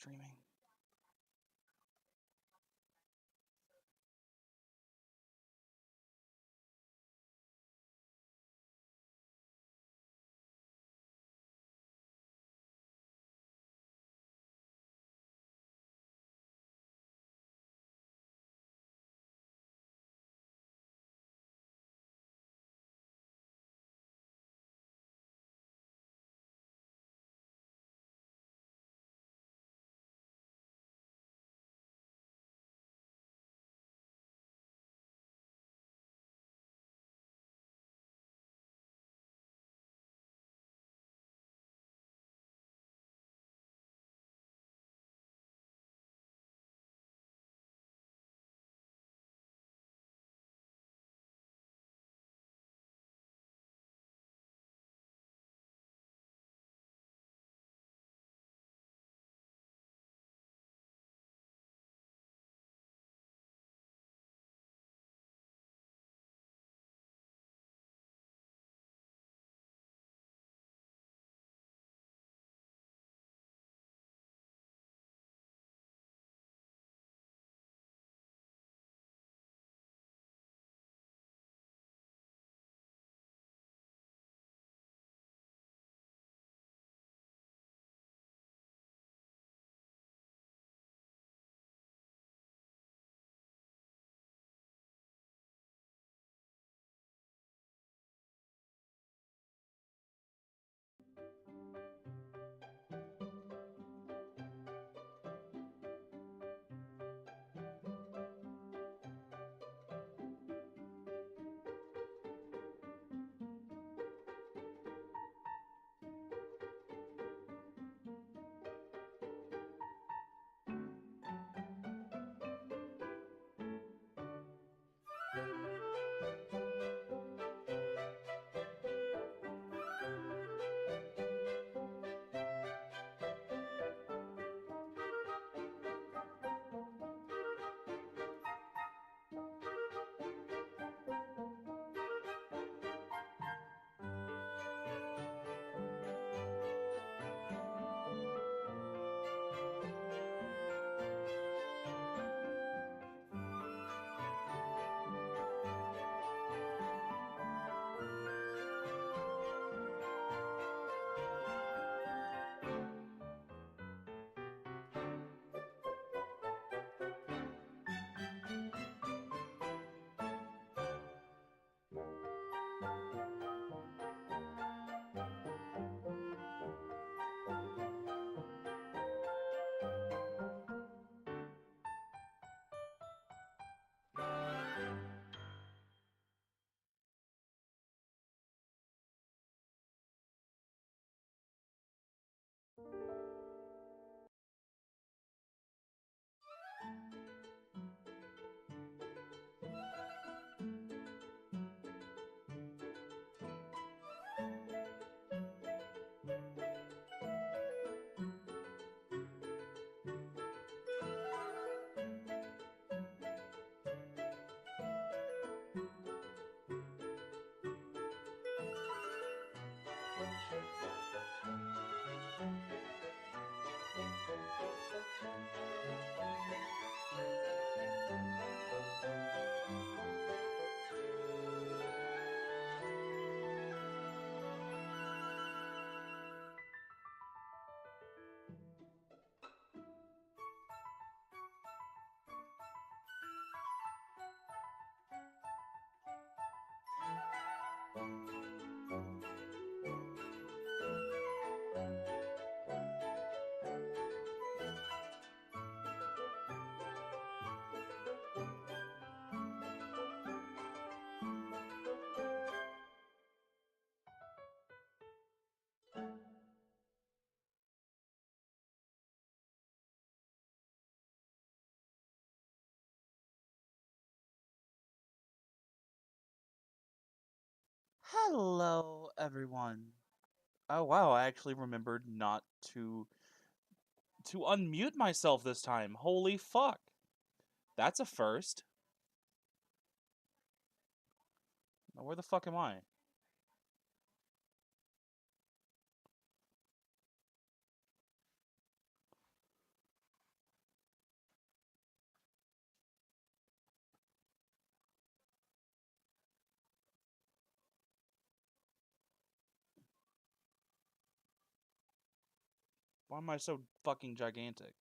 streaming. Hello, everyone. Oh wow, I actually remembered not to unmute myself this time. Holy fuck. That's a first. Now, where the fuck am I? Why am I so fucking gigantic?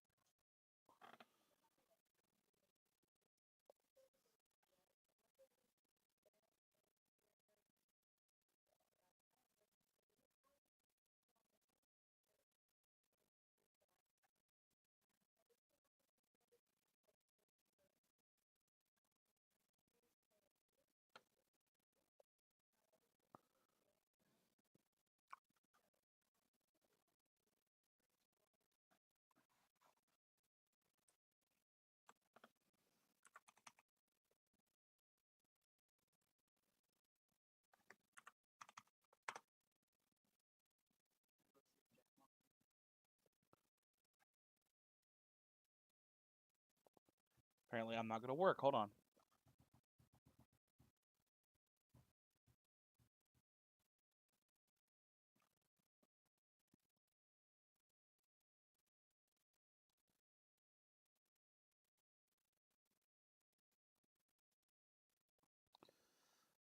Apparently I'm not gonna work. Hold on.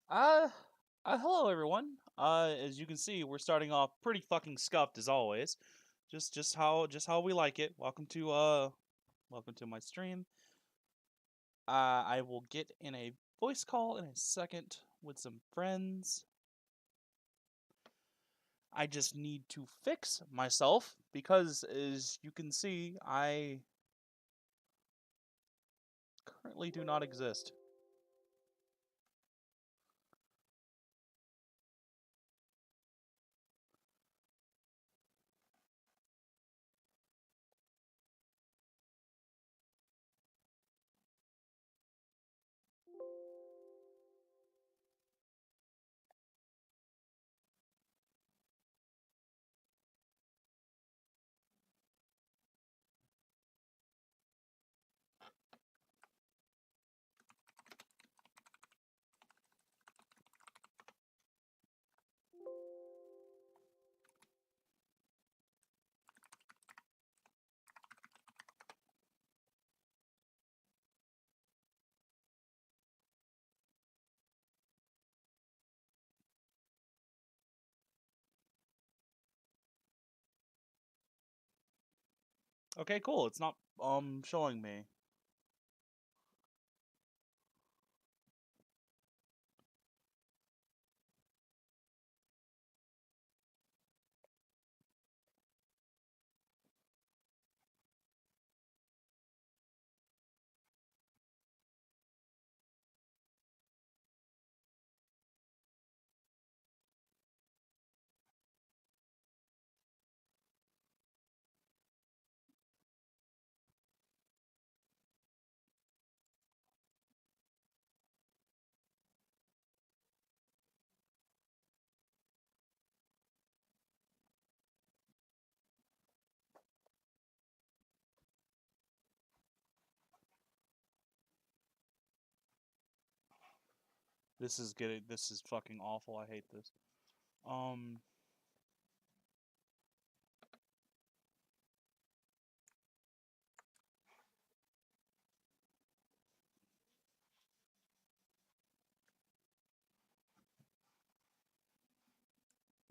Uh, Hello everyone. As you can see, we're starting off pretty fucking scuffed as always. Just how we like it. Welcome to my stream. I will get in a voice call in a second with some friends. I just need to fix myself because, as you can see, I currently do not exist. Okay, cool. It's not showing me. This is fucking awful. I hate this. Um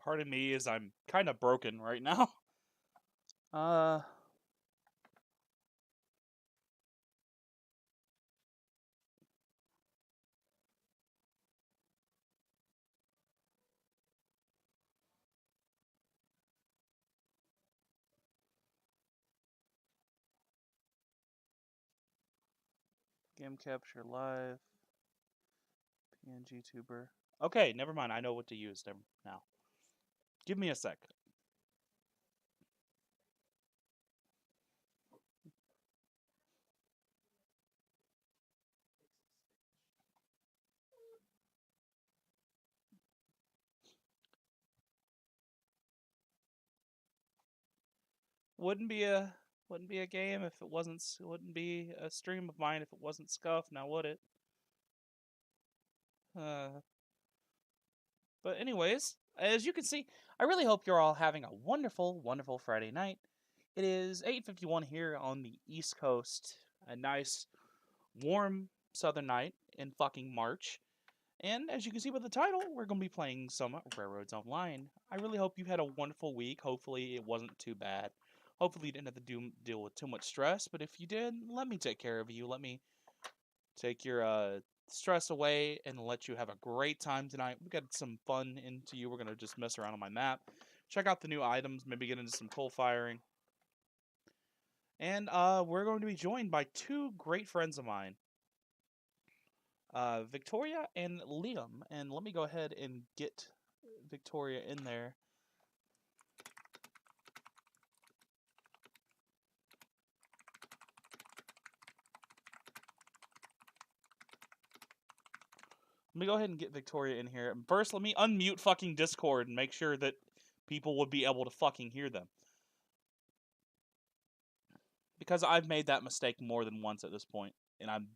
Part of me is I'm kind of broken right now. Uh Game capture live. PNG tuber. Okay, never mind. I know what to use now. Give me a sec. Wouldn't be a game if it wasn't. Wouldn't be a stream of mine if it wasn't scuff. Now would it? Uh, but anyways, as you can see, I really hope you're all having a wonderful, wonderful Friday night. It is 8:51 here on the East Coast. A nice, warm southern night in fucking March. And as you can see by the title, we're going to be playing some Railroads Online. I really hope you had a wonderful week. Hopefully, it wasn't too bad. Hopefully you didn't have to deal with too much stress, but if you did, let me take care of you. Let me take your stress away and let you have a great time tonight. We got some fun into you. We're gonna just mess around on my map, check out the new items, maybe get into some coal firing. And we're going to be joined by two great friends of mine, Victoria and Liam. And let me go ahead and get Victoria in there. Let me go ahead and get Victoria in here. First, let me unmute fucking Discord and make sure that people would be able to fucking hear them. Because I've made that mistake more than once at this point, and I'm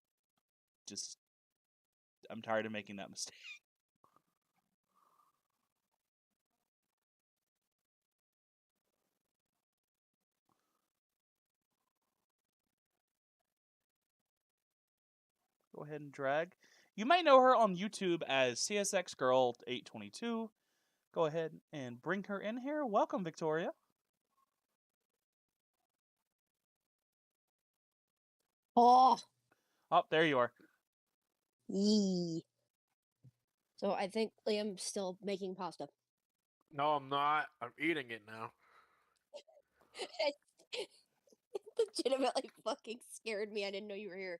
tired of making that mistake. Go ahead and drag. You may know her on YouTube as CSX Girl 822. Go ahead and bring her in here. Welcome, Victoria. Oh, There you are. yee. So I think Liam's still making pasta. No, I'm not. I'm eating it now. It legitimately fucking scared me. I didn't know you were here.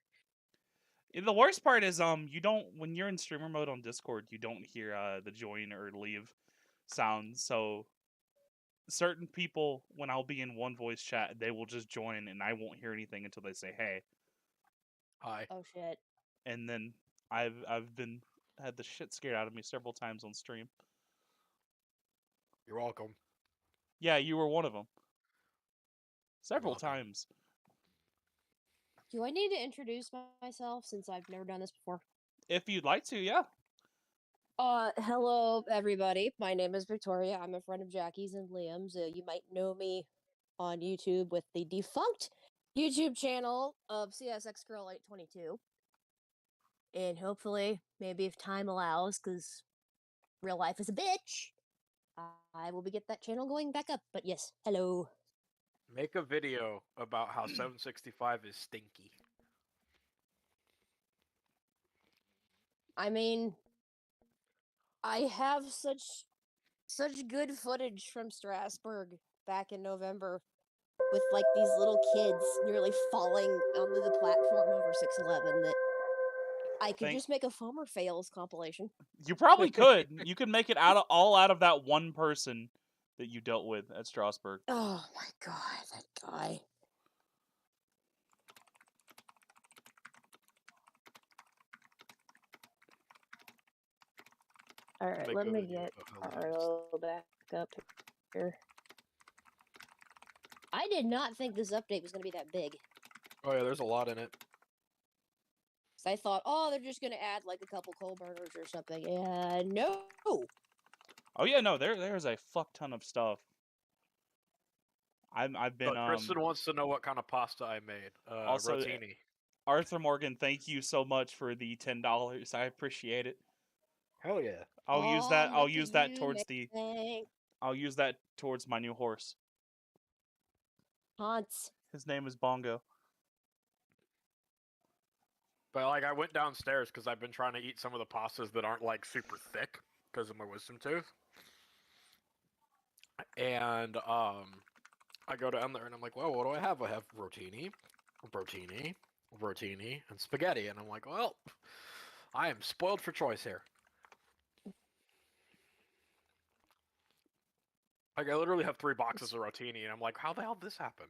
The worst part is you don't, when you're in streamer mode on Discord, you don't hear the join or leave sounds. So certain people, when I'll be in one voice chat, they will just join and I won't hear anything until they say hey. Hi. Oh shit. And then I've had the shit scared out of me several times on stream. You're welcome. Yeah, you were one of them. Several welcome. times. Do I need to introduce myself since I've never done this before? If you'd like to, yeah. Hello everybody. My name is Victoria. I'm a friend of Jackie's and Liam's. You might know me on YouTube with the defunct YouTube channel of CSX Girl 822. And hopefully, maybe if time allows, because real life is a bitch, I will get that channel going back up. But yes, hello. Make a video about how 765 is stinky. I mean, I have such good footage from Strasbourg back in November with like these little kids nearly falling onto the platform over 611 that I could just make a Foamer fails compilation. You probably could. You could make it all out of that one person that you dealt with at Strasbourg. Oh my god, that guy. Alright, let me get Carlo back up here. I did not think this update was going to be that big. Oh yeah, there's a lot in it. So I thought, oh, they're just going to add like a couple coal burners or something. No. Oh yeah, no, there's a fuck ton of stuff. I've been Kristen wants to know what kind of pasta I made. Also, rotini. Arthur Morgan, thank you so much for the $10. I appreciate it. Hell yeah. I'll use that. I'll look use at that you, towards the. Meg. I'll use that towards my new horse. Hans. His name is Bongo. But like, I went downstairs because I've been trying to eat some of the pastas that aren't like super thick because of my wisdom tooth. And I go down there and I'm like, well, what do I have? I have rotini, and spaghetti. And I'm like, well, I am spoiled for choice here. Like, I literally have 3 boxes of rotini, and I'm like, how the hell did this happen?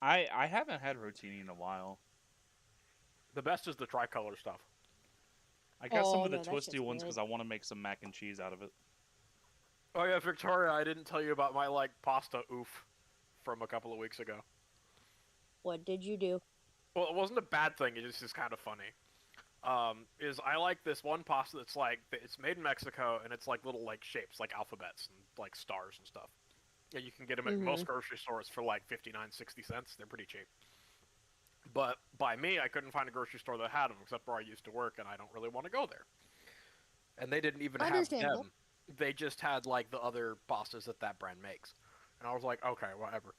I haven't had rotini in a while. The best is the tricolor stuff. I got some of the twisty ones because I want to make some mac and cheese out of it. Oh yeah, Victoria, I didn't tell you about my like pasta oof from a couple of weeks ago. What did you do? Well, it wasn't a bad thing. It just is kind of funny. Is I like this one pasta that's like it's made in Mexico and it's like little like shapes like alphabets and like stars and stuff. Yeah, you can get them at most grocery stores for like 59, 60 cents. They're pretty cheap. But by me, I couldn't find a grocery store that had them except where I used to work, and I don't really want to go there. and they didn't even have Understandable. them. They just had like the other pastas that that brand makes, and I was like, okay, whatever.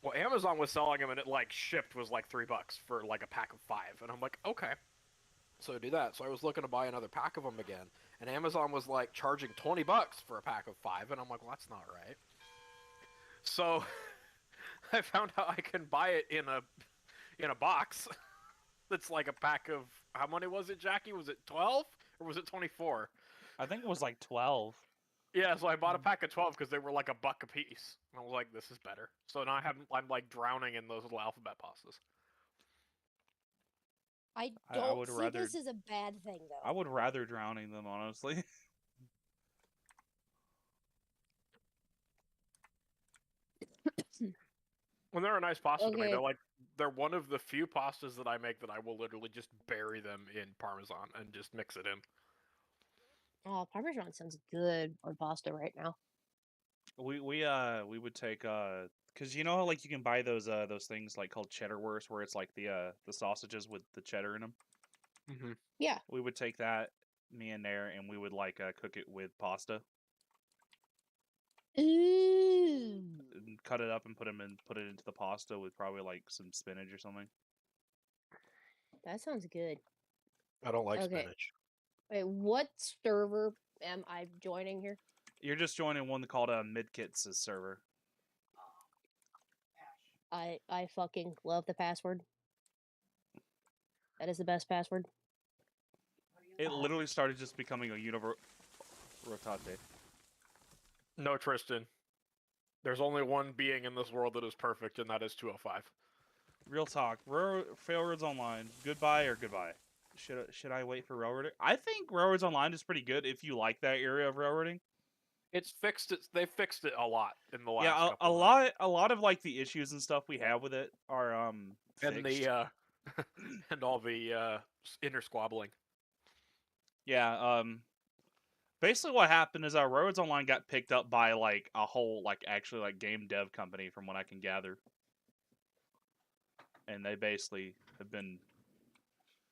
Well, Amazon was selling them, and it like shipped was like $3 for like a pack of 5, and I'm like, okay, so do that. So I was looking to buy another pack of them again, and Amazon was like charging $20 for a pack of 5, and I'm like, well, that's not right. So I found out I can buy it in a box. That's like a pack of how many was it, Jackie? Was it 12 or was it 24? I think it was like 12. Yeah, so I bought a pack of 12 because they were like $1 a piece. And I was like, this is better. So now I'm like drowning in those little alphabet pastas. I I don't would see rather this as a bad thing I though. would rather drowning them, honestly. When they're a nice pasta to me, Okay. they're one of the few pastas that I make that I will literally just bury them in Parmesan and just mix it in. Oh, Parmesan sounds good on pasta right now. We would take because you know how like you can buy those things like called cheddar wurst where it's like the sausages with the cheddar in them. Mm-hmm. Yeah. We would take that, me and there, and we would like cook it with pasta Ooh. and cut it up and put it into the pasta with probably like some spinach or something. That sounds good. I don't like Okay. spinach. Wait, what server am I joining here? You're just joining one called Midkits' server. I fucking love the password. That is the best password. It literally started just becoming a rotate. No, Tristan. There's only one being in this world that is perfect, and that is 205. Real talk. Railroads Online. Goodbye or goodbye? Should I wait for railroading? I think Railroads Online is pretty good if you like that area of railroading. It's fixed. They fixed it a lot in the last Yeah, couple of months. a lot of like the issues and stuff we have with it are And fixed. and all the inner squabbling. Yeah, basically what happened is our Railroads Online got picked up by like a whole like actually like game dev company from what I can gather. And they basically have been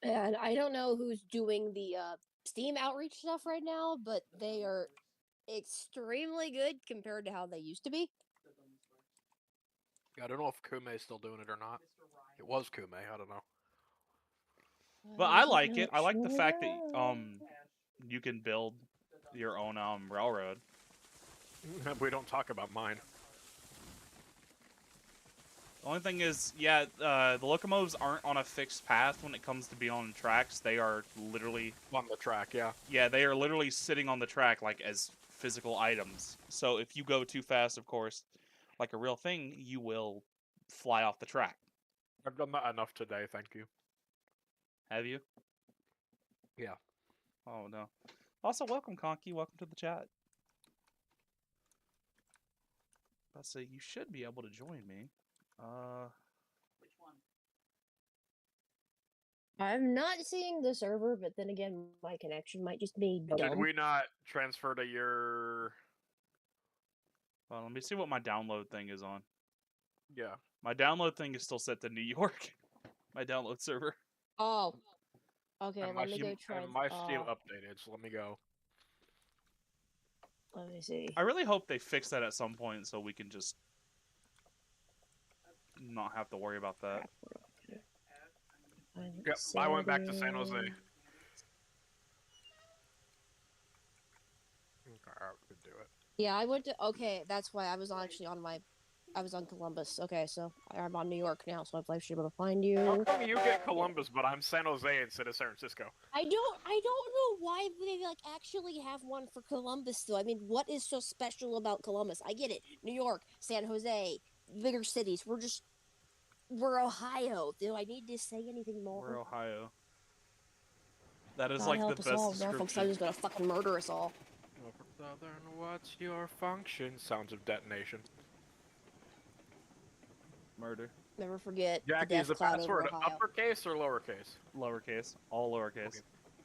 And I don't know who's doing the Steam outreach stuff right now, but they are extremely good compared to how they used to be. I don't know if Kume is still doing it or not. It was Kume. I don't know. But I'm I like not it. I like the fact that sure. you can build your own railroad. We don't talk about mine. The only thing is, yeah, the locomotives aren't on a fixed path when it comes to being on tracks. They are literally On the track, yeah. yeah, they are literally sitting on the track like as physical items. So if you go too fast, of course, like a real thing, you will fly off the track. I've done that enough today, thank you. Have you? Yeah. Oh no. Also, welcome Conky. Welcome to the chat. Let's say you should be able to join me. Which one? I'm not seeing the server, but then again, my connection might just be Did dumb. we not transfer to your... Well, let me see what my download thing is on. Yeah. My download thing is still set to New York. My download server. Oh. Okay, And let me go try. my Steam updated, so let me go. Let me see. I really hope they fix that at some point so we can just not have to worry about that. Yep, I went back to San Jose. Okay, I could do it. Yeah, I went to. Okay, that's why I was actually on my. I was on Columbus. Okay, so I'm on New York now, so I should be able to find you. How come you get Columbus, but I'm San Jose instead of San Francisco? I don't know why they like actually have one for Columbus though. I mean, what is so special about Columbus? I get it. New York, San Jose, bigger cities. We're Ohio. Do I need to say anything more? We're Ohio. That is God like help the us all. best Norfolk description. Southern's gonna fucking murder us all. Norfolk Southern, what's your function? Sounds of detonation. Murder. Never forget the Jackie, is death the cloud over password Ohio. uppercase or lowercase? Lowercase. All lowercase. Okay.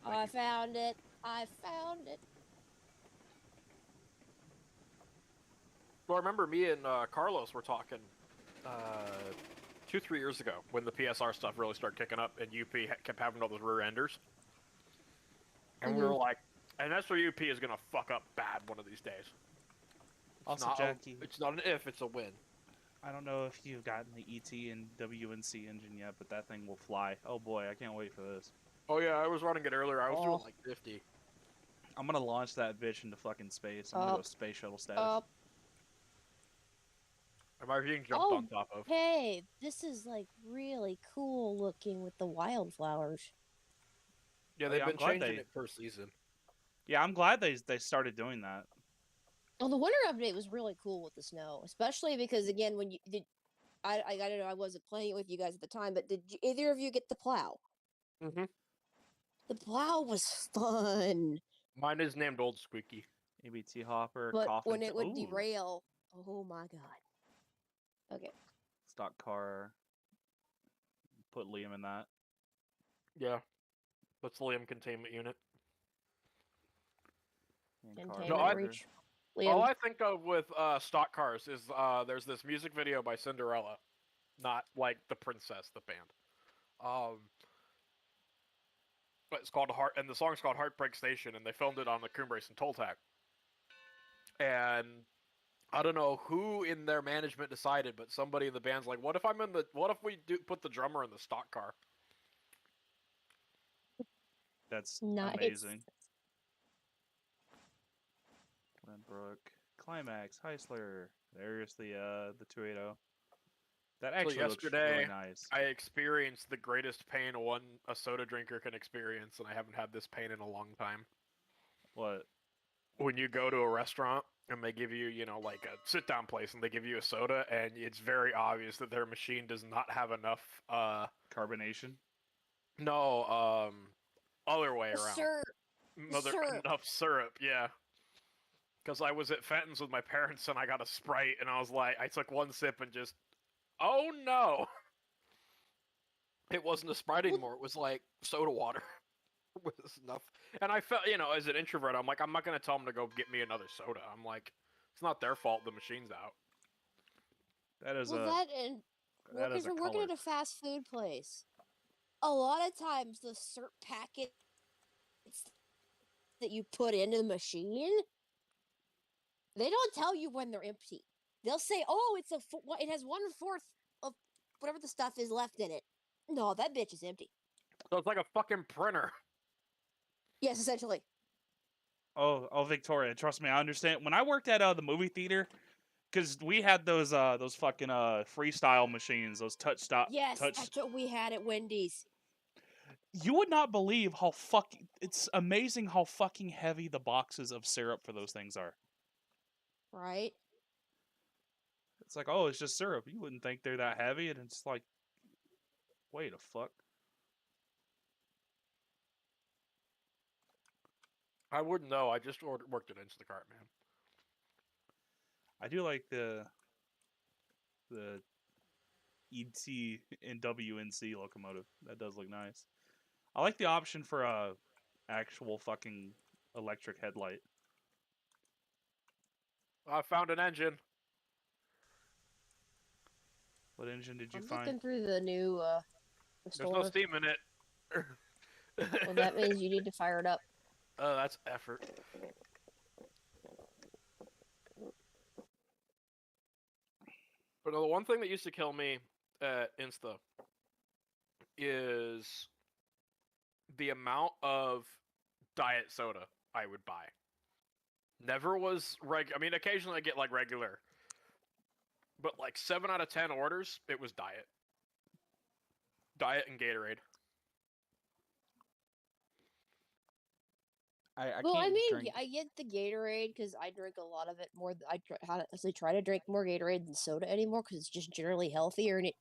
I found it. I found it. Well, I remember me and Carlos were talking 2-3 years ago when the PSR stuff really started kicking up and UP kept having all those rear enders. And we were like, And SOUP is gonna fuck up bad one of these days. Also, Jackie, It's not an if, it's a win. I don't know if you've gotten the ET and WNC engine yet, but that thing will fly. Oh boy, I can't wait for this. Oh yeah, I was running it earlier. I was doing Oh. like 50. I'm gonna launch that bitch into fucking space. I'm gonna go Up, space shuttle status. up. Am I being jumped Oh, on top of? hey, this is like really cool looking with the wildflowers. Yeah, Oh, they've yeah, I'm been glad changing they- it per season. Yeah, I'm glad they started doing that. Well, the winter update was really cool with the snow, especially because again, when you did, I don't know, I wasn't playing it with you guys at the time, but did either of you get the plow? Mm-hmm. The plow was fun, Mine is named Old Squeaky. ABT hopper, but coffin. when it would Ooh, derail, oh my god. Okay. stock car. Put Liam in that. Yeah. That's the Liam containment unit. And Containment No, I- reach. All Liam, I think of with stock cars is there's this music video by Cinderella, not like the Princess, the band. But it's called Heart, and the song's called Heartbreak Station, and they filmed it on the Coombrace and Toltec. And I don't know who in their management decided, but somebody in the band's like, what if we put the drummer in the stock car? That's nice. amazing. Glenbrook, Climax, Heisler. There's the 280. That actually looks yesterday, really nice. I experienced the greatest pain a soda drinker can experience, and I haven't had this pain in a long time. What? When you go to a restaurant and they give you, like a sit-down place, and they give you a soda, and it's very obvious that their machine does not have enough, Carbonation? no, other way around. Syrup. Enough syrup, yeah. Because I was at Fenton's with my parents, and I got a Sprite, and I was like, I took one sip and just, oh no! It wasn't a Sprite anymore, it was like soda water. Was enough. And I felt, as an introvert, I'm like, I'm not going to tell them to go get me another soda. I'm like, it's not their fault the machine's out. That is Well, that and that is workers a are working color. at a fast food place. A lot of times, the syrup packets that you put into the machine, they don't tell you when they're empty. They'll say, "Oh, it has 1/4 of whatever the stuff is left in it." No, that bitch is empty. So it's like a fucking printer. Yes, essentially. Oh, Victoria, trust me, I understand. When I worked at the movie theater, because we had those fucking freestyle machines, those touch. Yes, that's what we had at Wendy's. You would not believe how fucking. It's amazing how fucking heavy the boxes of syrup for those things are. Right? It's like, oh, it's just syrup. You wouldn't think they're that heavy, and it's like, wait a fuck. I wouldn't know. I just worked at Instacart, man. I do like the ET and WNC locomotive. That does look nice. I like the option for a actual fucking electric headlight. I found an engine. What engine did you I'm find? looking through the new There's store. no steam in it. Well, that means you need to fire it up. Oh, that's effort. But the one thing that used to kill me at Insta is the amount of diet soda I would buy. Never was I mean, occasionally I get like regular, but like 7 out of 10 orders, it was diet. Diet and Gatorade. I Well, I can't mean, drink. I get the Gatorade because I drink a lot of it more. Honestly try to drink more Gatorade than soda anymore because it's just generally healthier and it,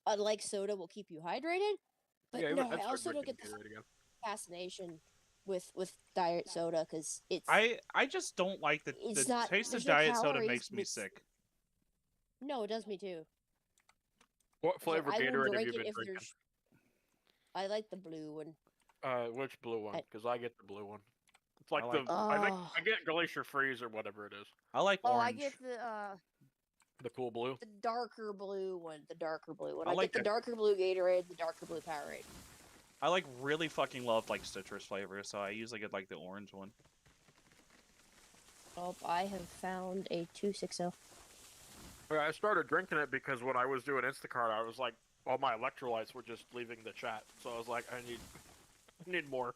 unlike soda, will keep you hydrated. But Yeah, no, I'd I start also don't drinking get the Gatorade again. fascination with diet soda because I just don't like the it's not taste of there's no diet soda calories, makes but me it's sick. no, it does me too. What So flavor I will Gatorade have drink you it been if drinking? there's. I like the blue one. Which blue one? I- Because I get the blue one. It's like I like- I think Oh. I get Glacier Freeze or whatever it is. I like Oh, I orange. get The cool blue. the darker blue one. The darker blue one. I I like get the the- darker blue Gatorade, the darker blue Powerade. I like really fucking love like citrus flavor, so I usually get like the orange one. Oh, I have found a 260. I started drinking it because when I was doing Instacart, I was like, all my electrolytes were just leaving the chat, so I was like, I need more.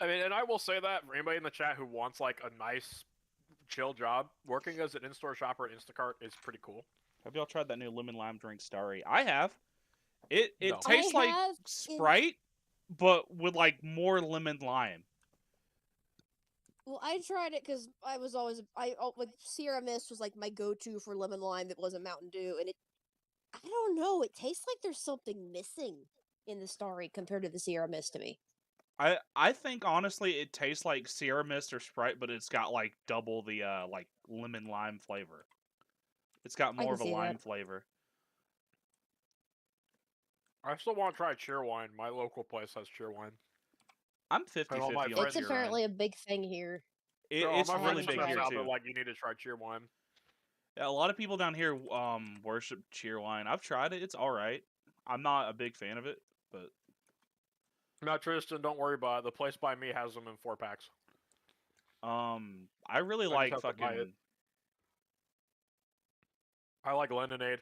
I mean, and I will say that for anybody in the chat who wants like a nice, chill job, working as an in-store shopper at Instacart is pretty cool. Have y'all tried that new lemon lime drink, Starry? I have. It No. tastes I like have Sprite, but with like more lemon lime. Well, I tried it because I was always with Sierra Mist was like my go-to for lemon lime that wasn't Mountain Dew, and I don't know, it tastes like there's something missing in the Starry compared to the Sierra Mist to me. I think honestly it tastes like Sierra Mist or Sprite, but it's got like double the like lemon lime flavor. It's got I more can of a see lime that. flavor. I still want to try Cheerwine. My local place has Cheerwine. I'm And all my 50-50 on It's friends, Cheerwine. apparently a big thing here. all It's my I friends really haven't from big the tried here south it. are too. like, you need to try Cheerwine. Yeah, a lot of people down here worship Cheerwine. I've tried it. It's all right. I'm not a big fan of it, but Now, Tristan, don't worry about it. The place by me has them in 4-packs. I really I just like have to buy it. fucking. I like Lemonade.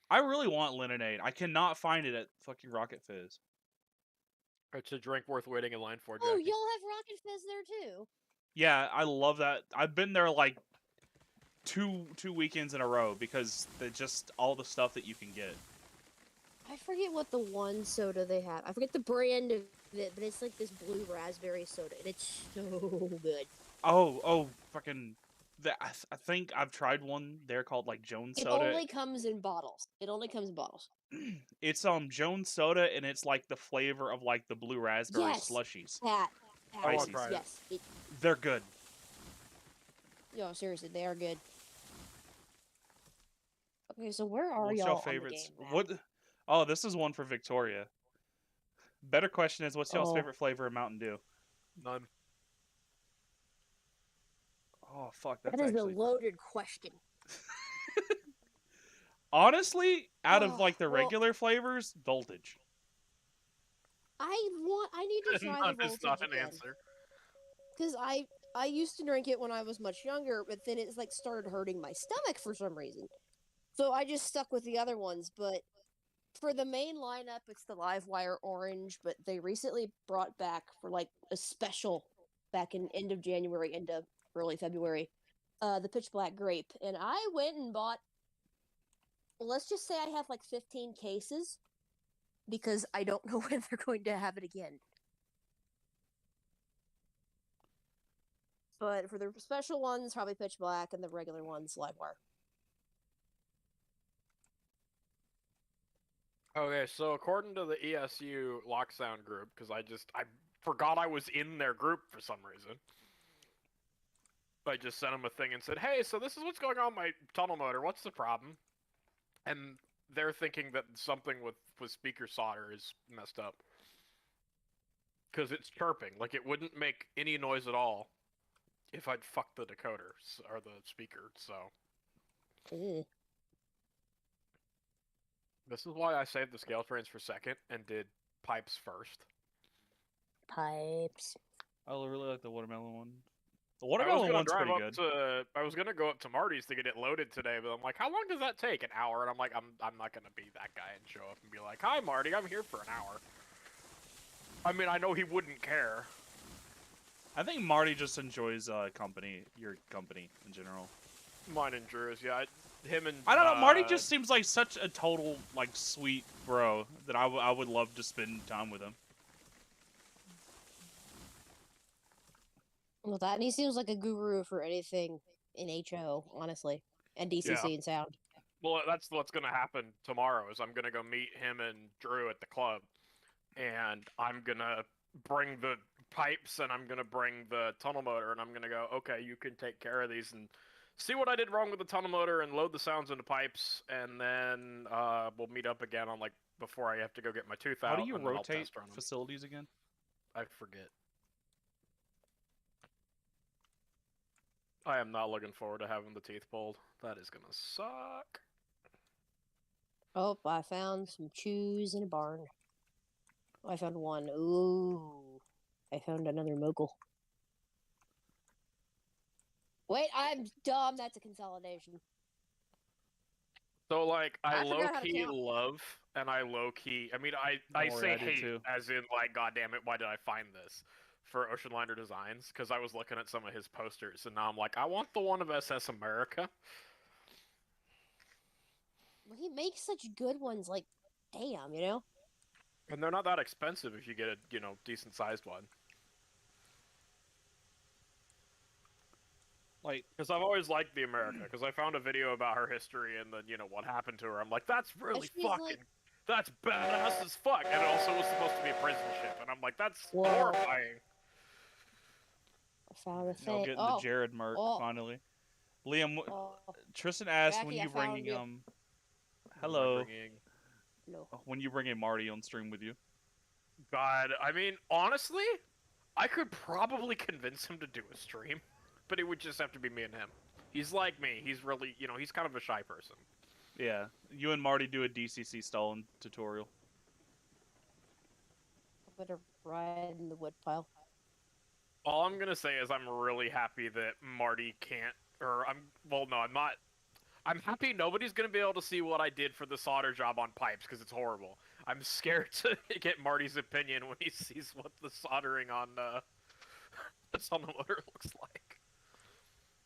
I really want lemonade. I cannot find it at fucking Rocket Fizz. It's a drink worth waiting in line for, Oh, Jackie. y'all have Rocket Fizz there too. Yeah, I love that. I've been there like two weekends in a row because they just all the stuff that you can get. I forget what the one soda they have. I forget the brand of it, but it's like this blue raspberry soda, and it's so good. Fucking. I think I've tried one there called like Jones It Soda. only comes in bottles. It only comes in bottles. It's Jones Soda and it's like the flavor of like the blue raspberry Yes, slushies. Pat. I want Ices. to try it. Yes. They're good. Yo, seriously, they are good. Okay, so where are What's y'all y'all on the favorites? game map? What? Oh, this is one for Victoria. Better question is, what's y'all's Oh, favorite flavor of Mountain Dew? None. Oh fuck, that's that is a actually loaded question. honestly out of Oh, like the well, regular flavors, Voltage. I need to try the None is voltage not an again. answer. Because I used to drink it when I was much younger, but then it's like started hurting my stomach for some reason. So I just stuck with the other ones, but for the main lineup, it's the Livewire Orange, but they recently brought back for like a special back in end of January, into early February, the Pitch Black Grape. And I went and bought, well, let's just say I have like 15 cases because I don't know when they're going to have it again. But for the special ones, probably Pitch Black, and the regular ones, Livewire. Okay, so according to the ESU Lockdown group, because I forgot I was in their group for some reason. I just sent them a thing and said, hey, so this is what's going on with my tunnel motor. What's the problem? And they're thinking that something with speaker solder is messed up. Because it's chirping. Like, it wouldn't make any noise at all if I'd fucked the decoder, or the speaker, so... Ew. This is why I saved the scale trains for second and did pipes first. Pipes. I really like the watermelon one. The I was watermelon gonna one's drive pretty up good. to. I was gonna go up to Marty's to get it loaded today, but I'm like, how long does that take? An hour? And I'm like, I'm not gonna be that guy and show up and be like, hi Marty, I'm here for an hour. I mean, I know he wouldn't care. I think Marty just enjoys your company in general. Mine and Drew's, yeah. Him and I don't know. Marty just seems like such a total like sweet bro that I would love to spend time with him. Well, that, and he seems like a guru for anything in HO, honestly, and DCC and sound. Well, that's what's gonna happen tomorrow. Is I'm gonna go meet him and Drew at the club, and I'm gonna bring the pipes and I'm gonna bring the tunnel motor, and I'm gonna go, okay, you can take care of these and see what I did wrong with the tunnel motor and load the sounds into pipes, and then we'll meet up again on like before I have to go get my tooth out. How do you and then I'll rotate test run 'em. facilities again? I forget. I am not looking forward to having the teeth pulled. That is gonna suck. Oh, I found some chews in a barn. Oh, I found one. Ooh. I found another mogul. Wait, I'm dumb. That's a consolidation. So like I I low forgot how to key count. love and I low key I mean I Don't worry, say I did hate too. as in like god damn it why did I find this for Ocean Liner Designs because I was looking at some of his posters and now I'm like I want the one of SS America. Well, he makes such good ones. Like, damn, you know. And they're not that expensive if you get a, decent sized one. Like, Because I've always liked the America, because I found a video about her history and then, what happened to her. I'm like, that's And really she's like, fucking, that's badass as fuck. And it also was supposed to be a prison ship, and I'm like, that's whoa. horrifying. I found a now thing. getting the Oh, Jared merc oh, finally. Liam, oh. Tristan asked when Jackie, I you found bringing you. What am I hello, bringing? No. when you bringing Marty on stream with you. God, I mean, honestly, I could probably convince him to do a stream, but it would just have to be me and him. He's like me. He's really, he's kind of a shy person. Yeah, you and Marty do a DCC stalling tutorial. I'm gonna ride in the woodpile. All I'm gonna say is I'm really happy that Marty can't, or well, no, I'm not. I'm happy nobody's gonna be able to see what I did for the solder job on pipes because it's horrible. I'm scared to get Marty's opinion when he sees what the soldering on what's on the motor looks like.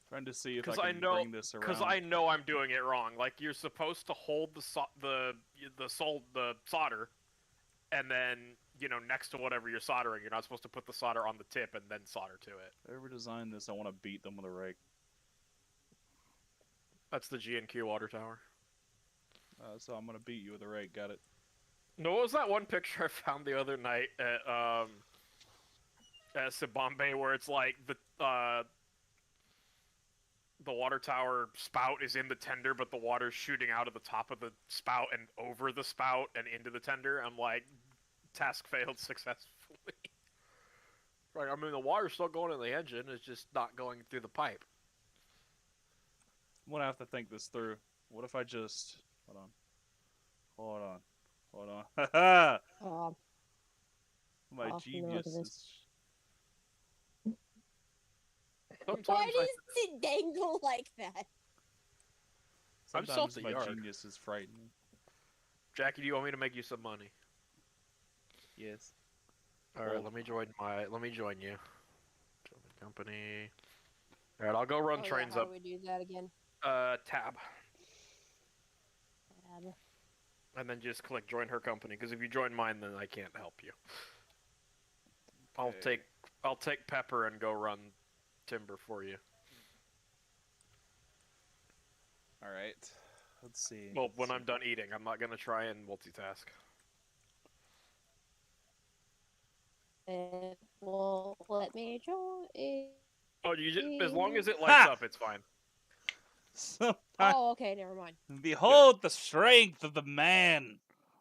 Trying to see if I Because can bring this because around. I know I'm doing it wrong. Like you're supposed to hold the solder, and then next to whatever you're soldering, you're not supposed to put the solder on the tip and then solder to it. If I ever design this, I want to beat them with a rake. That's the G&Q water tower. So I'm gonna beat you with a rake. Got it. No, what was that one picture I found the other night at Sibambe where it's like the water tower spout is in the tender, but the water's shooting out of the top of the spout and over the spout and into the tender? I'm like, task failed successfully. Right, I mean, the water's still going in the engine, it's just not going through the pipe. I'm gonna have to think this through. What if I just hold on. Haha! Um, My let me look genius at this. is. Sometimes Why does it dangle like that? I'm still Sometimes at the my yard. genius is frightening. Jackie, do you want me to make you some money? Yes. All right, Well, let me join you. Join the company. All right, I'll go run Oh, trains yeah, how up. do we do that again? Tab, Tab. and then just click join her company. Because if you join mine, then I can't help you. okay. I'll take Pepper and go run timber for you. All right. Let's see. Well, when I'm done eating, I'm not gonna try and multitask. It won't let me join. Oh, as long as it Ha! lights up, it's fine. Oh, okay, never mind. Behold the strength of the man.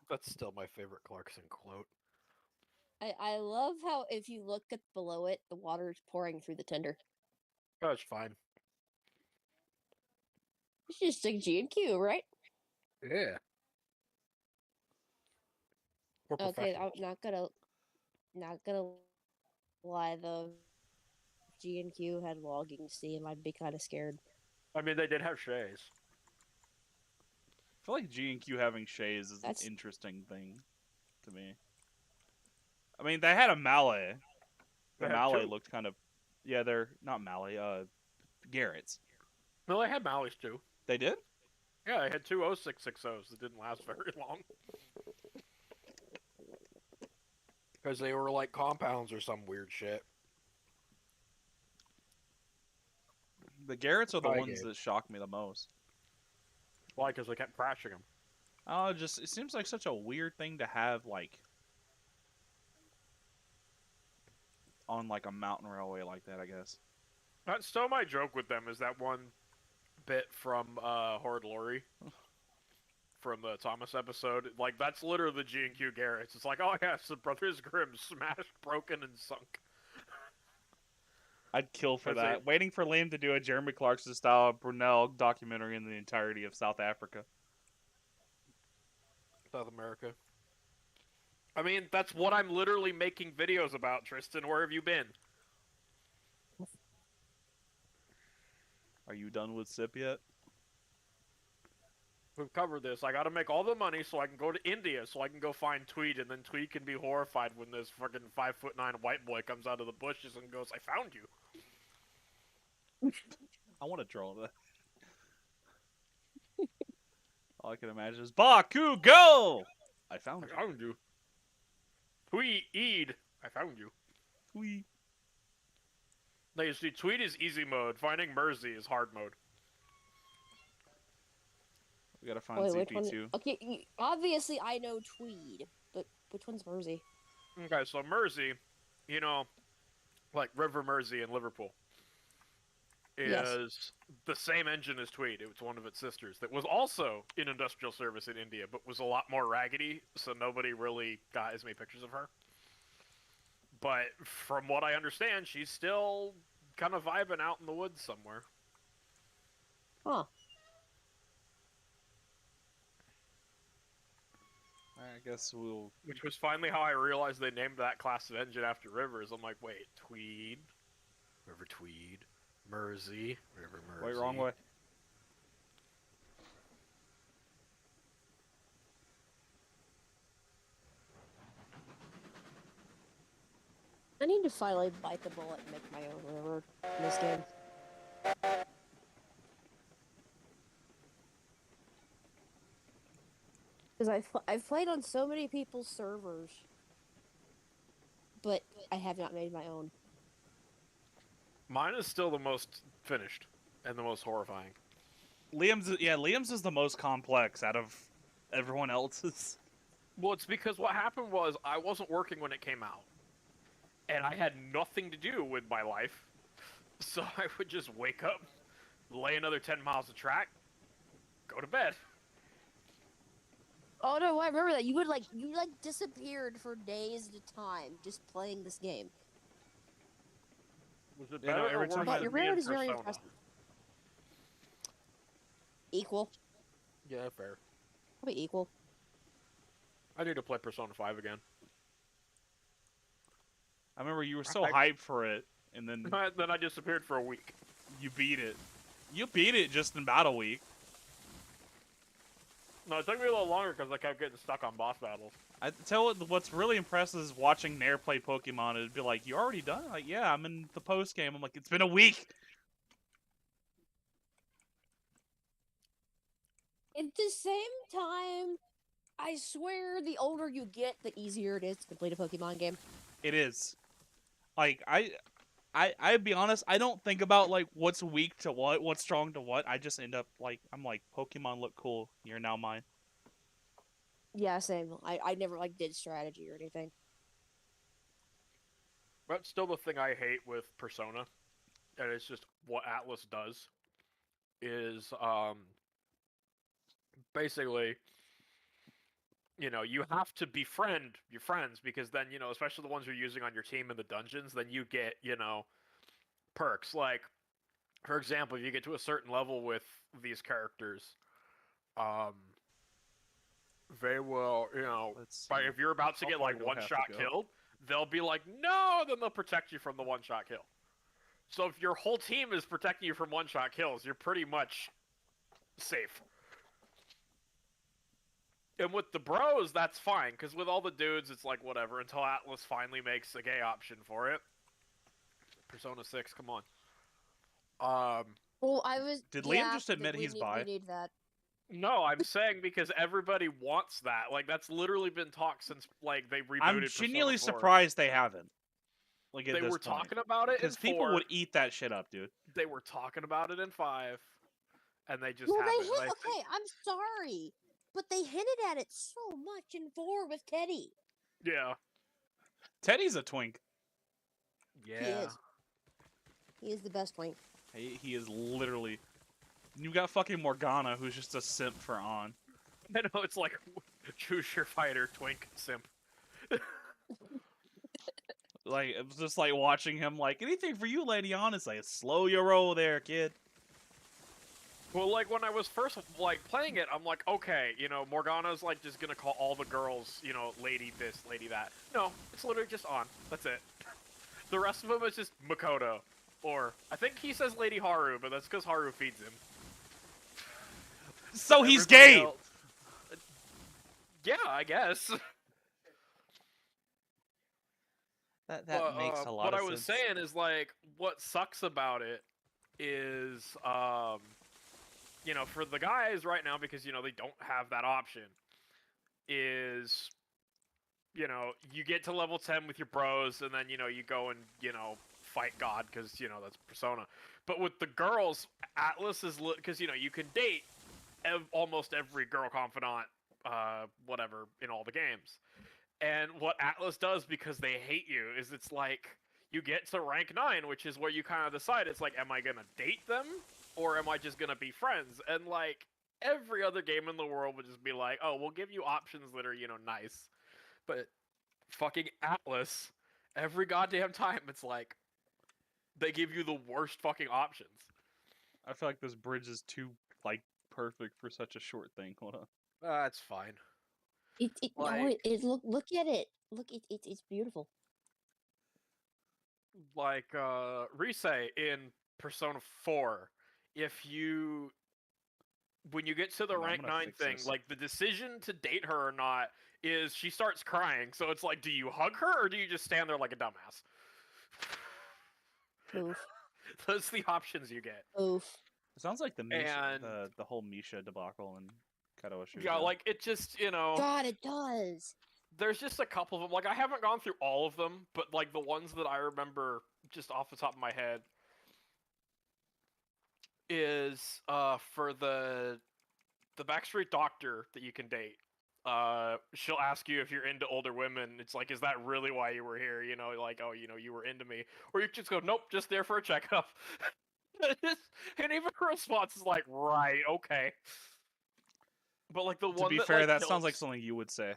That's still my favorite Clarkson quote. I love how if you look at below it, the water is pouring through the tender. Oh, it's fine. It's just a G&Q, right? Yeah. We're Okay, I'm professionals. not gonna lie though. If G&Q had logging steam, I'd be kind of scared. I mean, they did have shays. I feel like G&Q having shays is That's an interesting thing to me. I mean, they had a Mallet. They The had Mallet two. looked kind of... Yeah, they're not Mallet, Garrett's. No, they had Malleys too. They did? Yeah, they had two 0660s that didn't last very long. Because they were like compounds or some weird shit. The Garrett's are the Hi, ones Gabe. that shock me the most. Why? Because they kept crashing them. Oh, just it seems like such a weird thing to have, like, on like a mountain railway like that, I guess. That's still my joke with them is that one bit from Horrid Lori from the Thomas episode. Like, that's literally the G&Q Garrett's. It's like, oh yes, the Brothers Grimm smashed, broken, and sunk. I'd kill for As that. Waiting for Liam to do a Jeremy Clarkson style Brunel documentary in the entirety of South Africa. South America. I mean, that's what I'm literally making videos about, Tristan. Where have you been? Are you done with SIP yet? We've covered this. I gotta make all the money so I can go to India, so I can go find Tweed, and then Tweed can be horrified when this fucking 5'9" white boy comes out of the bushes and goes, "I found you." I want to draw that. All I can imagine is Baku, go! I found I you. found you. Tweed, I found you. Tweet. Now you see, Tweed is easy mode. Finding Mersey is hard mode. We gotta find Wait, which one? ZP2. Okay, obviously I know Tweed, but which one's Mersey? Okay, so Mersey, you know, like River Mersey in Liverpool, is Yes. the same engine as Tweed. It was one of its sisters that was also in industrial service in India, but was a lot more raggedy, so nobody really got as many pictures of her. But from what I understand, she's still kind of vibing out in the woods somewhere. Huh. I guess we'll... Which was finally how I realized they named that class of engine after rivers. I'm like, wait, Tweed, River Tweed, Mersey, River Mersey. Wait, wrong way. I need to finally bite the bullet and make my own river in this game. Because I've played on so many people's servers, but I have not made my own. Mine is still the most finished and the most horrifying. Liam's is the most complex out of everyone else's. Well, it's because what happened was I wasn't working when it came out. And I had nothing to do with my life. So I would just wake up, lay another 10 miles of track, go to bed. Oh no, I remember that. You disappeared for days at a time just playing this game. Was it You know, better every or time worse I- But your than me in road is very Persona? impressive. Equal. Yeah, fair. Probably equal. I need to play Persona 5 again. I remember you were so I- hyped for it, and then Then I disappeared for a week. you beat it. You beat it just in about a week. No, it took me a little longer because I kept getting stuck on boss battles. I tell you what's really impressive is watching Nair play Pokemon. It'd be like, "You already done it?" Like, "Yeah, I'm in the post game." I'm like, "It's been a week." At the same time, I swear the older you get, the easier it is to complete a Pokemon game. It is. Like I'd be honest. I don't think about like what's weak to what, what's strong to what. I just end up like I'm like Pokemon look cool. You're now mine. Yeah, same. I never did strategy or anything. That's still the thing I hate with Persona, and it's just what Atlas does. Is basically, you have to befriend your friends because then especially the ones you're using on your team in the dungeons, then you get perks. Like, for example, if you get to a certain level with these characters, they will, Let's like see. if you're about to How get far like do I one have to shot go? killed, they'll be like, no, then they'll protect you from the one shot kill. So if your whole team is protecting you from one shot kills, you're pretty much safe. And with the bros, that's fine, because with all the dudes, it's like whatever, until Atlas finally makes a gay option for it. Persona 6, come on. Well, I was. Did Liam just admit he's bi? We need that. No, I'm saying because everybody wants that. Like, that's literally been talked since, like, they rebooted I'm Persona genuinely 4. surprised they haven't. Like at They this were point. talking about it in Because people 4. would eat that shit up, dude. They were talking about it in 5. And they just Well, haven't. they And hit. I think- Okay, I'm sorry, but they hinted at it so much in 4 with Teddy. Yeah. Teddy's a twink. Yeah. He is. He is the best twink. He is literally. You got fucking Morgana, who's just a simp for On. I know, it's like, choose your fighter, twink, simp. Like it was just like watching him. Like anything for you, Lady On. It's like slow your roll there, kid. Well, like when I was first like playing it, I'm like, okay, you know, Morgana's like just gonna call all the girls, you know, lady this, lady that. No, it's literally just on. That's it. The rest of them is just Makoto, or I think he says Lady Haru, but that's because Haru feeds him. So he's Everybody gay. else, yeah, I guess. That But makes a lot what of I was sense. saying is like, what sucks about it is, you know, for the guys right now, because you know they don't have that option, is you know, you get to level 10 with your bros, and then, you know, you go and, you know, fight God, because, you know, that's Persona. But with the girls, Atlas is, because, you know, you can date almost every girl confidant, whatever, in all the games. And what Atlas does, because they hate you, is it's like, you get to rank 9, which is where you kind of decide, it's like, am I gonna date them, or am I just gonna be friends? And, like, every other game in the world would just be like, oh, we'll give you options that are, you know, nice. But fucking Atlas, every goddamn time it's like they give you the worst fucking options. I feel like this bridge is too like perfect for such a short thing. Hold on. That's fine. No, Like, look at it. Look, it's beautiful. Rise in Persona 4, if you when you get to the Hold on, I'm rank gonna 9 fix thing, this. like the decision to date her or not is she starts crying. So it's like, do you hug her or do you just stand there like a dumbass? Oof. Those are the options you get. Oof. It sounds like the Misha, And the whole Misha debacle and Kadoa yeah, Shuja. like it just, you know, God, it does. there's just a couple of them. Like I haven't gone through all of them, but like the ones that I remember just off the top of my head is for the Backstreet Doctor that you can date. She'll ask you if you're into older women. It's like, is that really why you were here? You know, like, oh, you know, you were into me, or you just go, nope, just there for a checkup. And even her response is like, right, okay. But like the To one be that fair, like that sounds kills, like something you would say.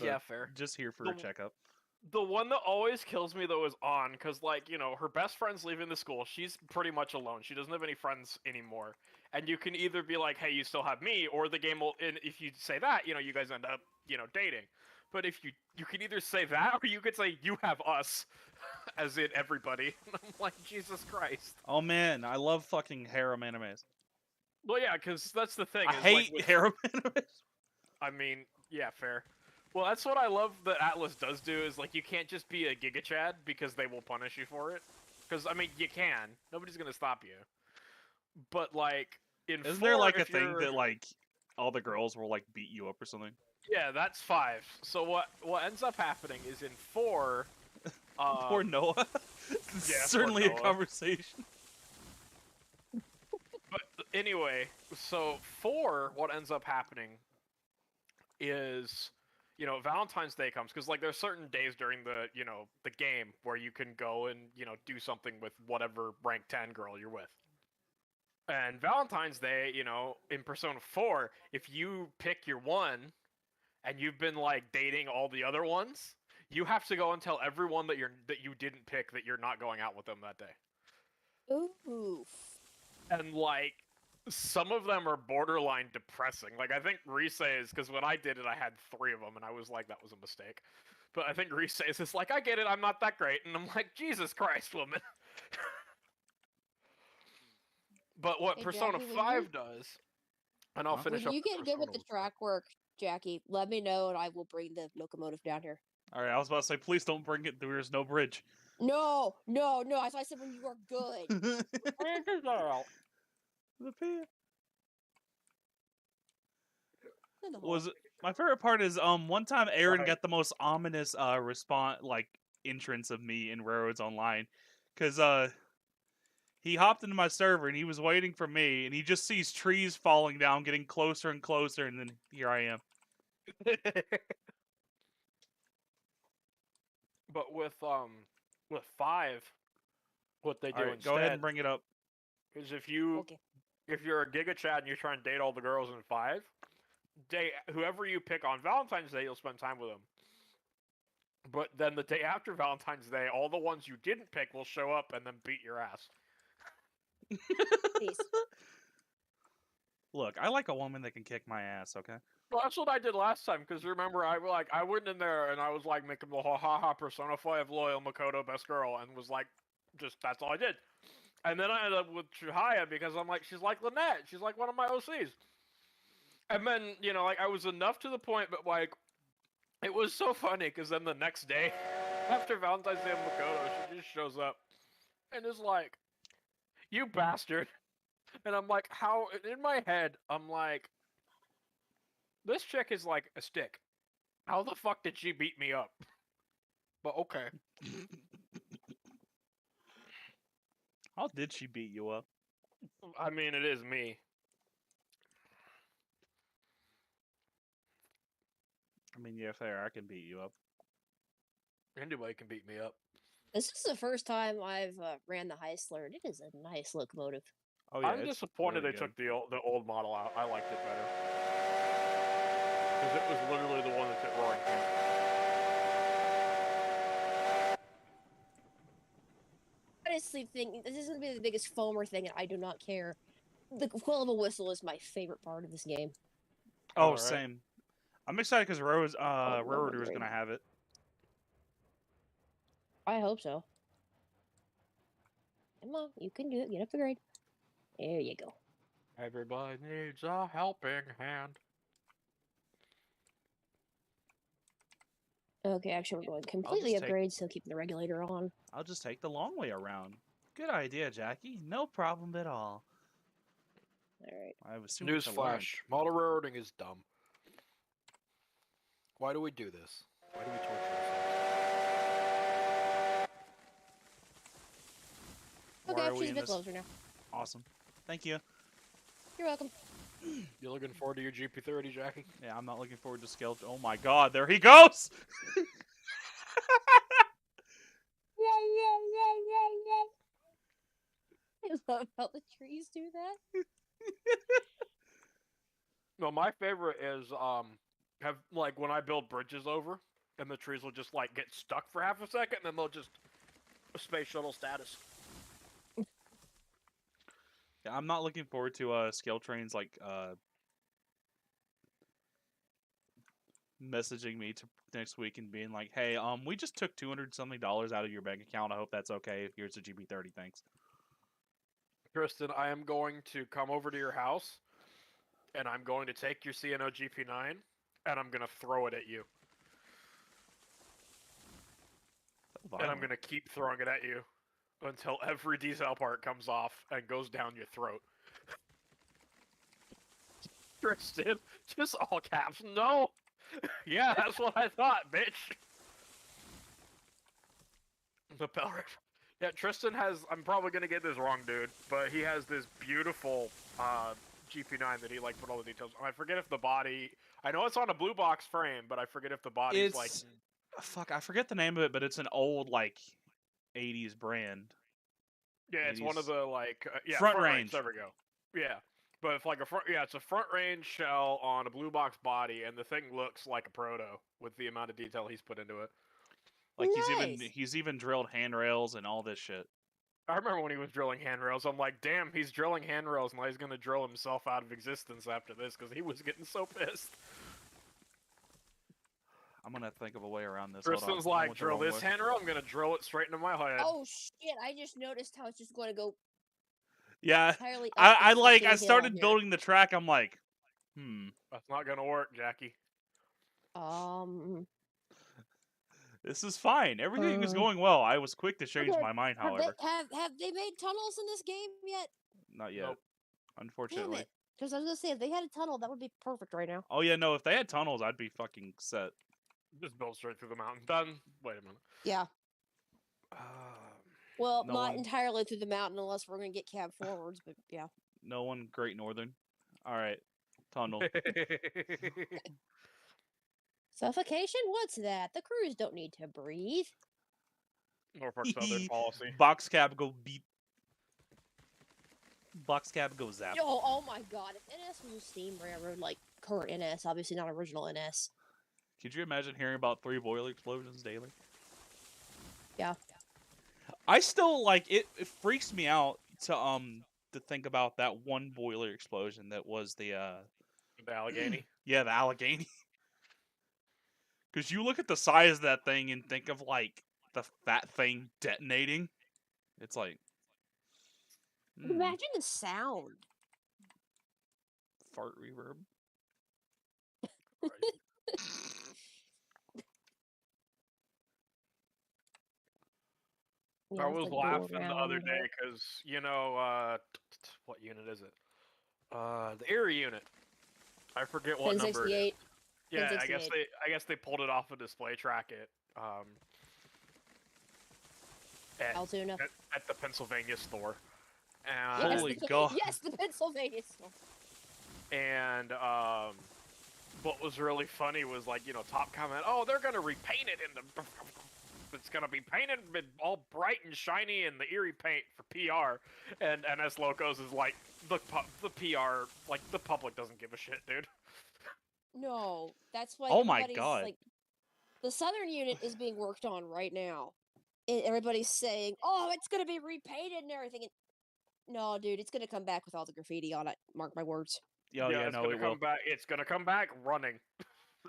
yeah, But fair. just here for The a checkup. the one that always kills me though is On, because like, you know, her best friend's leaving the school. She's pretty much alone. She doesn't have any friends anymore. And you can either be like, hey, you still have me, or the game will, and if you say that, you know, you guys end up, you know, dating. But if you can either say that, or you could say you have us, as in everybody. And I'm like, Jesus Christ. Oh man, I love fucking harem animes. Well, yeah, because that's the thing I is like hate with, harem animes. I mean, yeah, fair. Well, that's what I love that Atlas does do is like you can't just be a Giga Chad because they will punish you for it. Because I mean, you can. Nobody's gonna stop you. But like in Isn't there 4, like a if thing you're that like all the girls will like beat you up or something? yeah, that's 5. So what ends up happening is in 4, Poor Noah. This is yeah, poor certainly a Noah. conversation. But anyway, so 4, what ends up happening is, you know, Valentine's Day comes because like there's certain days during the, you know, the game where you can go and, you know, do something with whatever rank 10 girl you're with. And Valentine's Day, you know, in Persona 4, if you pick your one and you've been like dating all the other ones, you have to go and tell everyone that you didn't pick that you're not going out with them that day. Oof. And like some of them are borderline depressing. Like I think Rise is because when I did it, I had 3 of them, and I was like, that was a mistake. But I think Rise is just like, I get it, I'm not that great, and I'm like, Jesus Christ, woman. But what Hey, Persona Jackie, 5 does, and I'll Huh? finish when up you with get good with Persona the with track work, Jackie, let me know and I will bring the locomotive down here. All right, I was about to say, please don't bring it. There's no bridge. No, no, no. As I said, when you are good. The pit In the hole. was my favorite part is one time Aaron Right. got the most ominous response like entrance of me in Railroads Online, because he hopped into my server and he was waiting for me and he just sees trees falling down, getting closer and closer, and then here I am. But with 5, what they All do right, go ahead instead and bring it up. is Okay. if you're a Giga Chad and you're trying to date all the girls in 5, whoever you pick on Valentine's Day, you'll spend time with them. But then the day after Valentine's Day, all the ones you didn't pick will show up and then beat your ass. Peace. Look, I like a woman that can kick my ass. Okay. Well, that's what I did last time. Because remember, I went in there and I was like making the ha ha ha Persona 5 loyal Makoto best girl, and was like, just that's all I did. And then I ended up with Chihaya because I'm like, she's like Lynette. She's like one of my OCs. And then, like, I was enough to the point, but, like, it was so funny because then the next day, after Valentine's Day of Makoto, she just shows up and is like, you bastard. And I'm like, how? In my head, I'm like, this chick is like a stick. How the fuck did she beat me up? But okay. How did she beat you up? I mean, it is me. I mean, yeah, fair. I can beat you up. Anybody can beat me up. This is the first time I've ran the Heisler, and it is a nice locomotive. Oh yeah, I'm it's disappointed really they good. took the old model out. I liked it better. Because it was literally the one that's at Roaring Camp. Honestly, think this is gonna be the biggest foamer thing, and I do not care. The quill of a whistle is my favorite part of this game. Oh, Alright. same. I'm excited because Railroader is great. gonna have it. I hope so. Come on, you can do it. Get up the grade. There you go. Everybody needs a helping hand. Okay, actually, we're going completely take- upgrade, so keeping the regulator on. I'll just take the long way around. Good idea, Jackie. No problem at all. Alright. I was assuming it's a Newsflash: model railroading is dumb. Why do we do this? Why do we torture ourselves? Why Okay, are we she's a in bit this? closer now. Awesome. Thank you. You're welcome. You looking forward to your GP30, Jackie? Yeah, I'm not looking forward to scale. Oh my god, there he goes! I love how the trees do that. No, my favorite is have like when I build bridges over, and the trees will just like get stuck for half a second, and then they'll just space shuttle status. Yeah, I'm not looking forward to scale trains like messaging me to next week and being like, "Hey, we just took $200 something out of your bank account. I hope that's okay. Here's a GB30, thanks." Kristen, I am going to come over to your house, and I'm going to take your CNO GP9, and I'm gonna throw it at you, and I'm gonna keep throwing it at you until every diesel part comes off and goes down your throat. Tristan, just all caps, no! Yeah, that's what I thought, bitch! The bell rip. Yeah, Tristan has, I'm probably gonna get this wrong, dude, but he has this beautiful, GP9 that he, like, put all the details on. I forget if the body, I know it's on a blue box frame, but I forget if the body's, like... Fuck, I forget the name of it, but it's an old, like, 80s brand. Yeah, it's one of the, like, yeah, Front range. There we go. Yeah. But it's like it's a front range shell on a blue box body, and the thing looks like a proto with the amount of detail he's put into it. Like Nice. he's even drilled handrails and all this shit. I remember when he was drilling handrails. I'm like, damn, he's drilling handrails, and he's gonna drill himself out of existence after this because he was getting so pissed. I'm gonna think of a way around this. Tristan's like, drill this handrail. I'm gonna drill it straight into my head. Oh shit! I just noticed how it's just going to go. Yeah, entirely up I this like. fucking I started hill here. building the track. I'm like, That's not gonna work, Jackie. This is fine. Everything is going well. I was quick to change okay, my mind, however. Have they made tunnels in this game yet? Not yet, Nope. unfortunately. Because I was gonna say if they had a tunnel, that would be perfect right now. Oh yeah, no. If they had tunnels, I'd be fucking set. Just build straight through the mountain. Done. Wait a minute. Yeah. Well, no not one... entirely through the mountain unless we're gonna get cab forwards, but yeah. No one Great Northern. All right, tunnel. Suffocation? What's that? The crews don't need to breathe. Norfolk Southern policy. Box cab go beep. Box cab go zap. Oh my god! If NS was a steam railroad, like current NS, obviously not original NS. Could you imagine hearing about 3 boiler explosions daily? Yeah. I still like it. It freaks me out to to think about that one boiler explosion that was the Allegheny. yeah, the Allegheny. Because you look at the size of that thing and think of like that thing detonating. It's like, Imagine the sound. fart reverb. Yeah, I it's was like go laughing the other around. day because what unit is it? The Erie unit. I forget what number it is. 1068. Yeah, I 1068. guess they pulled it off a display track at Altoona. at the Pennsylvania store. Yes, And, Holy God. Yes, the Pennsylvania store. and what was really funny was like, top comment, oh, they're gonna repaint it in the it's gonna be painted all bright and shiny in the Erie paint for PR. And NS Locos is like, the PR, like, the public doesn't give a shit, dude. No, that's why Oh my everybody's God. like, the southern unit is being worked on right now. And everybody's saying, oh, it's going to be repainted and everything. And no, dude, it's going to come back with all the graffiti on it. Mark my words. Yeah, Yeah, it's no, gonna it come will. back. It's gonna come back running.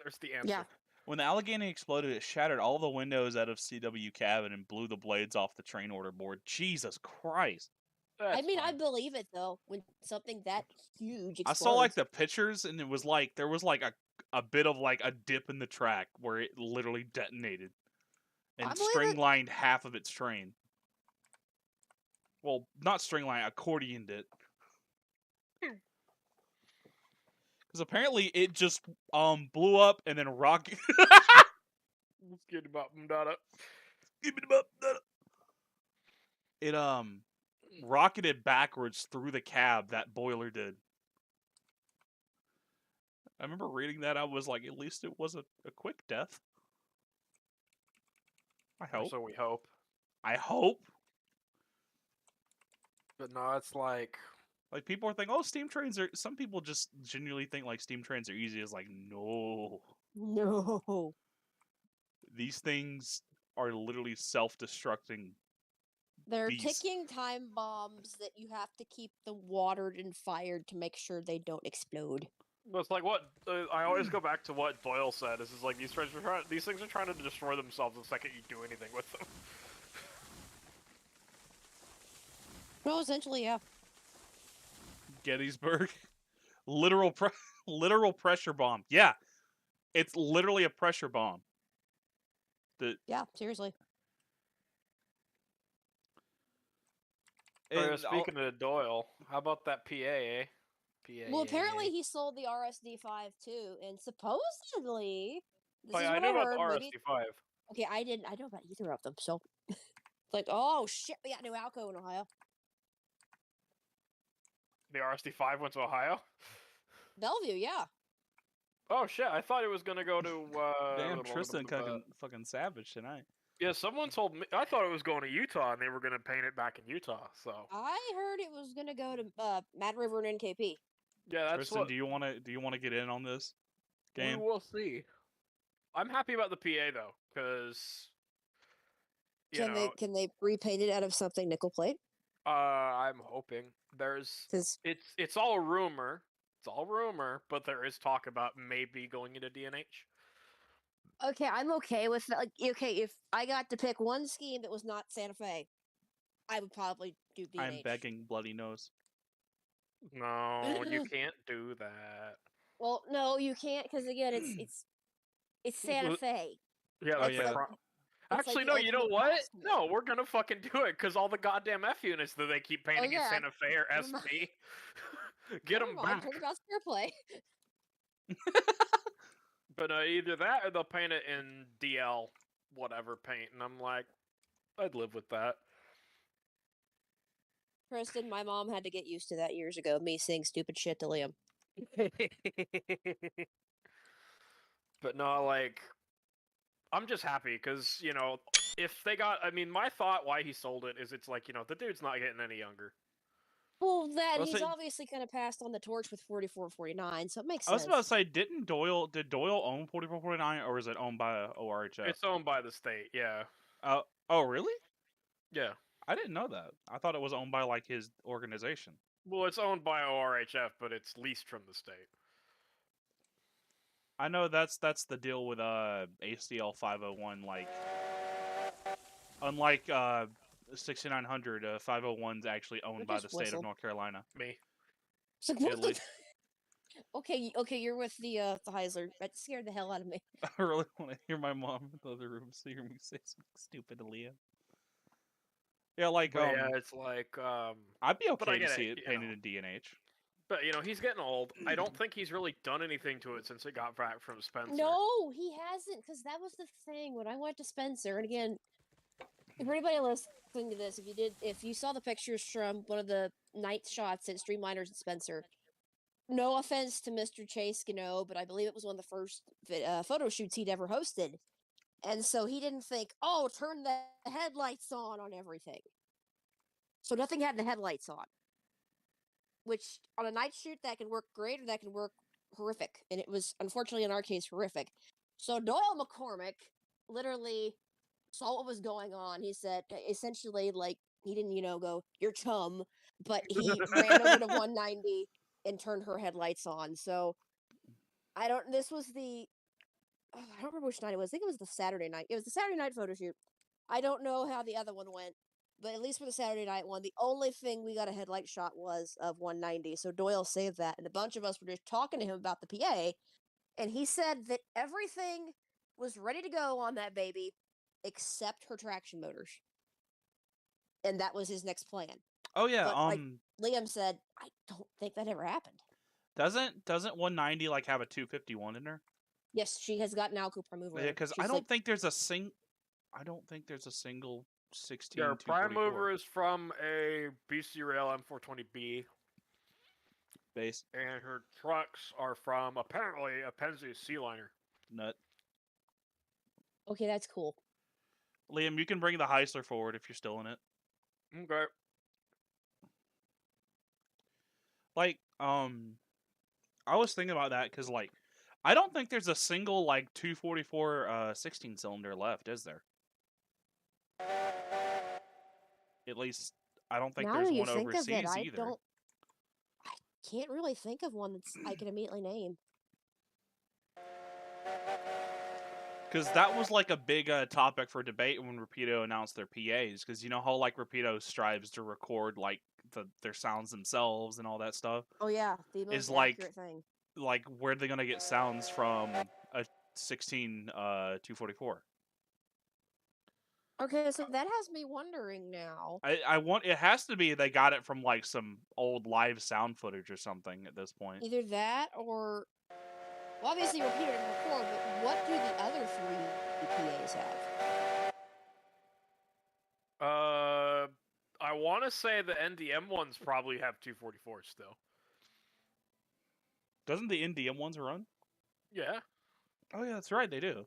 There's the answer. Yeah. When the Allegheny exploded, it shattered all the windows out of CW cabin and blew the blades off the train order board. Jesus Christ. I mean, I fine. believe it, though, when something that huge I explodes. saw like the pictures and it was like there was like a bit of like a dip in the track where it literally detonated I and believe string it. lined half of its train. Well, not string line, accordioned it. Because apparently it just blew up and then rocket. Get about data. It rocketed backwards through the cab. That boiler did. I remember reading that. I was like, at least it wasn't a quick death. I Or hope. so we hope. I hope. But no, it's like People are thinking, oh, steam trains are. Some people just genuinely think like steam trains are easy. It's like, no. No. These things are literally self-destructing. They're Beast. ticking time bombs that you have to keep them watered and fired to make sure they don't explode. it's like what I always go back to what Doyle said. Is like these things are trying to destroy themselves the second you do anything with them. Well, essentially, yeah. Gettysburg, literal pressure bomb. Yeah, it's literally a pressure bomb. Yeah, seriously. Speaking of Doyle, how about that PA? Eh? PA. Well, apparently he sold the RSD5 too, and supposedly this Oh, is yeah, I what knew I about heard. the Maybe RSD5. okay, I didn't. I know about either of them. So, it's like, oh shit, we got new Alco in Ohio. The RSD5 went to Ohio. Bellevue, yeah. Oh shit! I thought it was gonna go to. Damn, Tristan fucking savage tonight. Yeah, someone told me. I thought it was going to Utah, and they were gonna paint it back in Utah. So. I heard it was gonna go to Mad River and NKP. Yeah, that's Tristan, what. do you want to get in on this game? We will see. I'm happy about the PA though, because. Can they repaint it out of something nickel plate? I'm hoping it's all rumor. It's all rumor, but there is talk about maybe going into DNH. Okay, I'm okay with that. Like, okay, if I got to pick one scheme that was not Santa Fe, I would probably do DNH. I'm begging, bloody nose. No, you can't do that. Well, no, you can't because again, it's Santa Fe. Yeah, Oh, that's yeah. Actually, like no, you know ultimate what? boss No, we're gonna fucking do it because all the goddamn F units that they keep painting in yeah. Santa Fe or Never mind. SP. Get them Never mind, back. talk about fair play. But either that or they'll paint it in DL whatever paint, and I'm like, I'd live with that. Kristen, my mom had to get used to that years ago. Me saying stupid shit to Liam. But no, like, I'm just happy because if they got, I mean, my thought why he sold it is it's like the dude's not getting any younger. Well, Let's he's say- obviously kind of passed on the torch with 44-49, so it makes I was sense. about to say, did Doyle own 4449 or is it owned by ORHF? It's owned by the state, yeah. Oh, really? Yeah. I didn't know that. I thought it was owned by like his organization. Well, it's owned by ORHF, but it's leased from the state. I know that's the deal with ACL 501. Like, unlike 6900, 501's actually owned by just the state of whistled. North Carolina. Me. It's like, At what the? least Okay, you're with the Heisler. That scared the hell out of me. I really want to hear my mom in the other room so hear me say something stupid to Leah. Yeah, like But yeah, it's like I'd be but I okay to get see it, it painted in DNH. But he's getting old. I don't think he's really done anything to it since it got back from Spencer. No, he hasn't, because that was the thing when I went to Spencer. And again, for anybody listening to this, if you saw the pictures from one of the night shots at Streamliners and Spencer, no offense to Mr. Chase Gano, but I believe it was one of the first photo shoots he'd ever hosted. And so he didn't think, oh, turn the headlights on everything. So nothing had the headlights on. Which, on a night shoot, that can work great or that can work horrific. And it was, unfortunately, in our case, horrific. So Doyle McCormick literally saw what was going on. He said, essentially, like, he didn't, go, you're chum, but he ran over to 190 and turned her headlights on. So, this was I don't remember which night it was. I think it was the Saturday night. It was the Saturday night photo shoot. I don't know how the other one went, but at least for the Saturday night one, the only thing we got a headlight shot was of 190. So Doyle saved that, and a bunch of us were just talking to him about the PA, and he said that everything was ready to go on that baby except her traction motors. And that was his next plan. Oh yeah, but, like Liam said, I don't think that ever happened. Doesn't 190 like have a 251 in her? Yes, she has got an Alco Prime mover. Yeah, because I don't think there's a single 16. Their prime mover is from a BC Rail M420B base, and her trucks are from apparently a Penske Sealiner. Nut. Okay, that's cool. Liam, you can bring the Heisler forward if you're still in it. Okay. Like, I was thinking about that because, like, I don't think there's a single, like, 244 16-cylinder left, is there? At least, I don't think there's one overseas either. I can't really think of one I can immediately name. Because that was, like, a big topic for debate when Rapido announced their PAs. Because you know how, like, Rapido strives to record, like, their sounds themselves and all that stuff? Oh, yeah. The most accurate thing. Like, where are they going to get sounds from a 16 244? Okay, so that has me wondering now. It has to be they got it from, like, some old live sound footage or something at this point. Either that or... Well, obviously Rapido didn't record, but what do the other three PAs have? I want to say the NDM ones probably have 244s still. Doesn't the NDM ones run? Yeah. Oh yeah, that's right, they do.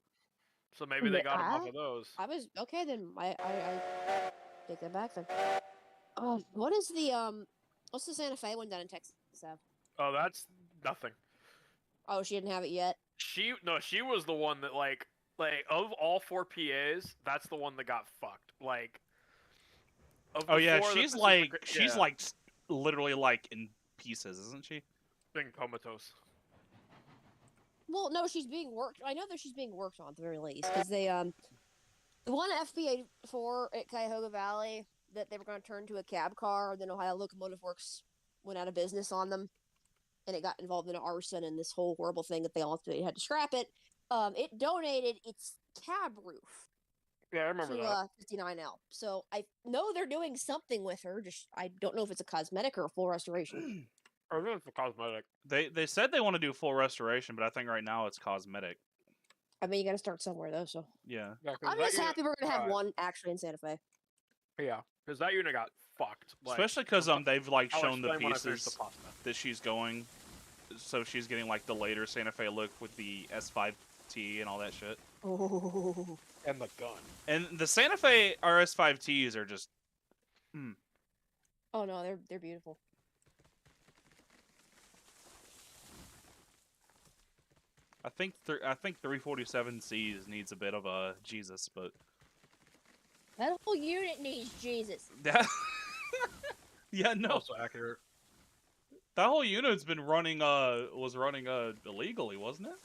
So maybe they got them off of those. Okay then. I take that back then. What is the what's the Santa Fe one down in Texas have? Oh, that's nothing. Oh, she didn't have it yet. She was the one that like of all 4 PAs, that's the one that got fucked. Like. Oh yeah, she's like literally like in pieces, isn't she? Being comatose. Well, no, she's being worked. I know that she's being worked on at the very least because they the one FPA4 at Cuyahoga Valley that they were going to turn to a cab car, then Ohio Locomotive Works went out of business on them, and it got involved in an arson and this whole horrible thing that they had to scrap it. It donated its cab roof. Yeah, I remember that. 59L. So I know they're doing something with her. Just I don't know if it's a cosmetic or a full restoration. I think it's a cosmetic. They said they want to do full restoration, but I think right now it's cosmetic. I mean, you got to start somewhere though. So yeah, I'm just happy we're gonna have one actually in Santa Fe. Yeah, because that unit got fucked. Like, especially because they've like shown the pieces that she's going, so she's getting like the later Santa Fe look with the S5T and all that shit. Oh. And the gun. And the Santa Fe RS5Ts are just. Oh no, they're beautiful. I think 347Cs needs a bit of a Jesus, but that whole unit needs Jesus. Yeah. Yeah, no. Also accurate. That whole unit's been running, was running, illegally, wasn't it?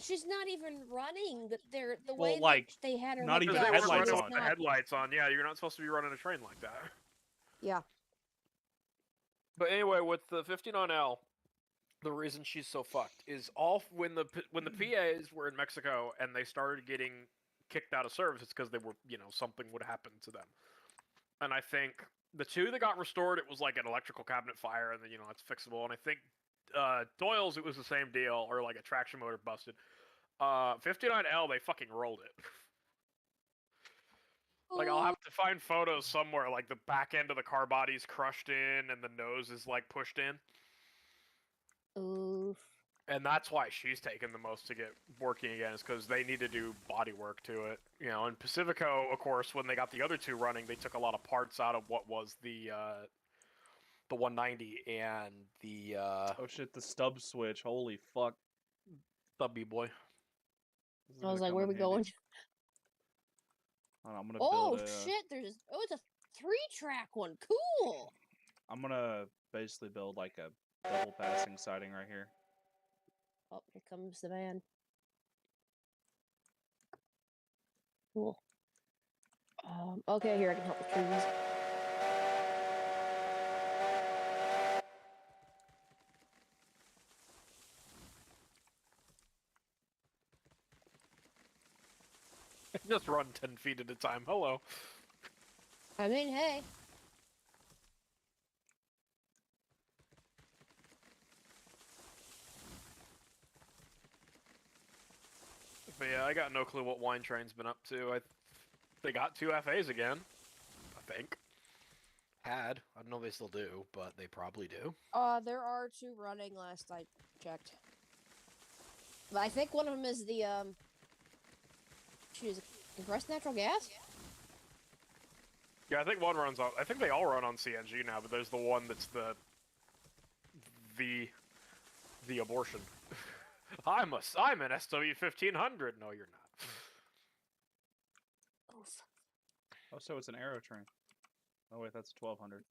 She's not even running. The Well, way like, that they had her not hooked even Because up, they weren't headlights running she was with on. the not. headlights on. Yeah, you're not supposed to be running a train like that. Yeah. But anyway, with the 59L, the reason she's so fucked is when the PAs were in Mexico and they started getting kicked out of service, it's because they were, something would happen to them. And I think the two that got restored, it was like an electrical cabinet fire, and then it's fixable. And I think Doyle's, it was the same deal, or like a traction motor busted. 59L, they fucking rolled it. Like, I'll have to find photos somewhere, like the back end of the car body's crushed in and the nose is like pushed in. Oof. And that's why she's taken the most to get working again, is because they need to do body work to it. And Pacifico, of course, when they got the other two running, they took a lot of parts out of what was the 190 and the Oh shit, the stub switch. Holy fuck. B boy. This is I was gonna like, come where in we handy. going? Hold on, I'm gonna Oh build a. shit! It's a 3-track one. Cool. I'm gonna basically build like a double passing siding right here. Oh, here comes the van. Cool. Okay, here I can help with trees. Just run 10 feet at a time. Hello. I mean, hey. But yeah, I got no clue what Wine Train's been up to. They got 2 FAs again, I think. Had. I don't know if they still do, but they probably do. There are 2 running last I checked. But I think one of them is the, compressed natural gas? Yeah, I think one runs on. I think they all run on CNG now, but there's the one that's the abortion. I'm an SW1500. No, you're not. Oof. Oh, so it's an aero train. Oh wait, that's 1200.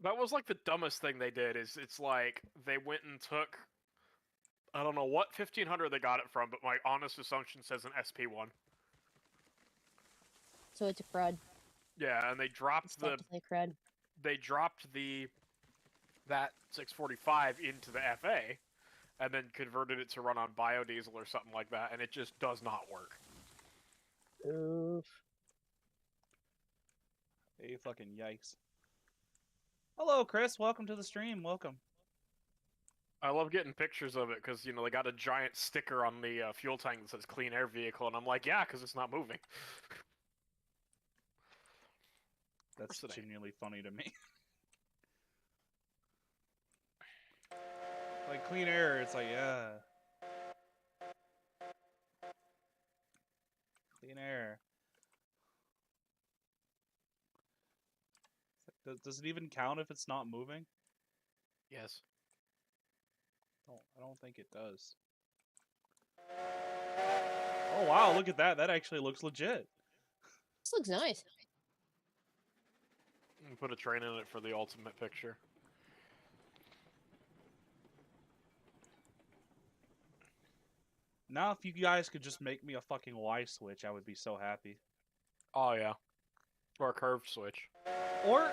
That was like the dumbest thing they did. It's like they went and took. I don't know what 1500 they got it from, but my honest assumption says an SP1. So it's a crud. Yeah, and they It's dropped definitely a crud. that 645 into the FA, and then converted it to run on biodiesel or something like that, and it just does not work. Oof. Hey, fucking yikes. Hello, Chris. Welcome to the stream. Welcome. I love getting pictures of it because, they got a giant sticker on the fuel tank that says clean air vehicle, and I'm like, yeah, because it's not moving. That's genuinely funny to me. Like, clean air, it's like, yeah. Clean air. Does it even count if it's not moving? Yes. I don't think it does. Oh wow, look at that. That actually looks legit. This looks nice. Put a train in it for the ultimate picture. Now, if you guys could just make me a fucking Y switch, I would be so happy. Oh, yeah. Or a curved switch. Or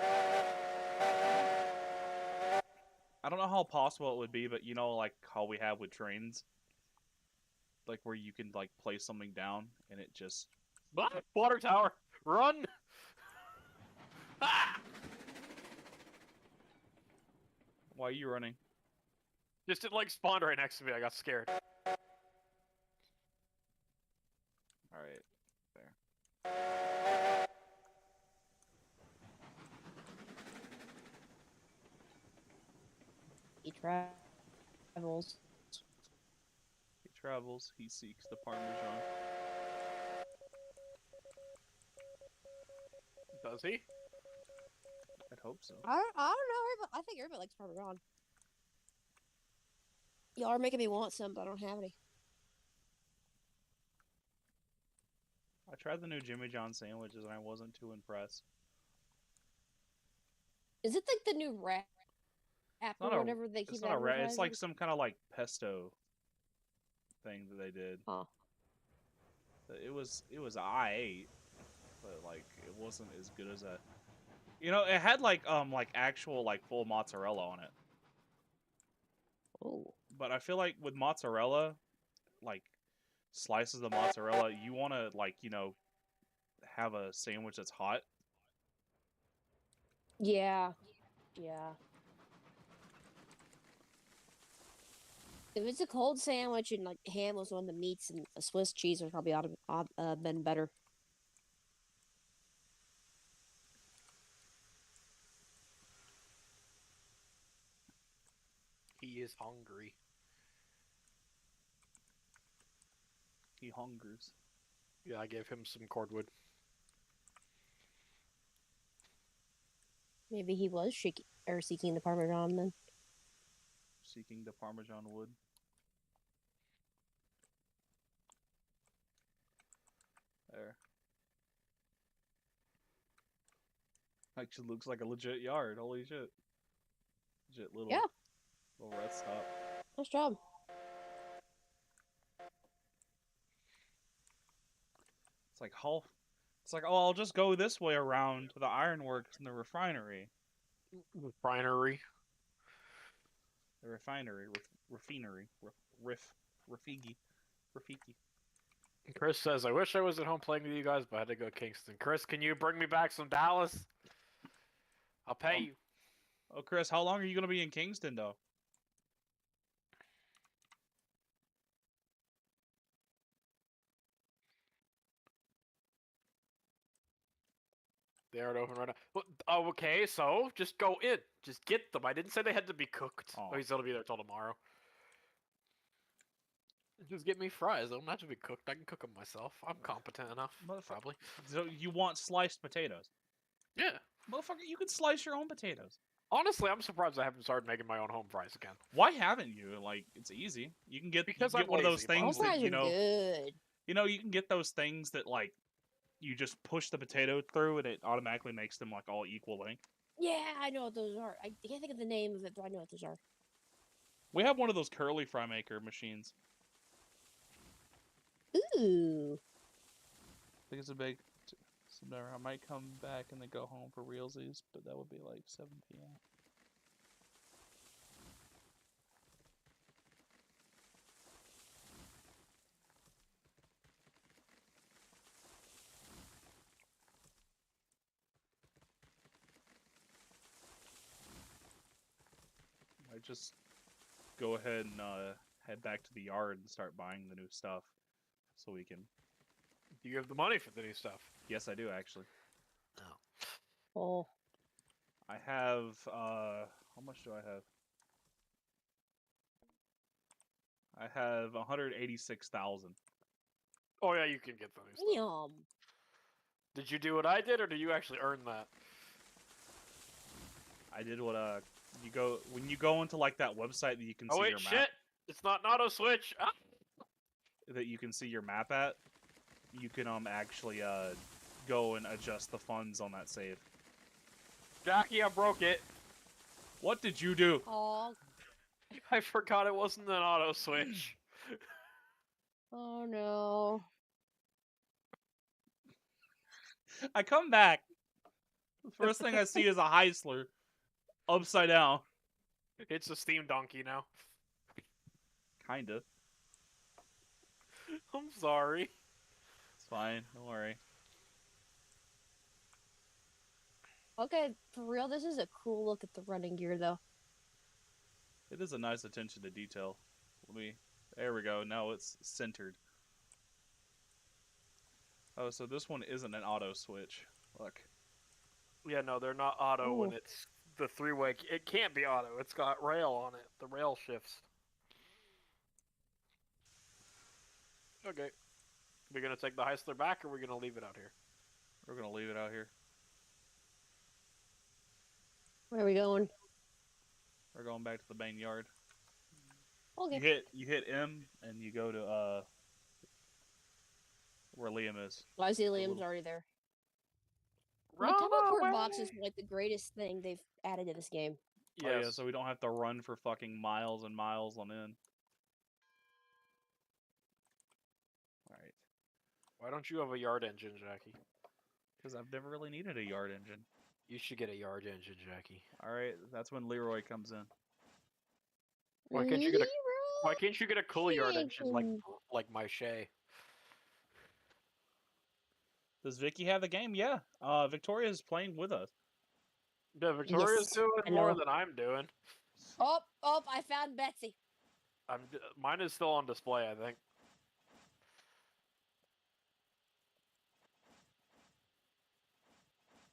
I don't know how possible it would be, but like how we have with trains, like where you can like place something down and it just Water tower, run! Ah! Why are you running? Just it like spawned right next to me. I got scared. All right, there. He travels. He travels. He seeks the Parmesan. Does he? I'd hope so. I don't know. I think everybody likes Parmesan. Y'all are making me want some, but I don't have any. I tried the new Jimmy John sandwiches and I wasn't too impressed. Is it like the new wrap? After whatever they keep It's not a rat. It's like advertising. some kind of like pesto thing that they did. Huh. It was I8, but like it wasn't as good as a. You know, it had like actual like full mozzarella on it. Oh. But I feel like with mozzarella, like slices of mozzarella, you want to like have a sandwich that's hot. Yeah. Yeah. If it's a cold sandwich and like ham was one of the meats and a Swiss cheese would probably ought to been better. He is hungry. He hungers. Yeah, I gave him some cordwood. Maybe he was seeking the Parmesan then. Seeking the Parmesan wood. There. Actually looks like a legit yard. Holy shit. Legit little rest stop. Nice job. It's like oh, I'll just go this way around to the ironworks and the refinery. Refinery. The refinery, refinery, Rafiki. Chris says, I wish I was at home playing with you guys, but I had to go to Kingston. Chris, can you bring me back some Dallas? I'll pay you. Oh, Chris, how long are you going to be in Kingston, though? They aren't open right now. Well, oh, okay, so just go in. Just get them. I didn't say they had to be cooked. Oh. Oh, he said it'll be there till tomorrow. Just get me fries. They don't have to be cooked. I can cook them myself. I'm competent enough. Probably. So you want sliced potatoes? Yeah. Motherfucker, you can slice your own potatoes. Honestly, I'm surprised I haven't started making my own home fries again. Why haven't you? Like, it's easy. You can get one of those things Home that fries are good. You can get those things that like you just push the potato through and it automatically makes them like all equal length. Yeah, I know what those are. I can't think of the name of it, but I know what those are. We have one of those curly fry maker machines. Ooh. I think it's a big. I might come back and then go home for realsies, but that would be like 7 p.m. I just go ahead and head back to the yard and start buying the new stuff, so we can. Do you have the money for the new stuff? Yes, I do actually. Oh. I have. How much do I have? I have 186,000. Oh yeah, you can get the new stuff. Yum. Did you do what I did, or did you actually earn that? I did what you go when you go into like that website that you can see your map. Shit! It's not an auto switch. Ah! That you can see your map at. You can actually go and adjust the funds on that save. Jackie, I broke it. What did you do? Oh. I forgot it wasn't an auto switch. Oh no. I come back. The first thing I see is a Heisler upside down. It's a steam donkey now. Kinda. I'm sorry. It's fine. Don't worry. Okay, for real, this is a cool look at the running gear, though. It is a nice attention to detail. There we go. Now it's centered. Oh, so this one isn't an auto switch. Look. Yeah, no, they're not auto when Ooh. it's the three-way. It can't be auto. It's got rail on it. The rail shifts. Okay. We gonna take the Heisler back, or we gonna leave it out here? We're gonna leave it out here. Where are we going? We're going back to the main yard. Okay. You hit M and you go to where Liam is. Well, I see Liam's already there. The Run teleport away! box is like the greatest thing they've added to this game. Oh yeah, Yes. so we don't have to run for fucking miles and miles on end. Alright. Why don't you have a yard engine, Jackie? Because I've never really needed a yard engine. You should get a yard engine, Jackie. Alright, that's when Leroy comes in. Why can't you get a Why can't you get a cool yard engine Leroy like my Shay? Does Vicky have the game? Yeah. Victoria's playing with us. Yeah, Victoria's Yes, doing I more know. than I'm doing. Oh, I found Betsy. Mine is still on display, I think.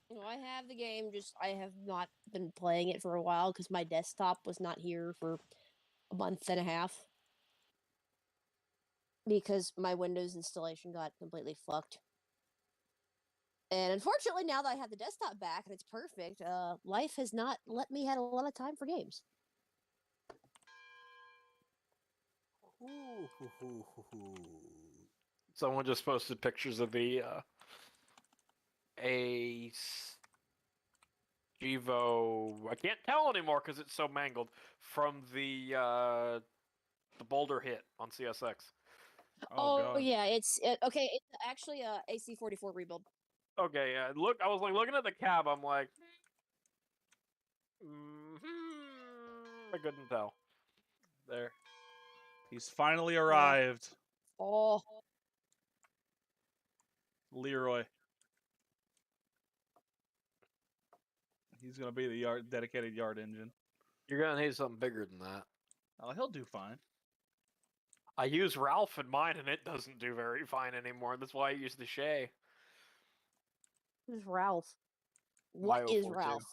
You know, I have the game, just I have not been playing it for a while because my desktop was not here for a month and a half. Because my Windows installation got completely fucked. And unfortunately, now that I have the desktop back and it's perfect, life has not let me have a lot of time for games. Someone just posted pictures of the Ace Evo. I can't tell anymore because it's so mangled from the Boulder hit on CSX. Oh, God. Yeah, okay. It's actually a AC-44 rebuild. Okay, yeah. Look, I was like looking at the cab. I'm like, I couldn't tell. There. He's finally arrived. Oh, Leroy. He's gonna be the dedicated yard engine. You're gonna need something bigger than that. Oh, he'll do fine. I use Ralph in mine, and it doesn't do very fine anymore. That's why I use the Shay. who's Ralph? My What is 042. Ralph?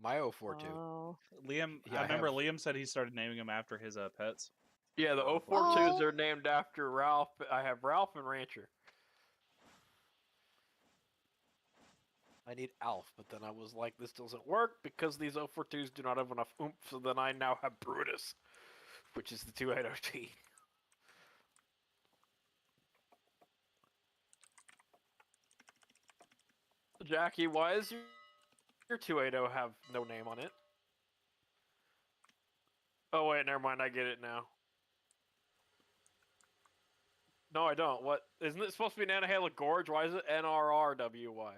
My 042. Oh, Liam, Yeah, I I remember have- Liam said he started naming them after his pets. Yeah, the Oh, 042s are named after Ralph. I have Ralph and Rancher. I need Alf, but then I was like, this doesn't work because these 042s do not have enough oomph, so then I now have Brutus, which is the 280T. Jackie, why is your 280 have no name on it? Oh wait, never mind, I get it now. No, I don't. What? Isn't it supposed to be Nantahala Gorge? Why is it NRRWY?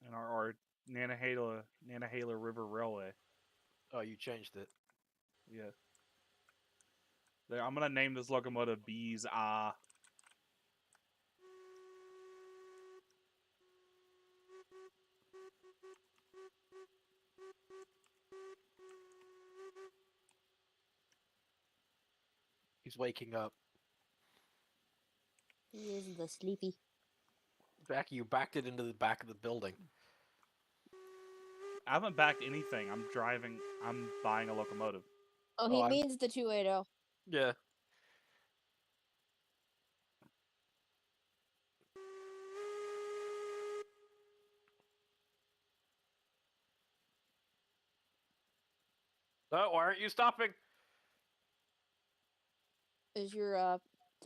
and our Nantahala River Railway. Oh, you changed it. Yeah. There, I'm gonna name this locomotive Bees Ah. He's waking up. he is the sleepy. Jackie, you backed it into the back of the building. I haven't backed anything. I'm driving. I'm buying a locomotive. Oh, he means the 280. Yeah. Oh, why aren't you stopping? Is your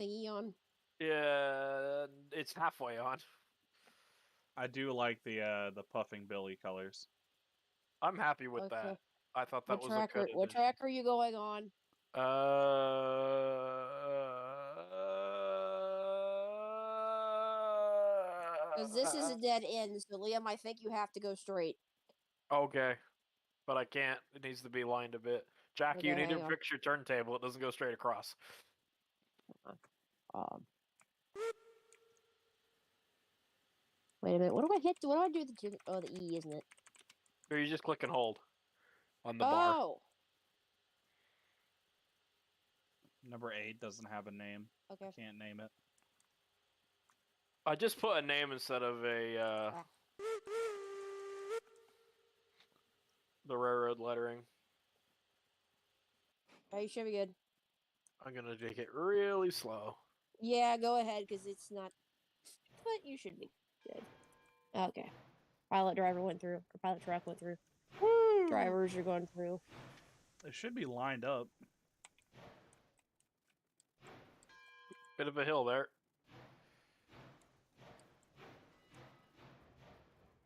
thingy on? Yeah, it's halfway on. I do like the puffing Billy colors. I'm happy with Okay. that. I thought that What was a good what addition. track are you going on? Because this is a dead end, so Liam, I think you have to go straight. Okay, but I can't. It needs to be lined a bit. Jackie, Okay, you need to hang on. fix your turntable. It doesn't go straight across. Wait a minute. What do I hit? What do I do with the? Oh, the E, isn't it? Or you just click and hold on the bar. Oh. Number 8 doesn't have a name. Okay. Can't name it. I just put a name instead of a the railroad lettering. Oh, you should be good. I'm gonna take it really slow. Yeah, go ahead, because it's not. But you should be good. Okay. Pilot driver went through. Or pilot truck went through. Woo! Drivers are going through. It should be lined up. Bit of a hill there.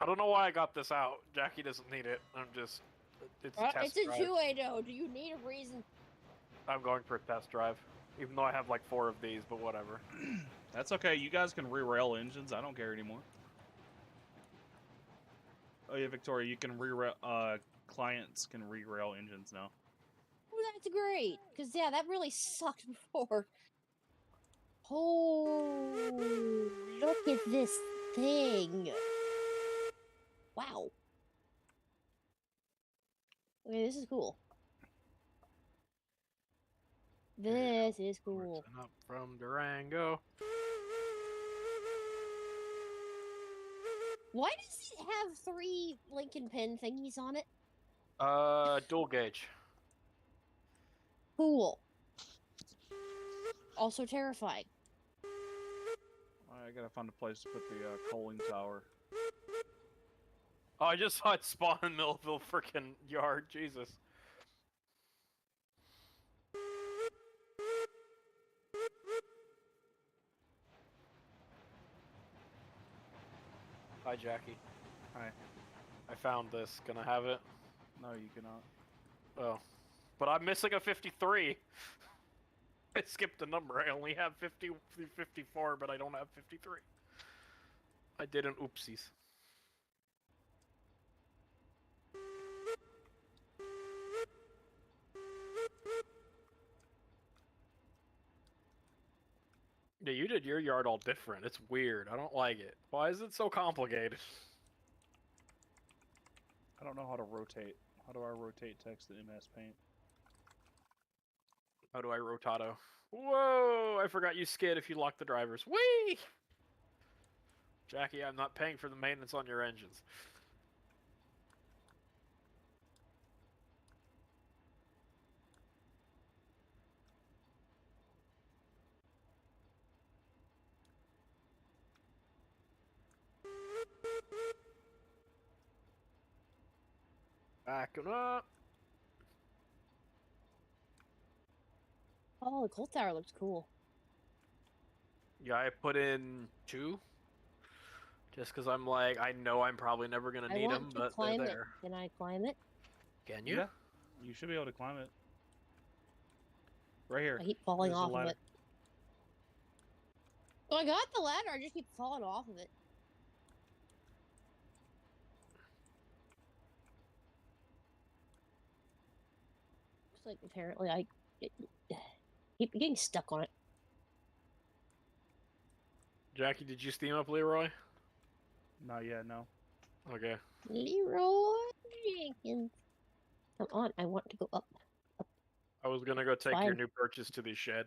I don't know why I got this out. Jackie doesn't need it. I'm just... It's a test It's a drive. two-way though. Do you need a reason? I'm going for a test drive. Even though I have like 4 of these, but whatever. That's okay. You guys can re-rail engines. I don't care anymore. Oh yeah, Victoria, you can re-rail. Clients can re-rail engines now. Oh, that's great. Cause yeah, that really sucked before. Oh, look at this thing. Wow. Okay, this is cool. This is cool. Coursing up from Durango. Why does it have 3 Lincoln pin thingies on it? Dual gauge. Cool. Also terrifying. I gotta find a place to put the coaling tower. Oh, I just saw it spawn in Millville freaking yard. Jesus. Hi, Jackie. Hi. I found this. Can I have it? No, you cannot. Oh. But I'm missing a 53. I skipped a number. I only have 50 through 54, but I don't have 53. I did an oopsies. Yeah, you did your yard all different. It's weird. I don't like it. Why is it so complicated? I don't know how to rotate. How do I rotate text in MS Paint? How do I rotato? Whoa! I forgot you skid if you lock the drivers. Whee! Jackie, I'm not paying for the maintenance on your engines. Backing up. Oh, the coal tower looks cool. Yeah, I put in 2. Just because I'm like, I know I'm probably never going to I need want them, to but climb they're it. there. Can I climb it? Can you? Yeah. You should be able to climb it. Right here. I keep falling There's the off of ladder. it. Well, I got the ladder. I just keep falling off of it. Looks like apparently I keep getting stuck on it. Jackie, did you steam up Leroy? Not yet, no. Okay. Leroy Jenkins. Come on, I want to go up. I was going to go take your Fine. new purchase to the shed.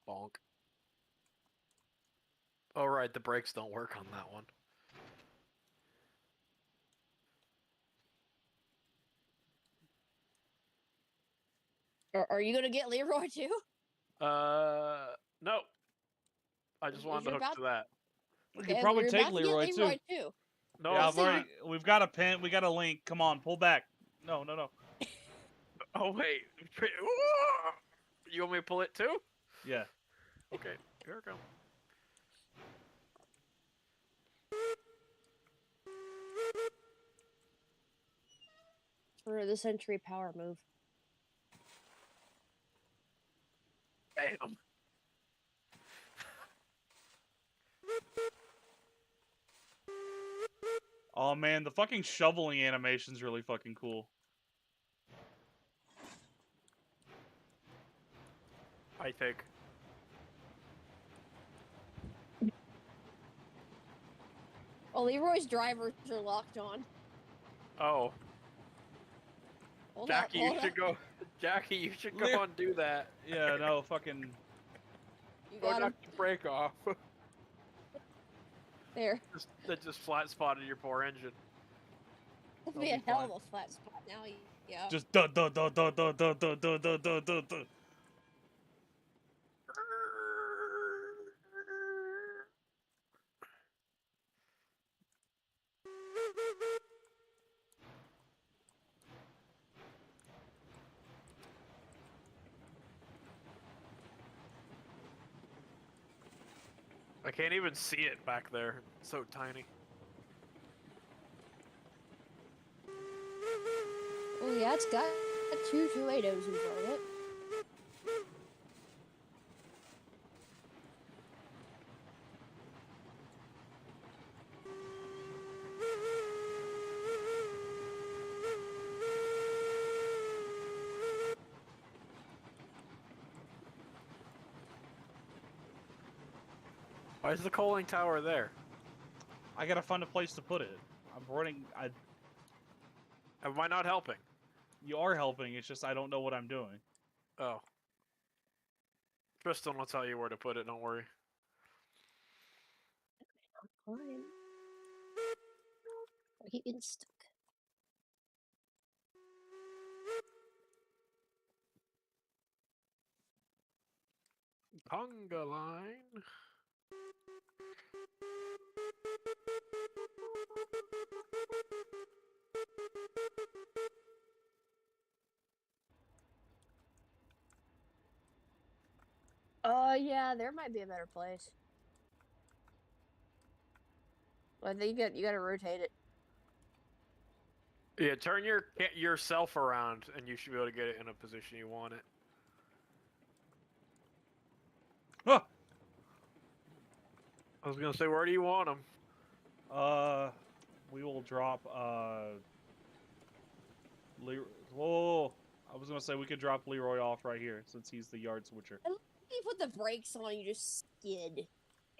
Bonk. Oh, right, the brakes don't work on that one. Are you gonna get Leroy too? No. I just wanted to You're hook about to that. We okay, could probably you're take about to get Leroy too. Leroy too. No, Yeah, it's not. we've got a pin. We got a link. Come on, pull back. No, no, no. Oh, wait. You want me to pull it too? Yeah. Okay, here we go. For the Century Power move. Bam. Oh man, the fucking shoveling animation's really fucking cool. I think. Oh, Leroy's drivers are locked on. Oh. Hold Jackie, up, you should go. Jackie, you should go and do that. Yeah, no, fucking. You Or got him. knock the brake off. There. That just flat spotted your poor engine. That'd I'll be be a hell fine. of a flat spot now. Yeah. Just duh duh duh duh duh duh duh duh duh duh duh duh. I can't even see it back there. It's so tiny. Oh yeah, it's got two 280s in front of it. Why is the coaling tower there? I gotta find a place to put it. I'm running. Am I not helping? You are helping. It's just I don't know what I'm doing. Oh. Tristan will tell you where to put it, don't worry. Fine. I keep getting stuck. Conga line. Yeah, there might be a better place. I think you gotta rotate it. Yeah, turn yourself around, and you should be able to get it in a position you want it. Huh. I was gonna say, where do you want them? We will drop Whoa. I was gonna say we could drop Leroy off right here since he's the yard switcher. I love how you put the brakes on, you just skid.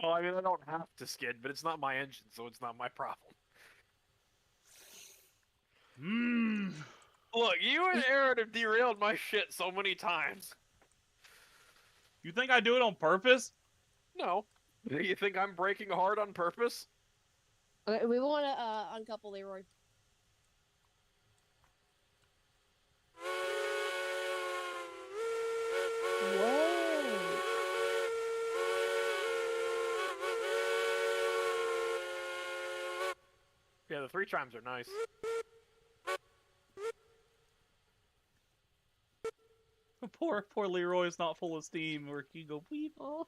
Well, I mean, I don't have to skid, but it's not my engine, so it's not my problem. Hmm. Look, you and Aaron have derailed my shit so many times. You think I do it on purpose? No. You think I'm braking hard on purpose? Okay, we want to uncouple Leroy. Whoa! Yeah, the 3 chimes are nice. Poor Leroy is not full of steam, or he go weep. Oh.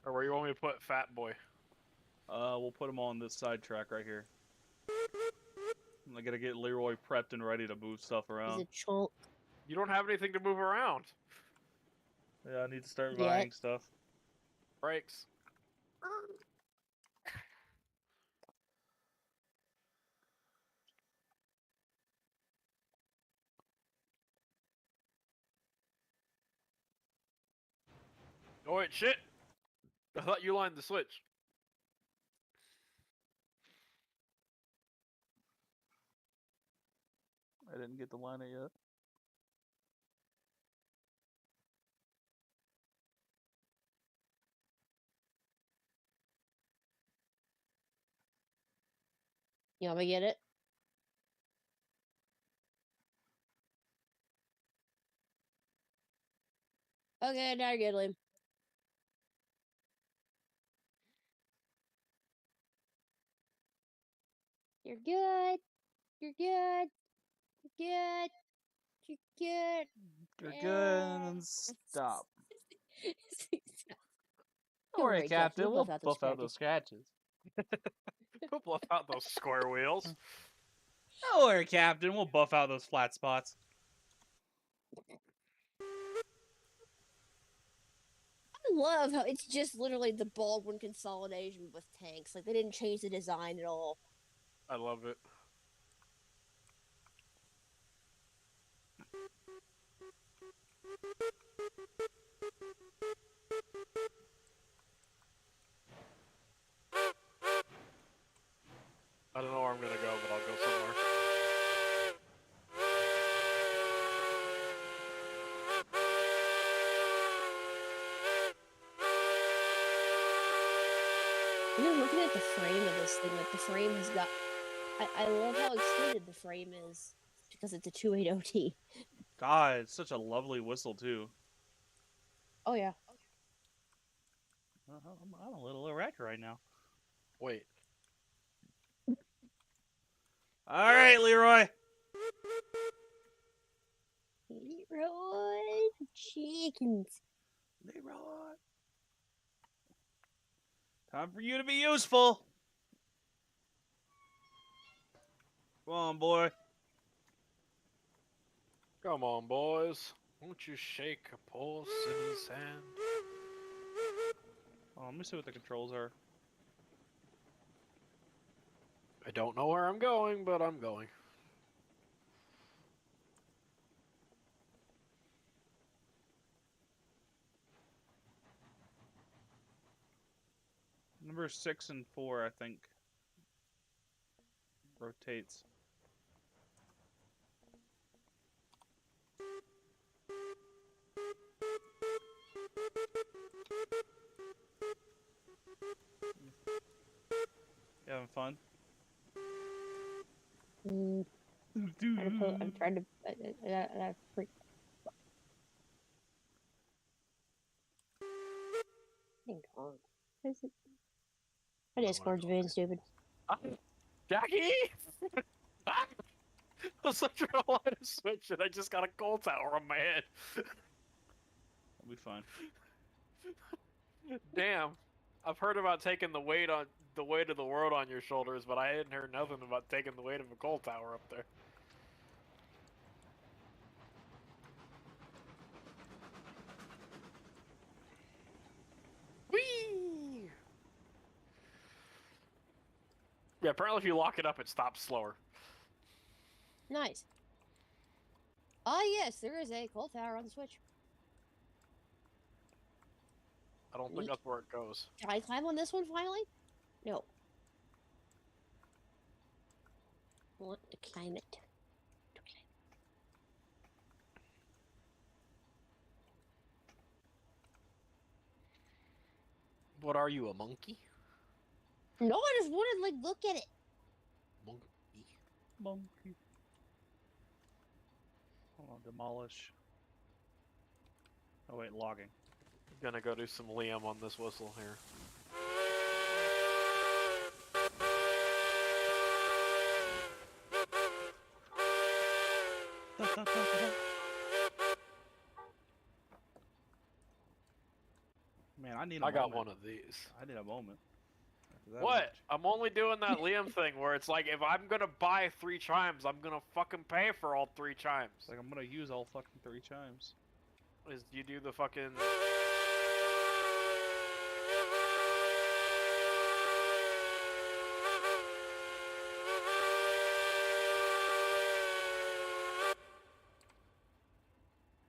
Or where you want me to put Fat Boy? We'll put him on this side track right here. I gotta get Leroy prepped and ready to move stuff He's around. a chunk. You don't have anything to move around. Yeah, I need to start Yet. buying stuff. Brakes. Oh wait, shit! I thought you lined the switch. I didn't get to line it yet. You want me to get it? Okay, now you're good, Liam. You're good. You're good. You're good. You're good. You're good, and stop. Don't Don't worry, worry, Jeff. Captain. We'll We'll buff out those buff out scratches. those scratches. We'll bluff out those square wheels. Don't worry, Captain. We'll buff out those flat spots. I love how it's just literally the Baldwin consolidation with tanks. Like, they didn't change the design at all. I love it. I don't know where I'm gonna go, but I'll go somewhere. You know, looking at the frame of this thing, like, the frame has got... I love how extended the frame is, because it's a 280T. God, it's such a lovely whistle, too. Oh, yeah. I'm a little erect right now. Wait. All right, Leroy. Leroy chickens. Leroy. Time for you to be useful. Come on, boy. Come on, boys. Won't you shake a poor sinner's hand? Oh, let me see what the controls are. I don't know where I'm going, but I'm going. Number 6 and 4, I think, rotates. You having fun? I'm trying to. Freak. Hang on. Is it? My Discord's being stupid. Jackie! I was like trying to light a switch and I just got a coal tower on my head. I'll be fine. Damn. I've heard about taking the weight of the world on your shoulders, but I hadn't heard nothing about taking the weight of a coal tower up there. Whee! Yeah, apparently if you lock it up, it stops slower. Nice. Ah, yes, there is a coal tower on the Switch. I don't think Neat. that's where it goes. Can I climb on this one finally? No. I want to climb it. What are you, a monkey? No, I just wanted to like look at it. Monkey. Monkey. Hold on, demolish. Oh wait, logging. Gonna go do some Liam on this whistle here. Man, I need a I got moment. one of these. I need a moment. After that What? match. I'm only doing that Liam thing where it's like, if I'm gonna buy 3 chimes, I'm gonna fucking pay for all 3 chimes. It's like I'm gonna use all fucking 3 chimes. Is you do the fucking...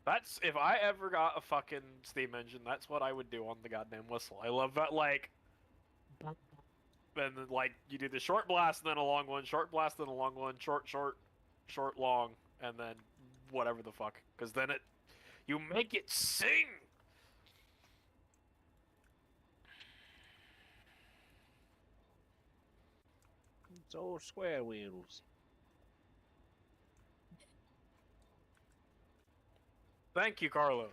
That's, if I ever got a fucking steam engine, that's what I would do on the goddamn whistle. I love that, like... And then, like, you do the short blast, and then a long one, short blast, then a long one, short, long, and then whatever the fuck. Because then it... You make it sing! It's all square wheels. Thank you, Carlos.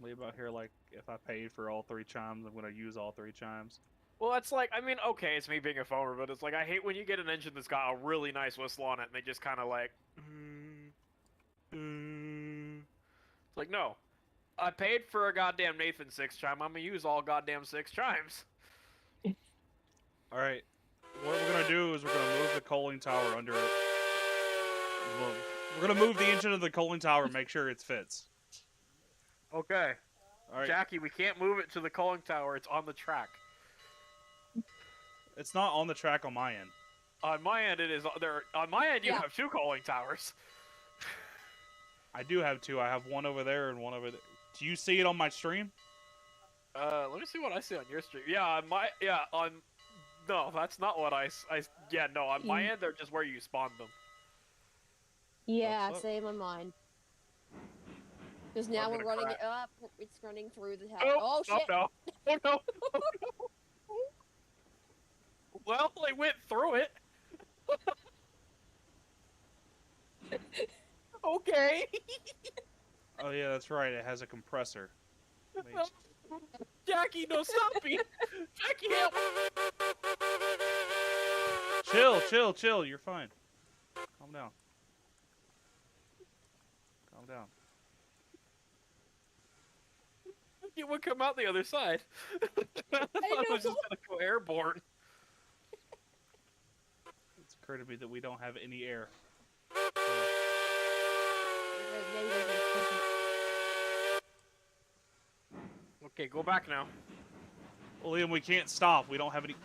Leave out here like if I paid for all 3 chimes, I'm gonna use all 3 chimes. Well, it's like, I mean, okay, it's me being a farmer, but it's like, I hate when you get an engine that's got a really nice whistle on it, and they just kind of like... It's like, no. I paid for a goddamn Nathan 6 chime, I'm gonna use all goddamn 6 chimes. Alright. What we're gonna do is we're gonna move the coaling tower under it. We're gonna move the engine of the coaling tower and make sure it fits. Okay. Alright. Jackie, we can't move it to the coaling tower, it's on the track. It's not on the track on my end. On my end, it is. On my end, you Yeah. have 2 coaling towers. I do have 2. I have one over there and one over there. Do you see it on my stream? Let me see what I see on your stream. Yeah, on my... Yeah, on... No, that's not what yeah, no, on my end, they're just where you spawn them. Yeah, What's up? same on mine. Because now I'm we're gonna running crack. it up. It's running through the house. Oh, Oh, shit! Oh, no. Oh, no. Oh, no. Well, they went through it. Okay. Oh yeah, that's right. It has a compressor. Jackie, no, stop me. Jackie, help. Chill. You're fine. Calm down. Calm down. It would come out the other side. I thought it was just gonna go airborne. It's occurred to me that we don't have any air. Okay, go back now. Well, Liam, we can't stop. We don't have any.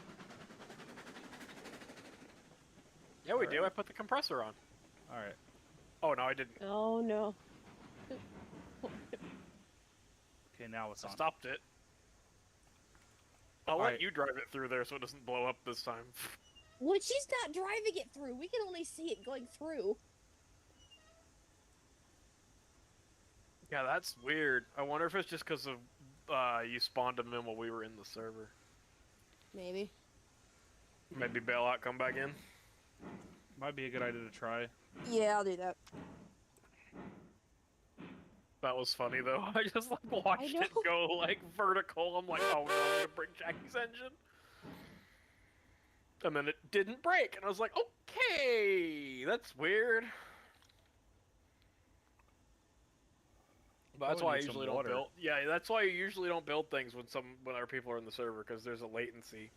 Yeah, we do. I put the compressor on. All right. Oh no, I didn't. Oh no. Okay, now it's I on. stopped it. I'll All let right. you drive it through there so it doesn't blow up this time. Well, she's not driving it through. We can only see it going through. Yeah, that's weird. I wonder if it's just because of you spawned them in while we were in the server. Maybe. Maybe bail out, come back in. Might be a good idea to try. Yeah, I'll do that. That was funny though. I just like watched it go like vertical. I'm like, oh no, I'm gonna break Jackie's engine. And then it didn't break, and I was like, okay, that's weird. But that's why I usually don't build. Yeah, that's why you usually don't build things when other people are in the server, because there's a latency.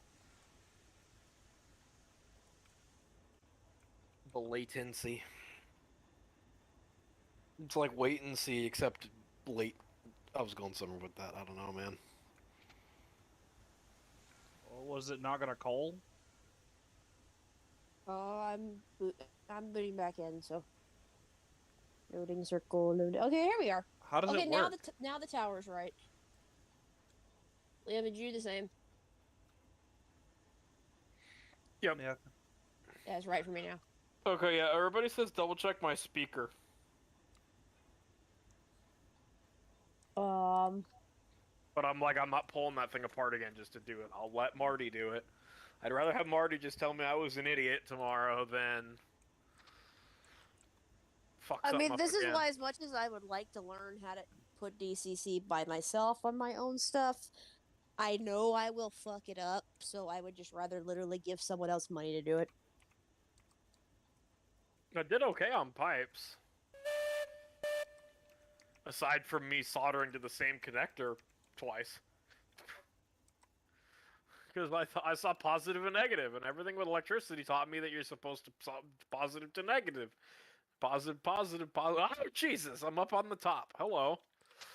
The latency. It's like wait and see, except late. I was going somewhere with that. I don't know, man. Was it not gonna coal? I'm booting back in, so loading circle. Loading. Okay, here we are. How does it work? Now the tower's right. Liam, did you do the same? Yep. Yeah. Yeah, it's right for me now. Okay, yeah. Everybody says double check my speaker. But I'm not pulling that thing apart again just to do it. I'll let Marty do it. I'd rather have Marty just tell me I was an idiot tomorrow than fuck something up again. This is why, as much as I would like to learn how to put DCC by myself on my own stuff, I know I will fuck it up, so I would just rather literally give someone else money to do it. I did okay on pipes. Aside from me soldering to the same connector twice. Because I saw positive and negative, and everything with electricity taught me that you're supposed to positive to negative. Positive. Oh, Jesus, I'm up on the top. Hello.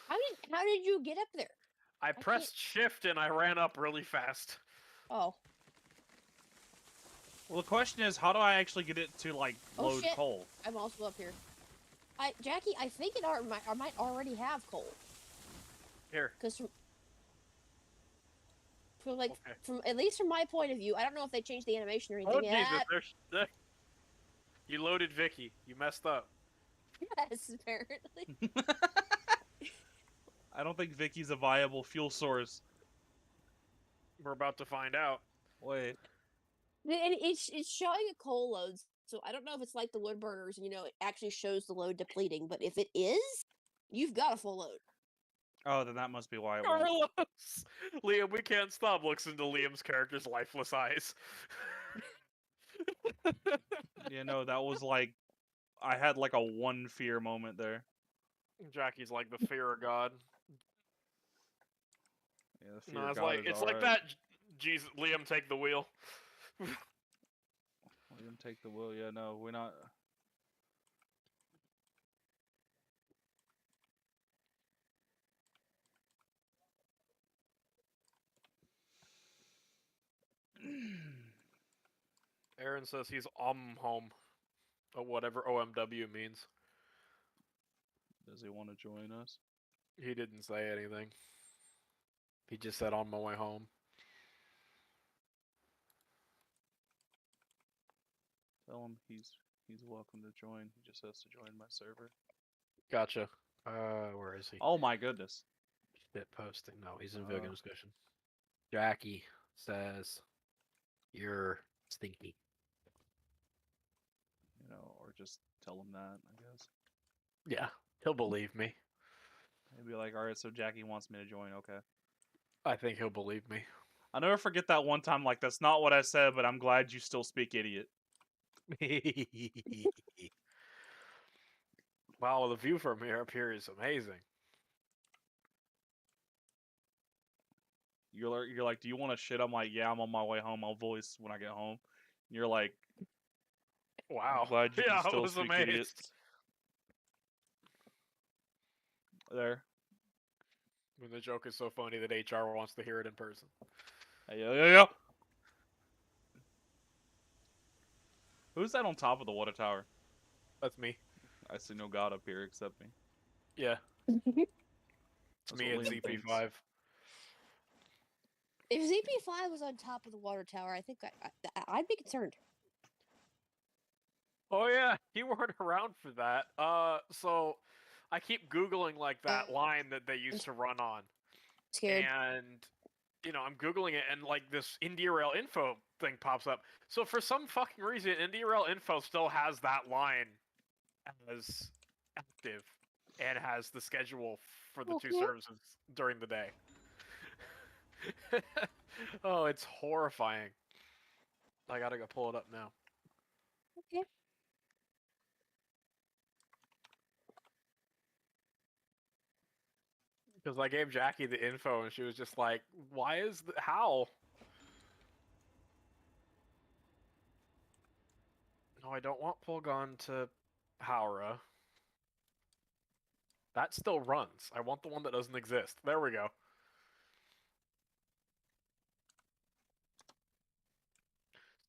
How did you get up there? I pressed shift and I ran up really fast. Oh. Well, the question is, how do I actually get it to, like, load coal? I'm also up here. Jackie, I think I might already have coal. Here. Because from at least from my point of view, I don't know if they changed the animation or anything. Oh, Jesus, you loaded Vicky. You messed up. Yes, apparently. I don't think Vicky's a viable fuel source. We're about to find out. Wait. And it's showing a coal load, so I don't know if it's like the wood burners, it actually shows the load depleting, but if it is, you've got a full load. Oh, then that must be why it won't. Carlos! Liam, we can't stop looking into Liam's character's lifeless eyes. That was like... I had like a one fear moment there. Jackie's like the fear of God. Yeah, the fear of God it's like that. Jesus, Liam, take the wheel. Liam, take the wheel. Yeah, no, we're not. Aaron says he's home. Or whatever OMW means. Does he want to join us? He didn't say anything. He just said on my way home. Tell him he's welcome to join. He just has to join my server. Gotcha. Where is he? Oh my goodness. Shit posting. No, he's in video discussion. Jackie says you're stinky. Or just tell him that, I guess. Yeah, he'll believe me. He'd be like, alright, so Jackie wants me to join, okay. I think he'll believe me. I'll never forget that one time. Like, that's not what I said, but I'm glad you still speak idiot. Wow, the view from here up here is amazing. You're like, do you want to shit? I'm like, yeah, I'm on my way home. I'll voice when I get home. And you're like, Wow. glad you can Yeah, I still was speak amazed. idiot. There. When the joke is so funny that HR wants to hear it in person. Hey, yo. Who's that on top of the water tower? That's me. I see no god up here except me. Yeah, it's That's me what and Liam thinks. ZP5. If ZP5 was on top of the water tower, I think I'd be concerned. Oh yeah, you weren't around for that. So I keep googling like that line that they used to run on, Scared. and I'm googling it, and like this India Rail info thing pops up. So for some fucking reason, India Rail info still has that line as active and has the schedule for the two Okay. services during the day. Oh, it's horrifying. I gotta go pull it up now. Okay. Because I gave Jackie the info and she was just like, why is how? No, I don't want Pulgon to Howrah. That still runs. I want the one that doesn't exist. There we go.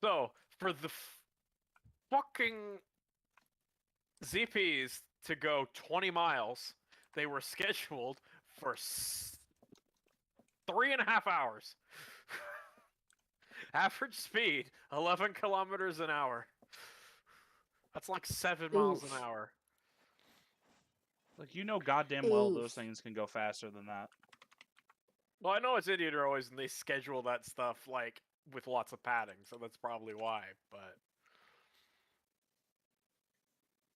So, for the fucking ZPs to go 20 miles, they were scheduled for 3.5 hours. Average speed, 11 kilometers an hour. That's like 7 miles an hour. Like, goddamn well those things can go faster than that. Well, I know it's Indian Railways and they schedule that stuff, like, with lots of padding, so that's probably why, but...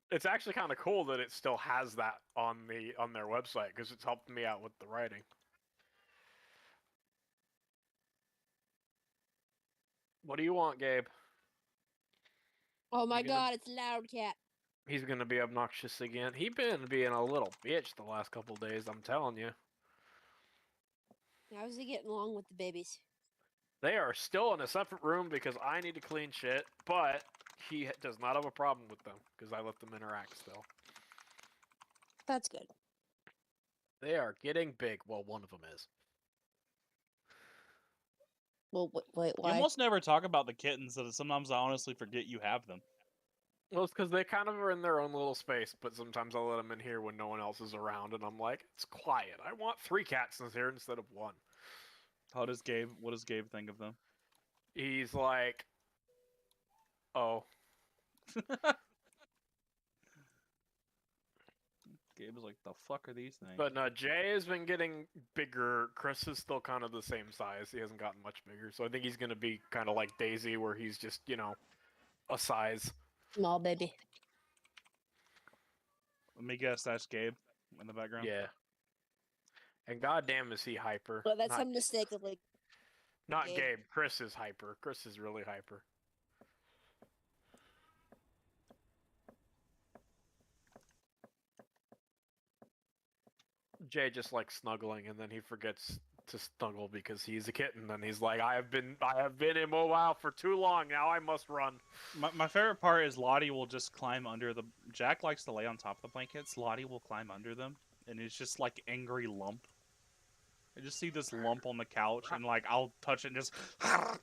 It's actually kind of cool that it still has that on their website, because it's helped me out with the writing. What do you want, Gabe? Oh my god, it's Loud Cat. He's gonna be obnoxious again. He's been being a little bitch the last couple days, I'm telling you. How's he getting along with the babies? They are still in a separate room because I need to clean shit, but he does not have a problem with them because I let them interact still. That's good. They are getting big. Well, one of them is. Well, wait, why? You almost never talk about the kittens, so sometimes I honestly forget you have them. Well, it's because they kind of are in their own little space, but sometimes I'll let them in here when no one else is around, and I'm like, it's quiet. I want 3 cats in here instead of 1. What does Gabe think of them? He's like, oh. Gabe was like, the fuck are these things? But no, Jay has been getting bigger. Chris is still kind of the same size. He hasn't gotten much bigger. So I think he's going to be kind of like Daisy, where he's just, a size. Small baby. Let me guess, that's Gabe in the background? Yeah. And goddamn is he hyper. Well, that's unmistakably. Not Gabe. Chris is hyper. Chris is really hyper. Jay just likes snuggling, and then he forgets to snuggle because he's a kitten, and he's like, I have been immobile for too long. Now I must run. My favorite part is Lottie will just climb under the. Jack likes to lay on top of the blankets. Lottie will climb under them, and it's just like angry lump. I just see this lump on the couch, and like I'll touch it and just. I'm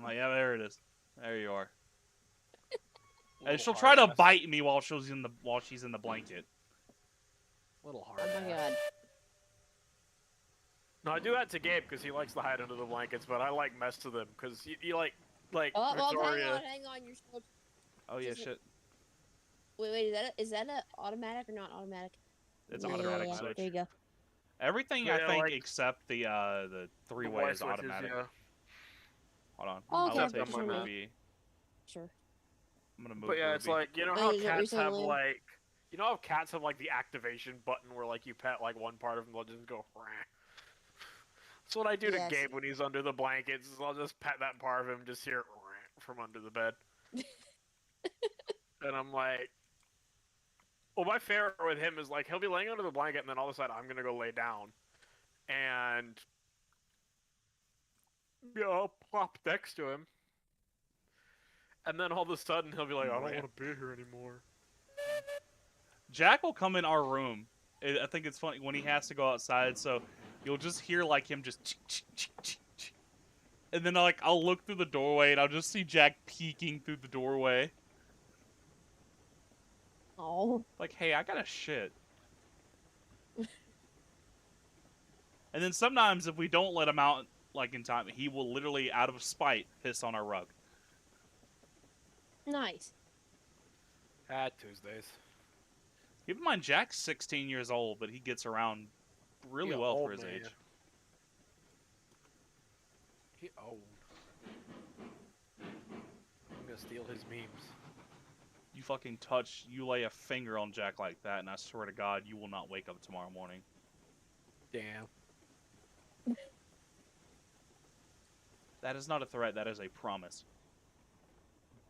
like, yeah, there it is. There you are. And she'll try to bite me while she's in the blanket. Little hard. Oh my god. No, I do that to Gabe because he likes to hide under the blankets, but I like mess to them because you like Oh, Victoria. hang on, you're supposed. Oh yeah, shit. Wait, is that a automatic or not automatic? It's automatic yeah. switch. There you go. Everything I think except the 3-way is automatic. Yeah. Hold on. Oh, okay, I'll take sure. Ruby. Sure. I'm gonna move. But yeah, Ruby. it's like Wait, how is that cats have recently? like how cats have like the activation button where like you pet like one part of them, they'll just go. Rah. That's what I do to Yes. Gabe when he's under the blankets. Is I'll just pet that part of him, just hear from under the bed, and I'm like, well, my favorite with him is like he'll be laying under the blanket, and then all of a sudden I'm gonna go lay down, and I'll plop next to him, and then all of a sudden he'll be like, I don't want to be here anymore. Jack will come in our room. I think it's funny when he has to go outside, so you'll just hear like him just and then I'll look through the doorway and I'll just see Jack peeking through the doorway. Oh. Like, hey, I got a shit. And then sometimes if we don't let him out like in time, he will literally out of spite piss on our rug. Nice. Tuesdays. Keep in mind, Jack's 16 years old, but he gets around really well for his age. He old. I'm gonna steal his memes. You lay a finger on Jack like that, and I swear to God, you will not wake up tomorrow morning. Damn. That is not a threat, that is a promise.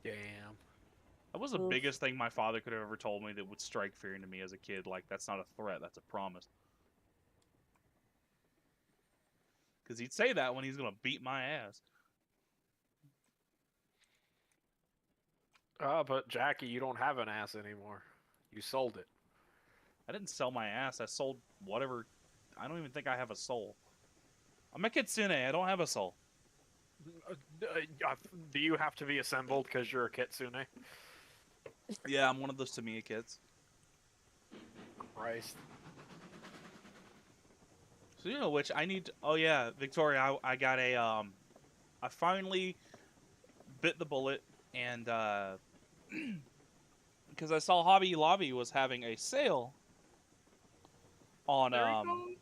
Damn. That was the biggest thing my father could have ever told me that would strike fear into me as a kid. Like, that's not a threat, that's a promise. Because he'd say that when he's going to beat my ass. But Jackie, you don't have an ass anymore. You sold it. I didn't sell my ass, I sold whatever. I don't even think I have a soul. I'm a kitsune, I don't have a soul. Do you have to be assembled because you're a kitsune? Yeah, I'm one of those Tamiya kids. Christ. So you know which I need to, oh yeah, Victoria, I got a I finally bit the bullet and because I saw Hobby Lobby was having a sale on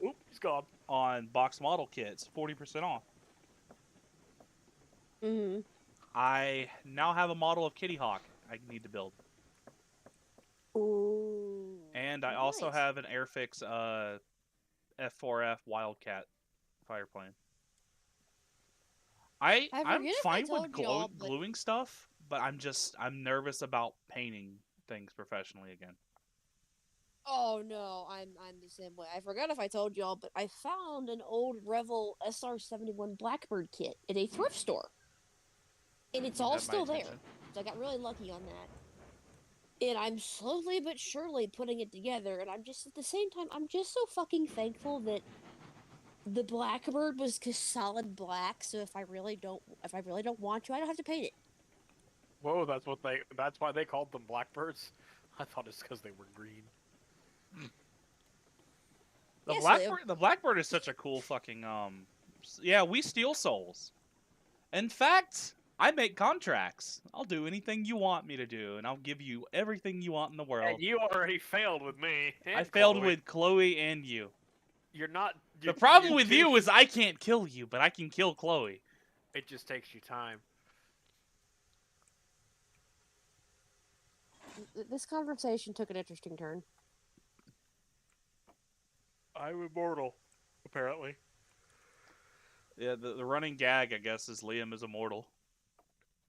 Oop, he's gone. on box model kits, 40% off. Mm-hmm. I now have a model of Kitty Hawk I need to build. Ooh. And I also Nice. have an Airfix F4F Wildcat fireplane. I'm fine with gluing stuff, but I'm nervous about painting things professionally again. Oh no, I'm the same way. I forgot if I told y'all, but I found an old Revel SR-71 Blackbird kit at a thrift store. And it's all still there. So I got really lucky on that. And I'm slowly but surely putting it together, and I'm just at the same time I'm just so fucking thankful that the Blackbird was solid black, so if I really don't want to, I don't have to paint it. Whoa, that's why they called them blackbirds? I thought it's because they were green. The Blackbird is such a cool fucking yeah, we steal souls. In fact, I make contracts. I'll do anything you want me to do, and I'll give you everything you want in the world. And you already failed with me. I failed with Chloe and you. The problem with you is I can't kill you, but I can kill Chloe. It just takes you time. This conversation took an interesting turn. I'm immortal, apparently. Yeah, the running gag, I guess, is Liam is immortal.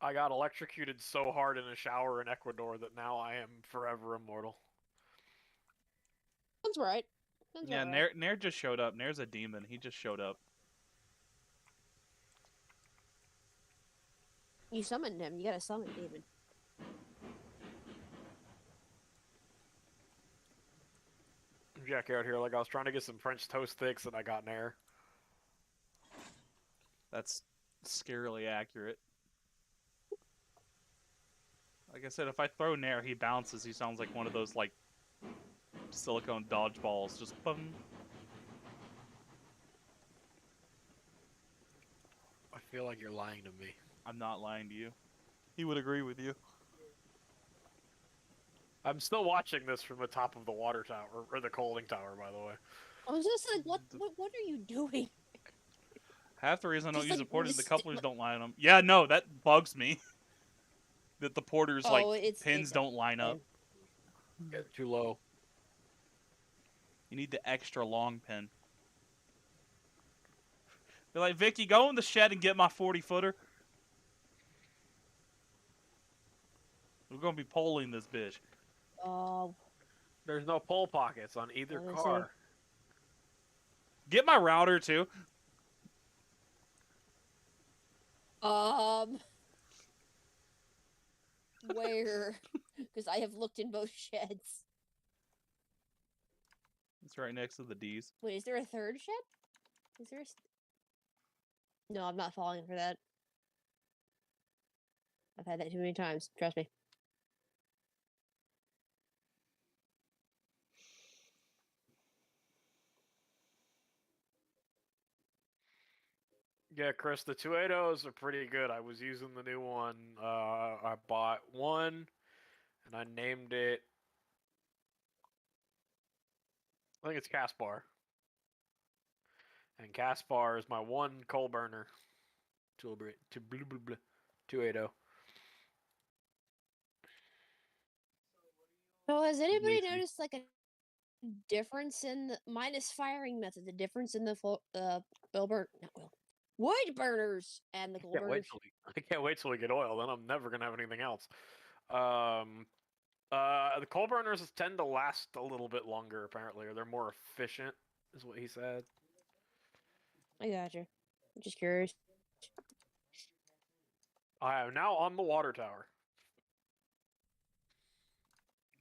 I got electrocuted so hard in a shower in Ecuador that now I am forever immortal. That's right. Yeah, Nair just showed up. Nair's a demon. He just showed up. You summoned him. You gotta summon demon. Jack out here like I was trying to get some French toast sticks and I got Nair. That's scarily accurate. Like I said, if I throw Nair, he bounces. He sounds like one of those, like, silicone dodgeballs. Just boom. I feel like you're lying to me. I'm not lying to you. He would agree with you. I'm still watching this from the top of the water tower, or the cooling tower, by the way. I was just like, what are you doing? Half the reason I don't Just use like the porters, the couplers don't line them. Yeah, no, that bugs me. That the porters, pins don't line up. Get too low. You need the extra long pin. Be like, Vicky, go in the shed and get my 40-footer. We're gonna be polling this bitch. Oh, There's no pole pockets on either let me car. Get my router too. where? Because I have looked in both sheds. It's right next to the D's. Wait, is there a third shed? Is there? No, I'm not falling for that. I've had that too many times. Trust me. Yeah, Chris, the 280s are pretty good. I was using the new one. I bought one, and I named it. I think it's Caspar. And Caspar is my one coal burner. 280. So has anybody Leafy. noticed like a difference in the minus firing method? The difference in the wood burners and the coal burners. I can't wait till we get oil. Then I'm never gonna have anything else. The coal burners tend to last a little bit longer, apparently, or they're more efficient, is what he said. I gotcha. I'm just curious. I am now on the water tower.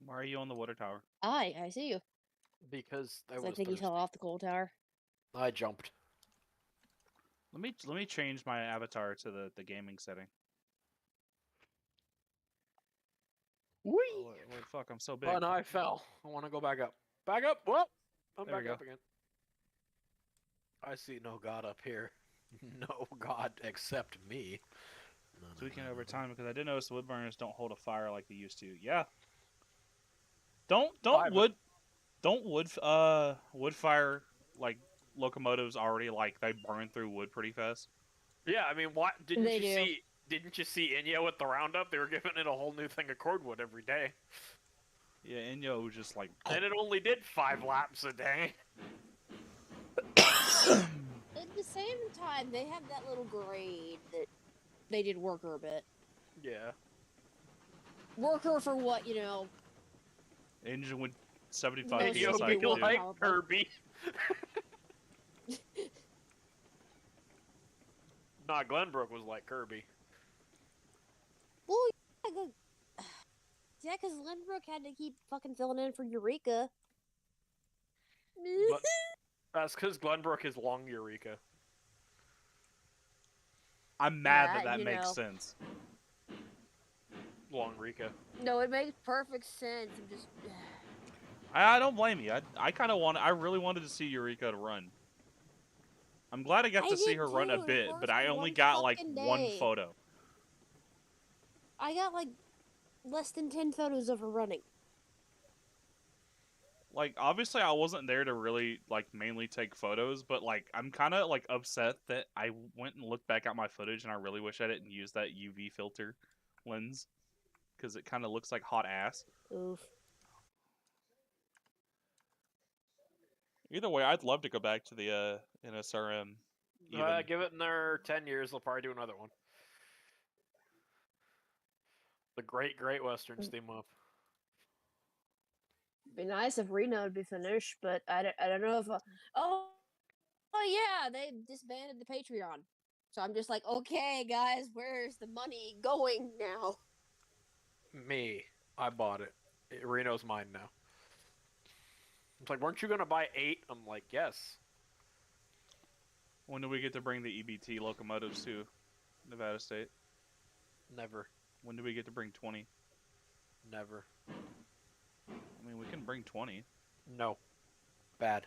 Why are you on the water tower? I see you. Because I I was think you fell thirsty. off the coal tower. I jumped. Let me change my avatar to the gaming setting. Whee! Oh, wait, fuck, I'm so big. Oh no, I fell. I want to go back up. Back up! Whoop! I'm There we back go. up again. I see no god up here. No god except me. Tweaking over time because I did notice the wood burners don't hold a fire like they used to. Yeah. Don't wood fire like locomotives already like they burn through wood pretty fast? Yeah, I mean, what didn't They you do. see? Didn't you see Inya with the roundup? They were giving it a whole new thing of cordwood every day, Yeah, Inyo was just like. and it only did 5 laps a day. At the same time, they have that little grade that they did worker a bit. Yeah. Worker for what, you know? Engine with 75 No, it's Yo, just psi a be good could do. power like plant. Kirby. Nah, Glenbrook was like Kirby. Well, yeah, because Lindbrook had to keep fucking filling in for Eureka. But that's because Glenbrook is long Eureka. I'm mad that Yeah, that you makes know. sense. Long Rika. No, it makes perfect sense. I'm just. I don't blame you. I really wanted to see Eureka to run. I'm glad I got I to see did her run a too, it bit, worked but I for only one got like fucking one day. photo. I got like less than 10 photos of her running. Like obviously I wasn't there to really like mainly take photos, but like I'm kind of like upset that I went and looked back at my footage and I really wish I didn't use that UV filter lens because it kind of looks like hot ass. Oof. Either way, I'd love to go back to the NSRM. Give it another 10 years, they'll probably do another one. The Great Western Steam Up. Be nice if Reno would be finished, but I don't know if. Oh yeah, they disbanded the Patreon. So I'm just like, okay, guys, where's the money going now? Me. I bought it. Reno's mine now. It's like, weren't you going to buy 8? I'm like, yes. When do we get to bring the EBT locomotives to Nevada State? Never. When do we get to bring 20? Never. I mean, we can bring 20. No. Bad.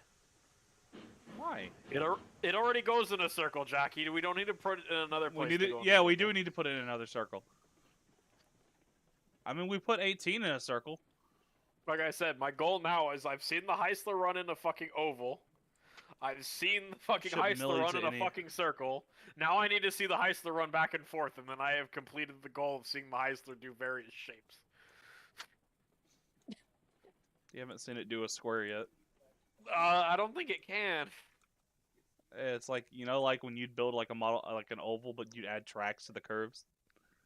Why? It already goes in a circle, Jackie. We don't need to put it in another place. We do need to put it in another circle. I mean, we put 18 in a circle. Like I said, my goal now is I've seen the Heisler run in a fucking oval. I've seen the fucking Heisler run in a fucking circle. Now I need to see the Heisler run back and forth, and then I have completed the goal of seeing the Heisler do various shapes. You haven't seen it do a square yet. I don't think it can. It's like, you know, like when you'd build like a model, like an oval, but you'd add tracks to the curves.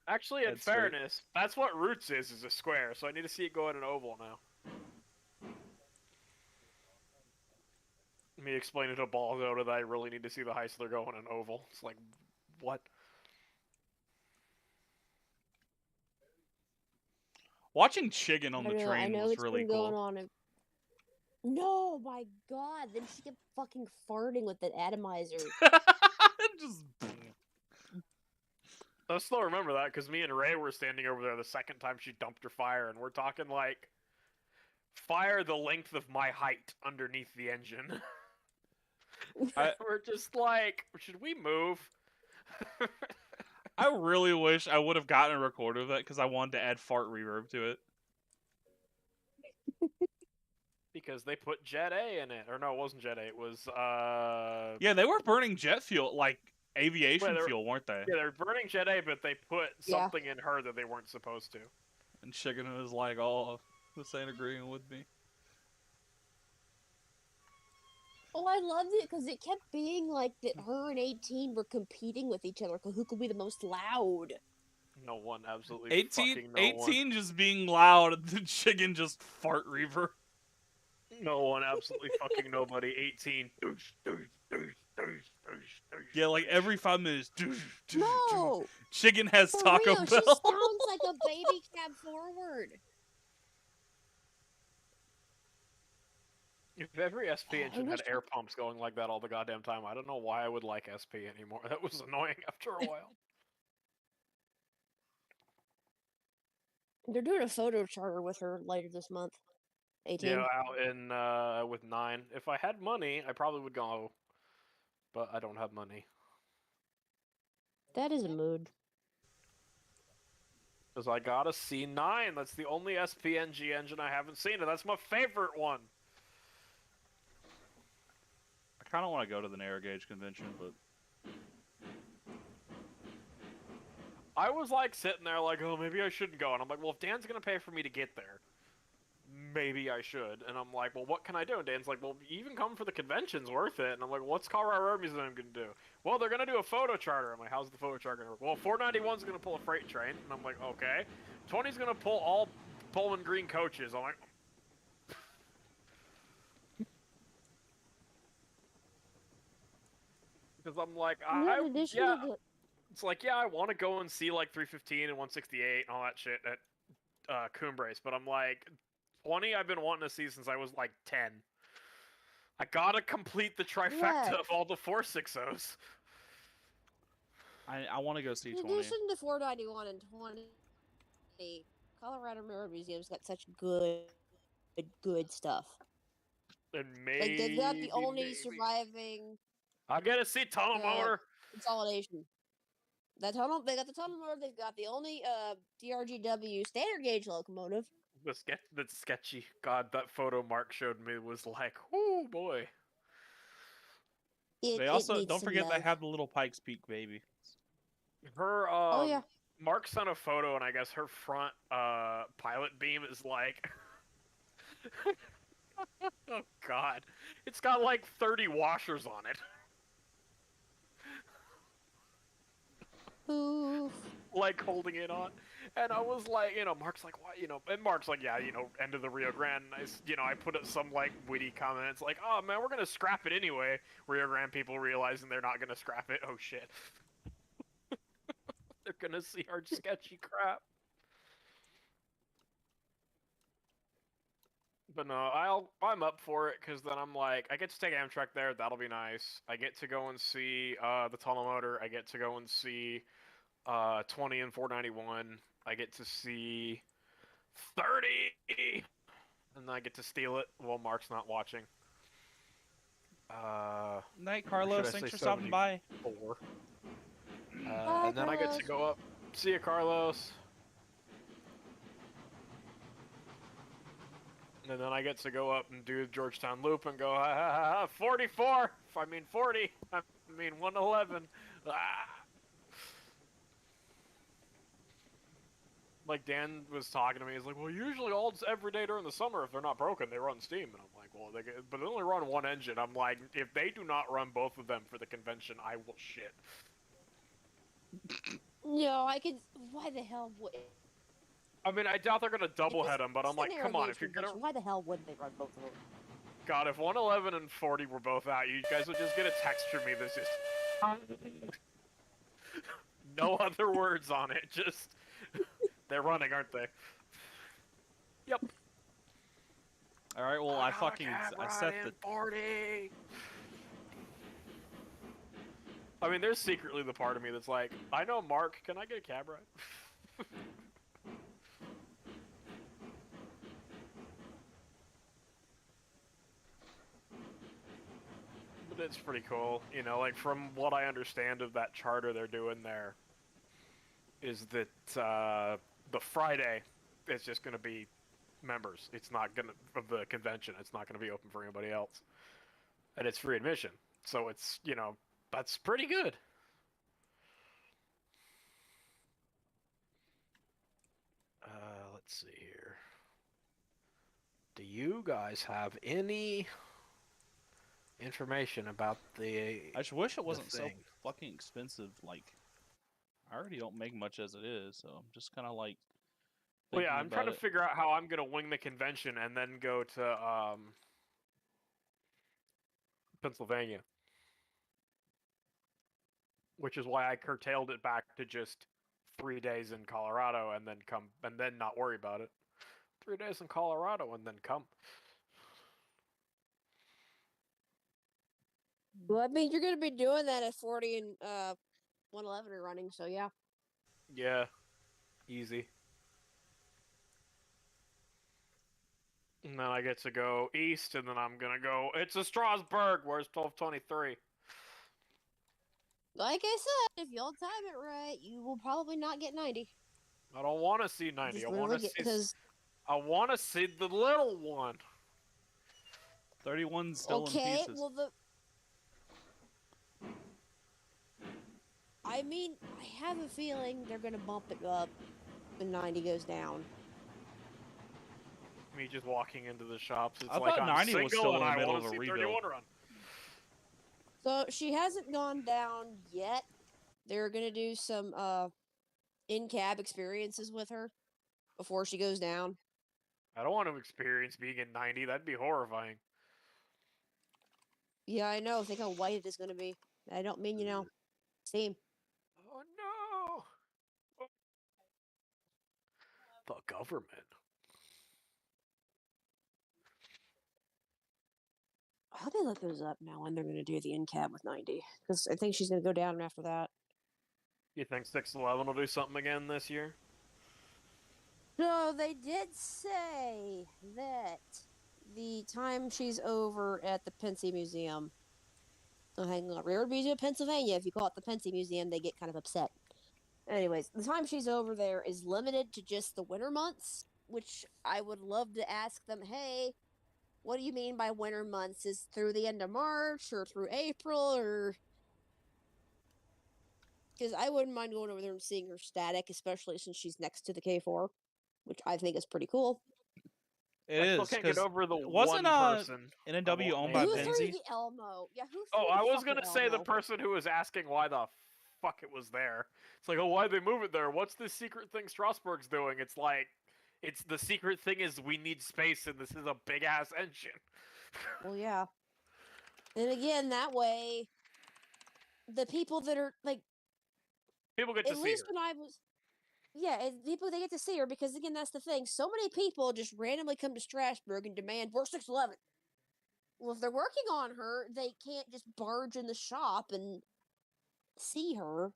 Actually, in That's straight. fairness, that's what Roots is a square, so I need to see it go in an oval now. Me explaining to Balzoda that I really need to see the Heisler go in an oval. It's like, what? Watching Chicken on the I train know was it's really been going cool. on. No, my God! Then she kept fucking farting with that atomizer. Just I still remember that because me and Ray were standing over there the second time she dumped her fire, and we're talking like fire the length of my height underneath the engine. We're just like, should we move? I really wish I would have gotten a recorder of that because I wanted to add fart reverb to it. Because they put Jet A in it. Or no, it wasn't Jet A, it was Yeah, they were burning jet fuel, like aviation Well, fuel, weren't they? yeah, they're burning Jet A, but they put Yeah. something in her that they weren't supposed to. And Chicken was like, "Oh, this ain't agreeing with me." Oh, I loved it because it kept being like that her and 18 were competing with each other. Who could be the most loud? No one, absolutely 18, fucking no 18 one. just being loud, and the Chicken just fart reverb. No one, absolutely fucking nobody. 18. Yeah, like every 5 minutes. No! Chicken has For Taco real, Bell. she sounds like a baby cab forward. If every SP engine wish had air pumps going like that all the goddamn time, I don't know why I would like SP anymore. That was annoying after a while. They're doing a photo charter with her later this month. 18. Yeah, out in with 9. If I had money, I probably would go, but I don't have money. That is a mood. Because I got a C9. That's the only SPNG engine I haven't seen, and that's my favorite one. I kind of want to go to the narrow gauge convention, but I was like sitting there like, oh, maybe I shouldn't go. And I'm like, well, if Dan's going to pay for me to get there, maybe I should. And I'm like, well, what can I do? And Dan's like, well, even come for the convention's worth it. And I'm like, what's Colorado Road Museum going to do? Well, they're going to do a photo charter. I'm like, how's the photo charter going to work? Well, 491's going to pull a freight train. And I'm like, okay. 20's going to pull all Pullman Green coaches. I'm like, because I'm like, it's like, yeah, I want to go and see like 315 and 168 and all that shit at Cumbres, but I'm like, 20 I've been wanting to see since I was like 10. I gotta complete the trifecta of all the 460s. I want to go see In 20. addition to 491 and 20, Colorado Mirror Museum's got such good stuff. And Like, they've got the only surviving I gotta see tunnel motor. consolidation. They got the tunnel motor. They've got the only DRGW standard gauge locomotive. That's sketchy. God, that photo Mark showed me was like, oh boy. They also don't forget they have the little Pikes Peak baby. Her oh yeah. Mark sent a photo, and I guess her front pilot beam is like, oh god, it's got like 30 washers on it. Oof. Like holding it on. And I was like, Mark's like, why, and Mark's like, yeah, end of the Rio Grande. And I put up some like witty comments like, oh man, we're gonna scrap it anyway. Rio Grande people realizing they're not gonna scrap it. Oh shit. They're gonna see our sketchy crap. But no, I'm up for it because then I'm like, I get to take Amtrak there. That'll be nice. I get to go and see the tunnel motor. I get to go and see 20 and 491. I get to see 30, and then I get to steal it while Mark's not watching. Night, Carlos. Thanks for stopping by. 4. Bye, and then I get to go up. See you, Carlos. And then I get to go up and do the Georgetown Loop and go, 44! I mean 40! I mean 111! Ah. like Dan was talking to me. He's like, well, usually every day during the summer, if they're not broken, they run Steam. And I'm like, well, but they only run one engine. I'm like, if they do not run both of them for the convention, I will shit. No, I could. Why the hell would? I mean, I doubt they're gonna double head them, but I'm like, come on, if you're gonna. Why the hell wouldn't they run both of them? God, if 111 and 40 were both out, you guys would just get a text from me that's just. No other words on it, just. They're running, aren't they? Yep. Alright, well, I set the... 40! I mean, there's secretly the part of me that's like, I know Mark, can I get a cab ride? But it's pretty cool, you know, like, from what I understand of that charter they're doing there, is that, the Friday is just gonna be members. It's not gonna, of the convention, it's not gonna be open for anybody else. And it's free admission. So it's, you know, that's pretty good. Let's see here. Do you guys have any information about the... I just wish it wasn't so thing? fucking expensive. Like, I already don't make much as it is, so I'm just kind of like... Well, yeah, I'm trying to figure out how I'm going to wing the convention and then go to, Pennsylvania. Which is why I curtailed it back to just 3 days in Colorado and then not worry about it. 3 days in Colorado and then come. Well, I mean, you're going to be doing that at 40 and 111 are running, so yeah. Yeah. Easy. And then I get to go east, and then I'm gonna go. It's a Strasbourg. Where's 1223? Like I said, if y'all time it right, you will probably not get 90. I don't want to see 90. Just I want to see. because I want to see the little one. 31's still in okay, pieces. well I mean, I have a feeling they're gonna bump it up when 90 goes down. Me just walking into the shops. It's I like thought I'm 90 was still and in the I middle want of to a see rebuild. 31 run. So she hasn't gone down yet. They're gonna do some in-cab experiences with her before she goes down. I don't want to experience being in 90. That'd be horrifying. Yeah, I know. Think how white it is gonna be. I don't mean, you know, steam. Oh no! The government. How they look those up now when they're going to do the in-cab with 90? Because I think she's going to go down after that. You think 611 will do something again this year? No, they did say that the time she's over at the Pensy Museum. Oh, hang on. Rare Museum, Pennsylvania. If you call it the Pensy Museum, they get kind of upset. Anyways, the time she's over there is limited to just the winter months, which I would love to ask them, hey, what do you mean by winter months? Is through the end of March or through April or... Because I wouldn't mind going over there and seeing her static, especially since she's next to the K4, which I think is pretty cool. It I is. still can't get over the wasn't one person. NW owned by Who threw Pennsy? the Elmo? Yeah, who threw Oh, I was fucking gonna say the Elmo? person who was asking why the fuck it was there. It's like, oh, why'd they move it there? What's this secret thing Strasbourg's doing? It's like, it's the secret thing is we need space and this is a big ass engine. Well, yeah. And again, that way, the people that are like, People get to at see least her. when I was, yeah, people they get to see her because again, that's the thing. So many people just randomly come to Strasbourg and demand we're 611. Well, if they're working on her, they can't just barge in the shop and see her.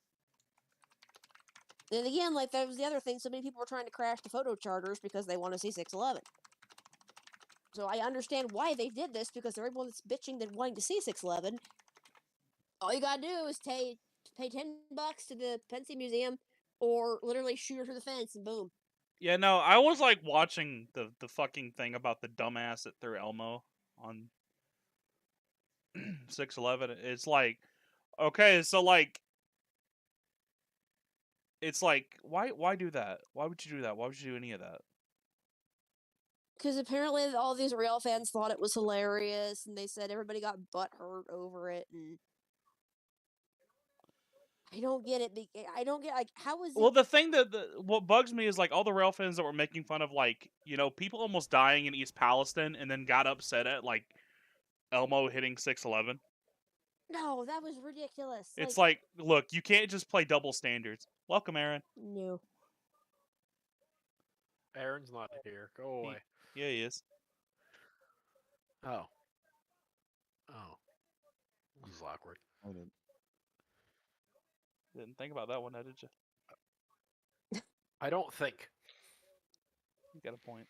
And again, like that was the other thing. So many people were trying to crash the photo charters because they want to see 611. So I understand why they did this because everyone that's bitching that wanting to see 611, all you gotta do is pay $10 to the Pensy Museum, or literally shoot her through the fence and boom. Yeah, no, I was like watching the fucking thing about the dumbass that threw Elmo on 611. It's like, okay, so like it's like, why do that? Why would you do that? Why would you do any of that? Because apparently all these rail fans thought it was hilarious, and they said everybody got butthurt over it, and I don't get it. I don't get, like, how is Well, it? the thing what bugs me is like all the rail fans that were making fun of like people almost dying in East Palestine and then got upset at like Elmo hitting 611. No, that was ridiculous. It's like, look, you can't just play double standards. Welcome, Aaron. No. Aaron's not here. Go away. Yeah, he is. Oh. Oh. This is awkward. I didn't. Didn't think about that one, did you? I don't think. You got a point.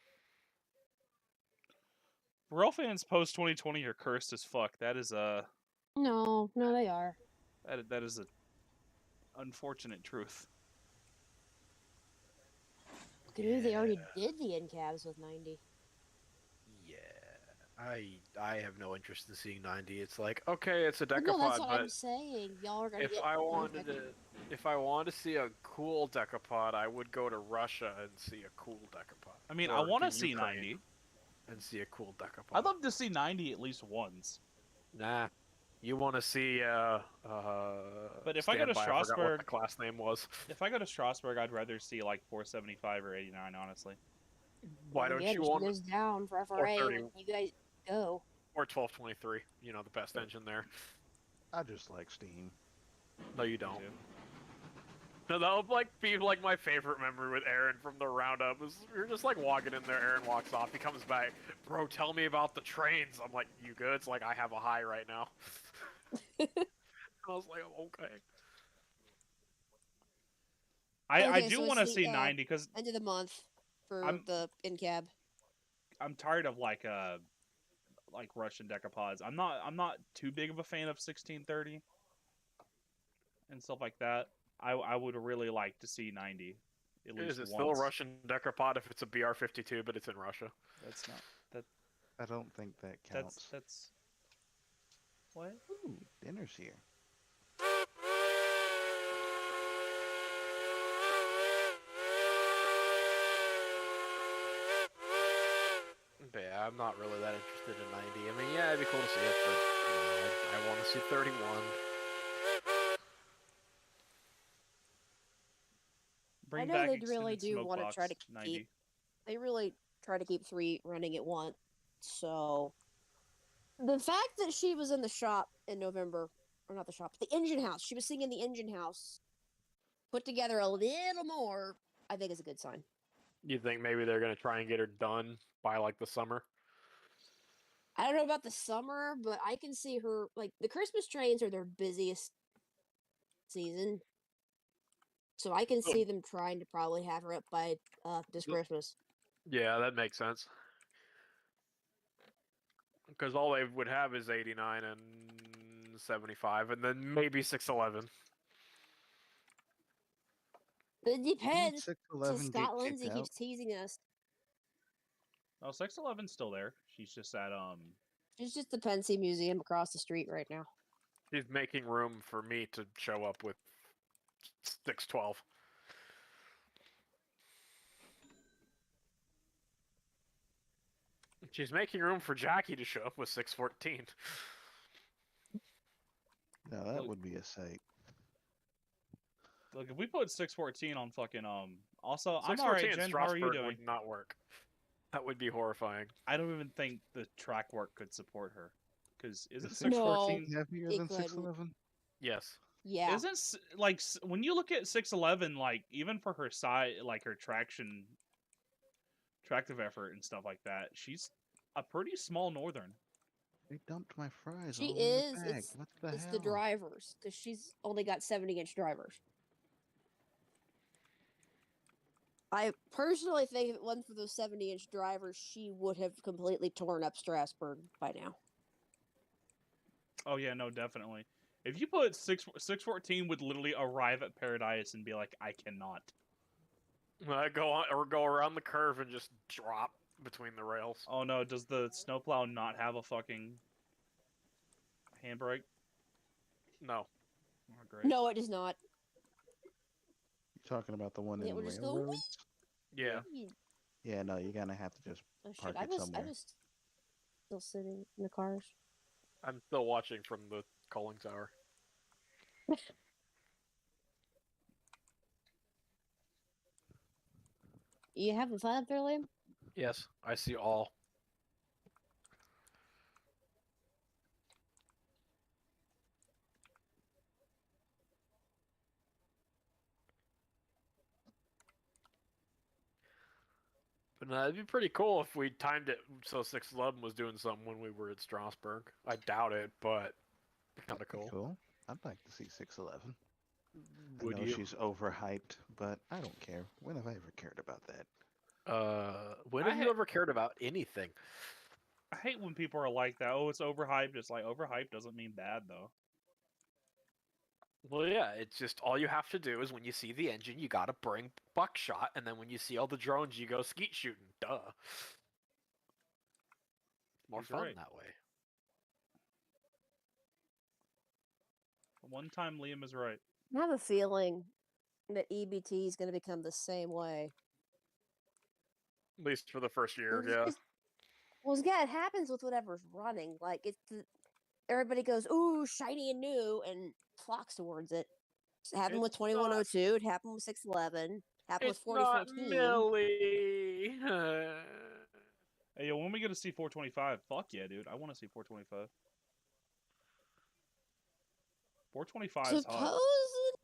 Rail fans post 2020 are cursed as fuck. That is No, they are. that is a unfortunate truth. Dude, they already did the end cabs with 90. Yeah. I have no interest in seeing 90. It's like, okay, it's a decapod, No, that's what but I'm saying. Y'all are gonna if get I wanted perfect. if I wanted to see a cool decapod, I would go to Russia and see a cool decapod. I mean, Or I want to to see Ukraine 90. and see a cool decapod. I'd love to see 90 at least once. Nah. You want to see But if I go to Standby, I forgot what Strasbourg, the class name was. if I go to Strasbourg, I'd rather see like 475 or 89, honestly. Why don't you want goes down for FRA 430. when you guys go? or 1223? You know, the best engine there. I just like Steam. No, you don't. too. No, that'll like be like my favorite memory with Aaron from the roundup. Is you're just like walking in there, Aaron walks off, he comes back, bro, tell me about the trains. I'm like, you good? It's like I have a high right now. I was like, okay. I Okay, do so want to it's the, see 90 because End of the month for I'm- the in cab. I'm tired of like Russian decapods. I'm not too big of a fan of 1630 and stuff like that. I would really like to see 90 at least Is it once. still a Russian decapod if it's a BR-52, but it's in Russia? That's not that. I don't think that counts. That's what? Ooh, dinner's here. But yeah, I'm not really that interested in 90. I mean, yeah, it'd be cool to see it, but I want to see 31. Bring I know back they really extended do smoke want to box try to 90. keep. They really try to keep 3 running at once. So the fact that she was in the shop in November, or not the shop, the engine house. She was singing the engine house. Put together a little more, I think is a good sign. You think maybe they're gonna try and get her done by like the summer? I don't know about the summer, but I can see her like the Christmas trains are their busiest season. So I can see them trying to probably have her up by this Christmas. Yeah, that makes sense. Because all they would have is 89 and 75, and then maybe 611. But it depends. So 611 get Scott Lindsay kicked keeps out. teasing us. Oh, 611's still there. She's just at It's just the Pensy Museum across the street right now. He's making room for me to show up with 612. She's making room for Jackie to show up with 614. Now that Look. would be a sight. Look, if we put 614 on fucking Also, I'm 614 alright, in Jen. How are you Strasbourg doing? would not work. That would be horrifying. I don't even think the track work could support her. Because isn't Is 614 heavier it than couldn't. 611? Yes. Yeah. Isn't like when you look at 611, like even for her side, like her tractive effort and stuff like that, she's a pretty small northern. They dumped my fries She all is. in the bag. It's What the it's hell? the drivers because she's only got 70-inch drivers. I personally think if it wasn't for those 70-inch drivers, she would have completely torn up Strasbourg by now. Oh yeah, no, definitely. If you put 614 would literally arrive at Paradise and be like, I cannot. Go on or go around the curve and just drop between the rails. Oh no, does the snowplow not have a fucking handbrake? No. Oh, great. No, it is not. Talking about the one It in would just go railroads? Yeah. wee. Yeah, no, you're gonna have to just Oh shit! park I it was somewhere. still sitting in the cars. I'm still watching from the calling tower. You having fun up there, Liam? Yes, I see all. But it'd be pretty cool if we timed it so 611 was doing something when we were at Strasbourg. I doubt it, but kind of Be cool. cool. I'd like to see 611. I Would know you? she's overhyped, but I don't care. When have I ever cared about that? When I have you ever cared about anything? I hate when people are like that. Oh, it's overhyped. It's like overhyped doesn't mean bad though. Well, yeah, it's just all you have to do is when you see the engine, you gotta bring buckshot, and then when you see all the drones, you go skeet shooting. Duh. More He's fun right. that way. One time Liam is right. I have a feeling that EBT is going to become the same way. At least for the first year, yeah. Well, yeah, it happens with whatever's running. Like everybody goes, "Ooh, shiny and new," and flocks towards it. It happened with It's 2102. It happened with 611. Happened with It's not 4014. Millie. Hey, yo, when we get to see 425? Fuck yeah, dude. I want to see 425. 425 is hot.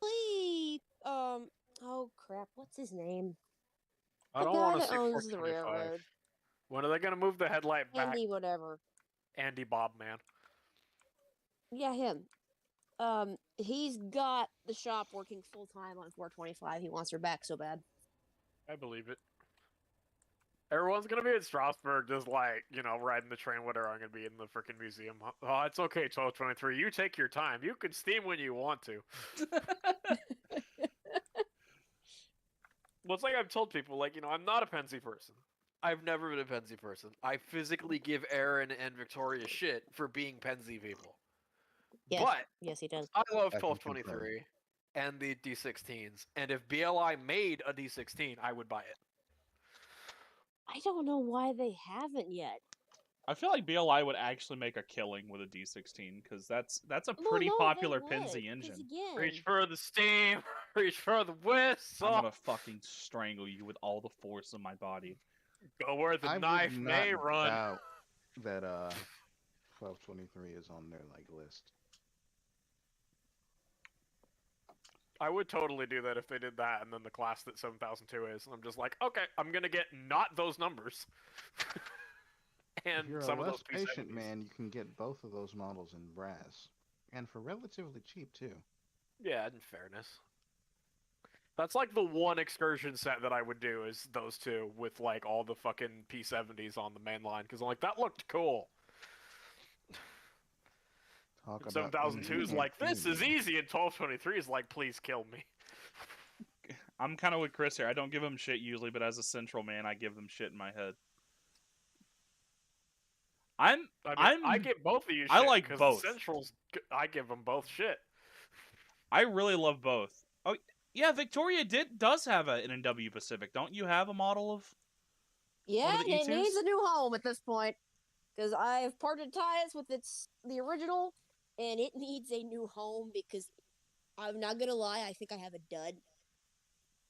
Supposedly, oh crap, what's his name? I The don't guy want to that see owns the 425. railroad, When are they gonna move the headlight back? Andy, whatever. Andy Bobman. Yeah, him. He's got the shop working full time on 425. He wants her back so bad. I believe it. Everyone's gonna be at Strasbourg, just like, riding the train, whatever. I'm gonna be in the freaking museum. Oh, it's okay, 1223. You take your time. You can steam when you want to. Well, it's like I've told people, like, I'm not a Pensy person. I've never been a Pensy person. I physically give Aaron and Victoria shit for being Pensy people. Yes, But yes, he does. I love I can confirm. 1223 and the D16s. And if BLI made a D16, I would buy it. I don't know why they haven't yet. I feel like BLI would actually make a killing with a D16 because that's a Well, pretty no, popular they would, Penzi 'cause engine. again, Reach for the steam. Reach for the whistle. I'm gonna fucking strangle you with all the force of my body. Go where the I would knife not may run. doubt that 1223 is on their list. I would totally do that if they did that, and then the class that 7002 is. And I'm just like, okay, I'm gonna get not those numbers. And If you're some a of less those patient P70s. man, you can get both of those models in brass, and for relatively cheap too. Yeah, in fairness. That's like the one excursion set that I would do is those two with like all the fucking P70s on the main line because I'm like that looked cool. Talk And about 7002 is like this is inconvenient. easy, and 1223 is like please kill me. I'm kind of with Chris here. I don't give them shit usually, but as a central man, I give them shit in my head. I give both of you shit. I like because both. The Centrals, I give them both shit. I really love both. Oh yeah, Victoria does have an NW Pacific. Don't you have a model of? yeah, One of the it E2s? needs a new home at this point because I've parted ties with the original, and it needs a new home because I'm not gonna lie, I think I have a dud.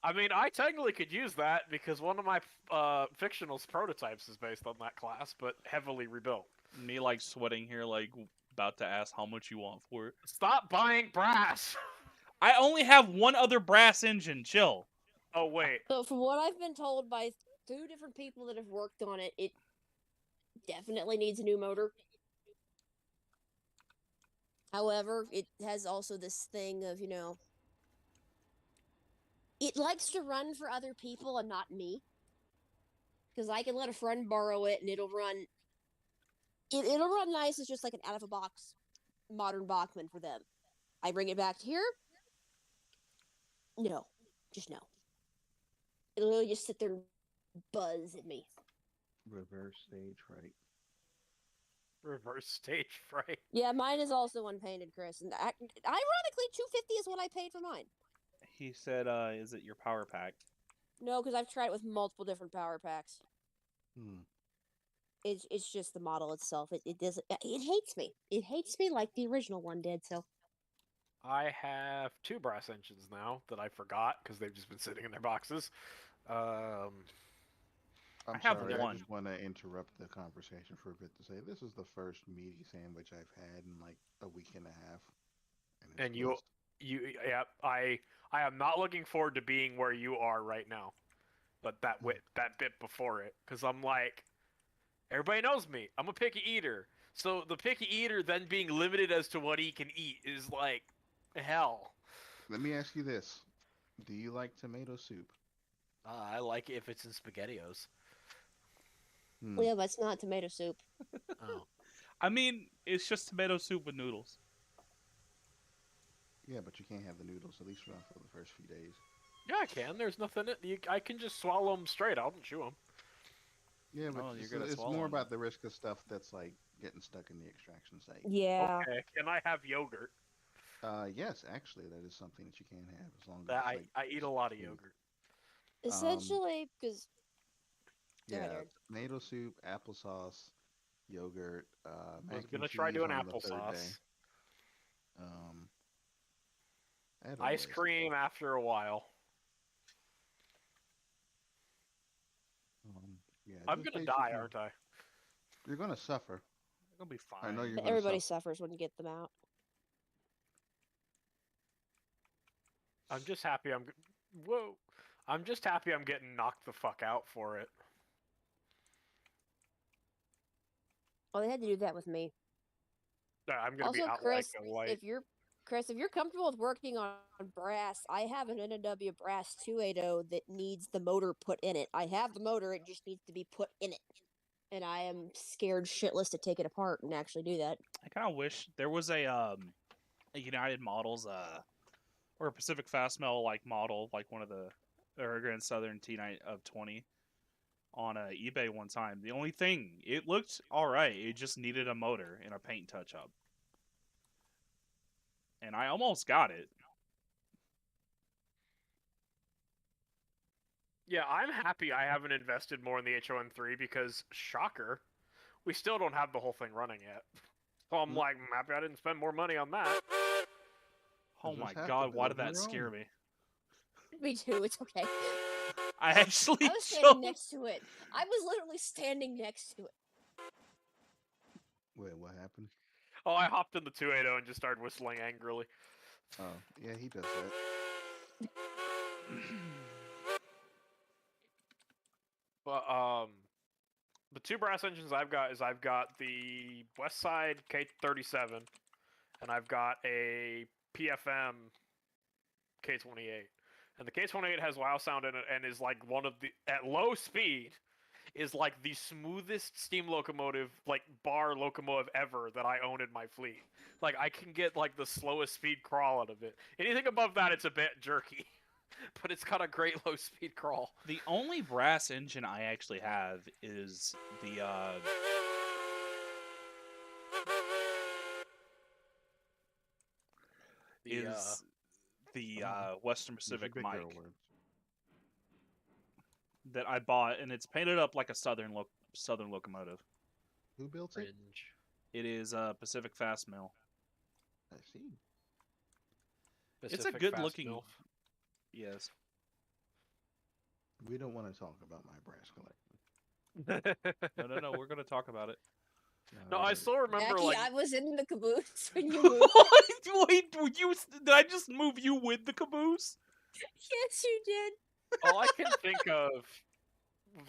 I mean, I technically could use that because one of my fictionals prototypes is based on that class, but heavily rebuilt. Me like sweating here, like about to ask how much you want for it. Stop buying brass! I only have one other brass engine. Chill. Oh, wait. So from what I've been told by 2 different people that have worked on it, it definitely needs a new motor. However, it has also this thing of, it likes to run for other people and not me. Because I can let a friend borrow it and it'll run. It'll run nice. It's just like an out of a box modern Bachman for them. I bring it back to here. No, just no. It'll really just sit there and buzz at me. Reverse stage fright. Reverse stage fright. Yeah, mine is also unpainted, Chris. And ironically, $250 is what I paid for mine. He said, "Is it your power pack?" No, because I've tried it with multiple different power packs. Hmm. It's just the model itself. It doesn't. It hates me. It hates me like the original one did. So I have 2 brass engines now that I forgot because they've just been sitting in their boxes. Um, I I'm have sorry, I one. just want to interrupt the conversation for a bit to say this is the first meaty sandwich I've had in like a week and a half, and it's and blessed. yeah, I am not looking forward to being where you are right now. But that bit before it, because I'm like, everybody knows me. I'm a picky eater. So the picky eater then being limited as to what he can eat is like hell. Let me ask you this: do you like tomato soup? I like it if it's in SpaghettiOs. Hmm. yeah, but it's not tomato soup. Oh. I mean, it's just tomato soup with noodles. Yeah, but you can't have the noodles at least for the first few days. Yeah, I can. There's nothing. I can just swallow them straight. I don't chew them. Yeah, but Oh, you're it's, good at it's more swallowing them. about the risk of stuff that's like getting stuck in the extraction site. Yeah. Okay. Can I have yogurt? Yes, actually, that is something that you can have as long as That it's like I eat a just lot of smooth. yogurt. Um, Essentially, because go ahead, yeah, Aaron. tomato soup, applesauce, yogurt, Was mac and gonna try cheese doing on the third day. applesauce. Um, I had a Ice list. cream after a while. Yeah, I'm just gonna die, basically, aren't I? you're gonna suffer. It'll be I know fine. you're gonna Everybody suffer. suffers when you get them out. I'm just happy Whoa. I'm just happy I'm getting knocked the fuck out for it. Oh, they had to do that with me. I'm gonna be Also, out like a light. Chris, if you're comfortable with working on brass, I have an N&W brass 280 that needs the motor put in it. I have the motor; it just needs to be put in it, and I am scared shitless to take it apart and actually do that. I kind of wish there was a United Models or a Pacific Fast Mail like model, like one of the Grand Southern T9 of 20 on eBay one time. The only thing, it looked all right. It just needed a motor and a paint touch up, and I almost got it. Yeah, I'm happy I haven't invested more in the HON3 because, shocker, we still don't have the whole thing running yet. So I'm Mm, like, I'm happy I didn't spend more money on that. Oh you'll my just have to god, why did build that your scare own. me? Me too. It's okay. I actually I was standing jumped. next to it. I was literally standing next to it. Wait, what happened? Oh, I hopped in the 280 and just started whistling angrily. Oh, yeah, he does that. But the 2 brass engines I've got the West Side K37 and I've got a PFM K28. And the K28 has wow sound in it and is like one of the at low speed is like the smoothest steam locomotive like bar locomotive ever that I own in my fleet. Like I can get like the slowest speed crawl out of it. Anything above that it's a bit jerky. But it's got a great low speed crawl. The only brass engine I actually have is The the Oh, Western use your Pacific big girl mic words. that I bought, and it's painted up like a southern locomotive. Who built it? Fringe. It is Pacific Fast Mill. I see. It's a Pacific good Fast looking. MILF. Yes. We don't want to talk about my brass collection. No. We're gonna talk about it. No, I still remember Jackie, like I was in the caboose when you moved. Wait, did I just move you with the caboose? Yes, you did. all I can think of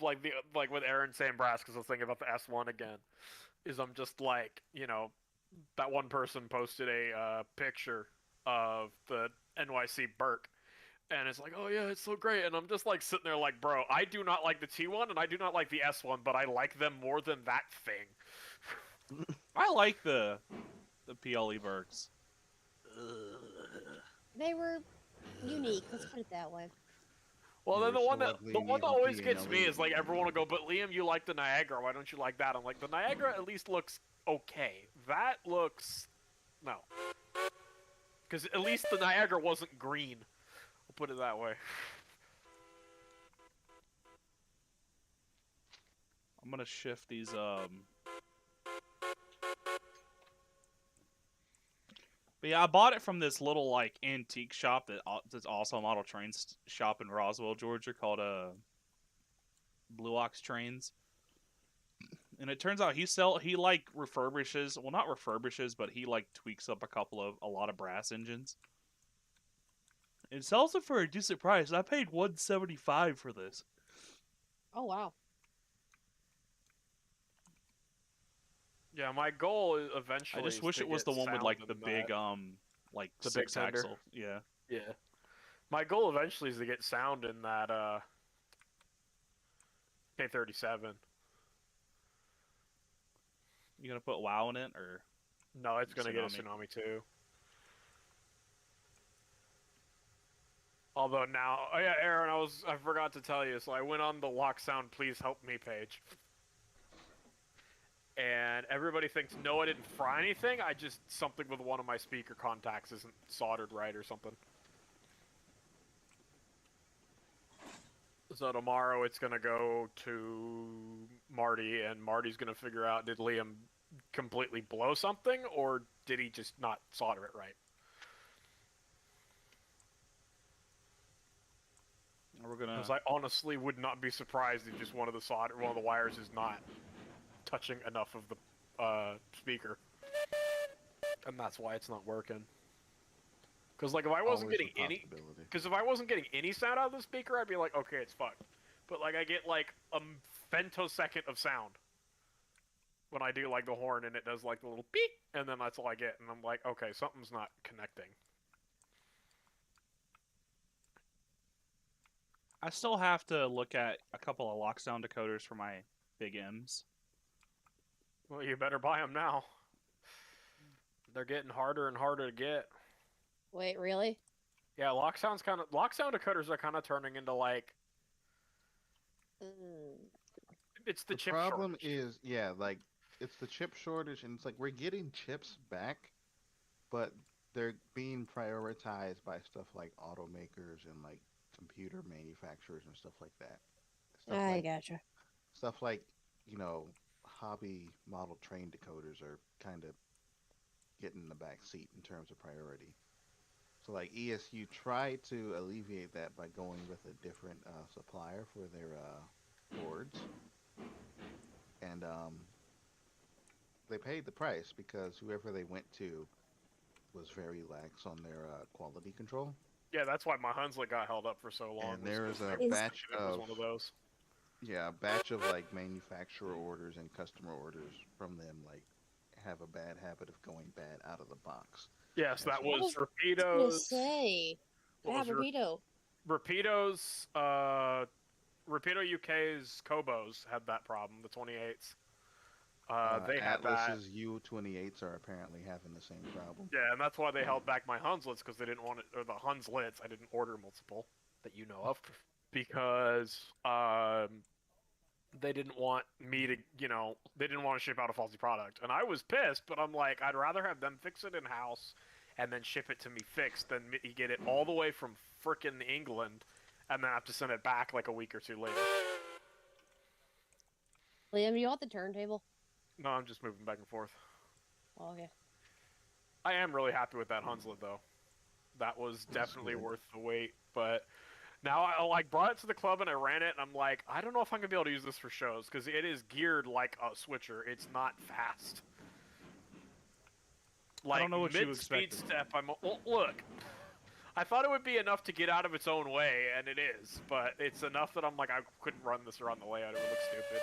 like with Aaron saying brass because I was thinking about the S1 again is I'm just like that one person posted a picture of the NYC Burke and it's like, oh yeah, it's so great, and I'm just like sitting there like, bro, I do not like the T1 and I do not like the S1, but I like them more than that thing. I like the PLE Berks. They were unique. Let's put it that way. Well, You then were the one so that ugly the in one the that always OP and gets me LE. is like everyone will go, but Liam, you like the Niagara. Why don't you like that? I'm like, the Niagara at least looks okay. That looks no, because at least the Niagara wasn't green. Put it that way. I'm gonna shift these. But yeah, I bought it from this little like antique shop that's also a model train shop in Roswell, Georgia, called Blue Ox Trains. And it turns out he like refurbishes, well not refurbishes, but he like tweaks up a lot of brass engines. It sells it for a decent price. I paid $175 for this. Oh wow. Yeah, my goal is I eventually just is wish to it was get the one with sound like in the big like the big 6 tender. axle. Yeah. Yeah. My goal eventually is to get sound in that K37. You gonna put WoW in it or No, it's gonna get a Tsunami? Tsunami too. Although now, oh yeah, Aaron, I forgot to tell you. So I went on the Lock Sound Please Help Me page, and everybody thinks no, I didn't fry anything. I just something with one of my speaker contacts isn't soldered right or something. So tomorrow it's gonna go to Marty, and Marty's gonna figure out did Liam completely blow something or did he just not solder it right. We're gonna. Because I honestly would not be surprised if just one of the wires is not touching enough of the speaker, and that's why it's not working. Because like if I wasn't Always getting a any, possibility. because if I wasn't getting any sound out of the speaker, I'd be like, okay, it's fucked. But like I get like a femtosecond of sound when I do like the horn, and it does like the little beep, and then that's all I get, and I'm like, okay, something's not connecting. I still have to look at a couple of lockdown decoders for my big M's. Well, you better buy them now. They're getting harder and harder to get. Wait, really? Yeah, lockdown decoders are kind of turning into like it's the chip problem shortage. is, yeah, like it's the chip shortage, and it's like we're getting chips back, but they're being prioritized by stuff like automakers and like computer manufacturers and stuff like that. Stuff I like gotcha. stuff like you know hobby model train decoders are kind of getting the back seat in terms of priority. So like ESU tried to alleviate that by going with a different supplier for their boards, and they paid the price because whoever they went to was very lax on their quality control. Yeah, that's why my Hunslet got held up for so long. And there is a Is- batch It was of one of those. yeah, a batch of like manufacturer orders and customer orders from them like have a bad habit of going bad out of the box. Yes, And that so I was was gonna Rapido's. say. I What have was Rapido. Rapido's? Rapido UK's Kobos had that problem. The 28s. They had that. Atlas's U28s are apparently having the same problem. Yeah, and that's why they held back my Hunslets because they didn't want it, or the Hunslets. I didn't order multiple that you know of because they didn't want me to, they didn't want to ship out a faulty product, and I was pissed. But I'm like, I'd rather have them fix it in house and then ship it to me fixed than me get it all the way from frickin' England and then have to send it back like a week or two later. Liam, you want the turntable? No, I'm just moving back and forth. Oh, okay. I am really happy with that Hunslet though. That was definitely good. worth the wait. But now I like brought it to the club and I ran it, and I'm like, I don't know if I'm gonna be able to use this for shows because it is geared like a switcher. It's not fast. Like I don't know what you mid-speed expected. step, look. I thought it would be enough to get out of its own way, and it is, but it's enough that I'm like, I couldn't run this around the layout. It would look stupid.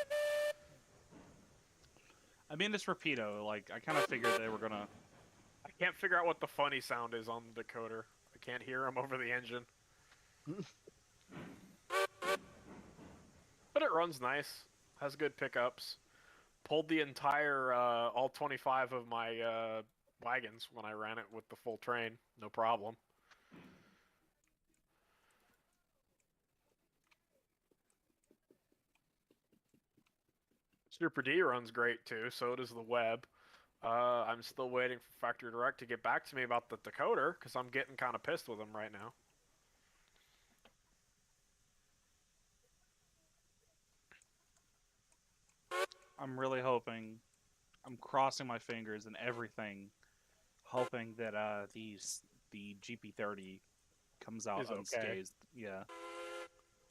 I mean, it's Rapido. Like, I kind of figured they were gonna. I can't figure out what the funny sound is on the decoder. I can't hear them over the engine. But it runs nice. Has good pickups. Pulled the entire, all 25 of my wagons when I ran it with the full train. No problem. Super D runs great too, so does the web. I'm still waiting for Factory Direct to get back to me about the decoder, because I'm getting kind of pissed with them right now. I'm really hoping. I'm crossing my fingers and everything, hoping that the GP30 comes out Is okay. unscathed. Yeah.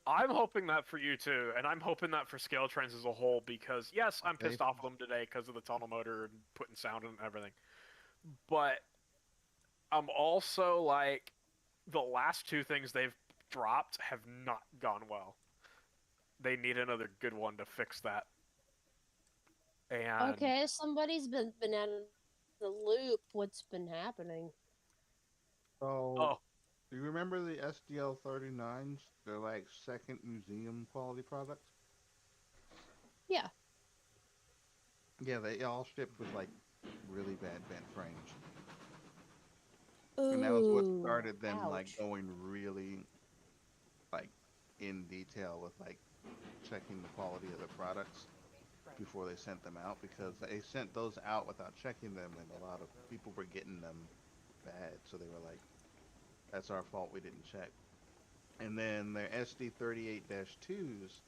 I'm hoping that for you too, and I'm hoping that for Scale Trains as a whole because yes, I'm They pissed off at them today because of the tunnel motor and putting sound in and everything. But I'm also like the last two things they've dropped have not gone well. They need another good one to fix that. And Okay, somebody's been out of the loop. What's been happening? So, oh, do you remember the SDL 39s? They're like second museum quality products. Yeah. Yeah, they all shipped with like really bad bent frames, and that was what Ooh, started them like ouch. going really like in detail with like checking the quality of the products before they sent them out because they sent those out without checking them, and a lot of people were getting them bad. So they were like, "That's our fault. We didn't check." And then their SD38-2s,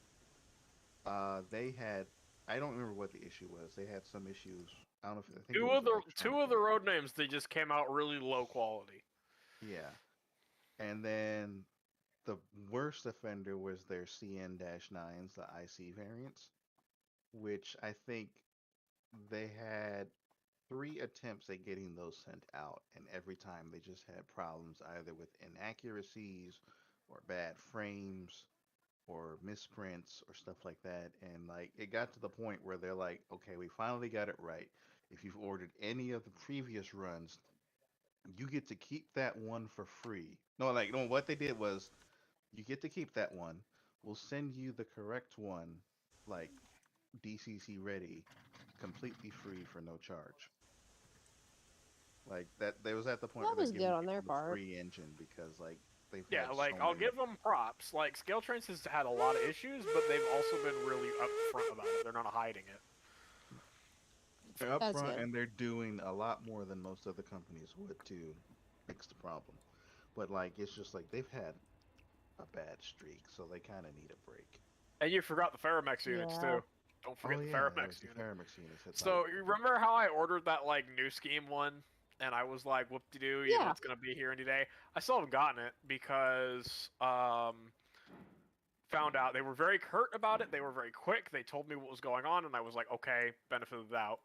they had, I don't remember what the issue was. They had some issues. I don't know if I think it was two electronic of the related. road names they just came out really low quality. Yeah. And then the worst offender was their CN-9s, the IC variants, which I think they had three attempts at getting those sent out, and every time they just had problems either with inaccuracies or bad frames or misprints or stuff like that. And like it got to the point where they're like, okay, we finally got it right. If you've ordered any of the previous runs, you get to keep that one for free. No, like no, what they did was you get to keep that one. We'll send you the correct one, like DCC ready, completely free for no charge. Like that, they was at the point That where they're was good giving on their people the part. free engine because like they've Yeah, had like so I'll many. give them props. Like Scale Trains has had a lot of issues, but they've also been really upfront about it. They're not hiding it. They're That's upfront good. and they're doing a lot more than most other companies would to fix the problem. But like it's just like they've had a bad streak, so they kind of need a break. And you forgot the Ferromex units Yeah. too. Don't Oh forget the yeah, there was Ferromex the unit. Ferromix units. It's like So you remember how I ordered that like new scheme one, and I was like, "Whoop-de-doo, Yeah. it's gonna be here any day." I still haven't gotten it because found out they were very curt about it. They were very quick. They told me what was going on, and I was like, "Okay, benefit of the doubt."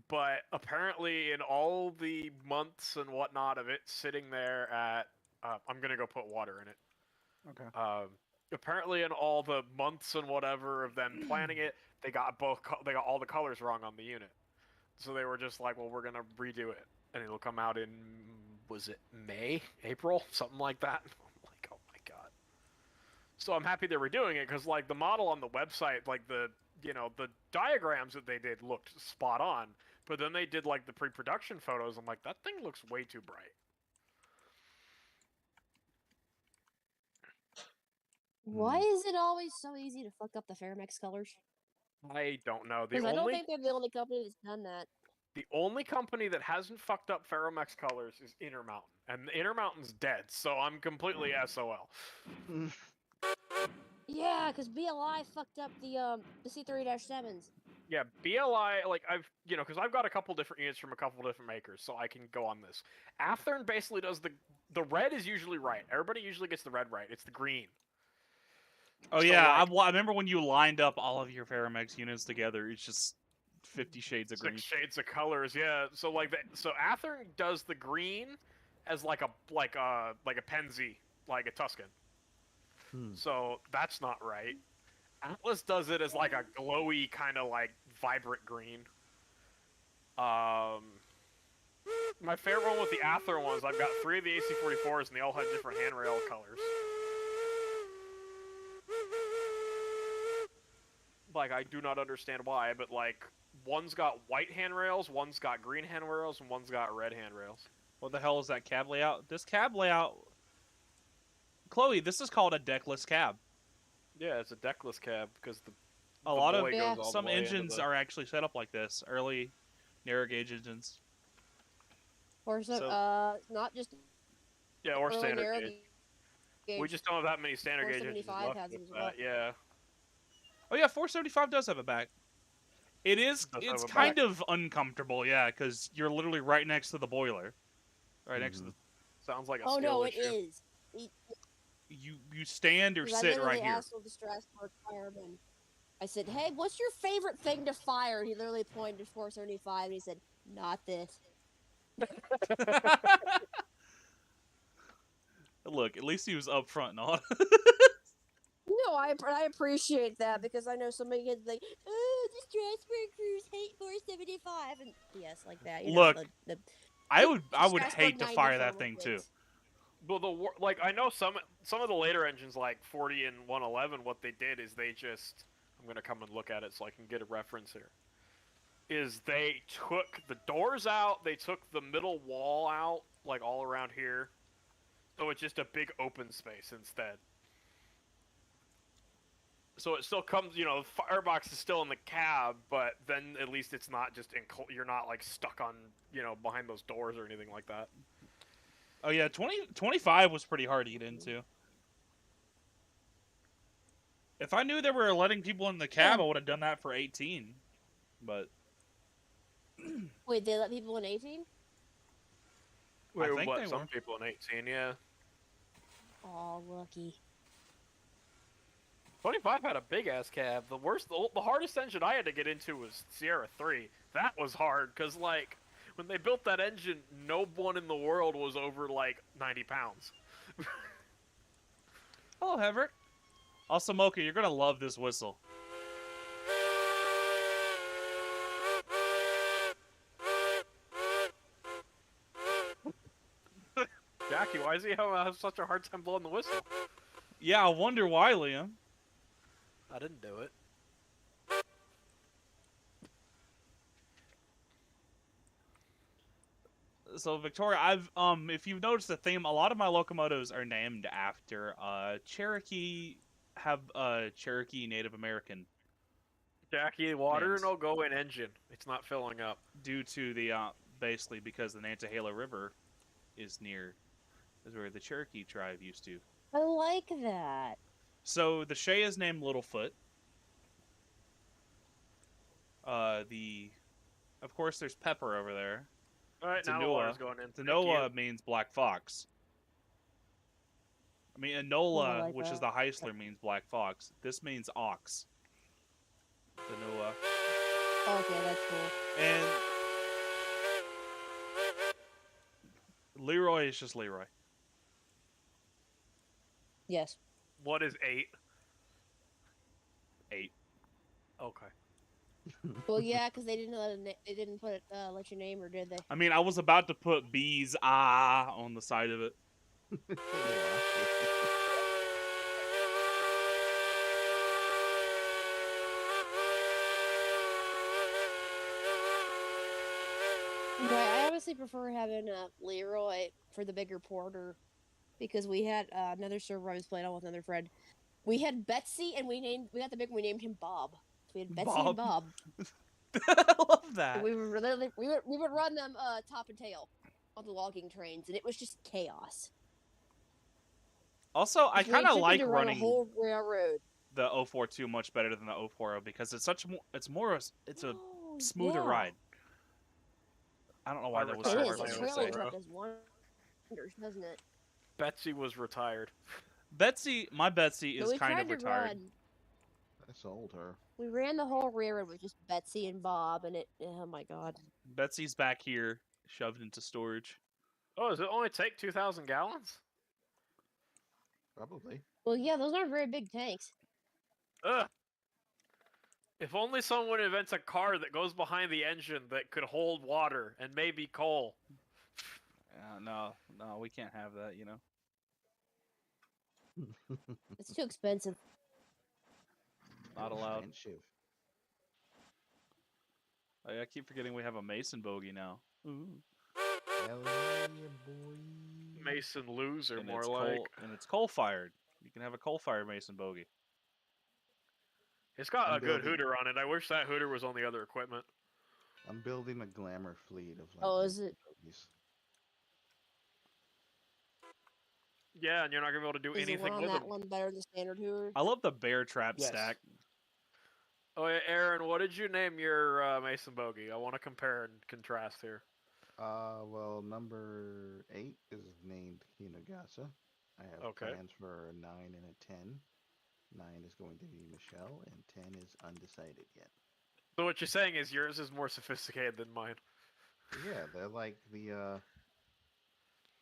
But apparently, in all the months and whatnot of it sitting there at, I'm gonna go put water in it. Okay. Apparently, in all the months and whatever of them planning it, they got they got all the colors wrong on the unit. So they were just like, well, we're gonna redo it, and it'll come out in, was it May, April, something like that. I'm like, oh my god. So I'm happy they were doing it because like the model on the website, like the diagrams that they did looked spot on, but then they did like the pre-production photos. I'm like, that thing looks way too bright. Why mm, is it always so easy to fuck up the Ferromex colors? I don't know. Because I don't think they're the only company that's done that. The only company that hasn't fucked up Ferromex colors is Intermountain, and Intermountain's dead, so I'm completely SOL. mm, Yeah, because BLI fucked up the C3-7s. Yeah, BLI, like because I've got a couple different units from a couple different makers, so I can go on this. Athearn basically does the red is usually right. Everybody usually gets the red right. It's the green. Oh So yeah, like I remember when you lined up all of your Ferromex units together. It's just 50 shades of green. 6 shades of colors, yeah. So like so Athearn does the green as like a Penzi, like a Tuscan. mm. So that's not right. Atlas does it as like a glowy kind of like vibrant green. Um, my favorite one with the Aether ones, I've got 3 of the AC-44s and they all have different handrail colors. Like I do not understand why, but like one's got white handrails, one's got green handrails, and one's got red handrails. What the hell is that cab layout? This cab layout, Chloe. This is called a deckless cab. Yeah, it's a deckless cab because A the lot of boy goes all the some way into engines the. are actually set up like this. Early narrow gauge engines. Or so, So not just Yeah, or early standard narrow gauge. We gauge. just don't have that many standard gauge engines 475 left has with it as that. well. Yeah. oh yeah, 475 does have a back. It is. Does It's have a back. kind of uncomfortable, yeah, because you're literally right next to the boiler, right next to the. Sounds like a Oh skill no, it issue. is. You stand or Because I sit right literally here. asked the Strasbourg fireman. I said, "Hey, what's your favorite thing to fire?" And he literally pointed to 475, and he said, "Not this." Look, at least he was upfront and honest. No, I appreciate that because I know somebody gets like, "Oh, the Strasbourg crews hate 475," and yes, like that. You know Look, the I would Strasbourg hate to 90 fire that thermal thing too. twins. Well, like I know some of the later engines, like 40 and 111, what they did is they just. I'm gonna come and look at it so I can get a reference here. Is they took the doors out, they took the middle wall out, like all around here, so it's just a big open space instead. So it still comes, the firebox is still in the cab, but then at least it's not just you're not like stuck on, behind those doors or anything like that. Oh yeah, 25 was pretty hard to get into. If I knew they were letting people in the cab, I would have done that for 18. But Wait, they let people in 18? I think What, they some were. people in 18, yeah. Oh, lucky. 25 had a big ass cab. The hardest engine I had to get into was Sierra 3. That was hard because like when they built that engine, no one in the world was over like 90 pounds. Hello, Everett. Also, Mocha, you're gonna love this whistle. Jackie, why does he have such a hard time blowing the whistle? Yeah, I wonder why, Liam. I didn't do it. So Victoria, if you've noticed the theme, a lot of my locomotives are named after Cherokee Native American Jackie, water names no go in engine. It's not filling up. due to the basically because the Nantahala River is where the Cherokee tribe used to. I like that. So the Shea is named Littlefoot. Of course there's Pepper over there. All right, now the water's going in. Thank Tanoa you. means Black Fox. I mean, Oh, I Enola, like which is that. the Heisler, means Black Fox. This means ox. Tanoa. Okay, that's cool. And Leroy is just Leroy. Yes. What is 8? 8. Okay. Well, yeah, because they didn't put let your name, or did they? I mean, I was about to put B's on the side of it. I honestly prefer having Leroy for the bigger porter because we had another server I was playing on with another friend. We had Betsy, and we got the big one. We named him Bob. So we had Betsy and Bob. I love that. And we would run them top and tail on the logging trains, and it was just chaos. Also, I kind of like running a whole railroad. the 042 much better than the 040 because it's a smoother ride. I don't know why that was so hard The for me to trailer say. truck does wonders, doesn't it? Betsy was retired. My Betsy is kind of retired. I sold her. We ran the whole railroad with just Betsy and Bob, and oh my god. Betsy's back here, shoved into storage. Oh, does it only take 2,000 gallons? Probably. Well, yeah, those aren't very big tanks. Ugh. If only someone invents a car that goes behind the engine that could hold water and maybe coal. No, we can't have that, It's too expensive. Not allowed. Expensive. I keep forgetting we have a Mason bogey now. Ooh. Hell yeah, boy. Mason loser, And more it's like. and it's coal-fired. You can have a coal-fired Mason bogey. It's got a good hooter on it. I wish that hooter was on the other equipment. I'm building a glamour fleet of like. Oh, is it? Bogies. Yeah, and you're not gonna be able to do Is the anything one on with that them. one better than standard hoover? I love the bear trap stack. Oh, yeah, Aaron, what did you name your Mason Bogey? I want to compare and contrast here. Well, number 8 is named Hinagasa. I have Okay. plans for a 9 and a 10. 9 is going to be Michelle, and 10 is undecided yet. So what you're saying is yours is more sophisticated than mine. Yeah, they're like the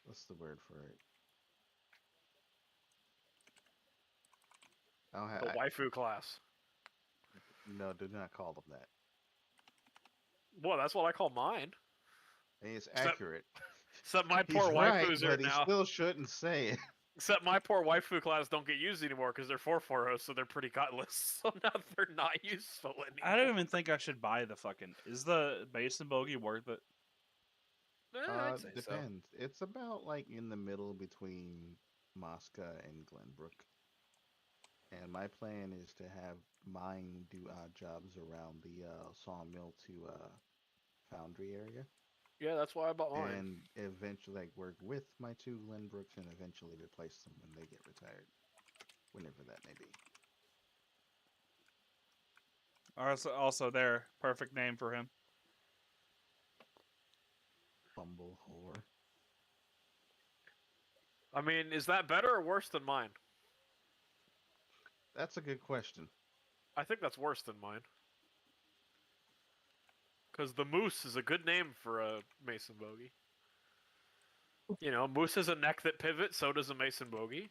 what's the word for it? I don't have, The waifu class. no, do not call them that. Well, that's what I call mine. I mean, it's Except, accurate. except my He's poor right, waifus are but he now. still shouldn't say it. Except my poor waifu class don't get used anymore because they're 4-4-0, so they're pretty gutless. So now they're not useful anymore. I don't even think I should buy the fucking. Is the Mason Bogey worth it? I'd say so. Depends. It's about like in the middle between Mosca and Glenbrook. And my plan is to have mine do odd jobs around the sawmill to foundry area. Yeah, that's why I bought mine. And eventually like work with my 2 Glenbrooks and eventually replace them when they get retired. Whenever that may be. Also, there, perfect name for him. Bumble whore. I mean, is that better or worse than mine? That's a good question. I think that's worse than mine. Because the Moose is a good name for a Mason Bogey. You know, Moose has a neck that pivots, so does a Mason Bogey.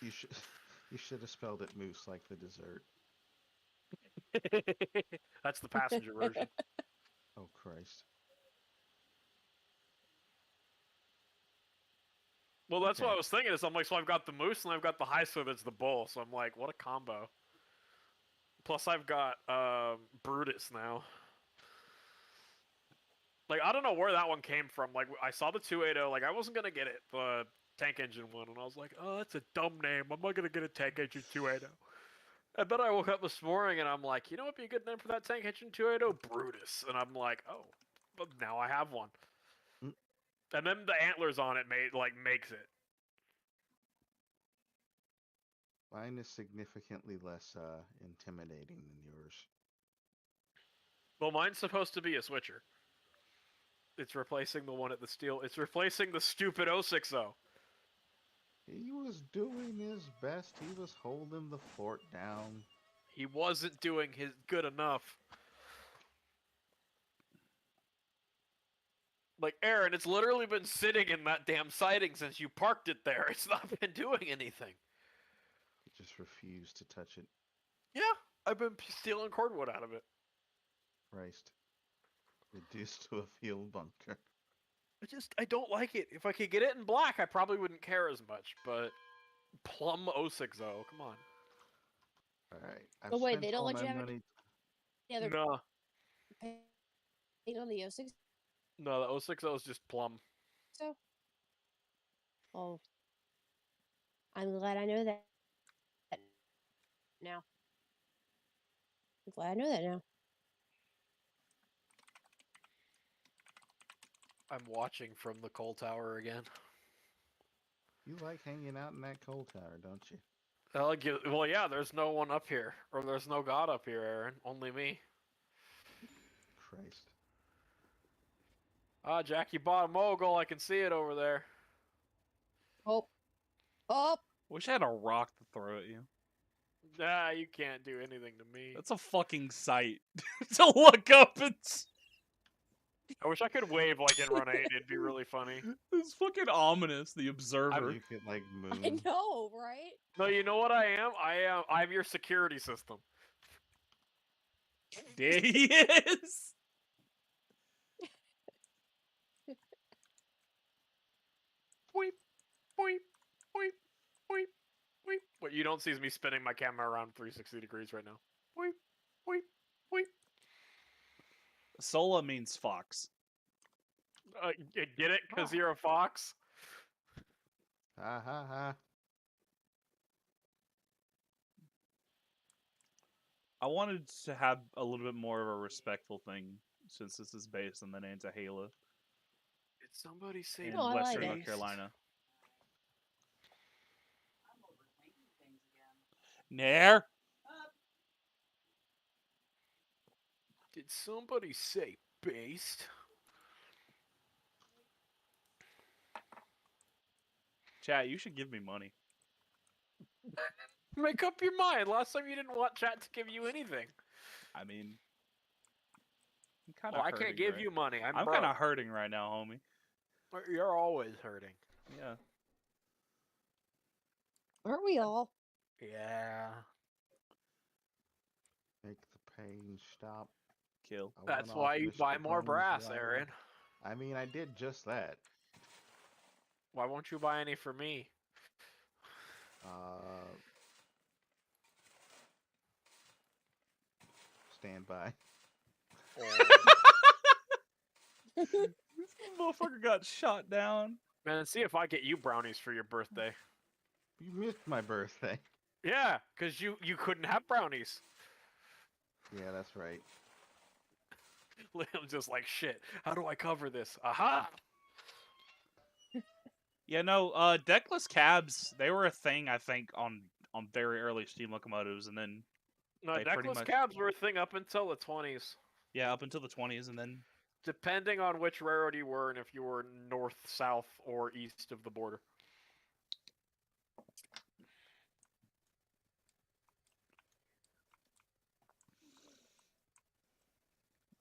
You should you should have spelled it moose like the dessert. That's the passenger version. Oh Christ. Well, that's what Okay. I was thinking. Is I'm like, so I've got the Moose and I've got the Heiser that's the bull. So I'm like, what a combo. Plus, I've got Brutus now. Like, I don't know where that one came from. Like, I saw the 280. Like, I wasn't gonna get it, the tank engine one, and I was like, oh, that's a dumb name. I'm not gonna get a tank engine 280. And then I woke up this morning and I'm like, you know what'd be a good name for that tank engine 280? Brutus. And I'm like, oh, but now I have one. Mm. And then the antlers on it makes it. Mine is significantly less intimidating than yours. Well, mine's supposed to be a switcher. It's replacing the one at the steel. It's replacing the stupid 060. He was doing his best. He was holding the fort down. He wasn't doing his good enough. Like, Aaron, it's literally been sitting in that damn siding since you parked it there. It's not been doing anything. He just refused to touch it. Yeah, I've been stealing cordwood out of it. Christ. Reduced to a field bunker. I don't like it. If I could get it in black, I probably wouldn't care as much, but Plum 060, come on. Alright. I've Oh wait, spent they don't all let my you have money. any other No, paint on the 06? no, the 060 is just Plum. So, oh, I'm glad I know that now. I'm glad I know that now. I'm watching from the coal tower again. You like hanging out in that coal tower, don't you? Well, yeah, there's no one up here. Or there's no god up here, Aaron. Only me. Christ. Ah, Jack, you bought a mogul. I can see it over there. Oh, oh, Wish I had a rock to throw at you. Nah, you can't do anything to me. That's a fucking sight to look up and. I wish I could wave like in Run 8. It'd be really funny. It's fucking ominous. The observer. You could like moon. I know, right? No, you know what I am? I'm your security system. There he is. Boop, boop, boop, boop, boop. What you don't see is me spinning my camera around 360 degrees right now. Boop, boop, boop. Sola means fox. You get it? Because you're a fox? Ha ha ha. I wanted to have a little bit more of a respectful thing since this is based on the Nantahala Did somebody say in No, I like Western it. North Carolina. Nair. Did somebody say based? Chat, you should give me money. Make up your mind. Last time you didn't want chat to give you anything. I mean, I'm kind of Well, I hurting. can't give right? you money. I'm kind broke. of hurting right now, homie. You're always hurting. Yeah. Aren't we all? Yeah. Make the pain stop. Kill. I That's went why off you Mr. buy more Bones brass, Wagon. Aaron. I mean, I did just that. Why won't you buy any for me? Stand by. This motherfucker got shot down. Man, see if I get you brownies for your birthday. You missed my birthday. Yeah, because you couldn't have brownies. Yeah, that's right. Liam's just like, shit, how do I cover this? Aha! Yeah, no, deckless cabs, they were a thing, I think, on very early steam locomotives, and then, No, They pretty deckless much- cabs were a thing up until the 20s. yeah, up until the 20s, and then, Depending on which railroad you were and if you were north, south, or east of the border.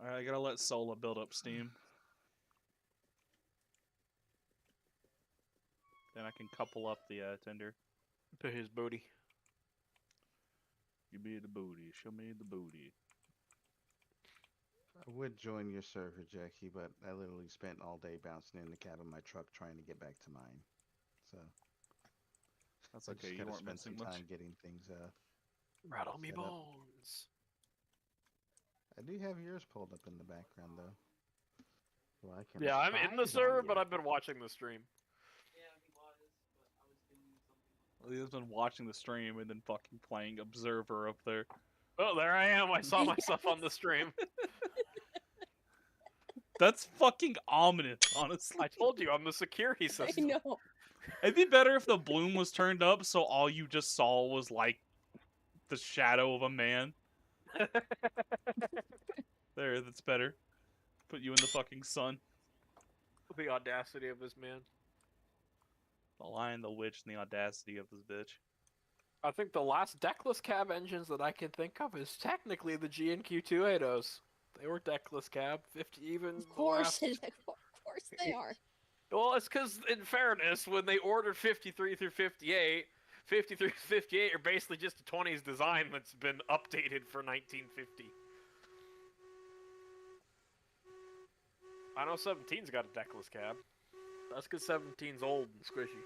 I gotta let Sola build up steam. Then I can couple up the tender. To his booty. Give me the booty, show me the booty. I would join your server, Jackie, but I literally spent all day bouncing in the cab of my truck trying to get back to mine. So That's I okay, just you gotta weren't spend some missing much. time getting things. Rattle me Set up. bones. I do have yours pulled up in the background though. So I can Yeah, I'm in the spy on server, but you. I've been watching the stream. He's been watching the stream and then fucking playing Observer up there. Oh, there I am. I saw myself on the stream. That's fucking ominous, honestly. I told you, I'm the security I system. know. It'd be better if the bloom was turned up so all you just saw was like the shadow of a man. There, that's better. Put you in the fucking sun. The audacity of this man. The Lion, the Witch, and the audacity of this bitch. I think the last deckless cab engines that I can think of is technically the GNQ 280s. They were deckless cab, 50 even. Of course, of course they are. Well, it's because, in fairness, when they ordered 53 through 58, 53 through 58 are basically just a 20s design that's been updated for 1950. I know 17's got a deckless cab. That's because 17's old and squishy.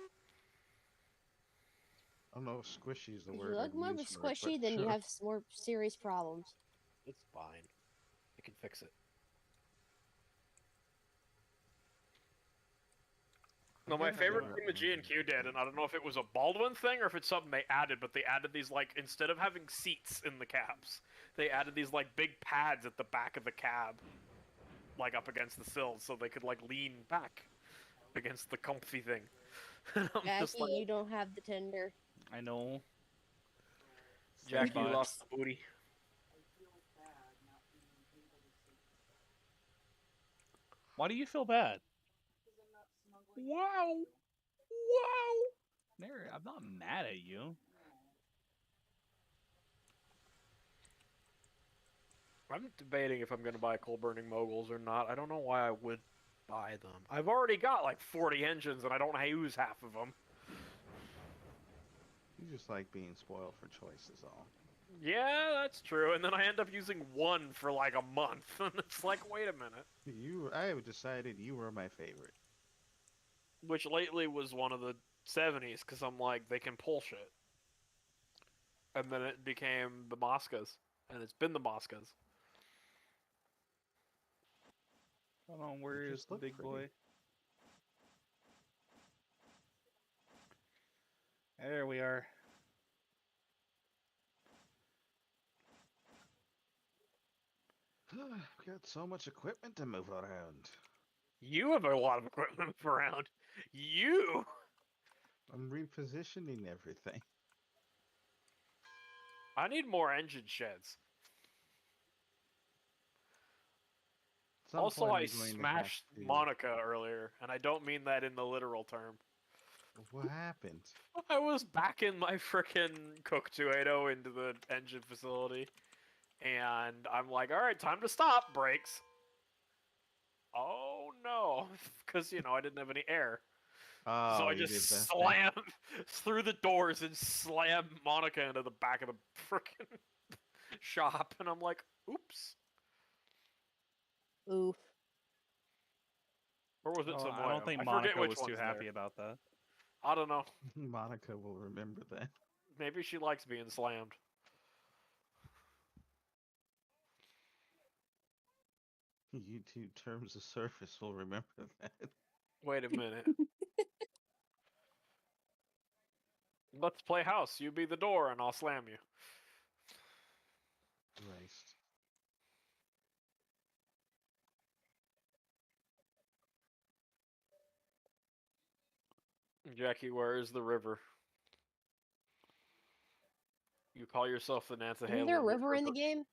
I don't know if squishy is the If word. you look I'd more use for it, squishy, but then you sure. have more serious problems. It's fine. I can fix it. No, my Yeah, favorite yeah. thing the G&Q did, and I don't know if it was a Baldwin thing or if it's something they added, but they added these, like, instead of having seats in the cabs, they added these, like, big pads at the back of the cab, like, up against the sills, so they could, like, lean back against the comfy thing. I'm just Jackie, like, you don't have the tender. I know. Jackie, you But- lost the booty. Why do you feel bad? Wow. Wow. Mary, I'm not mad at you. I'm debating if I'm going to buy coal burning moguls or not. I don't know why I would buy them. I've already got like 40 engines and I don't use half of them. You just like being spoiled for choice is all. Yeah, that's true. And then I end up using one for like a month. And it's like, wait a minute. I decided you were my favorite. Which lately was one of the 70s because I'm like, they can pull shit. And then it became the Moscas. And it's been the Moscas. Hold on, where They is just the look big pretty. boy? There we are. I've got so much equipment to move around. You have a lot of equipment around. You! I'm repositioning everything. I need more engine sheds. some Also, point I I'm going to have smashed to. Monica earlier, and I don't mean that in the literal term. What happened? I was backing my frickin' Cook 280 into the engine facility, and I'm like, alright, time to stop, brakes. Oh no, because, I didn't have any air. So Oh, I you just did that thing. slammed through the doors and slammed Monica into the back of the frickin' shop, and I'm like, oops. Oof. Or was it Oh, I don't Samoyed? think I forget Monica which was too one's happy there. about that. I don't know. Monica will remember that. Maybe she likes being slammed. YouTube terms of service will remember that. Wait a minute. Let's play house. You be the door, and I'll slam you. Christ. Jackie, where is the river? You call yourself the Nancy Isn't there a Haley river in the game?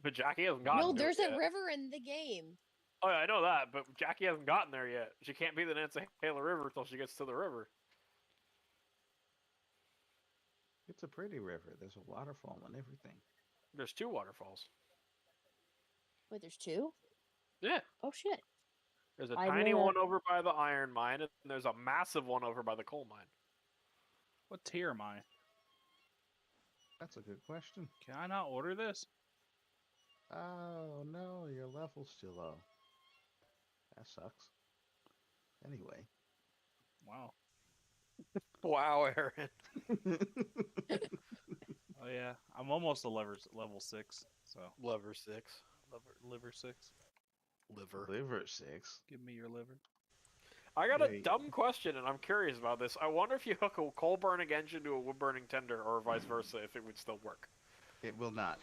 but Jackie hasn't gotten No, to there's it a yet. river in the game. Oh, yeah, I know that, but Jackie hasn't gotten there yet. She can't be the Nancy Haley River until she gets to the river. It's a pretty river. There's a waterfall and everything. There's 2 waterfalls. Wait, there's 2? Yeah. Oh shit. There's a I tiny know one over by the iron mine, and there's a massive one over by the coal mine. What tier am I? That's a good question. Can I not order this? Oh no, your level's too low. That sucks. Anyway. Wow. Wow, Aaron. Oh yeah, I'm almost a level 6. So Lever 6. liver 6. Liver. Liver 6. Give me your liver. I got a Wait. dumb question, and I'm curious about this. I wonder if you hook a coal burning engine to a wood burning tender, or vice versa, if it would still work. It will not.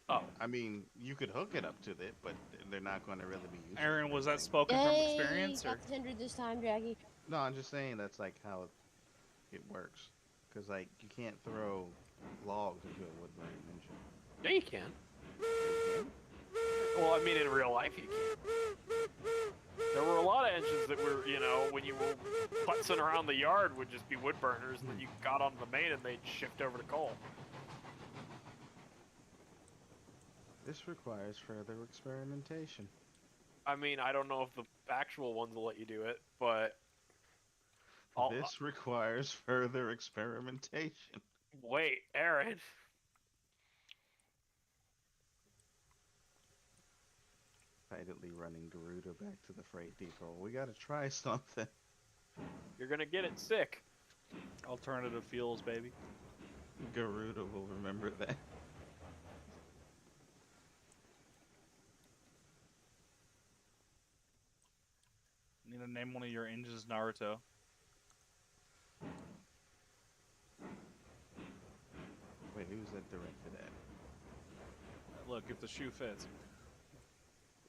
Oh. I mean, you could hook it up to it, but they're not going to really be useful. Aaron, for was that anything. spoken from Yay! experience, or Got the tender this time, Jackie. No, I'm just saying that's like how it works. Because, like, you can't throw logs into a wood burning engine. Yeah, you can. You can? Well, I mean, in real life, you can. There were a lot of engines that were, when you were putzing around the yard, would just be wood burners, and then you got on the main and they'd shift over to coal. This requires further experimentation. I mean, I don't know if the actual ones will let you do it, but... This requires further experimentation. Wait, Aaron. Excitedly running Garuda back to the freight depot. We gotta try something. You're gonna get it sick. alternative fuels, baby? Garuda will remember that. Need to name one of your engines Naruto. Wait, who's that directed at? Look, if the shoe fits.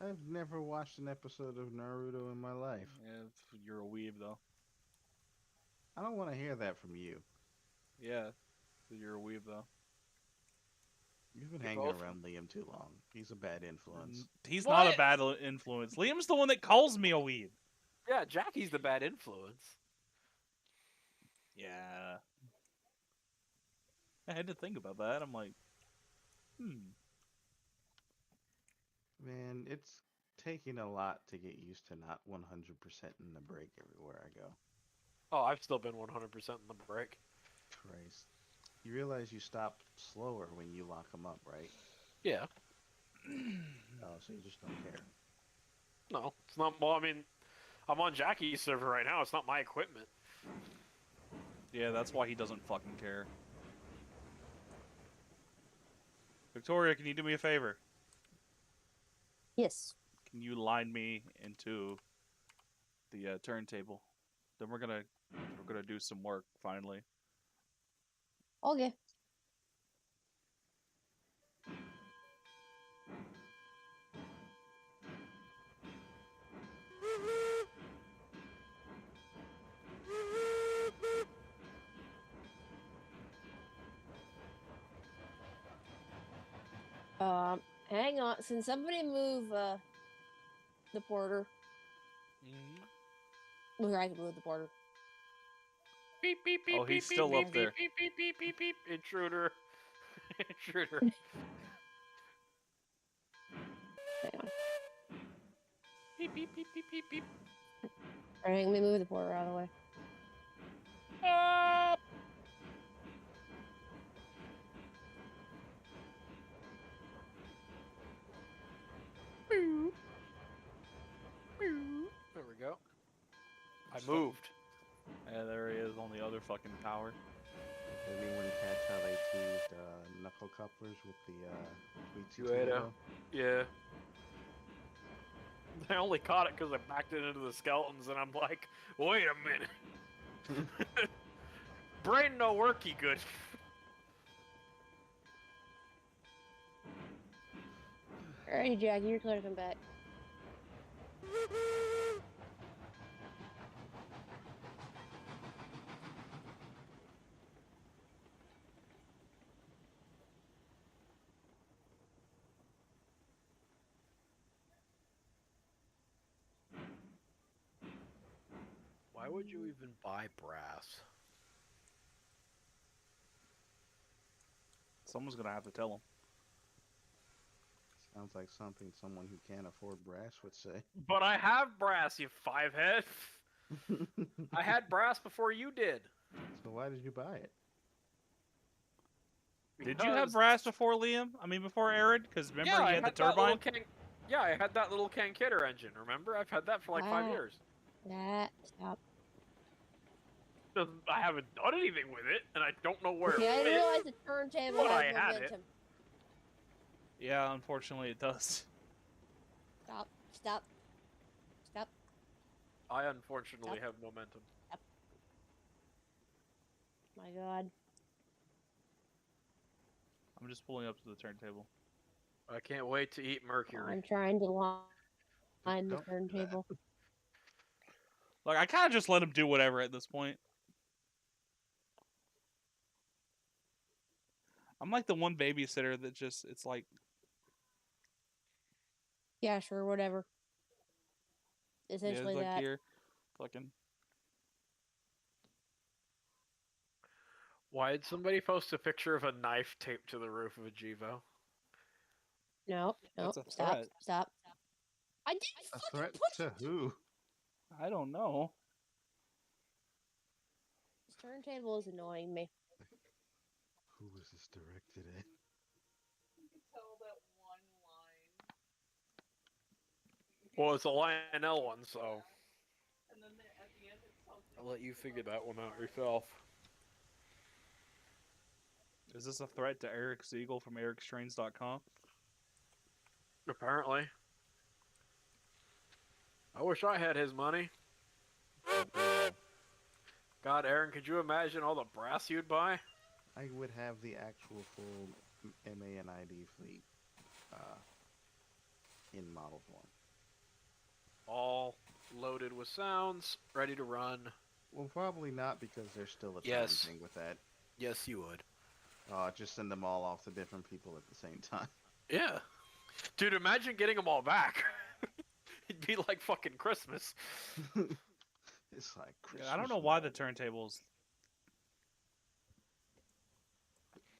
I've never watched an episode of Naruto in my life. If you're a weeb, though. I don't want to hear that from you. Yeah, you're a weeb, though. You've been You're hanging both. around Liam too long. He's a bad influence. He's What? not a bad influence. Liam's the one that calls me a weeb. Yeah, Jackie's the bad influence. Yeah. I had to think about that. I'm like, Man, it's taking a lot to get used to not 100% in the brake everywhere I go. Oh, I've still been 100% in the brake. Christ. You realize you stop slower when you lock them up, right? Yeah. Oh, so you just don't care. No, it's not. Well, I mean, I'm on Jackie's server right now. It's not my equipment. yeah, that's why he doesn't fucking care. Victoria, can you do me a favor? Yes. Can you line me into the turntable? Then we're gonna do some work finally. Okay. Hang on. Can somebody move, the porter. Mm-hmm. Or I can move the porter. Beep beep beep Oh, he's beep still beep up beep there. beep beep beep beep beep. Intruder. Intruder. Hang on. Beep beep beep beep beep beep. Alright, let me move the porter out of the way. Up. There we go. I moved. Yeah, there he is on the other fucking tower. Did anyone catch how they teased knuckle couplers with the tweetsy Ueda. tweeto? Yeah. I only caught it because I backed it into the skeletons, and I'm like, wait a minute. Brain no worky good. Alrighty, Jackie, you're clear to come back. Why would you even buy brass? Someone's gonna have to tell him. Sounds like something someone who can't afford brass would say. But I have brass, you fivehead. I had brass before you did. So why did you buy it? Did you have Because- brass before Liam? I mean, before Aaron? Because remember Yeah, you I had the that little turbine? Yeah, I had that little Kankidder engine, remember? I've had that for like 5 Ah. years. Stop. I haven't done anything with it, and I don't know where Okay, I it didn't is. realize the turntable But I has had it. momentum. Yeah, unfortunately it does. Stop. I unfortunately Yep. have momentum. My god. I'm just pulling up to the turntable. I can't wait to eat mercury. I'm trying to line the Don't do that. turntable. Like, I kind of just let him do whatever at this point. I'm like the one babysitter that just, it's like, Yeah, sure, whatever. yeah, it's Essentially like that. here, fucking. Why did somebody post a picture of a knife taped to the roof of a Jivo? No, That's a stop. threat. Stop. I didn't A fucking threat push to it! who? I don't know. This turntable is annoying me. Who was this directed at? Well, it's a Lionel one, so I'll let you figure that one out yourself. Is this a threat to Eric Siegel from ericstrains.com? Apparently. I wish I had his money. God, Aaron, could you imagine all the brass you'd buy? I would have the actual full MANID fleet in model form. All loaded with sounds, ready to run. Well, probably not because there's still a time Yes. thing with that. Yes, you would. Just send them all off to different people at the same time. Yeah. Dude, imagine getting them all back. It'd be like fucking Christmas. It's like Yeah, Christmas. I don't know why the turntables.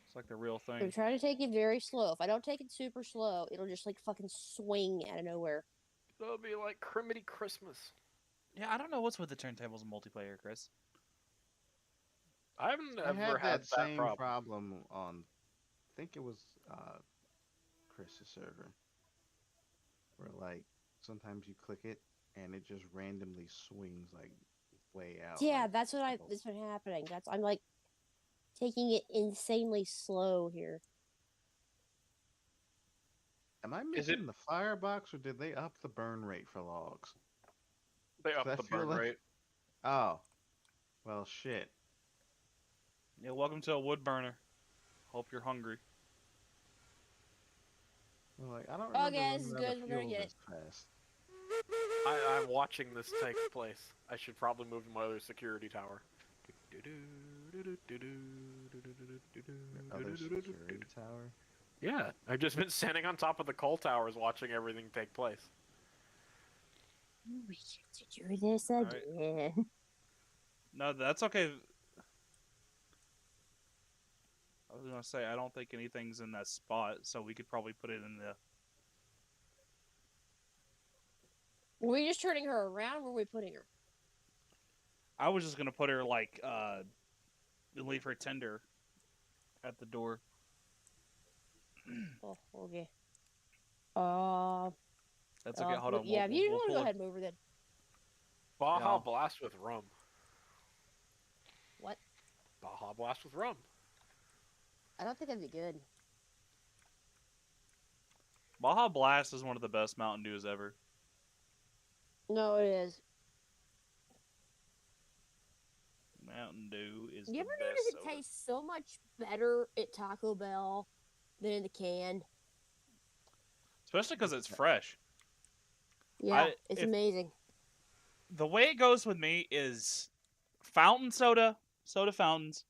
It's like the real I'm thing. trying to take it very slow. If I don't take it super slow, it'll just like fucking swing out of nowhere. That'll be like Criminy Christmas. Yeah, I don't know what's with the turntables in multiplayer, Chris. I haven't I ever had that same problem. problem on, I think it was Chris's server, where like sometimes you click it and it just randomly swings like way out. Yeah, like, that's what double. that's what's happening. I'm like taking it insanely slow here. Am I Is it- missing the firebox or did they up the burn rate for logs? They up I the feel burn like- rate. Oh, well, shit. Yeah, welcome to a wood burner. Hope you're hungry. Well, like I don't Oh, remember yeah, running this is out good, of we're gonna fuel get this fast. I'm watching this take place. I should probably move to my other security tower. Other security tower. Yeah, I've just been standing on top of the coal towers watching everything take place. We get to do this All right. again. No, that's okay. I was gonna say I don't think anything's in that spot, so we could probably put it in the. Were we just turning her around? Where were we putting her? I was just gonna put her like leave her tender at the door. Oh, okay. That's okay. Hold on. Yeah, if you We'll want to pull go it. ahead and move her, then Baja Yeah. Blast with rum. what? Baja Blast with rum. I don't think that'd be good. Baja Blast is one of the best Mountain Dews ever. No, it is. Mountain Dew is You the ever best notice it soda. tastes so much better at Taco Bell than in the can? Especially because it's fresh. Yeah, I it's if amazing. the way it goes with me is fountain soda, soda fountains,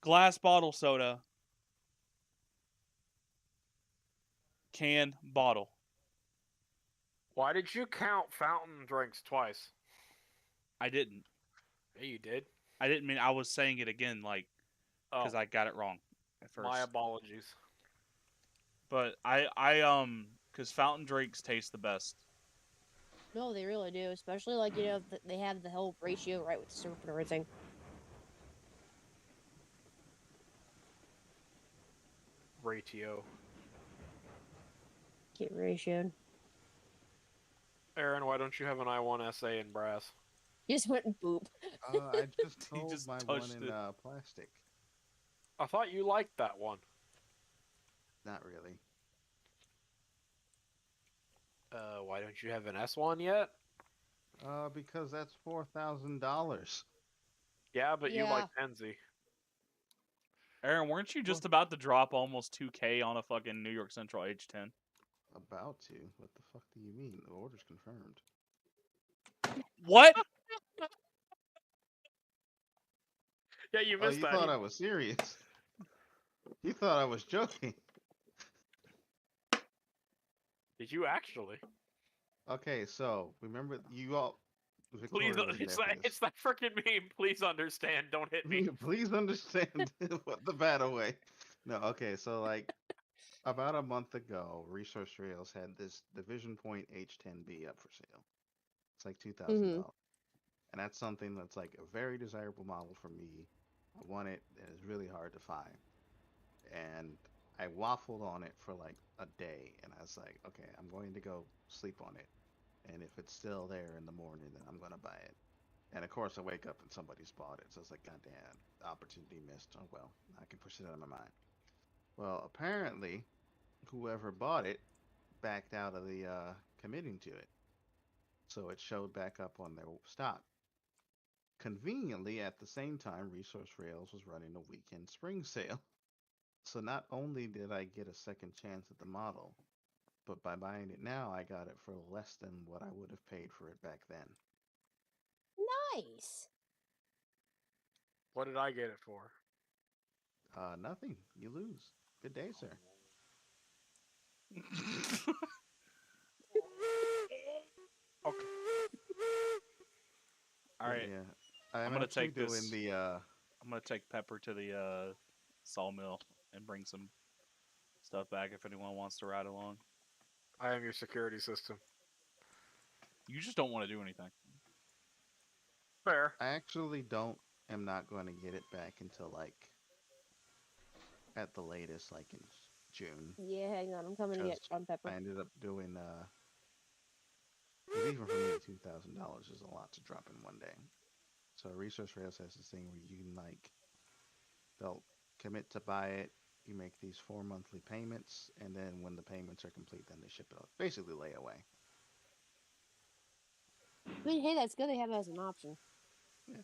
glass bottle soda, can, bottle. Why did you count fountain drinks twice? I didn't. Yeah, you did. I didn't mean I was saying it again, like Oh, because I got it wrong at my first. apologies. But because fountain drinks taste the best. No, they really do. Especially like they have the whole ratio right with the syrup and everything. Ratio. Get ratioed. Aaron, why don't you have an I1 essay in brass? You just went and boop. I just He told just my one touched in it. plastic. I thought you liked that one. Not really. Why don't you have an S1 yet? Because that's $4,000. Yeah, but you like Yeah. Penzi. Aaron, weren't you just about to drop almost 2K on a fucking New York Central H10? About to. What the fuck do you mean? The order's confirmed. What? Yeah, you Oh, missed you that. thought I was serious? You thought I was joking? Did you actually? Okay, so remember you all. Please, Victoria was there for it's that freaking meme. Please understand. Don't hit me. this. Please understand what the bad away. No, okay, so like about a month ago, Resource Trails had this Division Point H10B up for sale. It's like Mm-hmm. $2,000, and that's something that's like a very desirable model for me. I want it, and it's really hard to find. And I waffled on it for like a day, and I was like, okay, I'm going to go sleep on it, and if it's still there in the morning, then I'm gonna buy it. And of course, I wake up and somebody's bought it, so it's like, goddamn, opportunity missed. Oh well, I can push it out of my mind. Well, apparently, whoever bought it backed out of the committing to it, so it showed back up on their stock. Conveniently, at the same time, Resource Rails was running a weekend spring sale. So not only did I get a second chance at the model, but by buying it now, I got it for less than what I would have paid for it back then. Nice. What did I get it for? Nothing. You lose. Good day, sir. Okay. All But right, yeah, I'm gonna actually take doing this. the. I'm gonna take Pepper to the sawmill and bring some stuff back if anyone wants to ride along. I am your security system. You just don't want to do anything. Fair. I actually don't. Am not going to get it back until like at the latest, like in June, Yeah, hang on. I'm coming to because get on I Pepper. ended up doing. 'Cause even for me, $2,000 is a lot to drop in one day. So Resource Rails has this thing where you can like they'll commit to buy it. You make these 4 monthly payments, and then when the payments are complete, then they ship it out. Basically, layaway. I mean, hey, that's good. They have it as an option. Yeah.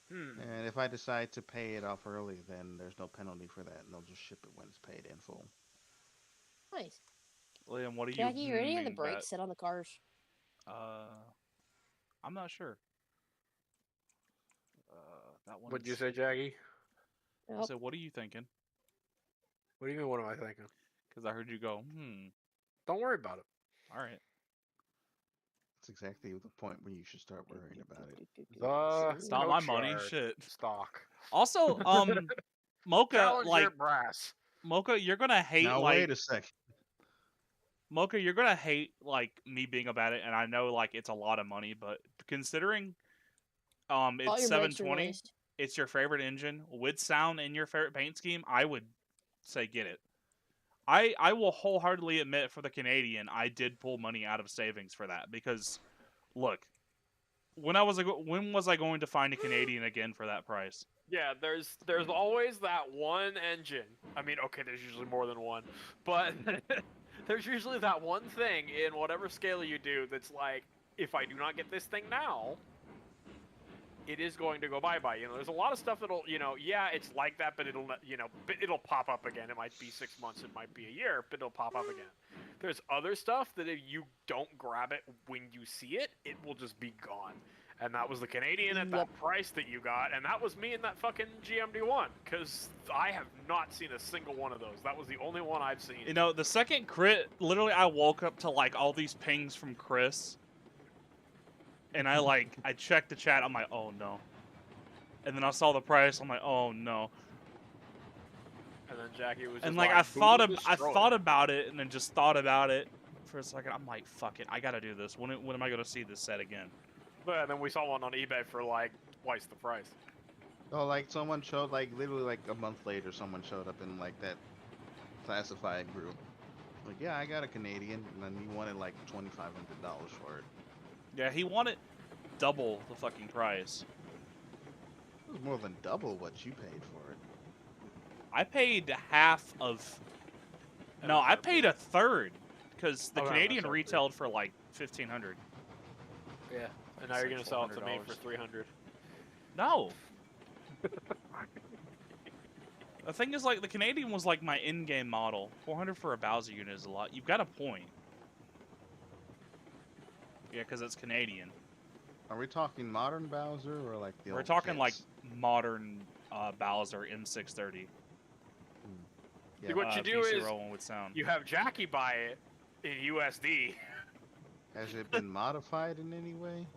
Hmm. And if I decide to pay it off early, then there's no penalty for that, and they'll just ship it when it's paid in full. Nice. Liam, what do you Jackie, are any of the mean that? brakes set on the cars? I'm not sure. That one. What'd you say, Jackie? I Nope. said, what are you thinking? What do you mean? What am I thinking? Because I heard you go, Don't worry about it. all right. That's exactly the point where you should start worrying about it. The It's not my coach money. yard Shit. stock. Also, Mocha, Challenger brass. Mocha, you're gonna hate Now wait a second. Mocha, you're gonna hate me being about it, and I know it's a lot of money, but considering All it's your mics are 720, noised. it's your favorite engine with sound in your favorite paint scheme, I would say get it. I will wholeheartedly admit for the Canadian, I did pull money out of savings for that because look, when was I going to find a Canadian again for that price? Yeah, there's always that one engine. I mean, okay, there's usually more than one, but there's usually that one thing in whatever scale you do that's like, if I do not get this thing now, it is going to go bye-bye. There's a lot of stuff that'll, yeah, it's like that, but it'll pop up again. It might be 6 months, it might be a year, but it'll pop up again. There's other stuff that if you don't grab it when you see it, it will just be gone. And that was the Canadian at that price that you got, and that was me in that fucking GMD1, because I have not seen a single one of those. That was the only one I've seen. The second crit, literally I woke up to all these pings from Chris, and I checked the chat, I'm like, oh no. And then I saw the price, I'm like, oh no. And then Jackie was just and like, I thought destroyed. about it, and then just thought about it for a second. I'm like, fuck it, I gotta do this. When am I gonna see this set again? But and then we saw one on eBay for twice the price. Oh, someone showed literally a month later, someone showed up in that classified group. Yeah, I got a Canadian, and then he wanted $2,500 for it. Yeah, he wanted double the fucking price. It was more than double what you paid for it. I paid half of. No, I paid a third because the Canadian retailed for $1,500. Yeah, and now you're gonna sell it to me for $300. No. The thing is, the Canadian was my in-game model. $400 for a Bowser unit is a lot. You've got a point. Yeah, because it's Canadian. Are we talking modern Bowser or the We're old talking kits? modern Bowser M630. Yeah. What you do PC is rolling with sound. you have Jackie buy it in USD. Has it been modified in any way?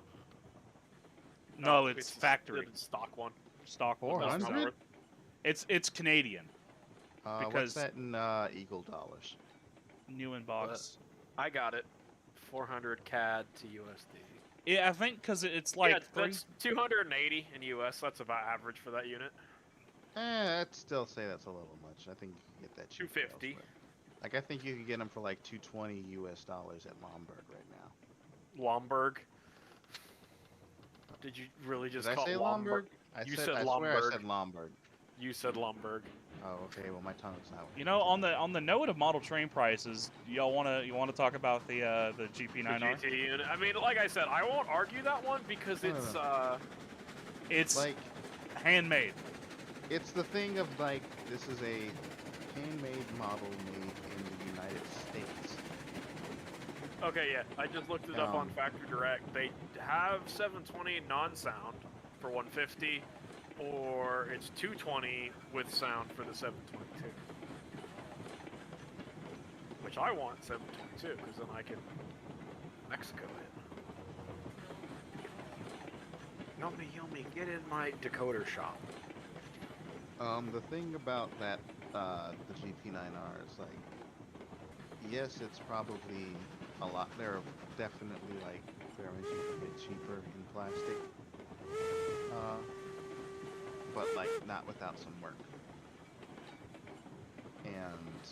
No, it's factory. It's stock one. Stock 400? It's Canadian. What's that in Eagle dollars? New in box. I got it. 400 CAD to USD. Yeah, I think because it's that's 280 in US. That's about average for that unit. I'd still say that's a little much. I think you can get that cheaper 250. elsewhere. I think you could get them for $220 US at Lombard right now. Lombard. Did you really just Did call I say Lombard? I You said, said I Lombard. swear I said Lombard. You said Lombard. Oh, okay. Well, my tongue's not. On the note of model train prices, you wanna talk about the GP9R? The GT unit. I mean, like I said, I won't argue that one because it's handmade. It's the thing of this is a handmade model made in the United States. Okay, yeah, I just looked it up on Factory Direct. They have 720 non-sound for 150, or it's 220 with sound for the 722. Which I want 722, because then I can Mexico it. Yummy, get in my decoder shop. The thing about that, the GP9R is yes, it's probably a lot. They're definitely they're a bit cheaper in plastic, but not without some work. And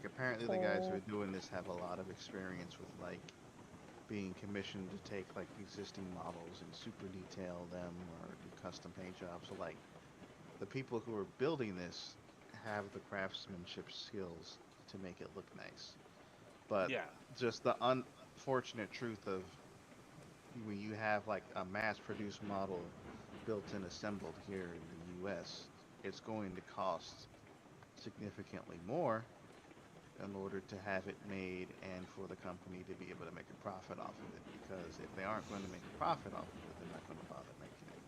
apparently the guys who are doing this have a lot of experience with being commissioned to take existing models and super detail them or do custom paint jobs. So the people who are building this have the craftsmanship skills to make it look nice. But yeah, just the unfortunate truth of when you have a mass-produced model built and assembled here in the U.S., it's going to cost significantly more in order to have it made and for the company to be able to make a profit off of it. Because if they aren't going to make a profit off of it, they're not going to bother making it.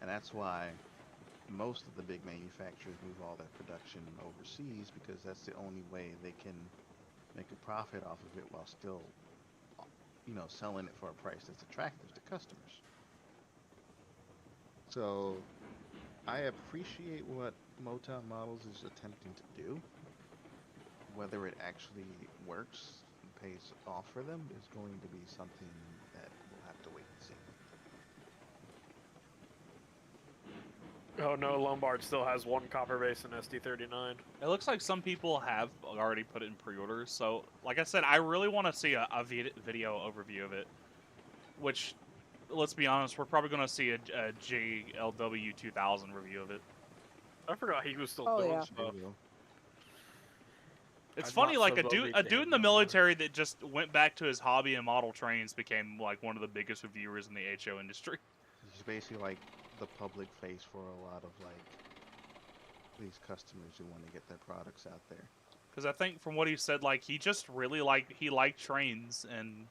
And that's why most of the big manufacturers move all their production overseas, because that's the only way they can make a profit off of it while still selling it for a price that's attractive to customers. So I appreciate what Motown Models is attempting to do. Whether it actually works and pays off for them is going to be something that we'll have to wait and see. Oh no, Lombard still has one copper base in SD39. It looks like some people have already put it in pre-orders. So, like I said, I really want to see a video overview of it. Which, let's be honest, we're probably going to see a JLW 2000 review of it. I forgot he was still Oh, doing yeah. stuff. It's I've funny, not like a said dude VOD in the anymore. military that just went back to his hobby and model trains became like one of the biggest reviewers in the HO industry. He's basically like the public face for a lot of like these customers who want to get their products out there. Because I think from what he said, like he just really he liked trains and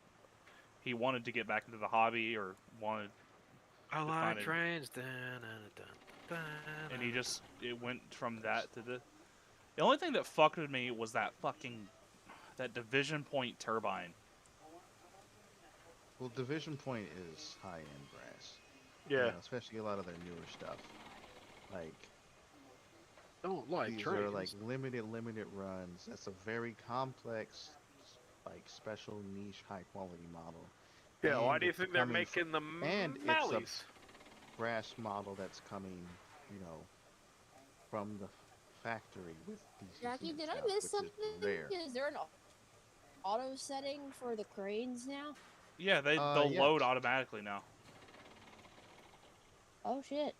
he wanted to get back into the hobby or wanted. I to like find it. trains. And it went from that to the. The only thing that fucked with me was that Division Point turbine. Well, Division Point is high-end brass. Yeah. Especially a lot of their newer stuff. Like, Don't like these trains. are like limited runs. That's a very complex, like special niche, high-quality model. Yeah, why And do you it's think they're coming making the and it's a Malleys? brass model that's coming, from the factory with PCC Jackie, did I stuff, miss which something? is rare. Is there an auto setting for the cranes now? Yeah, they'll yes. load automatically now. Oh shit!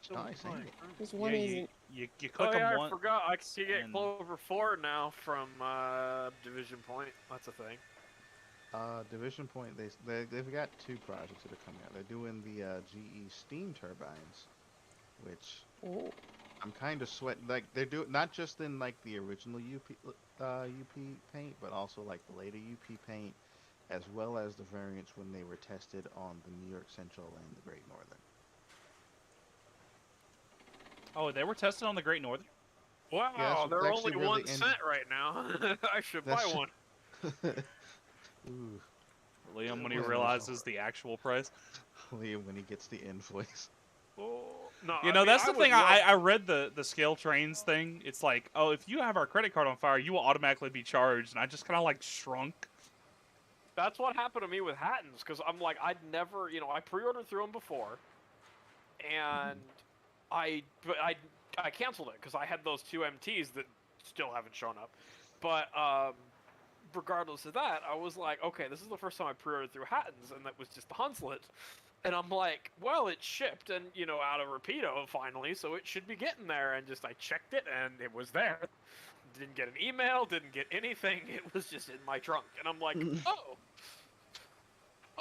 So Nice, ain't it? This one isn't. You click Oh yeah, them I once. forgot. I can get and- Clover 4 now from Division Point. That's a thing. Division Point, they've got two projects that are coming out. They're doing the GE steam turbines, which Oh. I'm kind of sweating. Like they're doing not just in like the original UP paint, but also like the later UP paint, as well as the variants when they were tested on the New York Central and the Great Northern. Oh, they were tested on the Great Northern. Wow, Yeah, they're that's only actually where 1 the cent right now. I should buy That's- one. Ooh, Liam, when he Yeah, realizes the actual price. Liam when he gets the invoice. Oh, no, You I know, mean, that's I the would thing. love- I read the scale trains thing. It's like, oh, if you have our credit card on file, you will automatically be charged. And I just kind of like shrunk. That's what happened to me with Hattons, because I'm like, I'd never, I pre-ordered through them before, and I canceled it because I had those 2 MTs that still haven't shown up. But regardless of that, I was like, okay, this is the first time I pre-ordered through Hattons, and that was just the Hunslet. And I'm like, well, it shipped, and out of Rapido finally, so it should be getting there. And I checked it, and it was there. Didn't get an email, didn't get anything. It was just in my trunk, and I'm like, oh,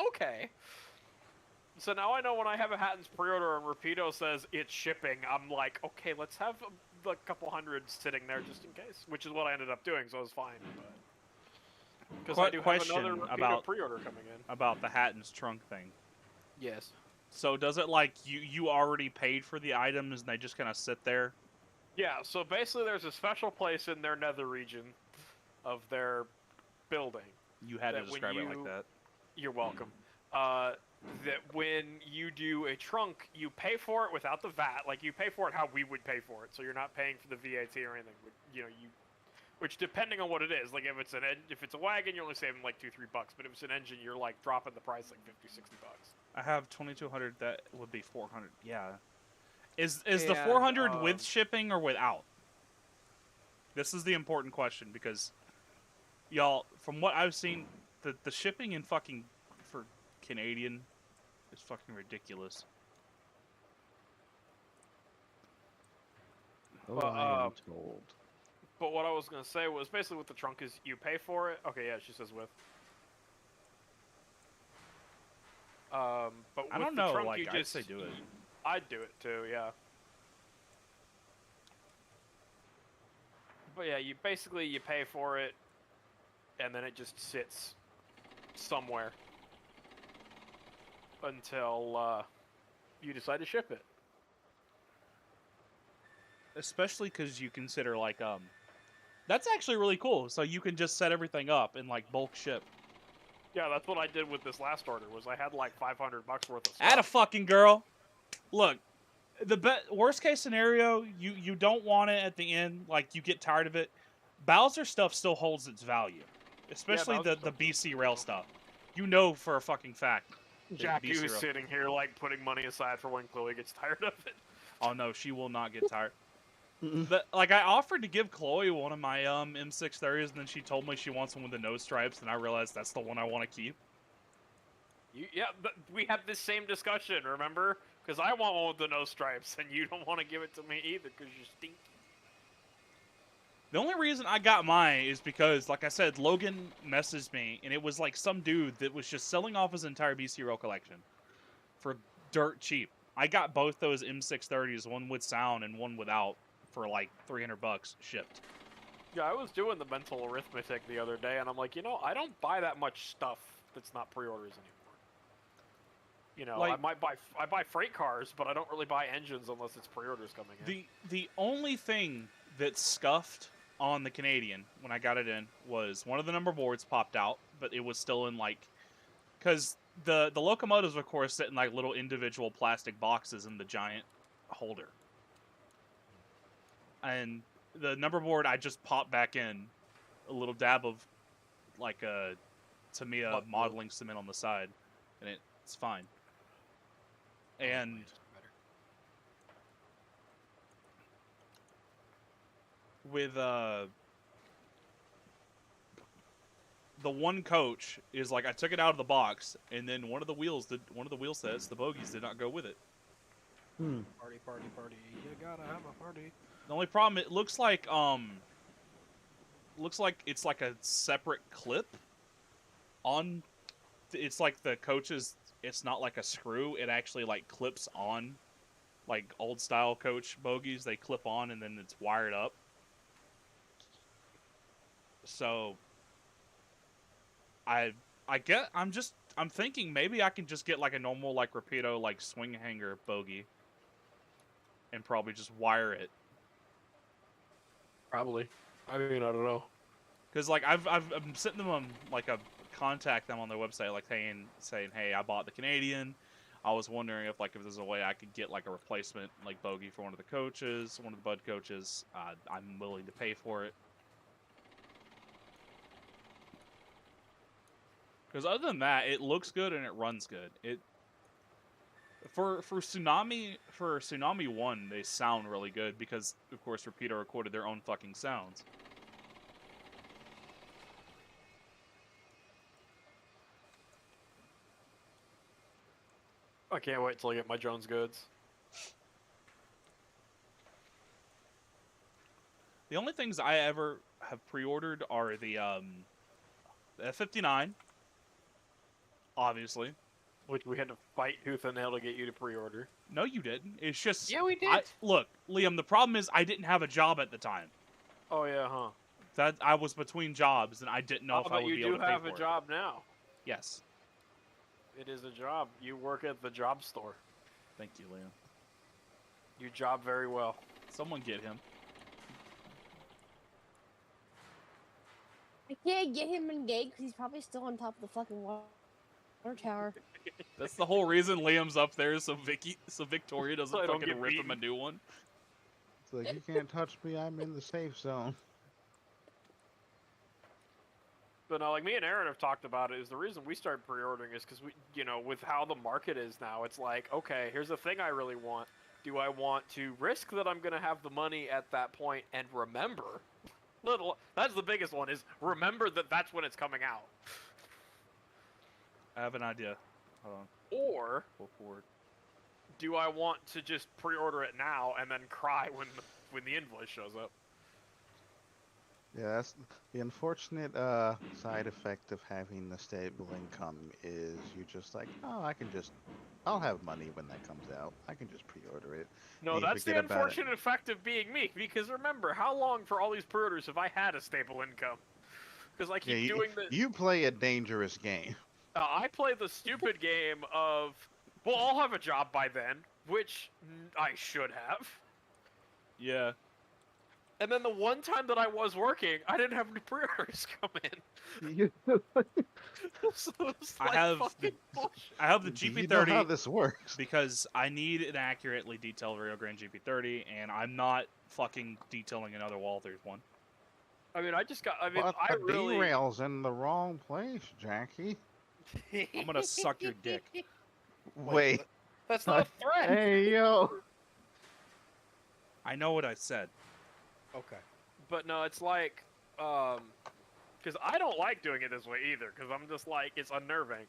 okay. So now I know when I have a Hatton's pre-order and Rapido says it's shipping, I'm like, okay, let's have a couple hundred sitting there just in case, which is what I ended up doing, so I was fine. Because I do have Question another Rapido about- pre-order coming in. About the Hatton's trunk thing. Yes. So does it like you already paid for the items and they just kind of sit there? Yeah, so basically there's a special place in their nether region of their building. You had to That when describe it like you- that. You're welcome. That when you do a trunk, you pay for it without the VAT. Like, you pay for it how we would pay for it. So you're not paying for the VAT or anything. Which, depending on what it is, like if it's a wagon, you're only saving like $2-3. But if it's an engine, you're like dropping the price like $50-60. I have 2200. That would be 400. Yeah. Is the And, 400 with shipping or without? This is the important question because, y'all, from what I've seen, the shipping in fucking for Canadian is fucking ridiculous. Oh, Well, I am told. But what I was gonna say was basically with the trunk is you pay for it. Okay, yeah, she says with. But with I don't the know. trunk, Like you I'd just, say do it. I'd do it too, yeah. But yeah, you pay for it, and then it just sits somewhere until you decide to ship it. Especially because you consider that's actually really cool. So you can just set everything up and like bulk ship. Yeah, that's what I did with this last order. Was I had like $500 worth of stuff. Atta fucking girl. Look, the worst case scenario, you don't want it at the end. Like, you get tired of it. Bowser stuff still holds its value, especially Bowser the stuff BC Rail stuff. You know for a fucking fact. Jackie BC was Rail. sitting here like putting money aside for when Chloe gets tired of it. Oh no, she will not get tired. Like, I offered to give Chloe one of my M630s, and then she told me she wants one with the nose stripes, and I realized that's the one I want to keep. We had this same discussion, remember? Because I want one with the no stripes, and you don't want to give it to me either because you're stinky. The only reason I got mine is because, like I said, Logan messaged me, and it was like some dude that was just selling off his entire BC Roll collection for dirt cheap. I got both those M630s, one with sound and one without, for like $300 shipped. Yeah, I was doing the mental arithmetic the other day, and I'm like, I don't buy that much stuff that's not pre-orders anymore. Like, I buy freight cars, but I don't really buy engines unless it's pre-orders coming in. The only thing that's scuffed on the Canadian when I got it in was one of the number boards popped out, but it was still in like, because the locomotives, of course, sit in like little individual plastic boxes in the giant holder, and the number board I just popped back in a little dab of like a Tamiya modeling cement on the side, and it's fine. And with the one coach is like, I took it out of the box, and then one of the wheel sets, the bogies, did not go with it. Party, party, party! You gotta have a party. The only problem, it looks like it's like a separate clip on. It's like the coaches. It's not like a screw. It actually like clips on, like old style coach bogies. They clip on and then it's wired up. So I'm thinking maybe I can just get like a normal like Rapido like swing hanger bogie, and probably just wire it. Probably. I mean, I don't know. Because like I'm sending them on like a contact them on their website, like saying, hey, I bought the Canadian. I was wondering if there's a way I could get like a replacement like bogey for one of the coaches, one of the Bud coaches. I'm willing to pay for it. Because other than that, it looks good and it runs good. It for Tsunami 1, they sound really good because of course Rapido recorded their own fucking sounds. I can't wait till I get my Jones goods. The only things I ever have pre-ordered are the F-59, obviously. Which we had to fight tooth and nail to get you to pre-order. No, you didn't. It's just... Yeah, we did. Look, Liam, the problem is I didn't have a job at the time. Oh, yeah, huh? That I was between jobs, and I didn't know if I would be able to pay for it. But you do have a job now. Yes. It is a job. You work at the job store. Thank you, Liam. You job very well. Someone get him. I can't get him engaged because he's probably still on top of the fucking water tower. That's the whole reason Liam's up there, so Victoria doesn't So I don't fucking get rip him beaten. a new one. It's like, you can't touch me, I'm in the safe zone. But no, like me and Aaron have talked about it, is the reason we started pre-ordering is because we, with how the market is now, it's like, okay, here's the thing I really want. Do I want to risk that I'm going to have the money at that point and remember? That's the biggest one, is remember that that's when it's coming out. I have an idea. Hold on. Or Go forward. do I want to just pre-order it now and then cry when the invoice shows up? Yeah, that's the unfortunate side effect of having the stable income is you're just like, oh, I'll have money when that comes out. I can just pre-order it. No, And you that's the forget about it. unfortunate effect of being me, because remember, how long for all these pre-orders have I had a stable income? Because I keep doing the... You play a dangerous game. I play the stupid game of, well, I'll have a job by then, which I should have. Yeah. And then the one time that I was working, I didn't have any pre-orders come in. You, So it's I like have fucking bullshit. I have the do you know how GP30 this works? because I need an accurately detailed Rio Grande GP30, and I'm not fucking detailing another Walters one. I mean, But I the really. derail's in the wrong place, Jackie. I'm gonna suck your dick. Wait. That's not a threat. Hey, yo. I know what I said. Okay. But no, it's like, because I don't like doing it this way either, because I'm just like, it's unnerving.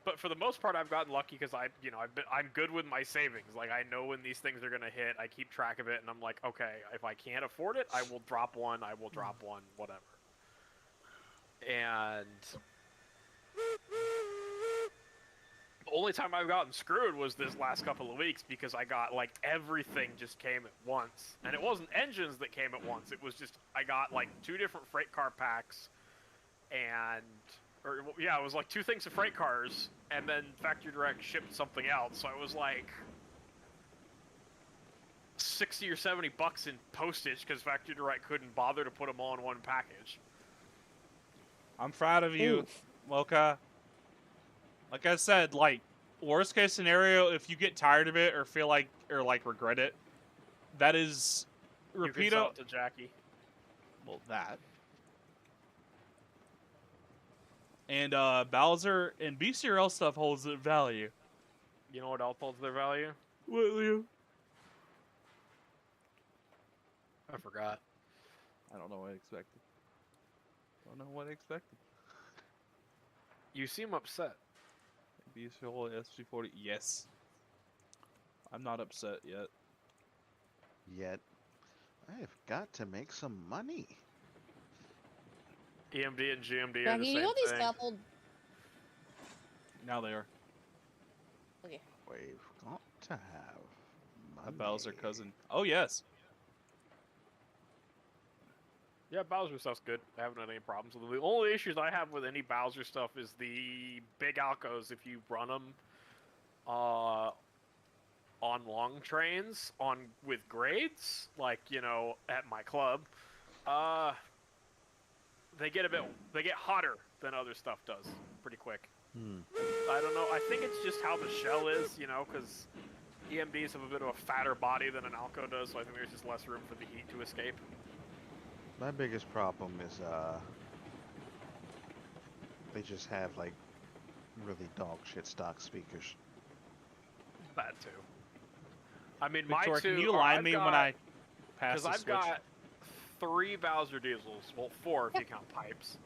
But for the most part, I've gotten lucky because I'm good with my savings. Like, I know when these things are gonna hit. I keep track of it, and I'm like, okay, if I can't afford it, I will drop one. I will drop one, whatever. And the only time I've gotten screwed was this last couple of weeks because I got, like, everything just came at once. And it wasn't engines that came at once. It was just, I got, like, 2 different freight car packs and... it was like 2 things of freight cars, and then Factory Direct shipped something else. So it was like 60 or 70 bucks in postage because Factory Direct couldn't bother to put them all in one package. I'm proud of you, Oof. Mocha. Like I said, like, worst case scenario, if you get tired of it or feel like regret it, that is You can sell Rapido. it to Jackie. Well, that. And Bowser and BCRL stuff holds its value. You know what else holds their value? What, Leo? I forgot. I don't know what I expected. Don't know what I expected. You seem upset. BCRL SG40. Yes. I'm not upset yet. Yet, I have got to make some money. EMD and GMD are the Jackie, same you know these thing. coupled. Now they are. Okay. We've got to have A money. Bowser cousin. Oh, yes. Yeah, Bowser stuff's good. I haven't had any problems with it. The only issues I have with any Bowser stuff is the big Alcos if you run them on long trains with grades, like, at my club. They get hotter than other stuff does pretty quick. I don't know. I think it's just how the shell is, because EMDs have a bit of a fatter body than an Alco does, so I think there's just less room for the heat to escape. My biggest problem is they just have like really dog shit stock speakers. That too. I mean, Victoria, my two. can you line me when I pass Because the I've switch? got 3 Bowser diesels. Well, 4 if you count pipes.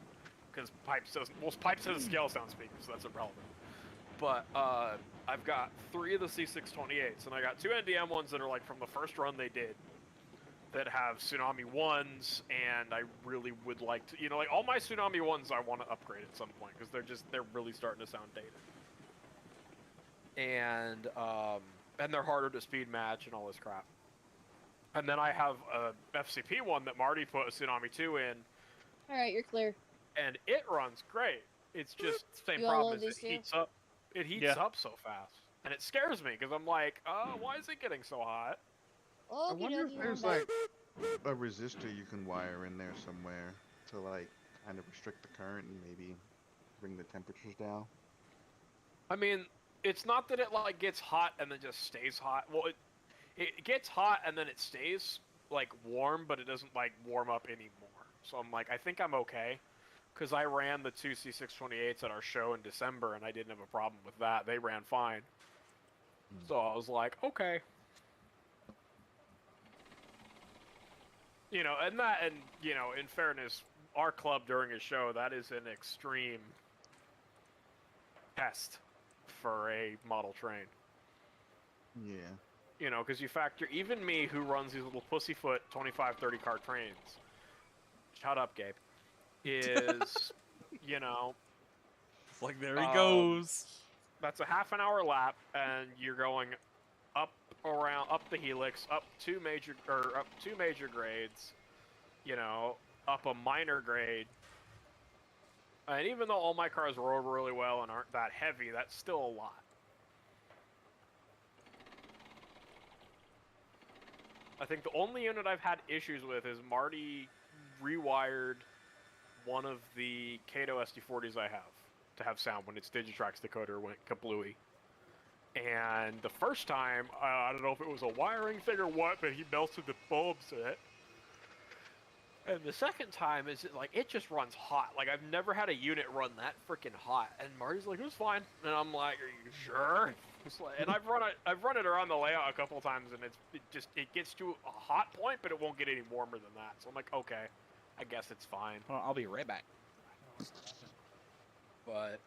Because pipes has a scale sound speaker, so that's irrelevant. But I've got 3 of the C628s, and I got 2 NDM ones that are like from the first run they did. That have Tsunami 1s, and I really would like to, like all my Tsunami 1s I want to upgrade at some point because they're really starting to sound dated. And they're harder to speed match and all this crap. And then I have a FCP one that Marty put a Tsunami 2 in, Alright, you're clear. and it runs great. It's just the same You problem unload as these two? it heats Yeah. up so fast. And it scares me because I'm like, why is it getting so hot? Oh, I wonder if there's like a resistor you can wire in there somewhere to like kind of restrict the current and maybe bring the temperatures down. I mean, it's not that it like gets hot and then just stays hot. Well, it gets hot and then it stays like warm, but it doesn't like warm up anymore. So I'm like, I think I'm okay, because I ran the 2 C628s at our show in December and I didn't have a problem with that. They ran fine. So I was like, okay. And in fairness, our club during a show, that is an extreme test for a model train. Yeah. Because you factor, even me who runs these little pussyfoot 25, 30 car trains, shut up, Gabe, is, It's like, there he goes. that's a half an hour lap, and you're going up the helix, up two major grades, up a minor grade. And even though all my cars roll really well and aren't that heavy, that's still a lot. I think the only unit I've had issues with is Marty rewired one of the Kato SD40s I have to have sound when its Digitrax decoder went kablooey. And the first time, I don't know if it was a wiring thing or what, but he melted the bulbs in it. And the second time is it just runs hot. Like I've never had a unit run that freaking hot. And Marty's like, it was fine. And I'm like, are you sure? And I've run it around the layout a couple times, and it gets to a hot point, but it won't get any warmer than that. So I'm like, okay, I guess it's fine. Well, I'll be right back. But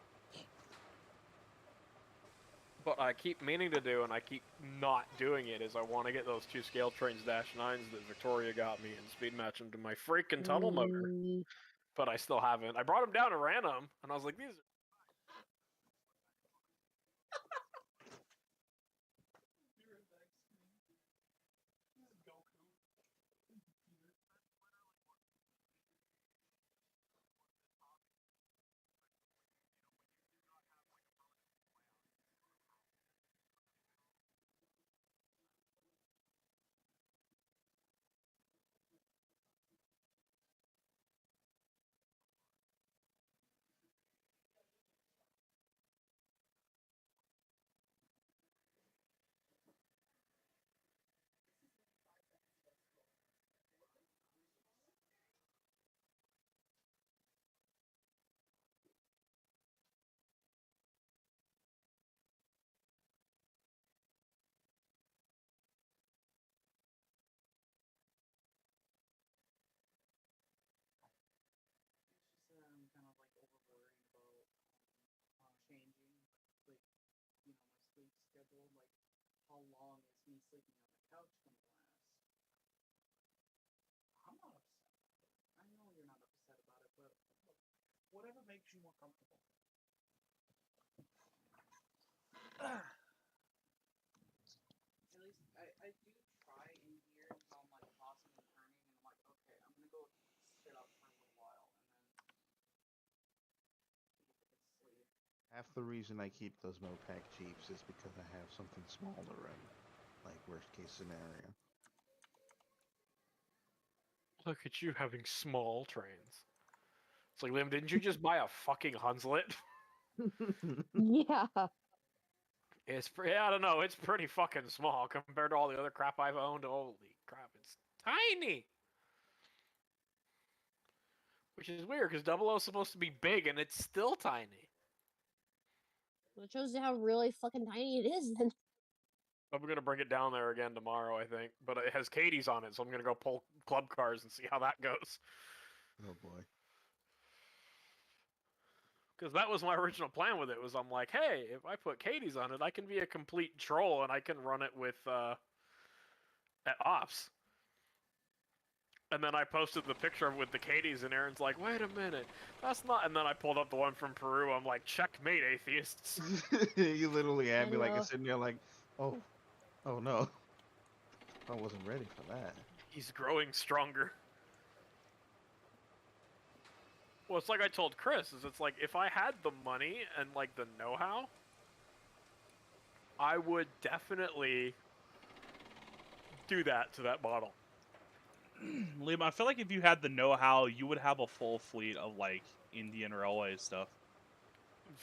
I keep meaning to do, and I keep not doing it, is I want to get those 2 scale trains -9s that Victoria got me and speed match them to my freaking tunnel motor. But I still haven't. I brought them down and ran them, and I was like, these are... How long is me sleeping on the couch gonna last? I'm not upset. I know you're not upset about it, but whatever makes you more comfortable. At least I do try in here until I'm like tossing and turning, and I'm like, okay, I'm gonna go sit up for a little while, and then sleep. Half the reason I keep those Mopac Jeeps is because I have something small to run, like worst case scenario. Look at you having small trains. It's like, Liam, didn't you just buy a fucking Hunslet? Yeah. It's I don't know, it's pretty fucking small compared to all the other crap I've owned. Holy crap, it's tiny! Which is weird, because 00 is supposed to be big, and it's still tiny. Well, it shows you how really fucking tiny it is then. I'm gonna bring it down there again tomorrow, I think. But it has Katie's on it, so I'm gonna go pull club cars and see how that goes. Oh boy. Because that was my original plan with it, was I'm like, hey, if I put Katie's on it, I can be a complete troll, and I can run it with, at Ops. And then I posted the picture with the Katie's, and Aaron's like, wait a minute, that's not... And then I pulled up the one from Peru, I'm like, checkmate, atheists. You literally had I me like know. sitting there like, oh no. I wasn't ready for that. He's growing stronger. Well, it's like I told Chris, is it's like, if I had the money and, like, the know-how, I would definitely do that to that model. Liam, I feel like if you had the know-how, you would have a full fleet of, like, Indian Railway stuff.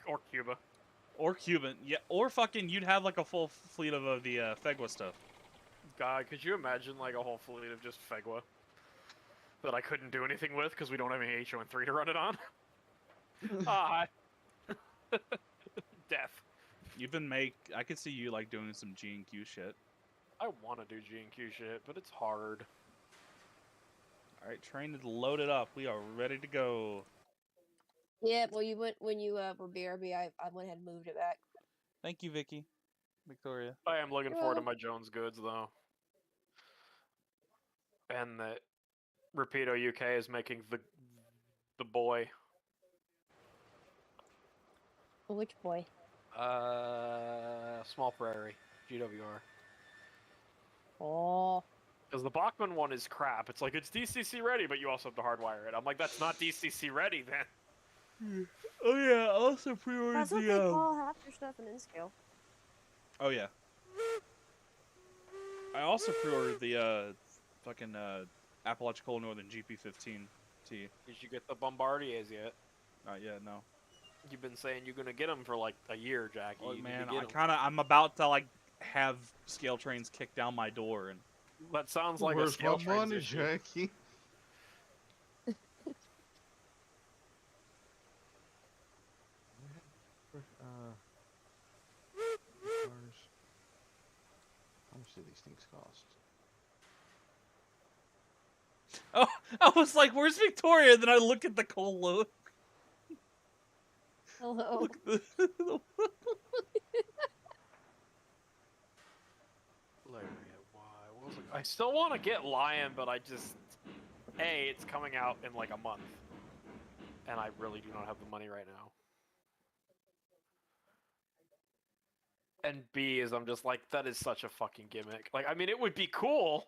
Or Cuba. Or Cuban. Yeah, or fucking, you'd have, like, a full fleet of the Fegwa stuff. God, could you imagine, like, a whole fleet of just Fegwa that I couldn't do anything with because we don't have any HO3 to run it on? Ah. Death. I could see you, like, doing some G&Q shit. I want to do G&Q shit, but it's hard. Alright, train is loaded up. We are ready to go. Yeah, well, when you were BRB, I went ahead and moved it back. Thank you, Vicky. Victoria. I am looking You're forward to welcome. my Jones goods, though. And that Rapido UK is making the boy. Which boy? Small Prairie. GWR. Oh. Because the Bachmann one is crap. It's like, it's DCC ready, but you also have to hardwire it. I'm like, that's not DCC ready, then. Oh yeah, I also pre-ordered That's what they call half your stuff in InScale. Oh yeah. I also pre-ordered the fucking Apalachicola Northern GP15T. Did you get the Bombardiers yet? Not yet, no. You've been saying you're gonna get them for like a year, Jackie. Look, You need man, to get 'em. I'm about to like have scale trains kick down my door, and That sounds like a Where's scale my trains money, issue. Jackie? Cars. How much do these things cost? oh, I was like, "Where's Victoria?" Then I look at the coal load. Hello. Look at the Lariat, why? What was it? I still want to get Lion, but I just it's coming out in like a month, and I really do not have the money right now. And B is I'm just like, that is such a fucking gimmick. Like, I mean, it would be cool.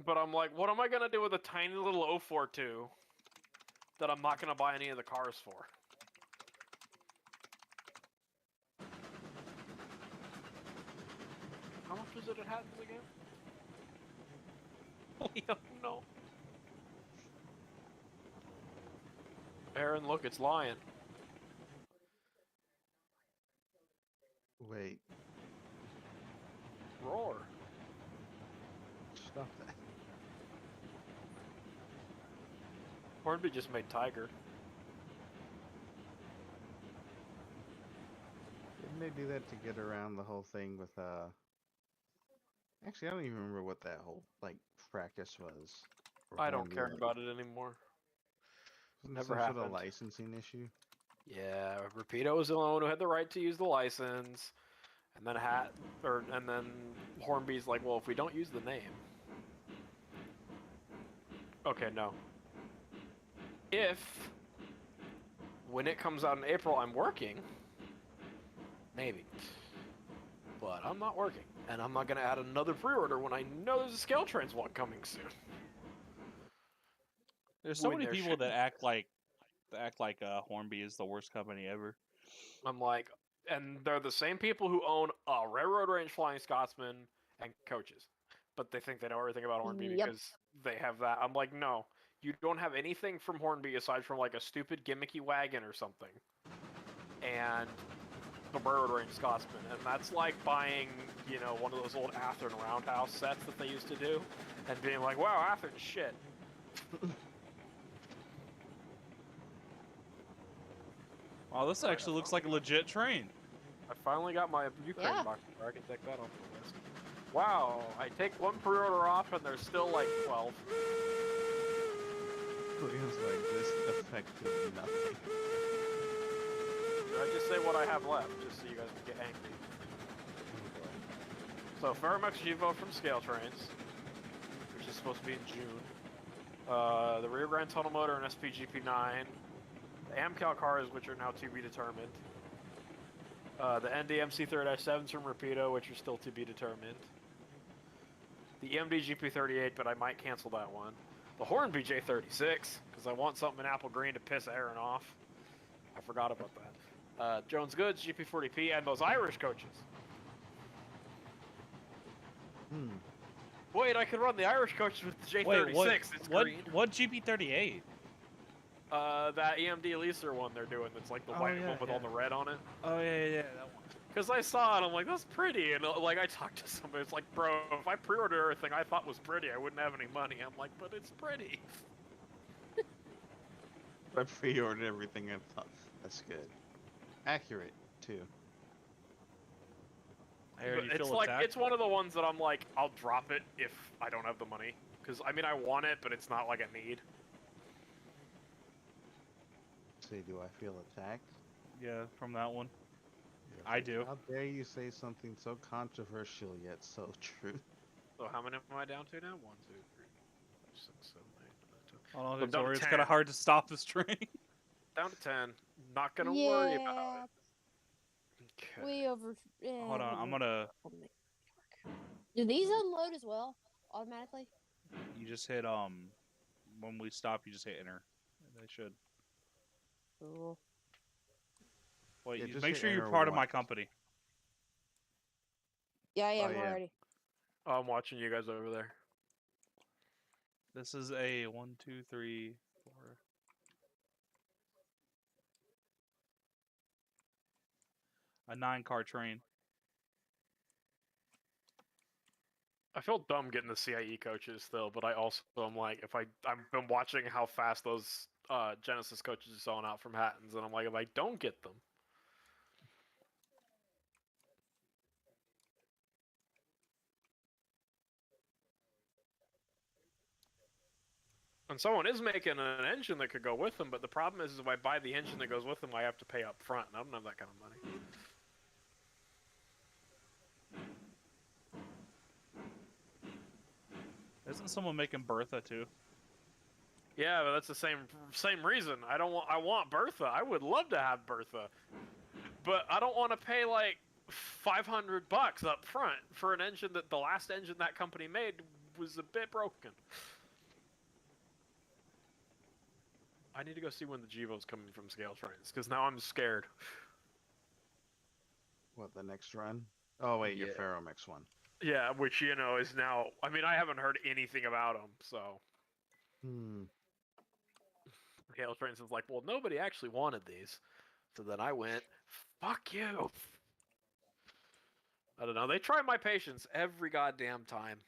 But I'm like, what am I gonna do with a tiny little 042 that I'm not gonna buy any of the cars for? How much was it at Hatton's again? Oh no. Aaron, look, it's Lion. Wait, Roar. stop that. Hornby just made Tiger. Didn't they do that to get around the whole thing with Actually, I don't even remember what that whole like fracas was. for I don't care Hornby. about it anymore. Wasn't it Never some sort of happened. licensing issue? Yeah, Rapido was the only one who had the right to use the license, and then and then Hornby's like, well, if we don't use the name. Okay, no. If when it comes out in April, I'm working, maybe. But I'm not working, and I'm not gonna add another pre-order when I know there's a Scale Trains one coming soon. There's so When many there people should that be. act like Hornby is the worst company ever. I'm like, and they're the same people who own a Railroad Range Flying Scotsman and coaches, but they think they know everything about Hornby Yep. because they have that. I'm like, no, you don't have anything from Hornby aside from like a stupid gimmicky wagon or something, and the Railroad Range Scotsman, and that's like buying, one of those old Atherton Roundhouse sets that they used to do, and being like, wow, Atherton shit. Wow, this actually looks like a legit train. I finally got my Ukraine Yeah. box where I can take that off the list. Wow, I take one pre-order off and there's still like 12. Leon's like, this affected nothing. Should I just say what I have left, just so you guys can get angry? So Ferromex Evo from Scale Trains, which is supposed to be in June. The Rio Grande Tunnel Motor and SPGP9. The AmCal cars, which are now to be determined. The NDMC 3-7s from Rapido, which are still to be determined. The EMD GP38, but I might cancel that one. The Hornby J36, because I want something in apple green to piss Aaron off. I forgot about that. Jones Goods, GP40P, and those Irish coaches. Wait, I could run the Irish coaches with the J36. Wait, It's what? green. What GP38? That EMD Leaser one they're doing that's like the white one with all the red on it. Oh yeah, that one. Because I saw it, I'm like, that's pretty. And like, I talked to somebody, it's like, bro, if I pre-ordered everything I thought was pretty, I wouldn't have any money. I'm like, but it's pretty. I pre-ordered everything I thought. That's good. Accurate, too. I heard you It's feel like, attacked. it's one of the ones that I'm like, I'll drop it if I don't have the money. Because, I mean, I want it, but it's not like a need. Say, do I feel attacked? Yeah, from that one. I do. How dare you say something so controversial yet so true? So how many am I down to now? 1, 2, 3, 4, 5, 6, 7, 8, 9, 10. Oh, I'm down to Victoria, it's 10. kind of hard to stop this train. Down to 10. Not gonna worry about Yeah. it. Okay. Way over. Hold on, I'm gonna. Do these unload as well automatically? You just hit when we stop, you just hit enter. They should. Cool. Wait, Yeah, you just make hit sure you're enter part of my once. company. Yeah, I Oh, am yeah. already. Oh, I'm watching you guys over there. This is a 1, 2, 3, 4. A 9-car train. I feel dumb getting the CIE coaches still, but I also am like, I've been watching how fast those Genesis coaches are selling out from Hattons, and I'm like, if I don't get them, and someone is making an engine that could go with them, but the problem is if I buy the engine that goes with them, I have to pay up front, and I don't have that kind of money. Isn't someone making Bertha too? Yeah, but that's the same reason. I want Bertha. I would love to have Bertha, but I don't want to pay like $500 up front for an engine that the last engine that company made was a bit broken. I need to go see when the Gevo's coming from Scale Trains, because now I'm scared. What, the next run? Oh, wait, your Yeah. Ferromix one. Yeah, which, is now... I mean, I haven't heard anything about them, so... Scale Trains is like, well, nobody actually wanted these. So then I went, fuck you! I don't know, they try my patience every goddamn time.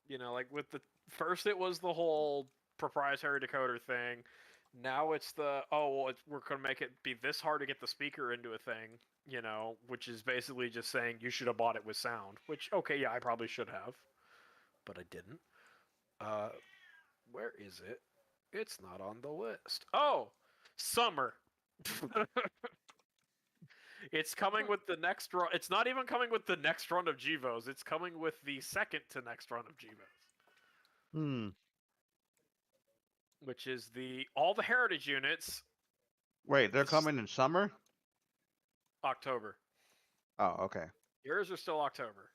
Like with the... First it was the whole proprietary decoder thing. Now it's the, we're going to make it be this hard to get the speaker into a thing, which is basically just saying you should have bought it with sound. Which, okay, yeah, I probably should have, but I didn't. Where is it? It's not on the list. Oh! Summer! It's coming with the next run. It's not even coming with the next run of Gevos. It's coming with the second to next run of Gevos. Which is all the heritage units. Wait, they're coming in summer? October. Oh, okay. Yours are still October.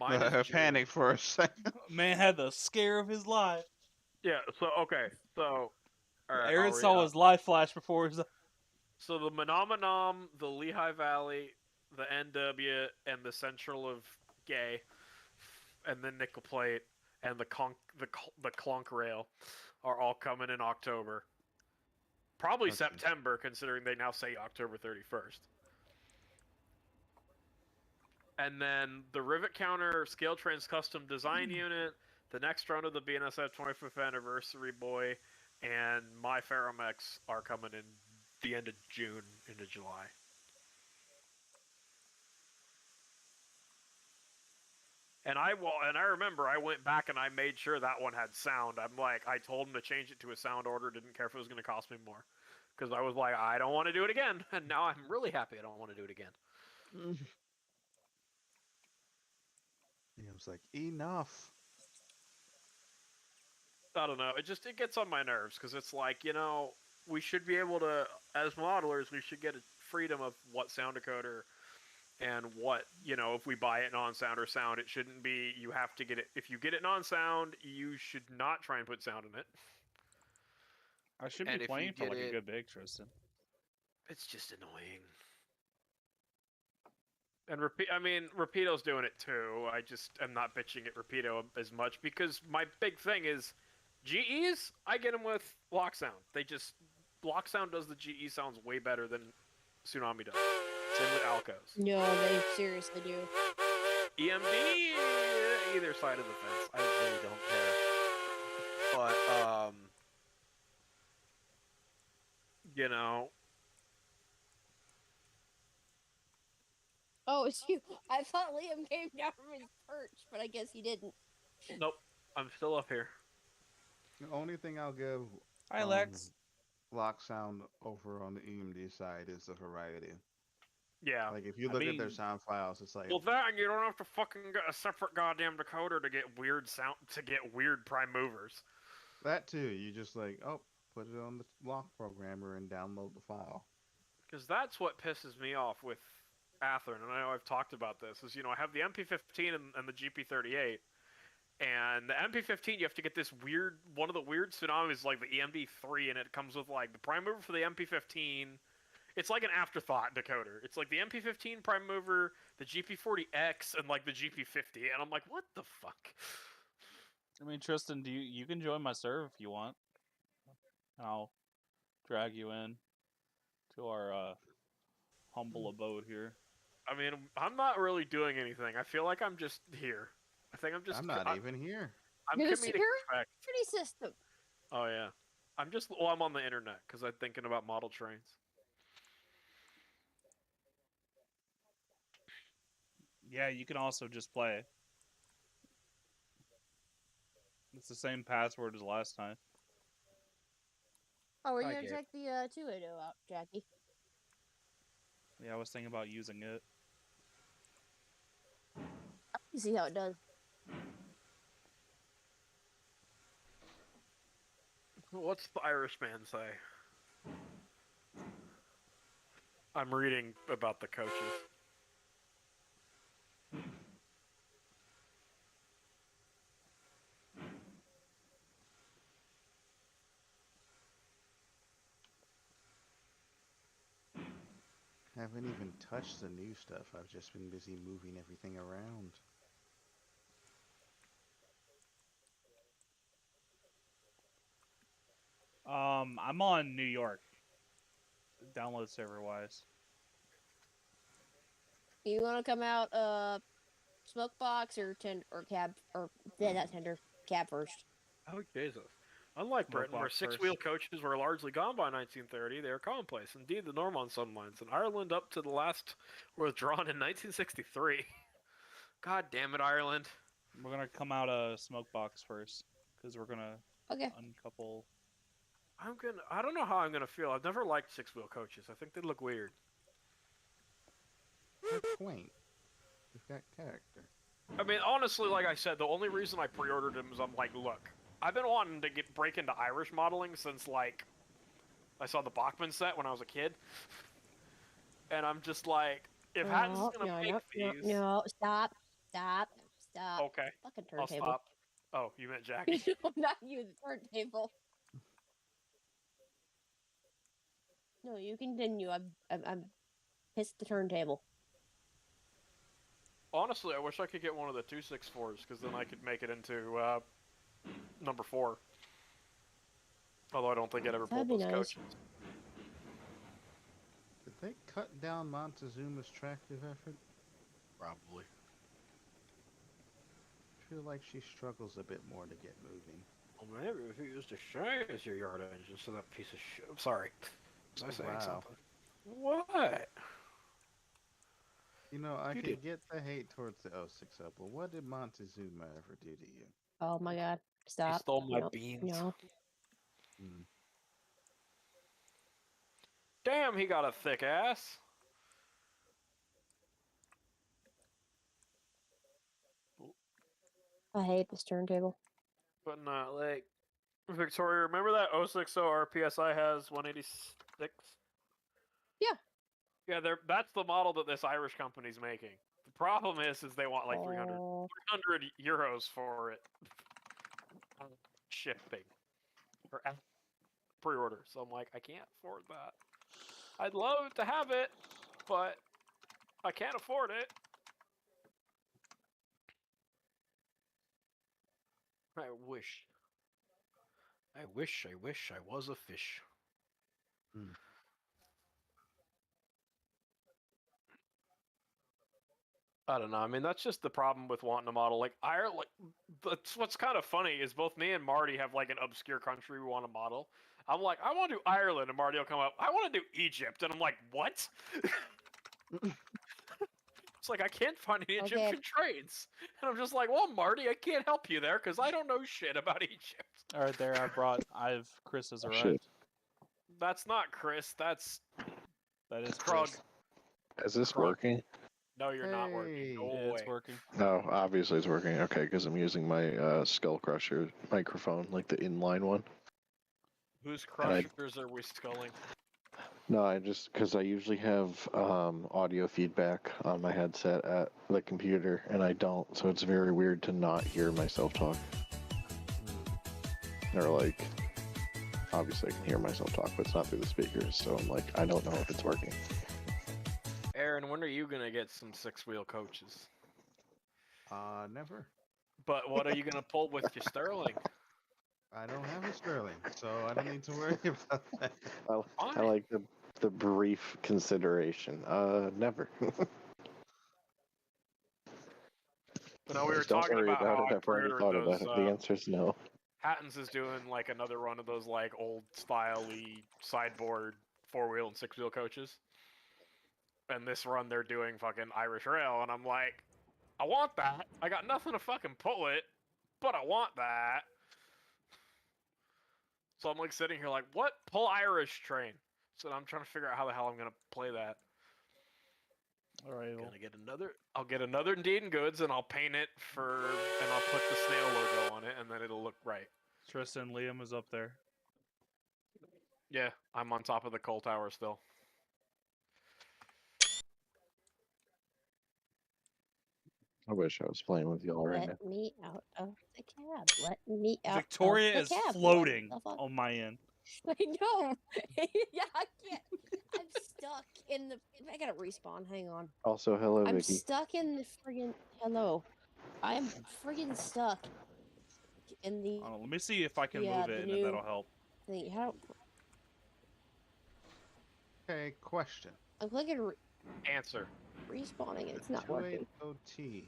Mine is I June. panicked for a second. Man had the scare of his life. Yeah, so, okay. So, alright, Aaron saw his life flash before his... So the Menominee, the Lehigh Valley, the NW, and the Central of Gay, and then Nickel Plate, and the Clunk Rail are all coming in October. Probably Okay. September, considering they now say October 31st. And then the Rivet Counter Scale Trains Custom Design Unit, the next run of the BNSF 25th Anniversary Boy, and my Ferromex are coming in the end of June into July. And I remember I went back and I made sure that one had sound. I told him to change it to a sound order, didn't care if it was going to cost me more. Because I was like, I don't want to do it again. And now I'm really happy I don't want to do it again. I was like, enough. I don't know. It gets on my nerves because it's like, we should be able to, as modelers, we should get a freedom of what sound decoder and what, if we buy it non-sound or sound, it shouldn't be, you have to get it, if you get it non-sound, you should not try and put sound in it. I should be playing for like a good bit, Tristan. It's just annoying. And Rapido's doing it too. I just am not bitching at Rapido as much because my big thing is GEs, I get them with Lock Sound. Lock Sound does the GE sounds way better than Tsunami does. Same with Alcos. No, they seriously do. EMD, either side of the fence. I really don't care. But, Oh, it's you. I thought Liam came down from his perch, but I guess he didn't. Nope. I'm still up here. The only thing I'll give Hi, Lex. Lock Sound over on the EMD side is the variety. Yeah. Like, if you look at their sound files, it's like... Well, that, and you don't have to fucking get a separate goddamn decoder to get weird sound, to get weird prime movers. That too. You just like, put it on the lock programmer and download the file. Because that's what pisses me off with Athearn, and I know I've talked about this, is, I have the MP15 and the GP38, and the MP15, you have to get this weird, one of the weird tsunamis, like the EMD3, and it comes with, like, the prime mover for the MP15, It's like an afterthought decoder. It's like the MP15 prime mover, the GP40X, and like the GP50, and I'm like, what the fuck? I mean, Tristan, you can join my server if you want. I'll drag you in to our humble abode here. I mean, I'm not really doing anything. I feel like I'm just here. I think I'm just. I'm not even here. I'm You're the comedic security effect. system. Oh yeah. I'm on the internet because I'm thinking about model trains. Yeah, you can also just play. It's the same password as last time. Oh, are you Hi, gonna Gabe. check the 280 out, Jackie? Yeah, I was thinking about using it. You see how it does. What's the Irishman say? I'm reading about the coaches. Haven't even touched the new stuff. I've just been busy moving everything around. I'm on New York. Download server wise. You want to come out, smoke box or cab or not tender cab first? Oh Jesus! Unlike Smoke Britain, where box six-wheel first. coaches were largely gone by 1930, they are commonplace. Indeed, the norm on some lines. In Ireland, up to the last were withdrawn in 1963. God damn it, Ireland! We're gonna come out a smoke box first because we're gonna Okay. uncouple. I don't know how I'm gonna feel. I've never liked six-wheel coaches. I think they look weird. They're quaint. They've got character. I mean, honestly, like I said, the only reason I pre-ordered them is I'm like, look, I've been wanting to break into Irish modeling since like I saw the Bachmann set when I was a kid, and I'm just like, if Hatton's gonna make these, no, stop. okay, Fucking I'll turntable. stop. Oh, you meant Jackie? No, not you, the turntable. No, you continue. I'm pissed the turntable. Honestly, I wish I could get one of the 264s because then I could make it into number 4. Although I don't think I'd ever pull That'd be those nice. coaches. Did they cut down Montezuma's tractive effort? Probably. I feel like she struggles a bit more to get moving. Well, maybe if you used a Shay as your yard engine, so that piece of shit. I'm sorry. Was I saying Wow. something? What? You know, I You could did. get the hate towards the 060, but what did Montezuma ever do to you? Oh my god. He Stop. stole my No, beans. No. Hmm. Damn, he got a thick ass. I hate this turntable. But not like Victoria. Remember that 060 RPSI has 186? Yeah. Yeah, that's the model that this Irish company's making. The problem is they want like 300 Oh. euros for it. Shipping. Or pre-order. So I'm like, I can't afford that. I'd love to have it, but I can't afford it. I wish I was a fish. Hmm. I don't know. I mean, that's just the problem with wanting a model. Like Ireland, that's what's kind of funny is both me and Marty have like an obscure country we want to model. I'm like, I want to do Ireland, and Marty will come up. I want to do Egypt, and I'm like, what? It's like I can't find any Egyptian trains, and I'm just like, well, Marty, I can't help you there because I don't know shit about Egypt. All right, there. Chris has arrived. Shit. That's not Chris. That is Krug. Chris. Is this Krug. working? No, you're not working. Hey. Go Yeah, away. it's working. No, obviously it's working. Okay, because I'm using my Skull Crusher microphone, like the inline one. Whose crushers are we sculling? No, because I usually have audio feedback on my headset at the computer, and I don't, so it's very weird to not hear myself talk. Or like obviously I can hear myself talk, but it's not through the speakers, so I'm like, I don't know if it's working. Aaron, when are you gonna get some six-wheel coaches? Never. But what are you gonna pull with your Sterling? I don't have a Sterling, so I don't need to worry about that. I like the brief consideration. Never. But no, we were Just don't talking worry about how about it. I I've already pre-ordered thought about those. it. The answer's no. Hatton's is doing like another run of those like old style-y sideboard 4-wheel and 6-wheel coaches. And this run they're doing fucking Irish Rail, and I'm like, I want that. I got nothing to fucking pull it, but I want that. So I'm like sitting here like, what? Pull Irish train. So I'm trying to figure out how the hell I'm gonna play that. All right. Well, Gonna get another. I'll get another Indeed and Goods, and I'll paint it and I'll put the snail logo on it, and then it'll look right. Tristan Liam is up there. Yeah, I'm on top of the coal tower still. I wish I was playing with y'all right now. Let me out of the cab. Let me out Victoria of the is cab. floating What the fuck? on my end. I know. Yeah, I can't. I'm stuck in the. I gotta respawn. Hang on. Also, hello, I'm Vicky. stuck in the friggin'. Hello. I'm friggin' stuck in the Hold on, let me see if I can Yeah, move the it, and new- that'll help. thing. How? Okay, question. I'm clicking Answer. respawning. It's not working. 28OT.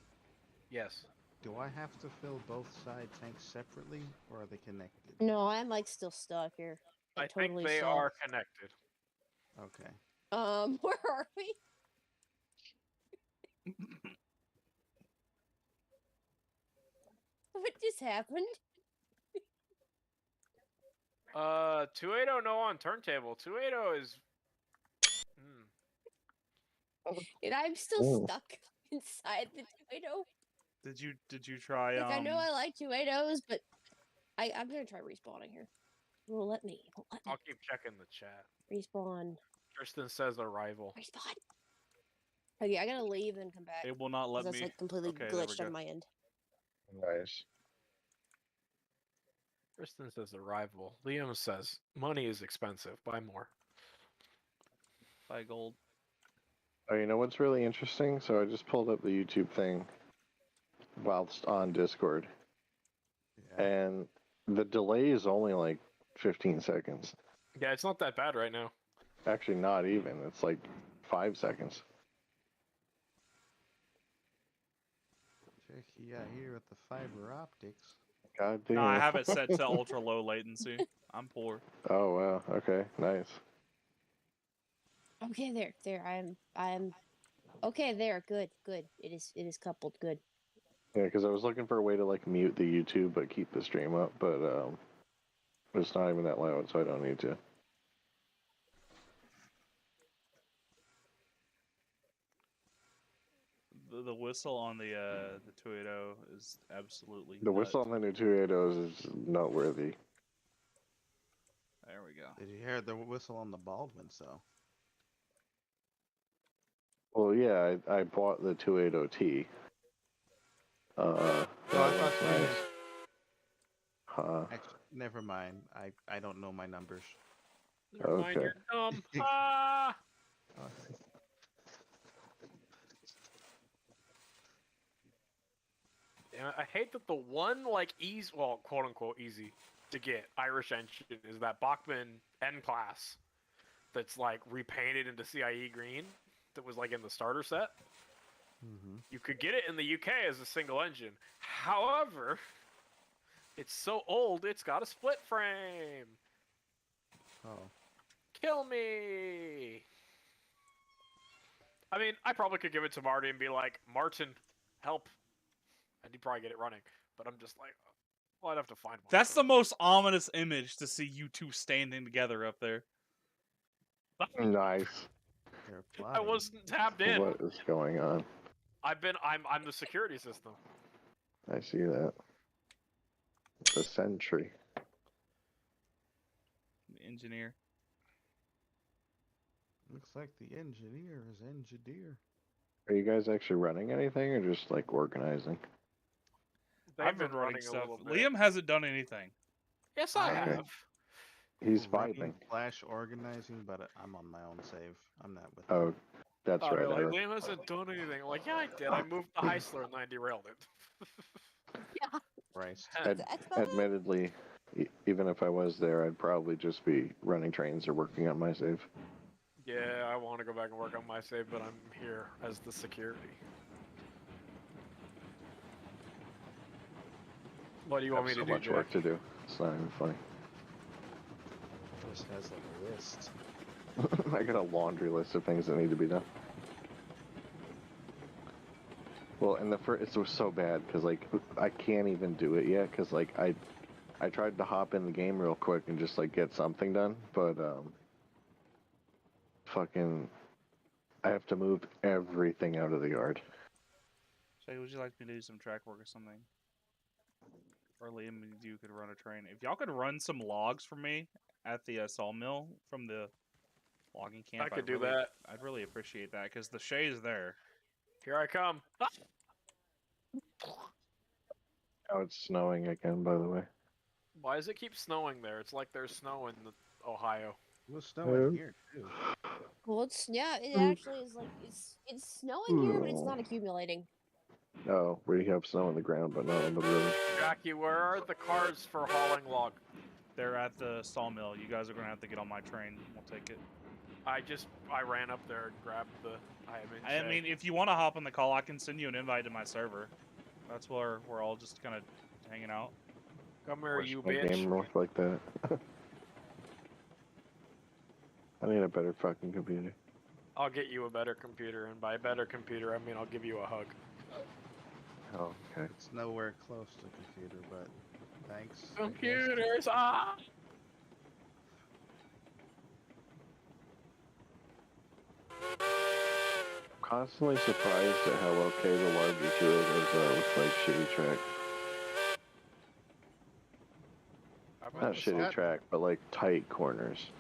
Yes. Do I have to fill both side tanks separately, or are they connected? No, I'm like still stuck here. I totally think they stuck. are connected. Okay. Where are we? What just happened? 280 no on turntable. 280 is. And I'm still Oh. stuck inside the 280. Did you try Like I know I like 280s, but I'm gonna try respawning here. It won't let me. It won't let me. I'll keep checking the chat. Respawn. Tristan says arrival. Respawn. Okay, I gotta leave and come back. It will not 'cause let that's me. like completely Okay, there we glitched go. on my end. Nice. Tristan says arrival. Liam says money is expensive. Buy more. Buy gold. Oh, you know what's really interesting? So I just pulled up the YouTube thing whilst on Discord, Yeah. and the delay is only like 15 seconds. Yeah, it's not that bad right now. Actually, not even. It's like 5 seconds. Check out here with the fiber optics. God damn. No, I have it set to ultra low latency. I'm poor. Oh wow. Okay. Nice. Okay, there. I'm. Okay, there. Good. It is coupled. Good. Yeah, because I was looking for a way to like mute the YouTube but keep the stream up, but it's not even that loud, so I don't need to. The whistle on the 280 is absolutely The whistle on the new 280s is noteworthy. There we go. Did you hear the whistle on the Baldwins, though? Well, yeah, I bought the 280T. I thought you nice. Huh. Actually, never mind. I don't know my numbers. Never mind, Okay. you're dumb. Ah! And I hate that the one like easy, well, quote unquote easy to get Irish engine is that Bachmann N class that's like repainted into CIE green that was like in the starter set. Mm-hmm. You could get it in the UK as a single engine. However, it's so old it's got a split frame. Oh. Kill me. I mean, I probably could give it to Marty and be like, Martin, help. And he'd probably get it running. But I'm just like, well, I'd have to find one. That's the most ominous image to see you two standing together up there. Nice. They're I plotting. wasn't tapped in. What is going on? I'm the security system. I see that. The sentry. The engineer. Looks like the engineer is engineer. Are you guys actually running anything or just like organizing? They've I've been running stuff. a little bit. Liam hasn't done anything. Yes, I Okay. have. He's Running vibing. Flash organizing, but I'm on my own save. I'm not with Oh, him. that's Oh, right. you're like, I Liam hasn't done anything. I'm like, yeah, I did. I moved the Heisler and I derailed it. Yeah, Christ. that's fine. admittedly, even if I was there, I'd probably just be running trains or working on my save. Yeah, I want to go back and work on my save, but I'm here as the security. What do you I want have me so to do, much work Jack? to do. It's not even funny. Just has like a list. I got a laundry list of things that need to be done. Well, and it was so bad because like I can't even do it yet because like I tried to hop in the game real quick and just like get something done, but fucking I have to move everything out of the yard. Shay, would you like me to do some track work or something? Or Liam, you could run a train. If y'all could run some logs for me at the sawmill from the logging camp, I could do that. I'd really appreciate that because the Shay's there. Here I come. Ah! Oh, it's snowing again, by the way. Why does it keep snowing there? It's like there's snow in Ohio. It was snowing here too. Well, it actually is like it's snowing here, but it's not accumulating. Oh, we have snow on the ground, but not on the road. Jackie, where are the cars for hauling log? They're at the sawmill. You guys are gonna have to get on my train. We'll take it. I ran up there and grabbed the. I mean, if you want to hop on the call, I can send you an invite to my server. That's where we're all just kind of hanging out. Come here, Wish you my bitch. game worked like that. I need a better fucking computer. I'll get you a better computer, and by better computer, I mean I'll give you a hug. Oh, okay. It's nowhere close to computer, but thanks. I guess. Computers, ah! Constantly surprised at how okay the larger 280s are with like shitty track. Well, Not it's shitty got- track, but like tight corners.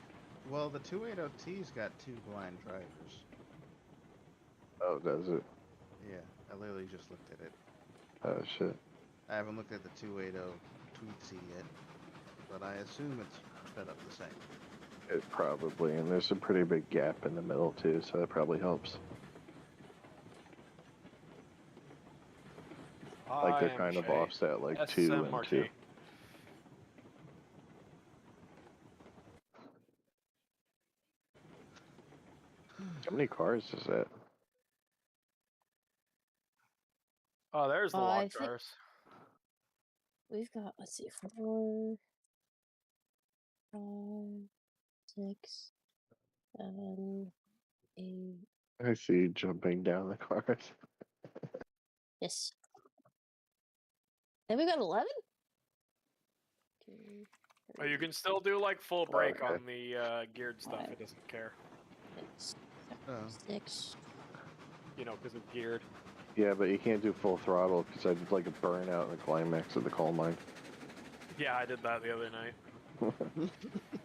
Well, the 280T's got 2 blind drivers. Oh, does it? Yeah, I literally just looked at it. Oh shit. I haven't looked at the 280 Tweetsy yet, but I assume it's set up the same. It probably, and there's a pretty big gap in the middle too, so that probably helps. Like they're kind of offset, like 2 and 2. How many cars is that? Oh, there's the I log think- cars. We've got, let's see, 4, 5, 6, 7, 8. I see you jumping down the cars. Yes. Then we got 11. Oh, you can still do like full brake Okay. on the geared stuff. It doesn't care, Oh. 6. you know, because it's geared. Yeah, but you can't do full throttle because I did like a burnout in the climax of the coal mine. Yeah, I did that the other night.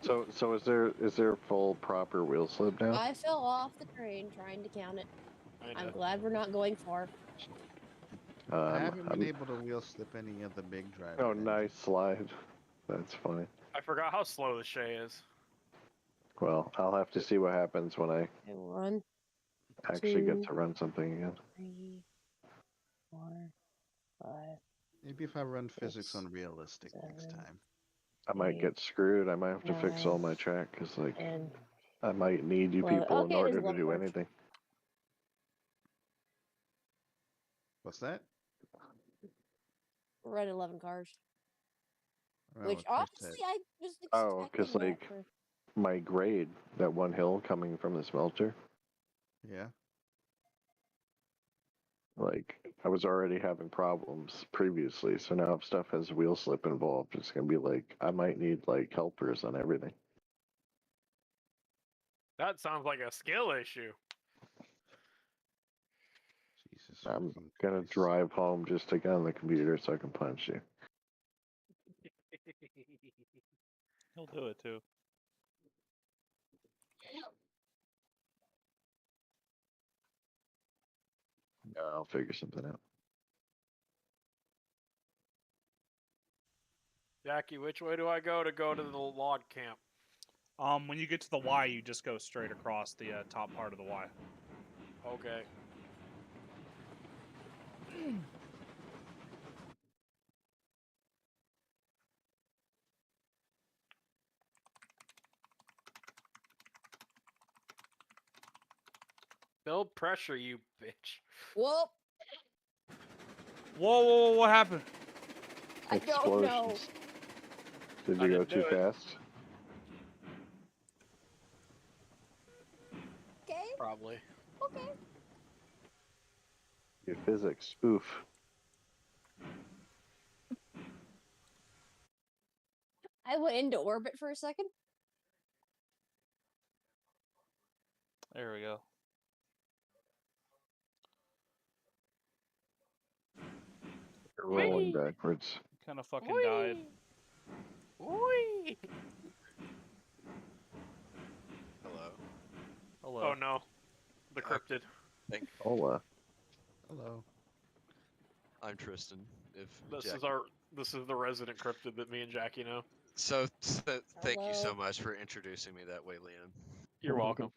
So is there full proper wheel slip now? I fell off the train trying to count it. I I'm know. glad we're not going far. I haven't been I'm- able to wheel slip any of the big drivers. Oh, nice slide. That's funny. I forgot how slow the Shay is. Well, I'll have to see what happens when I Okay, 1, actually get 2. to run something again. 3, 4, 5. Maybe if I run physics 6, on realistic next 7. time. I might Eight, get screwed. I might have to fix all 9, my track because like And I might need you 11. people in Okay, there's order to 11 do cars. anything. What's that? We're at 11 cars. Oh, Which it pushed honestly, it. I was Oh, expecting 'cause, that like- for- My grade, that one hill coming from the smelter, Yeah. like I was already having problems previously, so now if stuff has wheel slip involved, it's gonna be like I might need like helpers on everything. That sounds like a skill issue. Jesus. I'm fucking gonna Christ. drive home just to get on the computer so I can punch you. He'll do it too. I'll figure something out. Jackie, which way do I go to the log camp? When you get to the Y, you just go straight across the top part of the Y. Okay. Build pressure, you bitch. Whoop! Whoa, whoa, whoa, what happened? I don't know. Explosions. Did I you go didn't too do it. fast? Okay, Probably. okay. Your physics. Oof. I went into orbit for a second. There we go. You're rolling backwards. Kind of fucking died. Whee! Hello. Hello. Oh no. The cryptid. Hola. Hello. I'm Tristan. If This is the resident cryptid that me and Jackie know. so thank you so Hello. much for introducing me that way, Liam. You're welcome.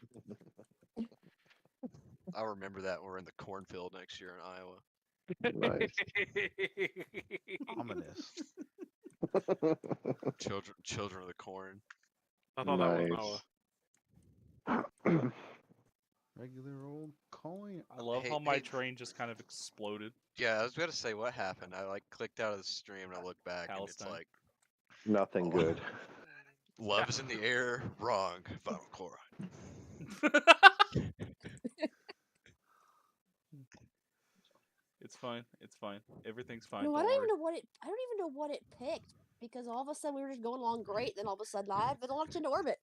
I'll remember that when we're in the cornfield next year in Iowa. Nice. Ominous. Children of the corn. I thought that was Noah. Nice. Regular old coin. I love Hey- how my hey- train just kind of exploded. Yeah, I was gonna say what happened. I like clicked out of the stream and I looked back Palestine. and it's like Nothing good. love is in the air. Wrong. Vinyl chloride. It's fine. It's fine. Everything's fine. No, I Don't don't worry. even know what it. I don't even know what it picked because all of a sudden we were just going along great. Then all of a sudden I've been launched into orbit.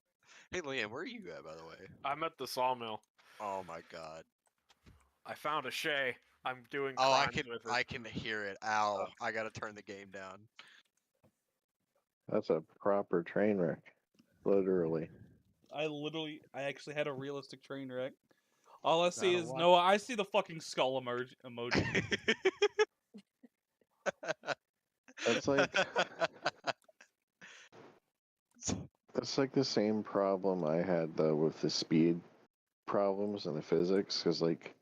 Hey Liam, where are you at by the way? I'm at the sawmill. Oh my god. I found a Shay. I'm doing Oh, crimes with it. I can hear it. Ow! I gotta turn the game down. That's a proper train wreck. Literally. I actually had a realistic train wreck. All I see Gotta is watch. Noah. I see the fucking skull emoji. That's like that's like the same problem I had though with the speed problems and the physics, because like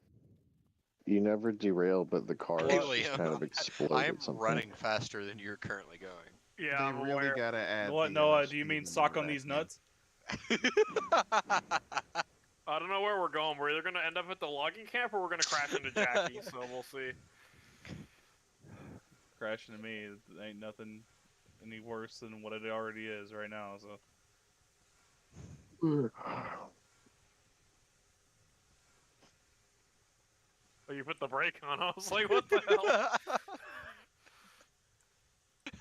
you never derail, but the car Hey, just Liam, kind of exploded. I am something. running faster than you're currently going. Yeah, They I'm really aware. gotta add. What, the, Noah? Do speed you mean limit sock to on that these game. nuts? I don't know where we're going. We're either gonna end up at the logging camp or we're gonna crash into Jackie. So we'll see. Crashing to me ain't nothing any worse than what it already is right now. So Oh, you put the brake on. I was like, what the hell?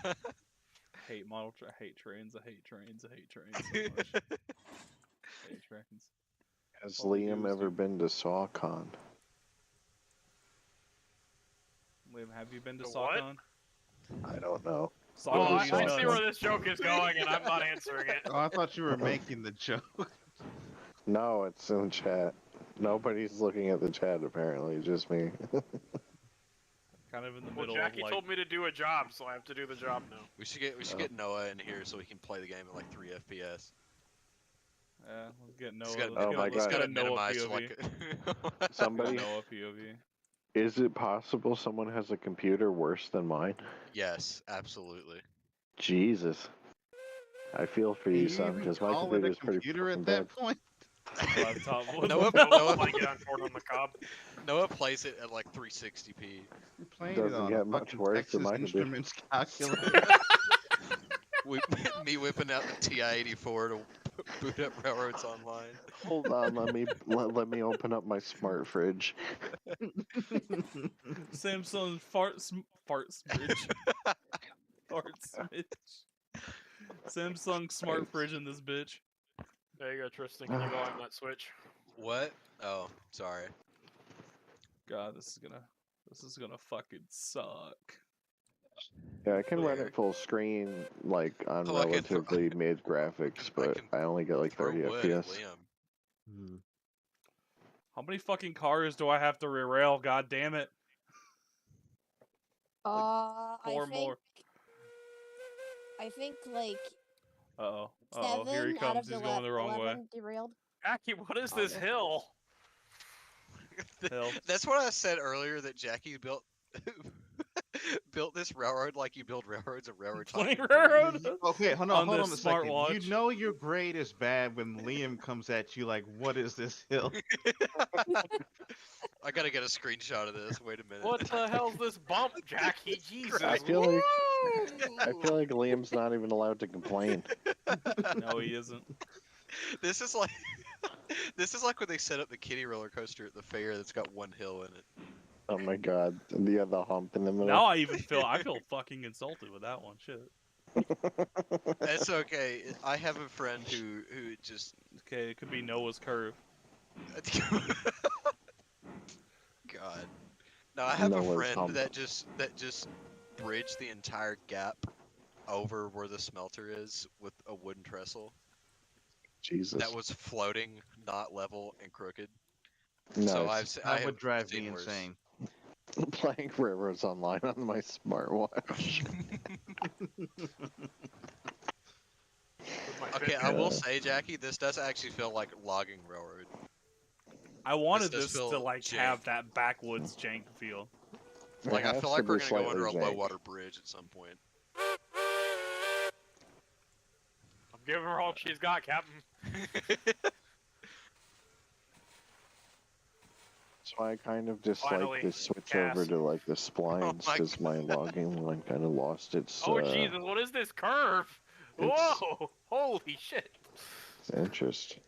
I hate I hate trains. I hate trains. I hate trains so much. I hate trains. Has All we do Liam is ever do- been to SawCon? Liam, have you been to The what? SawCon? I don't know. Oh, SawCon What I is these see nuts. where this joke is going, and I'm not answering it. Oh, I thought you were making the joke. No, it's in chat. Nobody's looking at the chat apparently, just me. Kind of in the Well, middle Jackie of like. told me to do a job, so I have to do the job now. We should get Noah in here so we can play the game at like 3 FPS. Let's get Noah. Let's get, Oh my let's God. get a it Noah minimized to POV. like. Somebody, Noah POV. is it possible someone has a computer worse than mine? Yes, absolutely. Jesus. I feel for you, son, because my call it a computer is pretty computer fucking at bad. that point. Laptop. Noah, Noah Noah, might get on corn on the cob. Noah plays it at like 360p. You're playing it Doesn't on a get much fucking worse than Texas my computer. Instruments calculator. Me whipping out the TI-84 to boot up Railroads Online. Hold on, let me open up my smart fridge. Samsung fart smidge. Fart smidge. Samsung smart fridge in this bitch. There you go, Tristan. Can you go on that switch? What? Oh, sorry. God, this is gonna fucking suck. Yeah, I can run Where? it full screen, like on Oh, I can throw- relatively mid graphics, but can I only get like Throw 30 wood at FPS. Liam. How many fucking cars do I have to derail? God damn it! I Four think more. I think like Uh-oh. Uh-oh. Here he 7 out of comes. He's going the wrong way. 11 derailed. Jackie, what is Oh, this no. hill? Hill. That's what I said earlier that Jackie built built this railroad like you build railroads and railroad Playing tycoon 3. railroad Okay, hold on on this a second. You smartwatch. know your grade is bad when Liam comes at you like, "What is this hill?" I gotta get a screenshot of this. Wait a minute. What the hell's this bump, Jackie? Jesus. I feel like Liam's not even allowed to complain. No, he isn't. This is like this is like when they set up the kiddie roller coaster at the fair that's got one hill in it. Oh my god, the other hump in the middle. Now I feel fucking insulted with that one. Shit. That's okay. I have a friend who just Okay, it could be Noah's curve. God. No, I have a Noah's friend hump. that just bridged the entire gap over where the smelter is with a wooden trestle Jesus. that was floating, not level and crooked. No, So That would drive me seen worse. insane. playing Railroads Online on my smartwatch. Okay, I will say, Jackie, this does actually feel like logging railroad. I wanted does this feel to like jank. have that backwoods jank feel. Like, It I has feel to like we're be gonna go slightly under a low jank. water bridge at some point. I'm giving her all she's got, Captain. So I kind of Finally, dislike to switch cast. over to like the splines my because my logging one kind of lost its. Oh, Jesus, what is this curve? it's- Whoa! Holy shit! interest.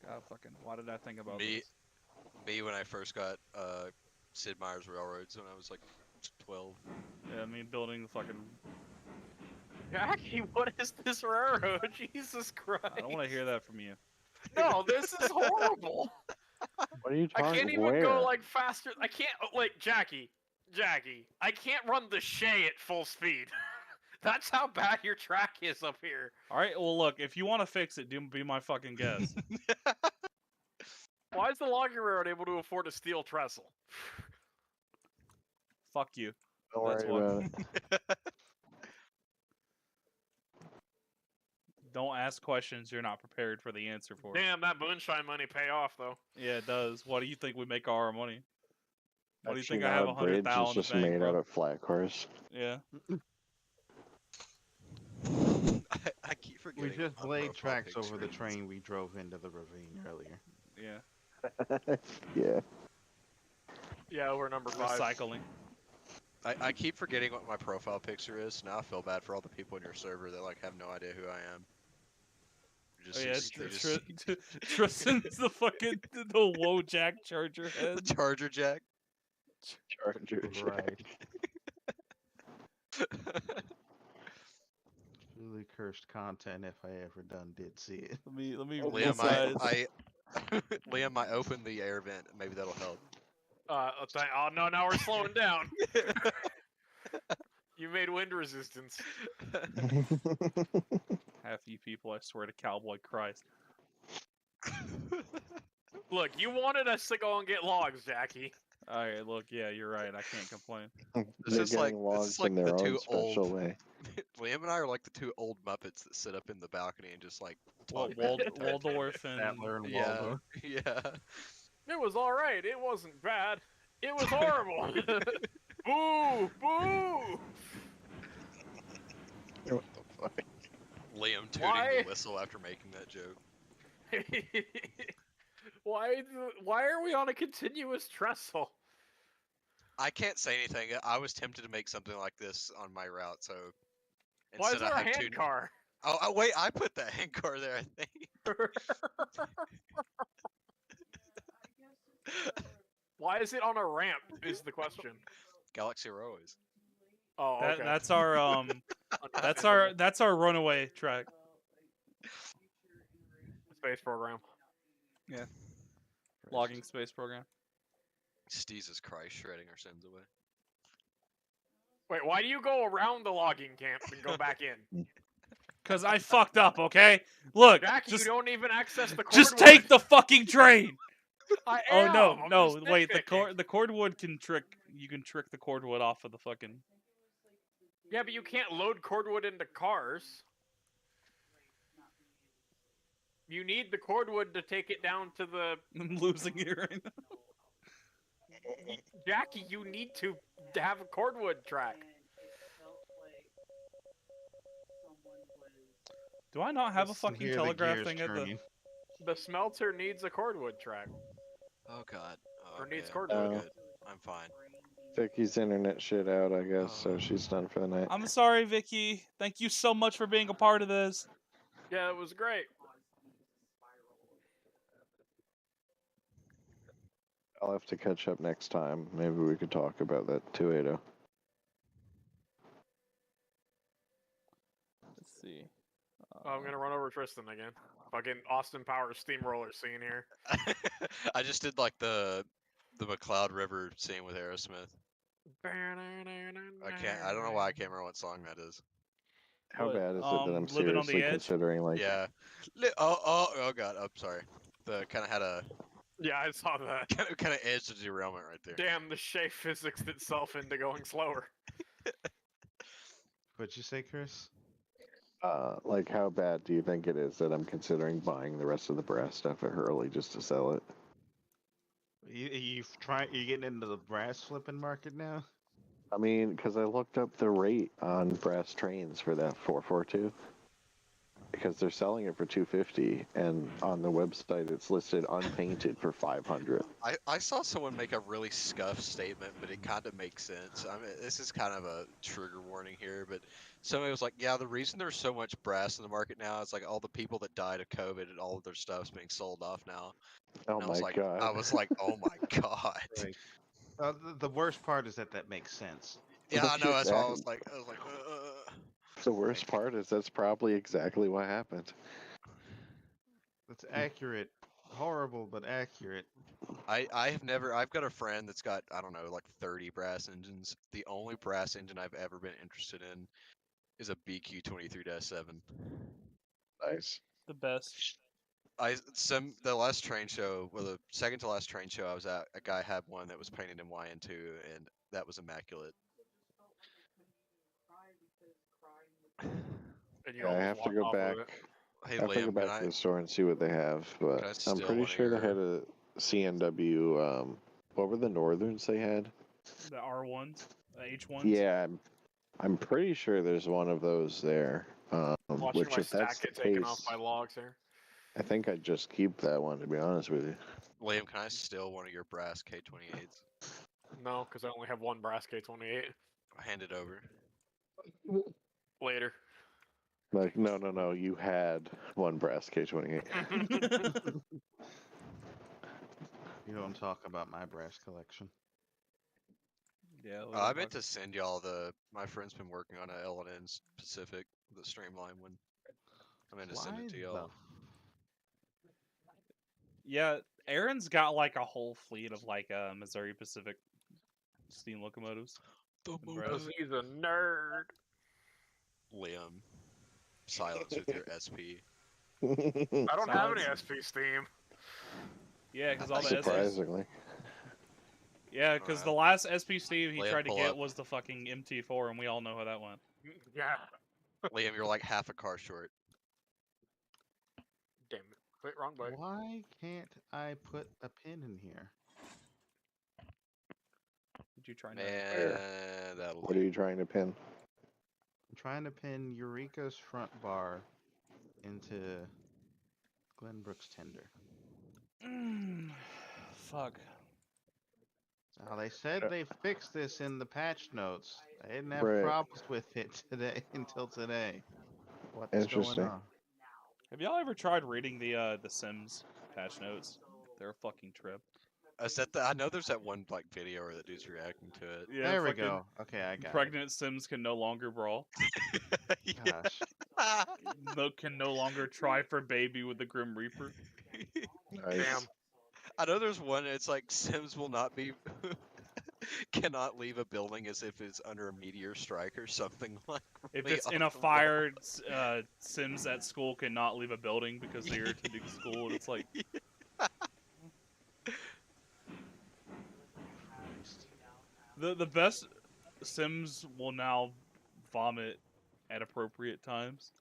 God fucking, why did I think about Me- this? Me, when I first got Sid Meier's Railroads when I was like 12. Yeah, me building the fucking. Jackie, what is this railroad? Jesus Christ! I don't want to hear that from you. No, this is horrible. What are you I talking? can't even Where? go like faster. I can't like Jackie. I can't run the Shay at full speed. That's how bad your track is up here. All right, well look, if you want to fix it, be my fucking guest. Why is the logging railroad able to afford a steel trestle? Fuck you. Don't that's worry what- about it. Don't ask questions you're not prepared for the answer for. Damn, that moonshine money pay off though. Yeah, it does. What do you think we make all our money? What do you Actually, think I now have a 100,000 bridge in is the just bank, made bro? out of flat cars. Yeah. I keep forgetting. We just my laid profile tracks pic over the screens. train we drove into the ravine earlier. Yeah. Yeah. Yeah, we're number 5. Recycling. I keep forgetting what my profile picture is. Now I feel bad for all the people in your server that like have no idea who I am. Oh yeah, They just Tristan's the fucking the Wojak Charger head. the Charger Jack. Charger. Right. Really cursed content if I ever did see it. Let me Liam, resize. Liam, I opened the air vent. Maybe that'll help. Oh no, now we're slowing down. You made wind resistance. Half you people, I swear to Cowboy Christ. Look, you wanted us to go and get logs, Jackie. Alright, look, yeah, you're right. I can't complain. This They're is like- getting this logs is like in their the own two special old- way. Liam and I are like the two old Muppets that sit up in the balcony and just like talk. Waldorf and Statler and Yeah, Waldorf. yeah. It was all right. It wasn't bad. It was horrible. Boo! Boo! What the fuck? Liam tooting Why? the whistle after making that joke. Why are we on a continuous trestle? I can't say anything. I was tempted to make something like this on my route, so Why is instead there I a have hand two. car? Oh, wait! I put that hand car there. I think. Why is it on a ramp? Is the question. Galaxy Railways. Oh, okay. that's our that's our runaway track. space program. Logging space program. Jesus Christ, shredding our sins away. Wait, why do you go around the logging camp and go back in? Cause I fucked up, okay? Look, Jackie, just you don't even access the cordwood. just take the fucking train. I Oh am. no, I'm no, just wait, nitpicking. the cordwood can trick. You can trick the cordwood off of the fucking. Yeah, but you can't load cordwood into cars. You need the cordwood to take it down to the... I'm losing it right now. Jackie, you need to have a cordwood track. Do I not have a Just can fucking hear the telegraph gears thing at the... turning. The smelter needs a cordwood track. Oh god. Or Okay, needs I'm cordwood. good. I'm fine. Vicky's internet shit out, I guess, so she's done for the night. I'm sorry, Vicky. Thank you so much for being a part of this. Yeah, it was great. I'll have to catch up next time. Maybe we could talk about that 280. Let's see. Oh, I'm gonna run over Tristan again. Fucking Austin Powers steamroller scene here. I just did like the McCloud River scene with Aerosmith. I don't know why I can't remember what song that is. How What, bad is it that I'm Living on the seriously Edge? considering, like... Yeah. Oh god. I'm sorry. The kind of had a Yeah, I saw that. kind of edge to derailment right there. Damn, the shape physics itself into going slower. What'd you say, Chris? Like, how bad do you think it is that I'm considering buying the rest of the brass stuff at Hurley just to sell it? You getting into the brass flipping market now? I mean, because I looked up the rate on brass trains for that 442. Because they're selling it for 250, and on the website it's listed unpainted for 500. I saw someone make a really scuffed statement, but it kind of makes sense. I mean, this is kind of a trigger warning here, but somebody was like, "Yeah, the reason there's so much brass in the market now is like all the people that died of COVID and all of their stuff's being sold off now." Oh And my god. I was like, "Oh my god." Right. The worst part is that makes sense. Yeah, I That's know. just That's why ac- I was like, The worst part is that's probably exactly what happened. That's accurate. Horrible, but accurate. I've got a friend that's got, I don't know, like 30 brass engines. The only brass engine I've ever been interested in is a BQ-23-7. Nice. The best. The last train show, well, the second to last train show I was at, a guy had one that was painted in YN2, and that was immaculate. And you Yeah, I almost have to walked go off back. with it. Hey I have to go Liam, back to the store and see what they have, can I but I'm steal pretty one of sure they your- had a CNW. What were the Northerns they had? The R1s, the H1s. Yeah, I'm pretty sure there's one of those there. Watching Which, my if that's stack the get taken off case, by logs here. I think I'd just keep that one, to be honest with you. Liam, can I steal one of your brass K28s? No, because I only have one brass K28. Hand it over. Later. Like, no, you had one brass K28. You don't talk about my brass collection. Yeah. I meant to send y'all my friend's been working on a L&N Pacific, the Streamline one. I meant to send it to y'all. Yeah, Aaron's got like a whole fleet of like Missouri Pacific steam locomotives. Because he's a nerd. Liam, silence with your SP. I don't have any Silence. SP Steam. Yeah, because all the SS. Surprisingly. Yeah, because the last SP Steve he Liam, tried to pull get up. was the fucking MT4, and we all know how that went. Yeah. Liam, you're like half a car short. Damn it. Wait, wrong button. Why can't I put a pin in here? Did you try? Man, that'll What do. are you trying to pin? I'm trying to pin Eureka's front bar into Glenbrook's tender. Fuck. Now, they said they fixed this in the patch notes. I didn't have Right. problems with it today until today. What's Interesting. going on? Have y'all ever tried reading the Sims patch notes? They're a fucking trip. Is that I know there's that one like video where that dude's reacting to it. Yeah, There we fucking go. Okay, I got Pregnant Sims can no longer brawl. it. Gosh. Can no longer try for baby with the Grim Reaper. Nice. Damn. I know there's one. It's like Sims will not be cannot leave a building as if it's under a meteor strike or something like. If really it's in a off the wall. fire, Sims at school cannot leave a building because they're attending school. And it's like the best Sims will now vomit at appropriate times.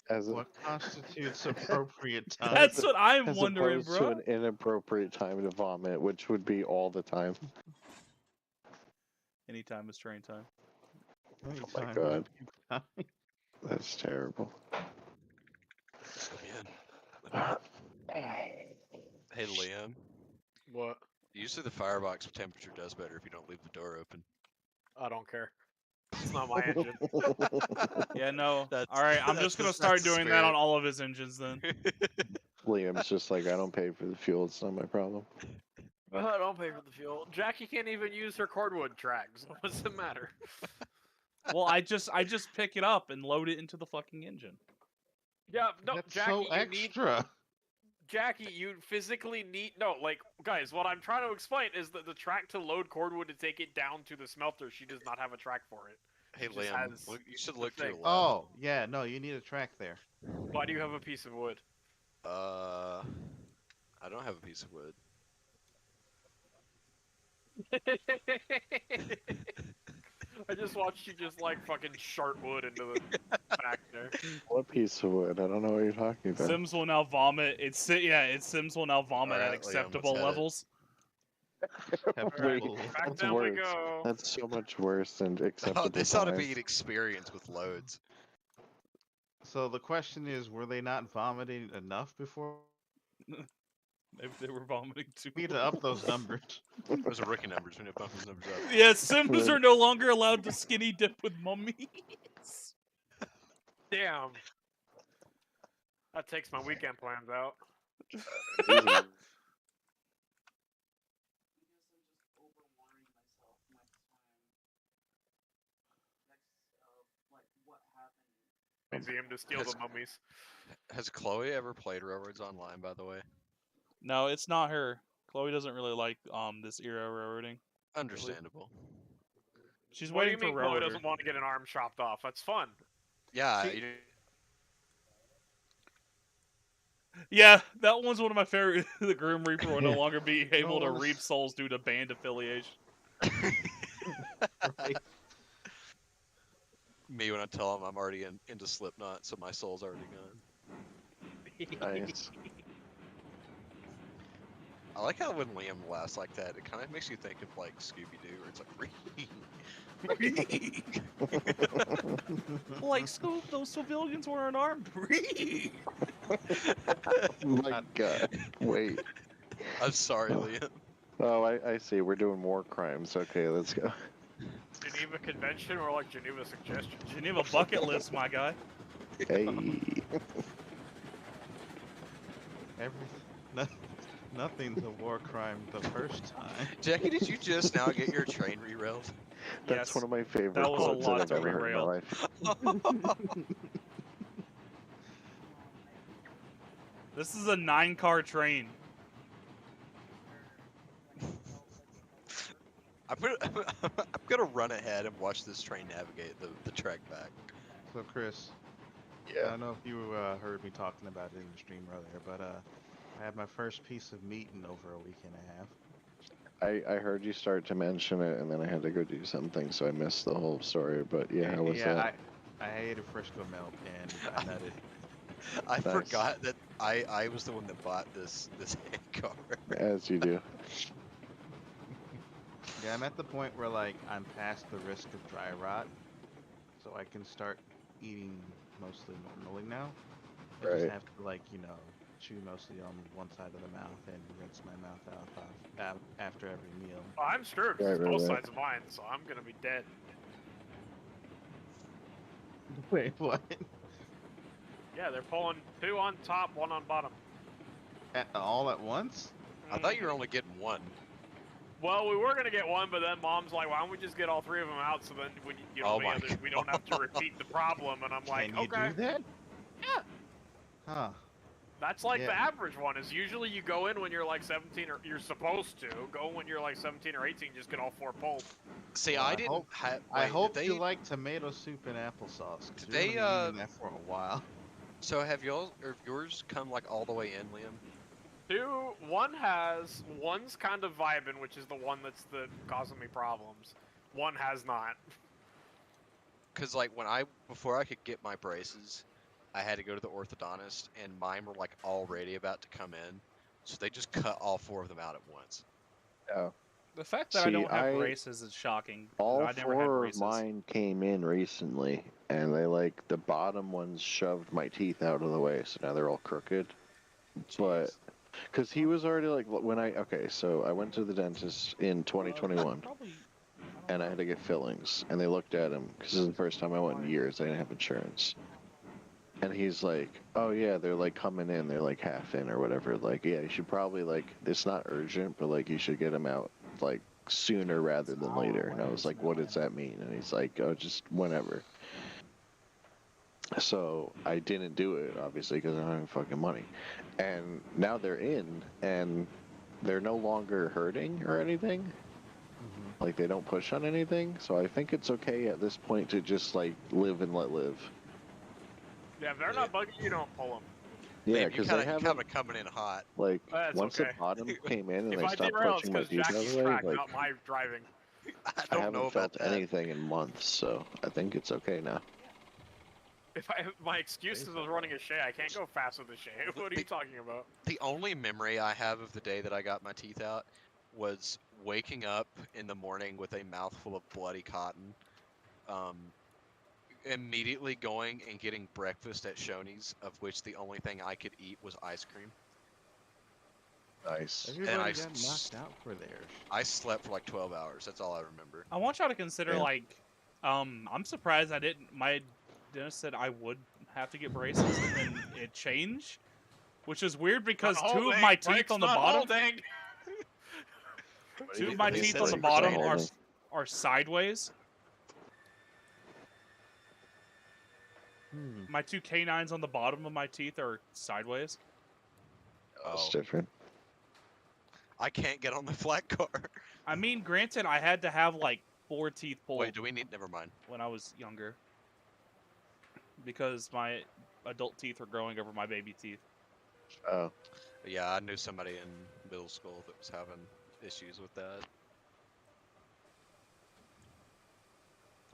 As, What constitutes appropriate time? That's what I'm as wondering, opposed to bro. an inappropriate time to vomit, which would be all the time. Anytime is train time. my God. That's terrible. Hey, Liam. What? Usually the firebox temperature does better if you don't leave the door open. I don't care. It's not my engine. Yeah, no. That's- All right, I'm that's just gonna the- start that's the doing that on spirit. all of his engines then. Liam's just like, I don't pay for the fuel. It's not my problem. I don't pay for the fuel. Jackie can't even use her cordwood tracks. What's the matter? Well, I just pick it up and load it into the fucking engine. Yeah, no, That's Jackie, so you need extra. Jackie, you physically need guys. What I'm trying to explain is that the track to load cordwood to take it down to the smelter, she does not have a track for it. Hey, She just Liam, has you should the look to your thing. left. Oh, yeah, no, you need a track there. Why do you have a piece of wood? I don't have a piece of wood. I just watched you just like fucking shart wood into the back there. What piece of wood? I don't know what you're talking about. Sims will now vomit. Sims will now vomit Alright, at Liam, let's acceptable head it. levels. Wait, Acceptable. Back that's down we worse. go. That's so much worse than acceptable. Oh, this ought to be size. an experience with loads. So the question is, were they not vomiting enough before? Maybe they were vomiting too. We need to up those numbers. Those are rookie numbers. We need to bump those numbers up. Yeah, Sims are no longer allowed to skinny dip with mummies. Damn. That takes my weekend plans out. Museum to steal the mummies. Has Chloe ever played Railroads Online, by the way? No, it's not her. Chloe doesn't really like this era of railroading. Understandable. She's What do you waiting for mean Chloe Railroader. doesn't want to get an arm chopped off? That's fun. Yeah, See- you Yeah, that one's one of my favorite. The Grim Reaper will no longer be able to wanna reap s- souls due to band affiliation. Right. me when I tell him I'm already into Slipknot, so my soul's already gone. Nice. I like how when Liam laughs like that, it kind of makes you think of like Scooby Doo, where it's like, Like, Scoop, those civilians weren't armed. My God. Wait. I'm sorry, Liam. Oh, I see. We're doing war crimes. Okay, let's go. Geneva Convention or like Geneva Suggestions? Geneva bucket list, my guy. Hey. Nothing's a war crime the first time. Jackie, did you just now get your train rerailed? That's Yes. one of my favorite That was a quotes lot that I've to ever heard in my rerail. life. This is a 9-car train. I'm gonna run ahead and watch this train navigate the track back. So Chris, I Yeah. don't know if you heard me talking about it in the stream earlier, but I had my first piece of meat in over a week and a half. I heard you start to mention it, and then I had to go do something, so I missed the whole story. But yeah, how was that? I ate a Frisco milk and I nutted. I Nice. forgot that I was the one that bought this car. As you do. Yeah, I'm at the point where like I'm past the risk of dry rot, so I can start eating mostly normally now. I Right. just have to chew mostly on one side of the mouth and rinse my mouth out after every meal. Oh, I'm screwed. 'cause Right, it's right, both right. sides of mine, so I'm gonna be dead. Wait, what? Yeah, they're pulling 2 on top, 1 on bottom. All at once? I thought you were only getting one. Well, we were gonna get one, but then Mom's like, "Why don't we just get all 3 of them out? So then, Oh my we don't have to repeat the problem." And I'm like, Can you "Okay, do that? yeah." Huh. That's like the Yeah. average one. Is usually you go in when you're like 17, or you're supposed to go when you're like 17 or 18. Just get all 4 pulled. See, Well, I I didn't hope- have. I hope they, you like tomato soup and applesauce. 'Cause Did you're they, gonna be eating that for a while. So have y'all or yours come like all the way in, Liam? 1's kind of vibing, which is the one that's causing me problems. One has not. Because like before I could get my braces, I had to go to the orthodontist, and mine were like already about to come in, so they just cut all 4 of them out at once. Oh. The fact that I See, don't have braces is shocking. All I never had 4 of braces. mine came in recently, and they the bottom ones shoved my teeth out of the way, so now they're all crooked. But because he was already so I went to the dentist in 2021, and I had to get fillings, and they looked at him because this is the first time I went in years. I didn't have insurance, and he's like, "Oh yeah, they're like coming in, they're like half in or whatever. Like, yeah, you should probably it's not urgent, but like you should get them out like sooner rather than later." And I was like, "What does that mean?" And he's like, "Oh, just whenever." So I didn't do it, obviously, because I don't have fucking money. And now they're in, and they're no longer hurting or anything. Mm-hmm. Like, they don't push on anything. So I think it's okay at this point to just, live and let live. Yeah, if they're not bugging you, don't pull them. Yeah, Liam, because you they kind haven't, of coming in hot. That's once okay. the bottom came in and If they I stopped derail, it's pushing my because teeth out of Jackie's the way, track, not my driving. I I don't know haven't about felt that. anything in months, so I think it's okay now. If my excuse is I was running a Shay, I can't go fast with a Shay. What are you talking about? The only memory I have of the day that I got my teeth out was waking up in the morning with a mouthful of bloody cotton, immediately going and getting breakfast at Shoney's, of which the only thing I could eat was ice cream. Nice. Everybody got knocked out for theirs. I slept for like 12 hours. That's all I remember. I want y'all to consider, Yeah. I'm surprised I didn't. My dentist said I would have to get braces, and then it changed, which is weird because Not 2 of holding, my teeth brakes on the not bottom, holding. 2 of my They teeth said on the they were bottom holding. are sideways. My 2 canines on the bottom of my teeth are sideways. That's Oh. different. I can't get on the flat car. I mean, granted, I had to have like 4 teeth pulled Wait, do we need? Never mind. when I was younger because my adult teeth were growing over my baby teeth. Oh. Yeah, I knew somebody in middle school that was having issues with that.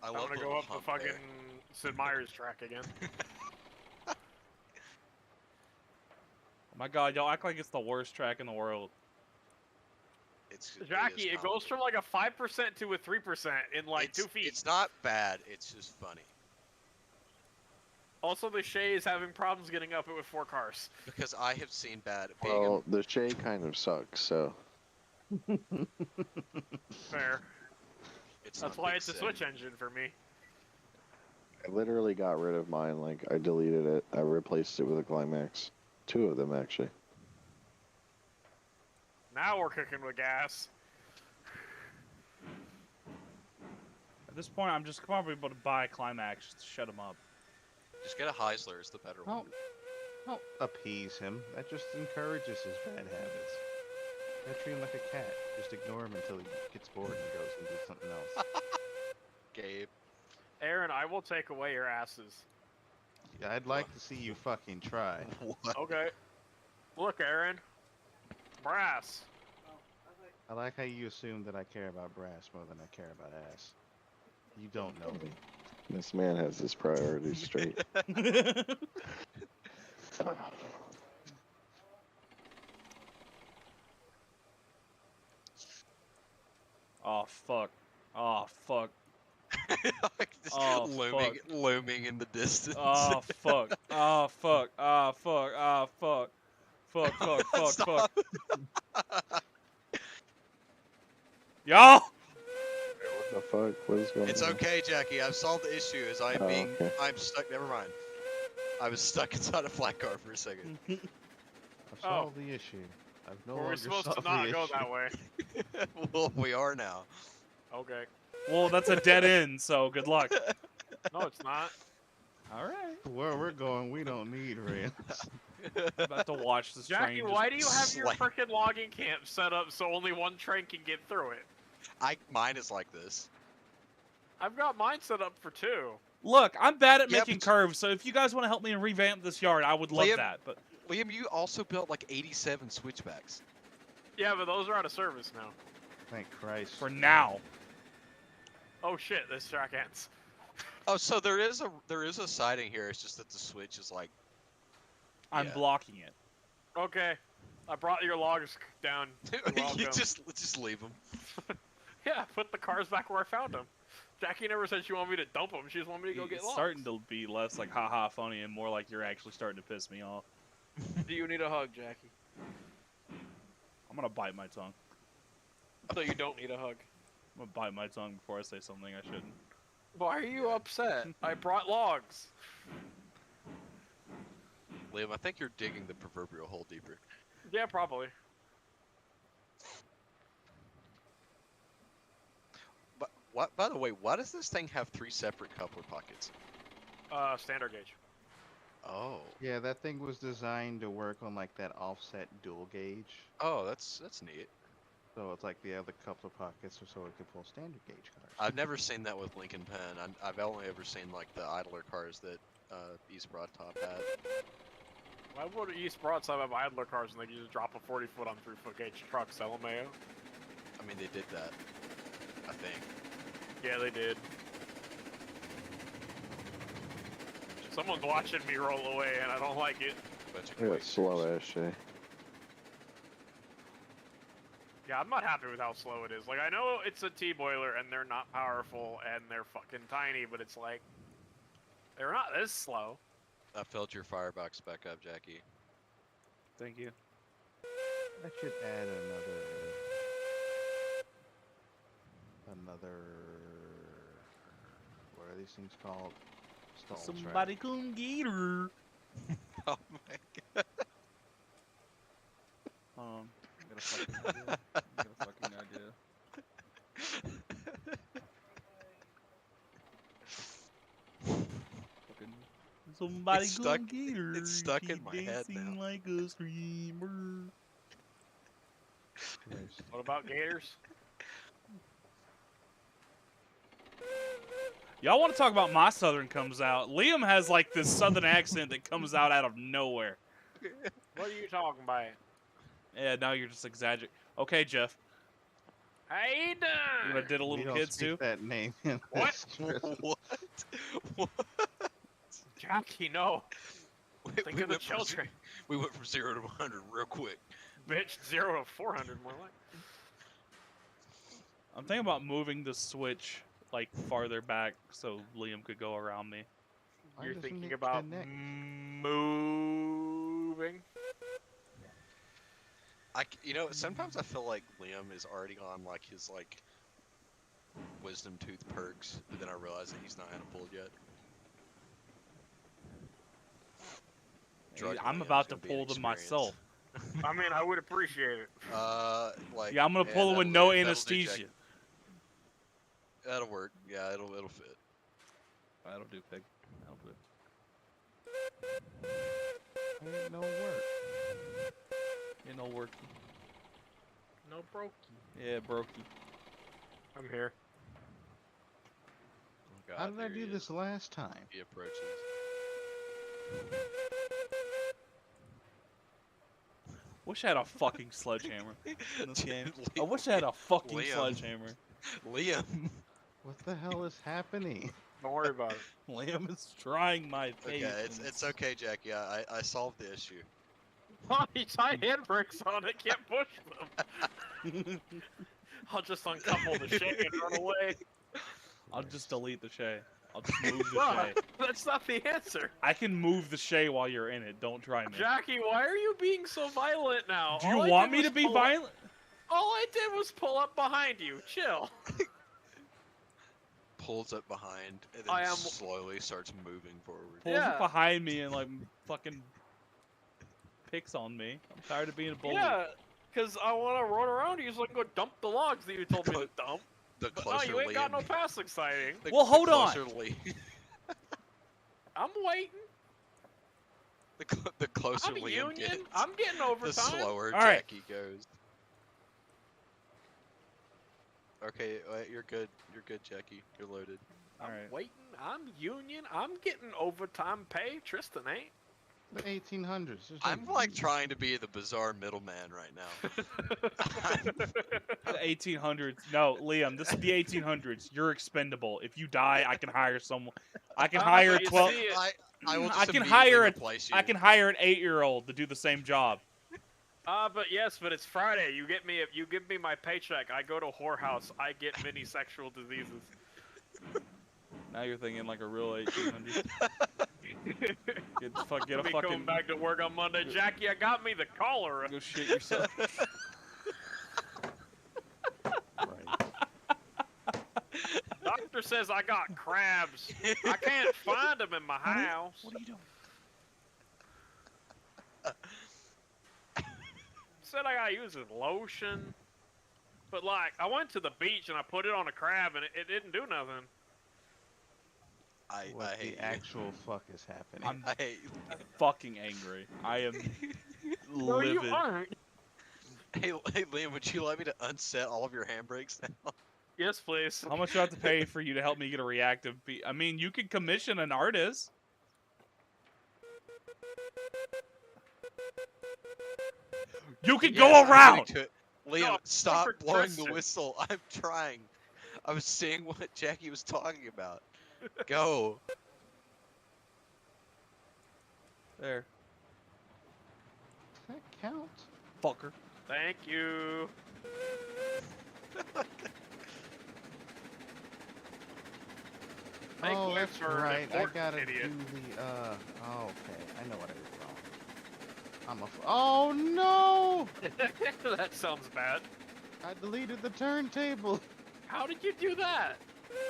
I I'm love gonna the go little up the hump fucking there. Sid Meier's track again. Oh my god, y'all act like it's the worst track in the world. Jackie, it goes from like a 5% to a 3% in like 2 feet. It's not bad. It's just funny. Also, the Shay is having problems getting up it with 4 cars. Because I have seen bad. Being Well, the Shay kind of sucks, so. Fair. it's That's not why Big it's a Sid. switch engine for me. I literally got rid of mine. Like, I deleted it. I replaced it with a Climax. 2 of them, actually. Now we're cooking with gas. At this point, I'm just probably able to buy a Climax to shut them up. Just get a Heisler. It's the better one. Don't appease him. That just encourages his bad habits. You treat him like a cat. Just ignore him until he gets bored and goes and does something else. Gabe. Aaron, I will take away your asses. I'd like to see you fucking try. What? Okay. Look, Aaron. Brass. I like how you assume that I care about brass more than I care about ass. You don't know me. This man has his priorities straight. Oh fuck. Oh fuck. Just Oh, looming in the distance. Oh fuck. Oh fuck. Oh fuck. Oh fuck. Fuck, fuck, fuck, Stop. fuck. Y'all! What the fuck? What is going It's on? okay, Jackie. I've solved the issue. As I'm Oh, being, okay. I'm stuck. Never mind. I was stuck inside a flat car for a second. I've solved the issue. I've no Were longer we supposed to solved not the go issue. that way? Well, we are now. Okay. Well, that's a dead end, so good luck. No, it's not. Alright. Where we're going, we don't need rails. I'm about to watch this Jackie, train why do you have just your slap. frickin' logging camp set up so only one train can get through it? Mine is like this. I've got mine set up for 2. Look, I'm bad at Yeah, making but- curves, so if you guys want to help me revamp this yard, I would love Liam- that. But Liam, you also built like 87 switchbacks. Yeah, but those are out of service now. Thank Christ. for now, Oh shit, this track ends. Oh, so there is a siding here. It's just that the switch is like. I'm Yeah. blocking it. Okay. I brought your logs down. You're welcome. You just leave them. Yeah, put the cars back where I found them. Jackie never said she wanted me to dump them. She just wanted me to go get It's logs. starting to be less like haha funny and more like you're actually starting to piss me off. Do you need a hug, Jackie? I'm gonna bite my tongue. So you don't need a hug. I'm gonna bite my tongue before I say something I shouldn't. Why are you upset? I brought logs. Liam, I think you're digging the proverbial hole deeper. Yeah, probably. But what? By the way, why does this thing have 3 separate coupler pockets? Standard gauge. Oh. Yeah, that thing was designed to work on like that offset dual gauge. Oh, that's neat. So it's like the other coupler pockets are so it could pull standard gauge cars. I've never seen that with Lincoln Pen. I've only ever seen like the idler cars that East Broadtop had. Why would East Broadside have idler cars and they can just drop a 40-foot on 3-foot gauge truck, LMAO? I mean, they did that. I think. Yeah, they did. Someone's watching me roll away and I don't like it. Bunch of Yeah, quick slow years. ass Shay. Yeah, I'm not happy with how slow it is. Like, I know it's a T-boiler and they're not powerful and they're fucking tiny, but it's like, they're not this slow. I filled your firebox back up, Jackie. Thank you. That should add another. What are these things called? Stalls, right? Somebody come get her. Oh my god. I got a fucking idea. I got a fucking idea. Fucking somebody It's come stuck- get her. it's stuck She in my head dancing now. like a streamer. What about gators? Y'all want to talk about my southern comes out? Liam has like this southern accent that comes out of nowhere. What are you talking about? Yeah, now you're just exaggerating. Okay, Jeff. How you You doing? wanna diddle We little don't kids speak too? that name in What? this prison. What? What? Jackie, no. Think of the went from children. we went from 0 to 100 real quick. Bitch, 0 to 400 more like. I'm thinking about moving the switch like farther back so Liam could go around me. Why You're doesn't thinking it about connect? moving? You know, sometimes I feel like Liam is already on like his like wisdom tooth perks, but then I realize that he's not had a pull yet. Drug I'm Liam's about to gonna be an pull them experience. myself. I mean, I would appreciate it. Like Yeah, I'm gonna pull them with no that'll do, anesthesia. Jack. That'll work. Yeah, it'll fit. That'll do, pig. That'll do. Ain't no work. You know, worky. No brokey. Yeah, brokey. I'm here. Oh, God, How did I there do he this is. last time? He approaches. Wish I had a fucking sledgehammer in this game. I Liam- wish I had a fucking Liam. sledgehammer. Liam. What the hell is happening? Don't worry about it. Liam is trying my Okay, patience. it's okay, Jackie. I solved the issue. Oh, he tied handbrakes on it. Can't push them. I'll just uncouple the shake and run away. I'll just delete the Shay. I'll just move the Bruh, Shay. that's not the answer. I can move the Shay while you're in it. Don't try me. Jackie, why are you being so violent now? Do you All I want did me to was be pull up- violent? All I did was pull up behind you. Chill. Pulls up behind and I then am- slowly starts moving forward. Pulls Yeah. up behind me and like fucking picks on me. I'm tired of being a bully. Yeah, because I want to run around you so I can go dump the logs that you told me to dump. The But no, closer you ain't got no Liam- passing sighting. the- Well, the hold on. closer Liam- I'm waiting. the closer I'm Liam union. gets, I'm getting the overtime. slower All right. Jackie goes. Okay, you're good. You're good, Jackie. You're loaded. I'm Alright. waiting. I'm union. I'm getting overtime pay. Tristan ain't. The 1800s. There's I'm no like reason. trying to be the bizarre middleman right now. The 1800s. No, Liam, this is the 1800s. You're expendable. If you die, I can hire someone. I can hire but you 12. see it- I will I just can immediately hire replace you. I can hire an 8-year-old to do the same job. But yes, but it's Friday. You get me. If you give me my paycheck, I go to a whorehouse. I get many sexual diseases. Now you're thinking like a real 1800s. Get a Me coming fucking back to work on Monday, Jackie. I got me the cholera. go shit yourself. Right. Doctor says I got crabs. I can't find them in my house. What are you doing? Said I gotta use his lotion. But like, I went to the beach and I put it on a crab and it didn't do nothing. I What hate the you. actual fuck is happening? I hate you. Fucking angry. I am No, you livid. aren't. Hey, Liam, would you like me to unset all of your handbrakes now? Yes, please. How much do I have to pay for you to help me get a reactive beat? I mean, you could commission an artist. You can Yeah, go I'm around. getting to it. Liam, No, stop for blowing the Tristan. whistle. I'm trying. I was seeing what Jackie was talking about. Go. There, Does that count? fucker. Thank you. Thank Oh, you that's for an right. I important gotta idiot. do the Oh, okay. I know what I did wrong. I'm a. Oh no! That sounds bad. I deleted the turntable How did you do that?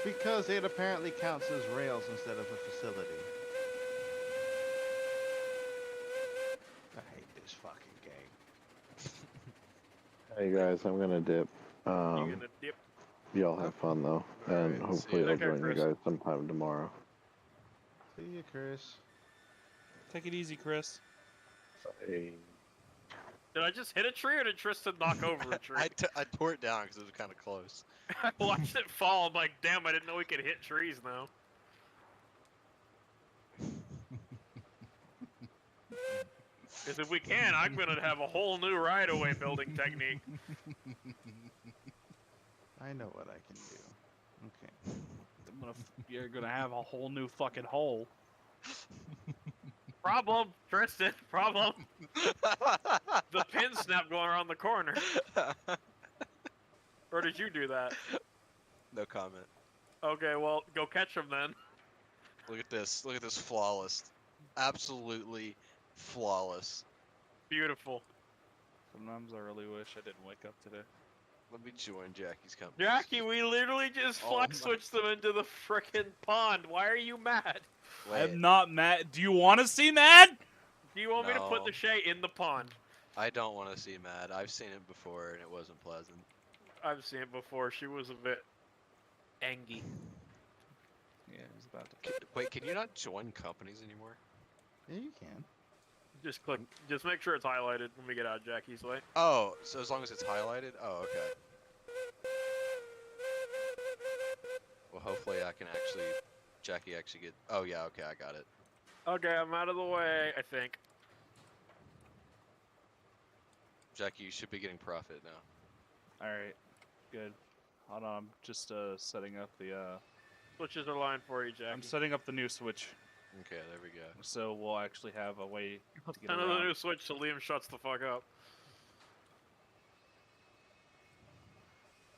because it apparently counts as rails instead of a facility. I hate this fucking game. Hey guys, I'm gonna dip. You gonna dip? Y'all have fun though, and Alright, see hopefully ya. I'll Okay, join Chris. you guys sometime tomorrow. See you, Chris. Take it easy, Chris. Hey. Did I just hit a tree or did Tristan knock over a tree? I tore it down because it was kind of close. I watched it fall. I'm like, damn, I didn't know we could hit trees now. Because if we can, I'm gonna have a whole new right-of-way building technique. I know what I can do. Okay. You're gonna have a whole new fucking hole. Problem, Tristan. Problem. The pin snap going around the corner. Or did you do that? No comment. Okay, well, go catch him then. Look at this. Look at this flawless. Absolutely flawless. Beautiful. Sometimes I really wish I didn't wake up today. Let me join Jackie's company. Jackie, we literally just Oh flex my- switched them into the frickin' pond. Why are you mad? Wait, I'm not mad. Do you want to see mad? Do you want me to put No. the Shay in the pond? I don't want to see Mad. I've seen it before and it wasn't pleasant. I've seen it before. She was a bit angry. Yeah, he's about to. Wait, can you not join companies anymore? Yeah, you can. Just click. Just make sure it's highlighted when we get out of Jackie's way. Oh, so as long as it's highlighted? Oh, okay. Well, hopefully I can actually, Jackie actually get, oh yeah, okay, I got it. Okay, I'm out of the way. I think. Jackie, you should be getting profit now. All right, good. Hold on, I'm just setting up the. Switches are line for you, Jackie. I'm setting up the new switch, Okay, there we go. so we'll actually have a way to get Another around. new switch so Liam shuts the fuck up.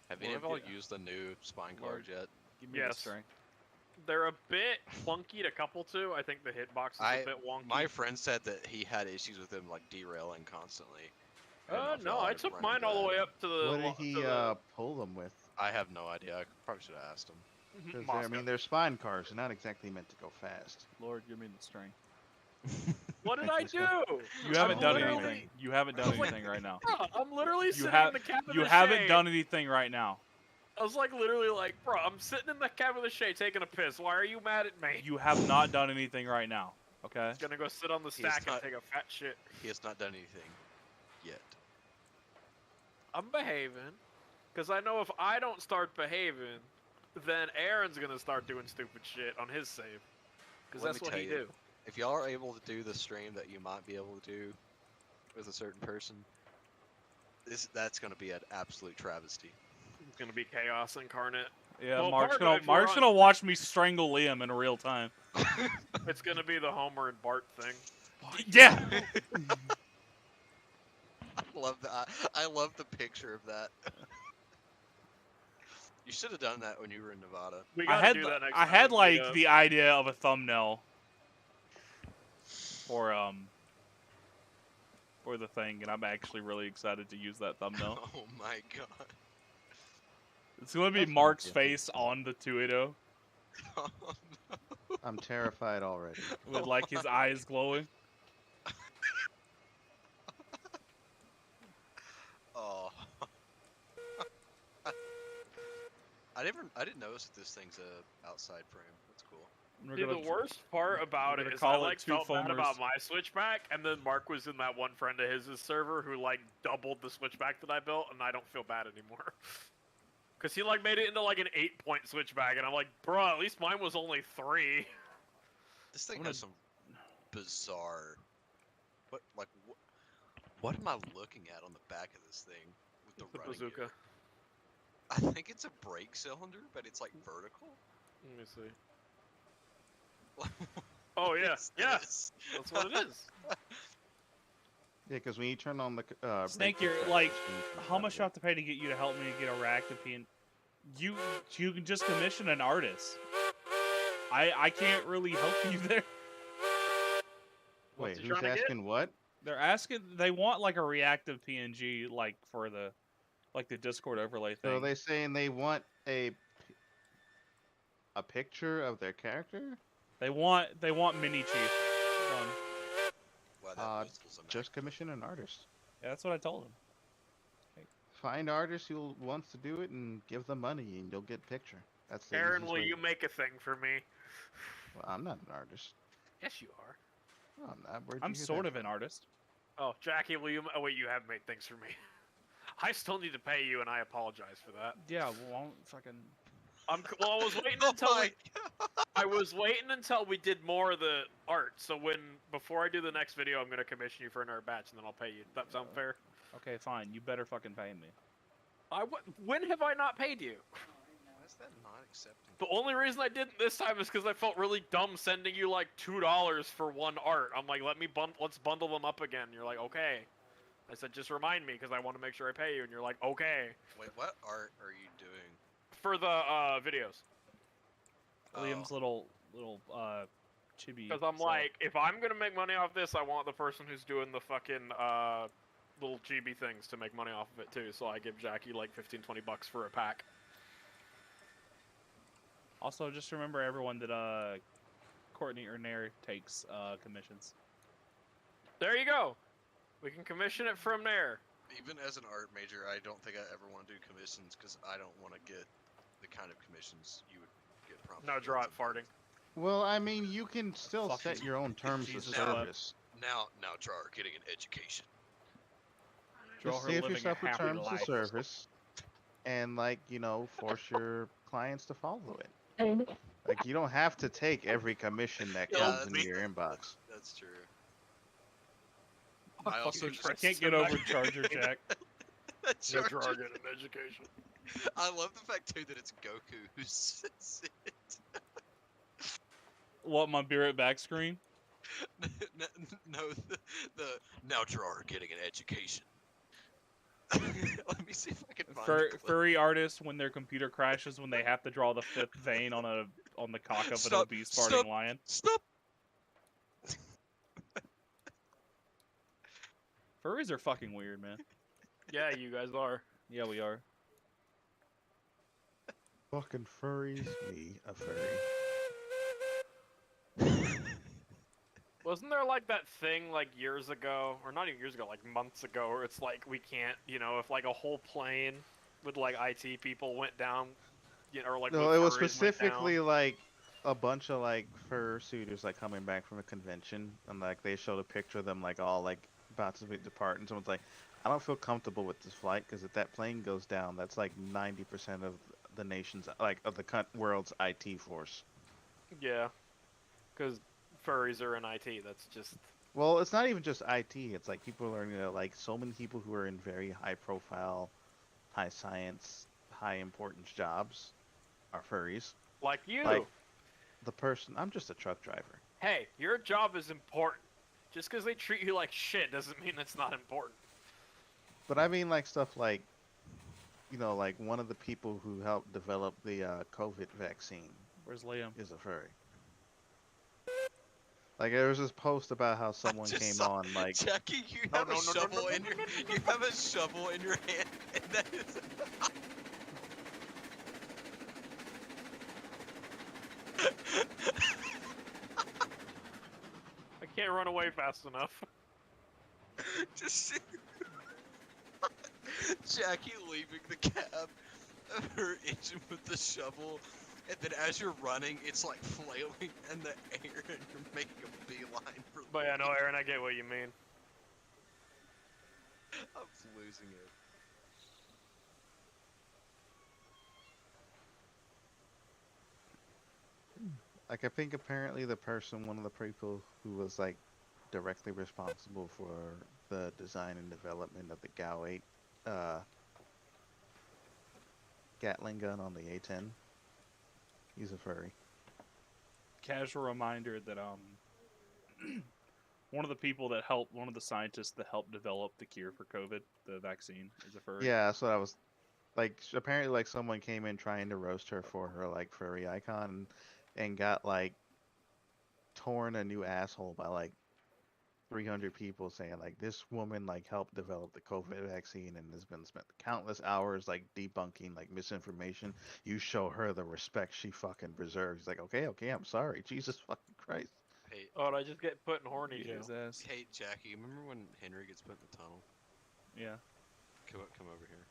Have any of y'all Lord, yeah. used the new spine Lord. cards yet? Give me the Yes. strength. They're a bit clunky to couple to. I think the hitbox is a bit wonky. My friend said that he had issues with them like derailing constantly. don't know if No, y'all I have took run mine into all the that. way up to the. What did he pull them with? I have no idea. I probably should have asked him. Because I mean, they're spine cars. They're not exactly meant to go fast. Lord, give me the strength. What did I do? You haven't I'm done literally- anything. You haven't done I was like, anything right now. Bro, I'm literally You sitting have. in the cab of You the haven't Shay. done anything right now. I was like literally like, bro, I'm sitting in the cab of the Shay taking a piss. Why are you mad at me? You have not done anything right now. Okay. Gonna go sit on the He is stack and not- take a fat shit. He has not done anything yet. I'm behaving, cause I know if I don't start behaving, then Aaron's gonna start doing stupid shit on his save. Cause Let that's me what tell he you, do. if y'all are able to do the stream that you might be able to do with a certain person, that's gonna be an absolute travesty. It's gonna be chaos incarnate. Yeah, Well, Mark's part of gonna it, if we're on- watch me strangle Liam in real time. It's gonna be the Homer and Bart thing. Yeah. I love that. I love the picture of that. You should have done that when you were in Nevada. We I gotta had do that next I time had we meet like up. the idea of a thumbnail for the thing, and I'm actually really excited to use that thumbnail. Oh my god. It's gonna be That's Mark's not face on the 280 Oh, I'm terrified already. with like his eyes glowing. oh. I didn't notice that this thing's a outside frame. That's cool. We're Dude, gonna the worst part about it gonna is I call it like two felt bad foamers. about my switchback, and then Mark was in that one friend of his server who like doubled the switchback that I built, and I don't feel bad anymore. Cause he like made it into like an 8-point switchback, and I'm like, bro, at least mine was only 3. This thing I'm has some bizarre. What am I looking at on the back of this thing with the The running bazooka. gear? I think it's a brake cylinder, but it's like vertical. Let me see. Oh What yeah, is yeah, this? that's what it is. Yeah, because when you turn on the Snake, brake you're press, like, it changes how much do I the- have to pay to get you to help me get a reactive PN? You can just commission an artist. I can't really help you there. Wait, What's he who's trying to get? asking what? They're asking, they want like a reactive PNG, like for the Discord overlay So thing. they saying they want a picture of their character? They want Mini Chief done. Wow, that Uh, whistle's Just commission an artist. Yeah, that's what I told him. Find artists who wants to do it and give them money, and you'll get picture. That's the Aaron, easiest will way. you make a thing for me? Well, I'm not an artist. Yes, you are. No, I'm not. Where'd I'm you hear sort that of an from? artist. Oh, Jackie, will you? Oh wait, you have made things for me. I still need to pay you, and I apologize for that. Yeah, well, I'll fucking. Well, I was waiting Oh until my I was waiting until we did more of the art. So before I do the next video, I'm gonna commission you for an art batch, and then I'll pay you. Does that sound fair? Okay, fine. You better fucking pay me. When have I not paid you? Why is that not accepting? The only reason I didn't this time is because I felt really dumb sending you like $2 for one art. I'm like, let's bundle them up again. You're like, okay. I said, just remind me because I want to make sure I pay you, and you're like, okay. Wait, what art are you doing? For the videos. Liam's little chibi. Because I'm self. like, if I'm gonna make money off this, I want the person who's doing the fucking little GB things to make money off of it too. So I give Jackie like 15-20 bucks for a pack. Also, just remember everyone that Courtney or Nair takes commissions. There you go. We can commission it from there. Even as an art major, I don't think I ever want to do commissions because I don't want to get the kind of commissions you would get from. No, draw it farting. Well, I mean, you can still Fucking set your own terms of Jesus service. Now drawer getting an education. Draw Just her save living a yourself a happy terms of life. service, and force your clients to follow it. Like, you don't have to take every commission that Yeah, comes that's into your inbox. That's true. I I also just can't get over Charger Jack. That's No George. draw get an education. I love the fact too that it's Goku who says it. What, my beer at back screen? No, the now drawer getting an education. Let me see if I can find the clip. Furry artists, when their computer crashes, when they have to draw the fifth vein on the cock of an Stop, obese stop. farting lion. Stop. Furries are fucking weird, man. Yeah, you guys are. Yeah, we are. Fucking furries, me a furry. Wasn't there like that thing like years ago, or not even years ago, like months ago, where it's like we can't, if like a whole plane with like IT people went down, or like No, with it was furries went specifically down. like a bunch of fursuiters coming back from a convention, and they showed a picture of them all about to depart, and someone's like, "I don't feel comfortable with this flight because if that plane goes down, that's 90% of the nation's of the world's IT force." Yeah, because furries are in IT. That's just Well, it's not even just IT. It's like people are, like so many people who are in very high profile, high science, high importance jobs are furries. like you. Like the person, I'm just a truck driver. Hey, your job is important. Just because they treat you like shit doesn't mean it's not important. But I mean, like stuff like, like one of the people who helped develop the COVID vaccine Where's Liam? is a furry. Like there was this post about how I someone just came saw- on, like, Jackie, you No, have no, a no, no, shovel no, in no, your no, no, no, you have a shovel in your hand, and that is. I can't run away fast enough. Just Jackie leaving the cab of her engine with the shovel, and then as you're running, it's like flailing in the air, and you're making a beeline for. But yeah, no, Aaron, I get what you mean. I'm losing it. like I think apparently one of the people who was like directly responsible for the design and development of the GAU 8 Gatling gun on the A10. He's a furry. Casual reminder that one of the people that helped, one of the scientists that helped develop the cure for COVID, the vaccine, is a furry. Yeah, that's what I was like. Apparently, like someone came in trying to roast her for her like furry icon, and got like torn a new asshole by like 300 people saying like this woman like helped develop the COVID vaccine and has been spent countless hours like debunking like misinformation. You show her the respect she fucking deserves. He's like, okay, I'm sorry. Jesus fucking Christ. Hey, Oh, did I just get put in horny Beat jail? his ass. hey, Jackie, remember when Henry gets put in the tunnel? Yeah. Come over here.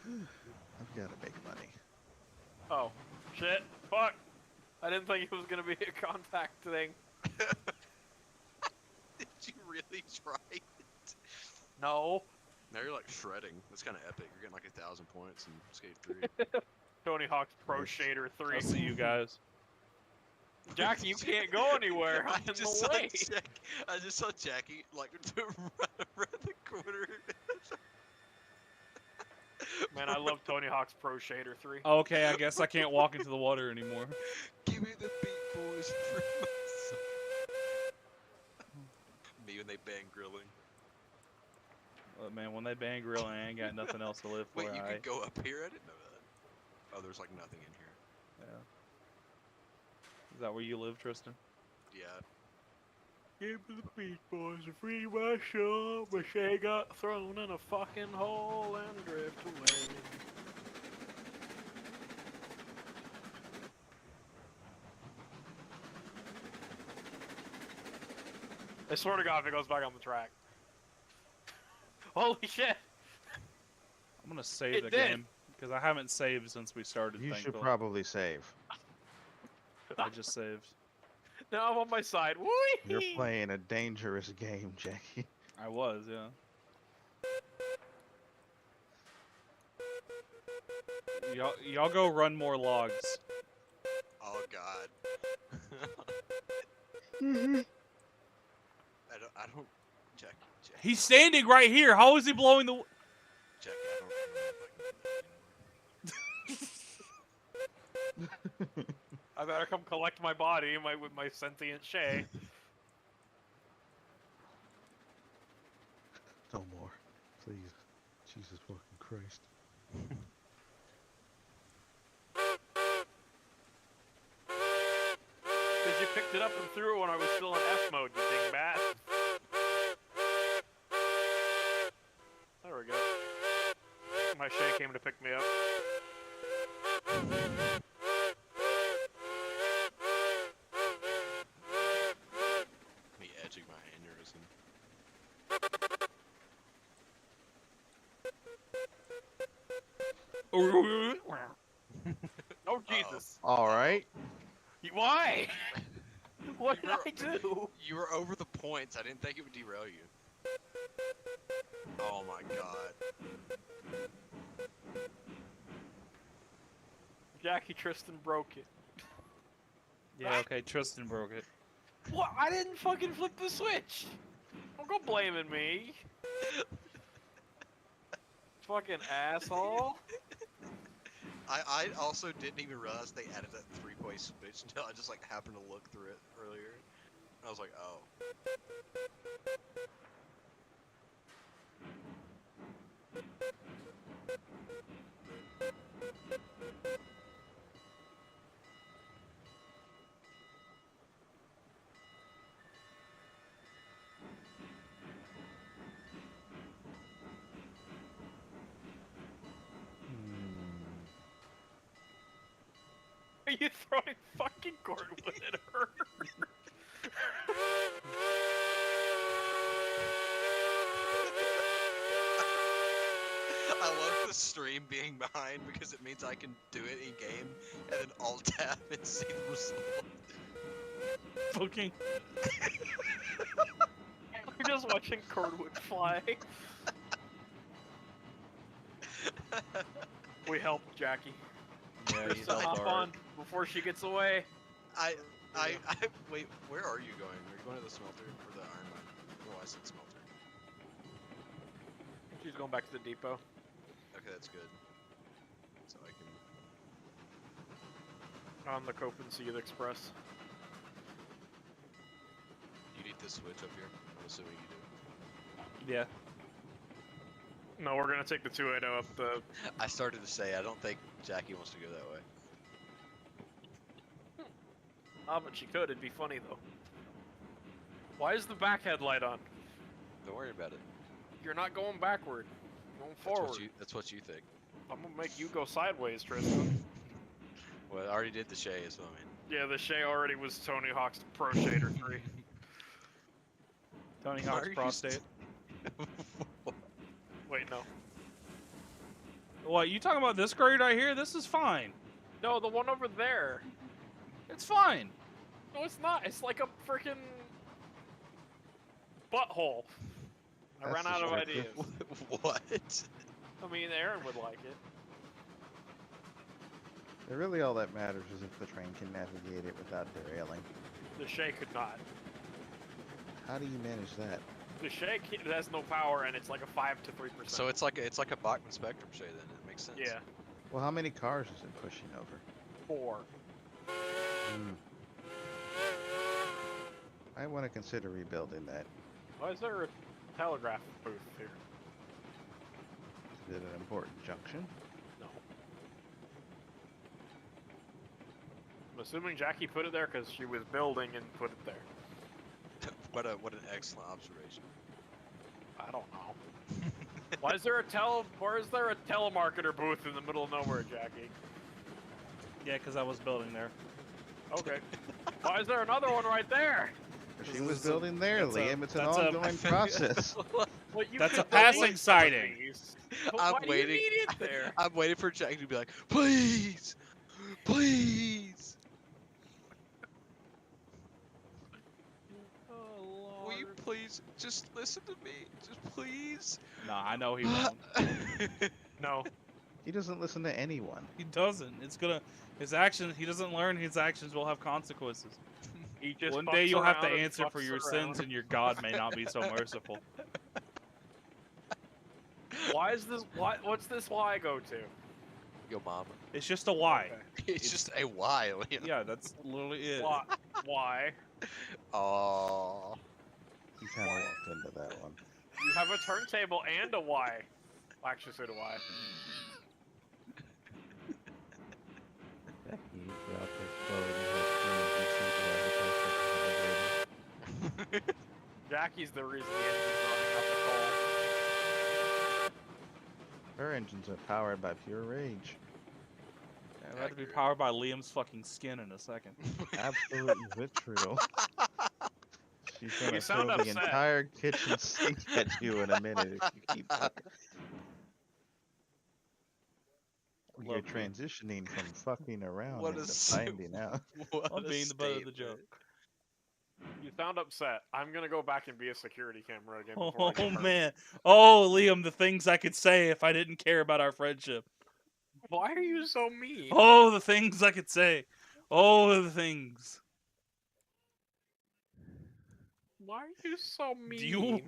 I've got to make money. Oh, shit. Fuck. I didn't think it was gonna be a contact thing. Did you really try it? No. Now you're like shredding. That's kind of epic. You're getting like 1,000 points in Skate 3. Tony Hawk's Pro Nice. Shader 3. I'll see you guys. Jackie, you can't go anywhere. I'm in the way. I just saw Jackie like run around the corner. Man, I love Tony Hawk's Pro Shader 3. Okay, I guess I can't walk into the water anymore. Give me the beat, boys. For my son. Me when they ban grilling. Man, when they ban grilling, I ain't got nothing else to live for. Wait, you alright? could go up here? I didn't know that. Oh, there's like nothing in here. Yeah. Is that where you live, Tristan? Yeah. Give me the Beach Boys a free my shop, but she got thrown in a fucking hole and drift away. I swear to God, if it goes back on the track. Holy shit! I'm gonna save It the did. game because I haven't saved since we started. You should thankfully. probably save. I just saved. Now I'm on my side. Whee! You're playing a dangerous game, Jackie. I was, yeah. Y'all go run more logs. Oh God. I don't. Jackie. He's standing right here. How is he blowing the? Jackie, I don't know if I can do it I better come collect my body with my sentient Shay. No more. Please. Jesus fucking Christ. Because you picked it up and threw it when I was still in F mode, you dingbat. There we go. My Shay came to pick me up. Me edging my aneurysm. Oh Jesus! Alright. Why? What did You were- I do? You were over the points. I didn't think it would derail you. Oh my god. Jackie Tristan broke it. Yeah, okay, Tristan broke it. What? I didn't fucking flip the switch. Don't go blaming me. Fucking asshole. I also didn't even realize they added that 3-way switch until I just like happened to look through it earlier. I was like, oh. Are you throwing fucking cordwood at her? I love the stream being behind because it means I can do it in game and then alt tab and see the result. Fucking. We're just watching cordwood fly. We help Jackie. Yeah, Just hop on before she gets away. I wait, where are you going? Are you going to the smelter or the iron mine? Oh, I said smelter. She's going back to the depot. Okay, that's good. So I can... On the Copen Sea Express. You need this switch up here? I'm assuming you do. Yeah. No, we're gonna take the 280 up the... I started to say, I don't think Jackie wants to go that way. Ah, but she could. It'd be funny, though. Why is the back headlight on? Don't worry about it. You're not going backward. Going forward. That's what you think. I'm gonna make you go sideways, Tristan. Well, I already did the Shay, so I mean... Yeah, the Shay already was Tony Hawk's Pro Shader 3. Tony Hawk's prostate. Wait, no. What, you talking about this grade right here? This is fine. No, the one over there. It's fine. No, it's not. It's like a freaking butthole. I ran out of ideas. What? I mean, Aaron would like it. Really, all that matters is if the train can navigate it without derailing. The Shay could not. How do you manage that? The Shay has no power, and it's like a 5 to 3%. So it's like a Bachman Spectrum Shay then. It makes sense. Yeah. Well, how many cars is it pushing over? 4. I want to consider rebuilding that. Why is there a telegraph booth here? Is it an important junction? No. I'm assuming Jackie put it there because she was building and put it there. What an excellent observation. I don't know. Why is there a telemarketer booth in the middle of nowhere, Jackie? Yeah, because I was building there. Okay. Why is there another one right there? She was building there, Liam. It's an that's a- ongoing process. Well, you That's a could delete passing some sighting. of these, but I'm why do waiting. you need it there? I'm waiting for Jackie to be like, please, please. Oh, Will you Lord. please just listen to me? Just please. No, I know he won't. No. He doesn't listen to anyone. He doesn't. It's gonna. His actions. He doesn't learn. His actions will have consequences. He just One fucks day you'll have to around and answer for fucks your around. sins, and your God may not be so merciful. Why is this? What's this Y go to? Yo, mama. It's just a why. Okay. It's just a why, Liam. Yeah, that's literally it. Why? Why? Oh. He kind of walked into that one. You have a turntable and a Y. Well, actually, so do I. Becky, you're out to explode and has Jackie's the reason the engine's running up Her engines are powered by pure rage. Yeah, that'll be powered by Liam's fucking skin in a second. Absolute vitriol. She's gonna You throw sound the upset. entire kitchen sink at you in a minute if you keep talking. You're Love you. transitioning from fucking around What into a finding out. What I'm a being the butt of the statement. joke. You Sound upset. I'm gonna go back and be a security camera again before I Oh get hurt. man. Oh, Liam, the things I could say if I didn't care about our friendship. Why are you so mean? Oh, the things I could say. Oh, the things. Why are you so mean? Do you?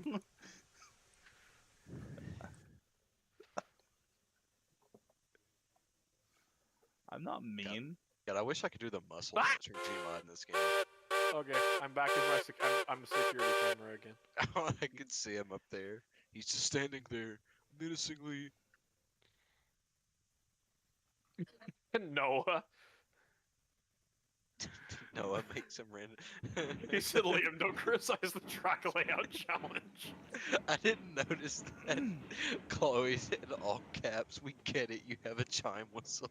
I'm not mean. God, I wish I could do the muscle launching Gmod in this game. Okay, I'm back as my I'm a security camera again. I can see him up there. He's just standing there, menacingly. Noah. Noah makes him random. He said, Liam, don't criticize the track layout challenge. I didn't notice that. Chloe's in all caps. We get it. You have a chime whistle.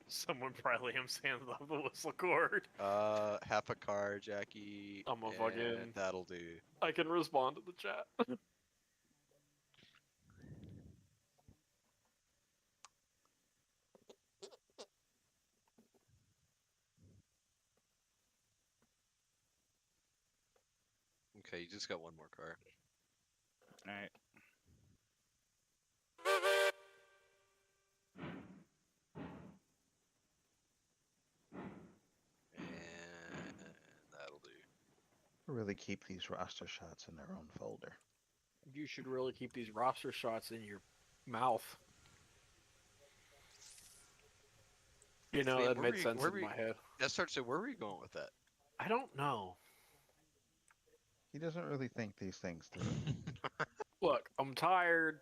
Someone probably Liam's hands off the whistle cord. Half a car, Jackie. I'm a and fucking- That'll do. I can respond to the chat. Okay, you just got one more car. Alright. And that'll do. Really keep these roster shots in their own folder. You should really keep these roster shots in your mouth. You know, Wait, that where made were you- sense where in were my head. That starts to. Where were you going with that? I don't know. He doesn't really think these things through. Look, I'm tired.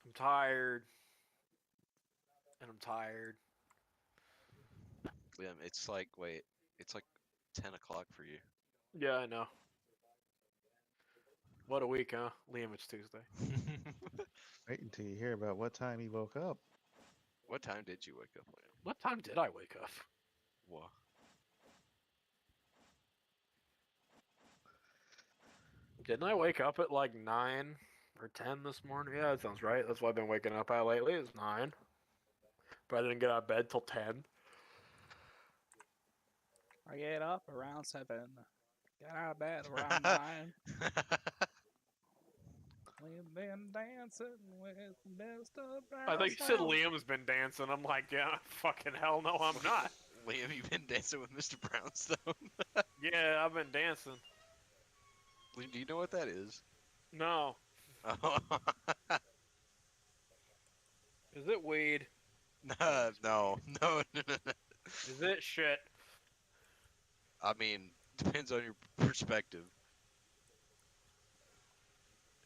I'm tired. And I'm tired. Liam, it's like, wait, it's like 10 o'clock for you. Yeah, I know. What a week, huh? Liam, it's Tuesday. Wait until you hear about what time he woke up. What time did you wake up, Liam? What time did I wake up? What? Didn't I wake up at like 9 or 10 this morning? Yeah, that sounds right. That's what I've been waking up at lately. It's 9. But I didn't get out of bed till 10. I get up around 7. Get out of bed around 9. We've been dancing with Mr. I think you said Liam's been dancing. I'm like, yeah, fucking hell no, I'm not. Liam, you've been dancing with Mr. Brownstone. Yeah, I've been dancing. Liam, do you know what that is? No. Is it weed? No. Is it shit? I mean, depends on your perspective.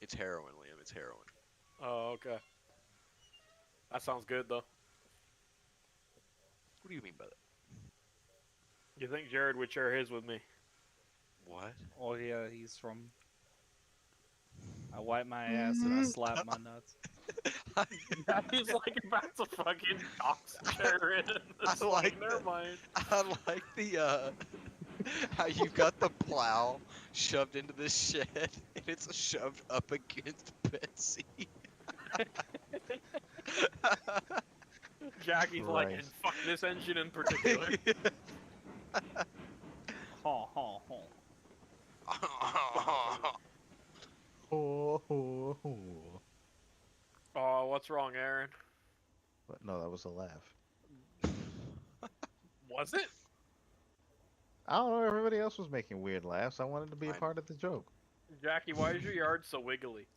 It's heroin, Liam. It's heroin. Oh, okay. That sounds good, though. What do you mean by that? You think Jared would share his with me? What? Oh yeah, he's from. I wipe my ass and I slap my nuts. Yeah, he's like about to fucking dox Jared. I like never that. mind. I like the how you've got the plow shoved into this shed and it's shoved up against Betsy. Jackie's like, and Christ. fuck this engine in particular. Ha ha ha. Oh, oh, oh. Oh, what's wrong, Aaron? But no, that was a laugh. Was it? I don't know. Everybody else was making weird laughs. I wanted to be a Fine. part of the joke. Jackie, why is your yard so wiggly?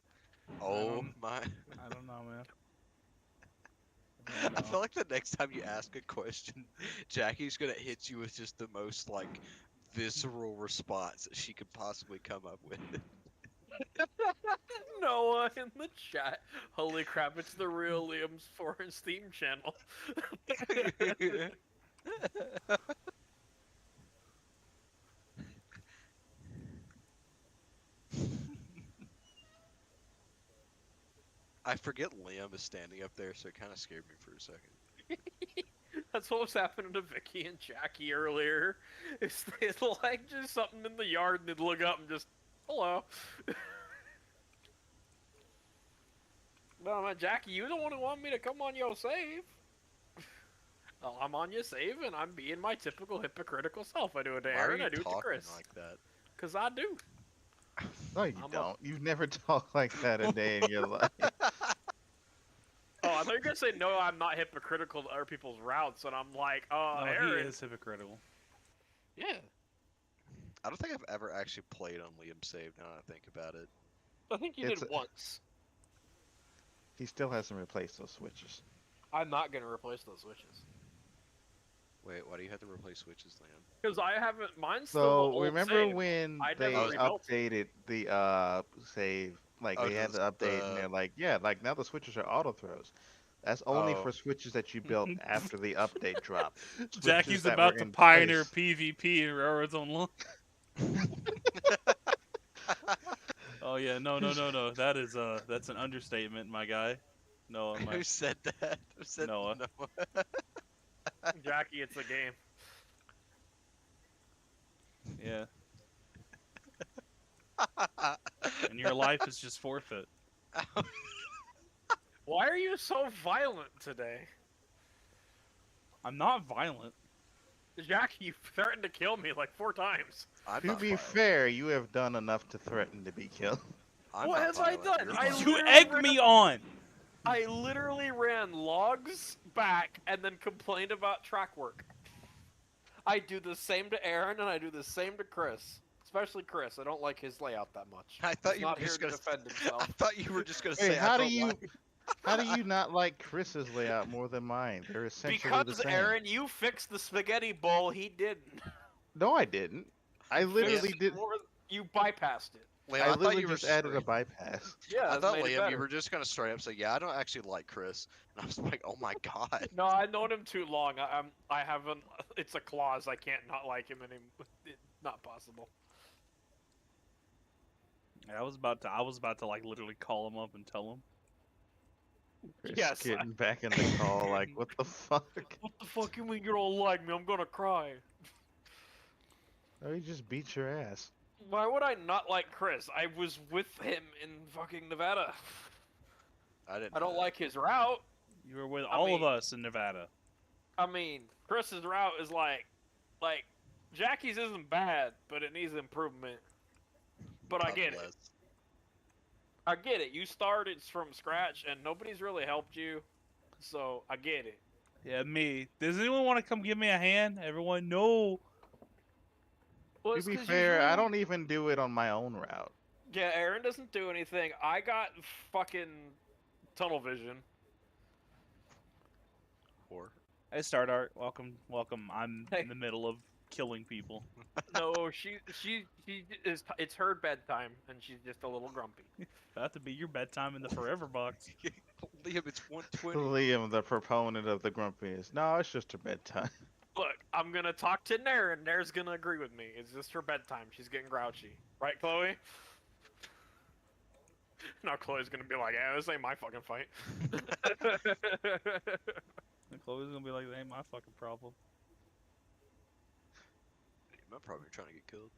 Oh my. I don't know, man. I feel like the next time you ask a question, Jackie's gonna hit you with just the most like visceral response that she could possibly come up with. Noah in the chat. Holy crap, it's the real Liam's foreign Steam channel. I forget Liam is standing up there, so it kind of scared me for a second. That's what was happening to Vicky and Jackie earlier. It's like just something in the yard and they'd look up and just, hello. No, man, Jackie, you don't want me to come on your save. I'm on your save, and I'm being my typical hypocritical self. I do it to Why are Aaron, you I do it to talking Chris. like that? Cause I do. No, you I'm a- don't. You've never talked like that a day in your life. Oh, I thought you were gonna say no. I'm not hypocritical to other people's routes, and I'm like, No, Aaron. he is hypocritical. Yeah, I don't think I've ever actually played on Liam's save. Now that I think about it. I think you It's did once. He still hasn't replaced those switches. I'm not gonna replace those switches. Wait, why do you have to replace switches, Liam? Cause I haven't. Mine's still So the old remember save. when I they never rebuilt it. updated the save? Like Oh, they had does the update, and the they're like, yeah, like now the switches are auto throws. That's only Oh. for switches that you built after the update dropped. Jackie's Switches that about were to in pioneer place. PvP in Railroads Online. Oh yeah, no. That is that's an understatement, my guy. No, Who said that? Who said Noah. Noah? Jackie, it's a game. Yeah. And your life is just forfeit. Why are you so violent today? I'm not violent. Jackie, you threatened to kill me like 4 times. I'm To not be violent. fair, you have done enough to threaten to be killed. I'm What not have I violent. done? You're I violent. You literally egged ran me on. I literally ran logs back and then complained about track work. I do the same to Aaron and I do the same to Chris. Especially Chris. I don't like his layout that much. I thought He's you were not here just to gonna. defend himself. I thought you were just gonna Hey, say. how I do don't you like- how do you not like Chris's layout more than mine? They're essentially the Because same. Aaron, you fixed the spaghetti bowl, he didn't. No, I didn't. I literally Fixed did. You bypassed it. Liam, I I thought literally you were just added a straight. bypass. Yeah, I that's thought made it Liam, better. you were just gonna straight up say, "Yeah, I don't actually like Chris," and I was like, "Oh my god." No, I've known him too long. I haven't. It's a clause. I can't not like him anymore. It's not possible. I was about to like literally call him up and tell him. Chris Yes. getting back in the call, like, what the fuck? What the fuck you mean you don't like me? I'm gonna cry. Oh, he just beat your ass. Why would I not like Chris? I was with him in fucking Nevada. I didn't. I don't know. like his route. You were with I all of mean- us in Nevada. I mean, Chris's route is like Jackie's isn't bad, but it needs improvement. But I God get it. bless. I get it. You started from scratch, and nobody's really helped you, so I get it. Yeah, me. Does anyone want to come give me a hand? Everyone, no. Well, To it's be 'cause fair, usually- I don't even do it on my own route. Yeah, Aaron doesn't do anything. I got fucking tunnel vision. Whore. Hey, Stardart. Welcome. I'm Hey. in the middle of killing people. No, she is. It's her bedtime, and she's just a little grumpy. About to be your bedtime in the forever box. Liam, it's 1:20. Liam, the proponent of the grumpiness. No, it's just her bedtime. Look, I'm gonna talk to Nair, and Nair's gonna agree with me. It's just her bedtime. She's getting grouchy, right, Chloe? Now Chloe's gonna be like, "Yeah, this ain't my fucking fight." And Chloe's gonna be like, that ain't my fucking problem. I'm probably trying to get killed.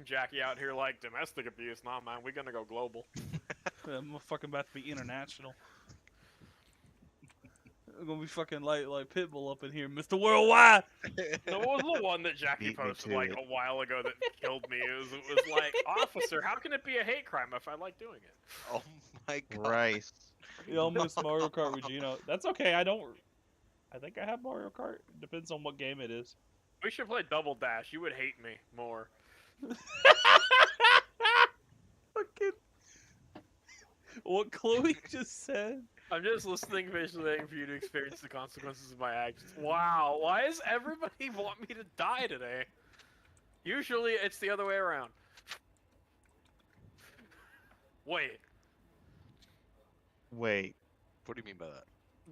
Jackie out here like domestic abuse. Nah, man, we gonna go global. I'm fucking about to be international. I'm gonna be fucking like Pitbull up in here, Mr. Worldwide. No, what was the one that Jackie Beat me posted to like it. a while ago that killed me? It was like, officer, how can it be a hate crime if I like doing it? Oh my god. Rice. You almost Mario Kart Regino. That's okay. I think I have Mario Kart. Depends on what game it is. We should play Double Dash. You would hate me more. Fucking. What Chloe just said. I'm just listening patiently for you to experience the consequences of my actions. Wow, why does everybody want me to die today? Usually it's the other way around. Wait, Wait, What do you mean by that?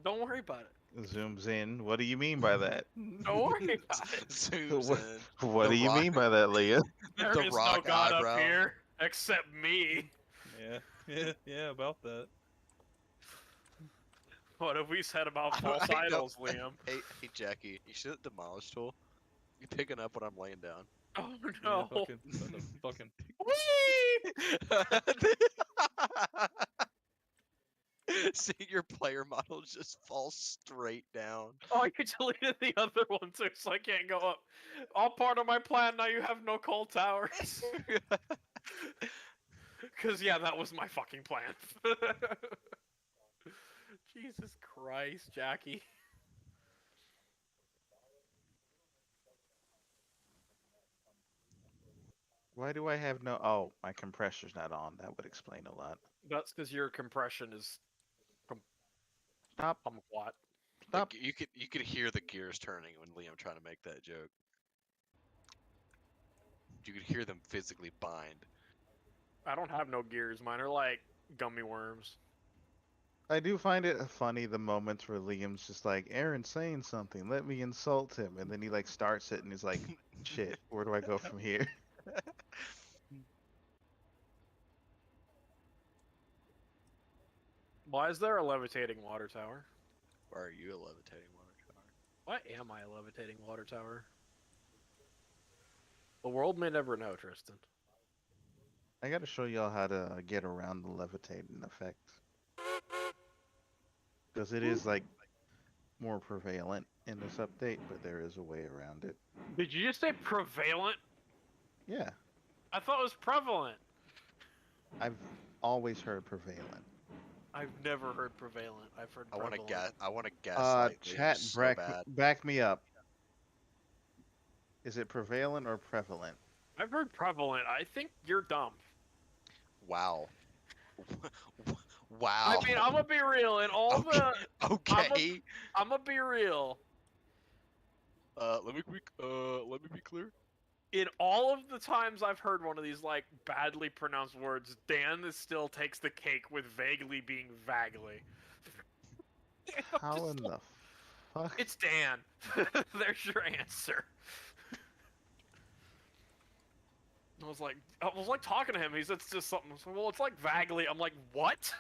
don't worry about it. zooms in. What do you mean by that? Don't worry about it. Zooms What- in. What The do you Rock. mean by that, Leah? There The is no Rock God eyebrow. up here except me. Yeah, about that. What have we said about I false know. idols, Liam? Hey, Jackie, you see that demolish tool? You picking up when I'm laying down? Oh Yeah, no. fucking. Whee! Seeing your player model just fall straight down. Oh, you deleted the other one too, so I can't go up. All part of my plan. Now you have no coal towers. Cause yeah, that was my fucking plan. Jesus Christ, Jackie. Why do I have no? Oh, my compressor's not on. That would explain a lot. That's because your compression is Stop! somewhat. Stop! You could hear the gears turning when Liam trying to make that joke. You could hear them physically bind. I don't have no gears. Mine are like gummy worms. I do find it funny the moments where Liam's just like, Aaron's saying something, let me insult him, and then he like starts it and he's like, shit, where do I go from here? Why is there a levitating water tower? Why are you a levitating water tower? Why am I a levitating water tower? The world may never know, Tristan. I gotta show y'all how to get around the levitating effect. Because it is like more prevalent in this update, but there is a way around it. Did you just say prevalent? Yeah, I thought it was prevalent. I've always heard prevalent. I've never heard prevalent. I've heard I want prevalent. to guess. I want to guess. Chat, so bad. back me up. Is it prevalent or prevalent? I've heard prevalent. I think you're dumb. Wow. Wow. I mean, I'm gonna be real. In all Okay. the, Okay. I'm gonna be real. Let me be clear. In all of the times I've heard one of these like badly pronounced words, Dan still takes the cake with vaguely being vaguely. How in the fuck? It's Dan. There's your answer. I was like talking to him. He said it's just something. So, well, it's like vaguely. I'm like, what?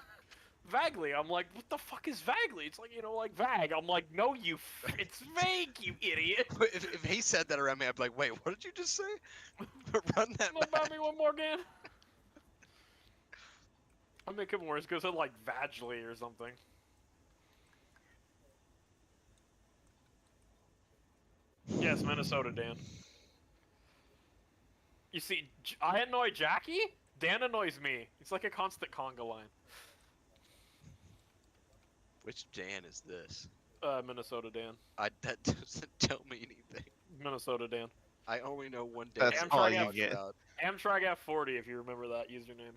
Vaguely. I'm like, what the fuck is vaguely? It's like, like vague. I'm like, no, it's vague, you idiot. If he said that around me, I'd be like, wait, what did you just say? Run that What back. about me one more again? I'll make it worse. Goes like vaguely or something. Yes, Minnesota, Dan. You see, I annoy Jackie. Dan annoys me. It's like a constant conga line. Which Dan is this? Minnesota Dan. That doesn't tell me anything. Minnesota Dan. I only know one Dan. That's Amtrak all you out- get. Amtrak F40, if you remember that username.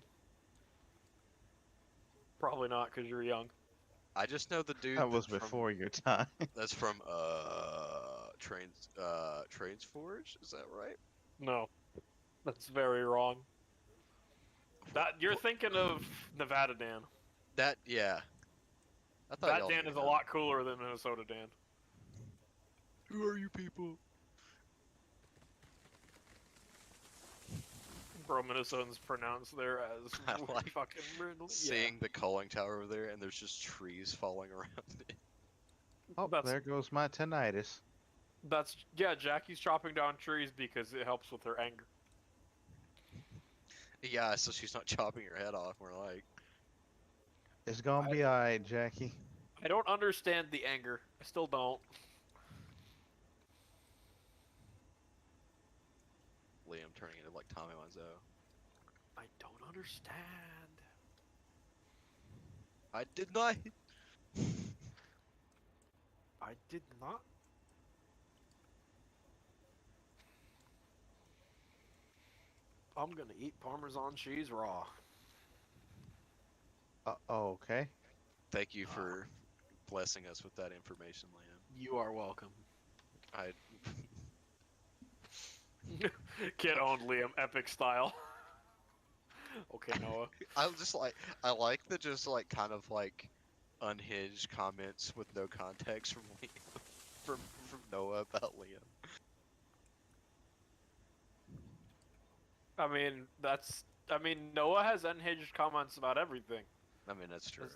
Probably not, because you're young. I just know the dude That was that's before your time. that's from Trains Forge. Is that right? No, that's very wrong. That you're thinking of Nevada Dan. That yeah. I thought That y'all Dan knew is a that. lot cooler than Minnesota Dan. Who are you people? Bro, Minnesotans pronounce there as I like fucking brindle. Seeing the calling tower over there, and there's just trees falling around it. Oh, That's- there goes my tinnitus. Yeah. Jackie's chopping down trees because it helps with her anger. Yeah, so she's not chopping her head off. We're like, It's gonna be alright, Jackie. I don't understand the anger. I still don't. Liam turning into like Tommy Wiseau. I don't understand. I did not. I did not. I'm gonna eat Parmesan cheese raw. Okay. Thank you for blessing us with that information, Liam. You are welcome. I Kid owned Liam, epic style. Okay, Noah. I like the just like kind of like unhinged comments with no context from Liam, from Noah about Liam. I mean, Noah has unhinged comments about everything. I mean that's true.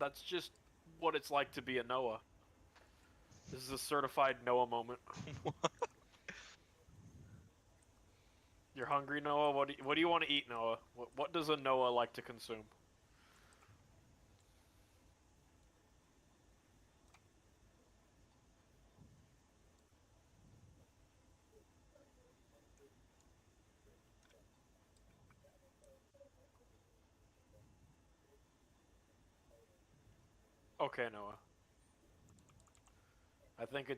That's just what it's like to be a Noah. This is a certified Noah moment. You're hungry, Noah? What do you want to eat, Noah? What does a Noah like to consume? Okay, Noah. I think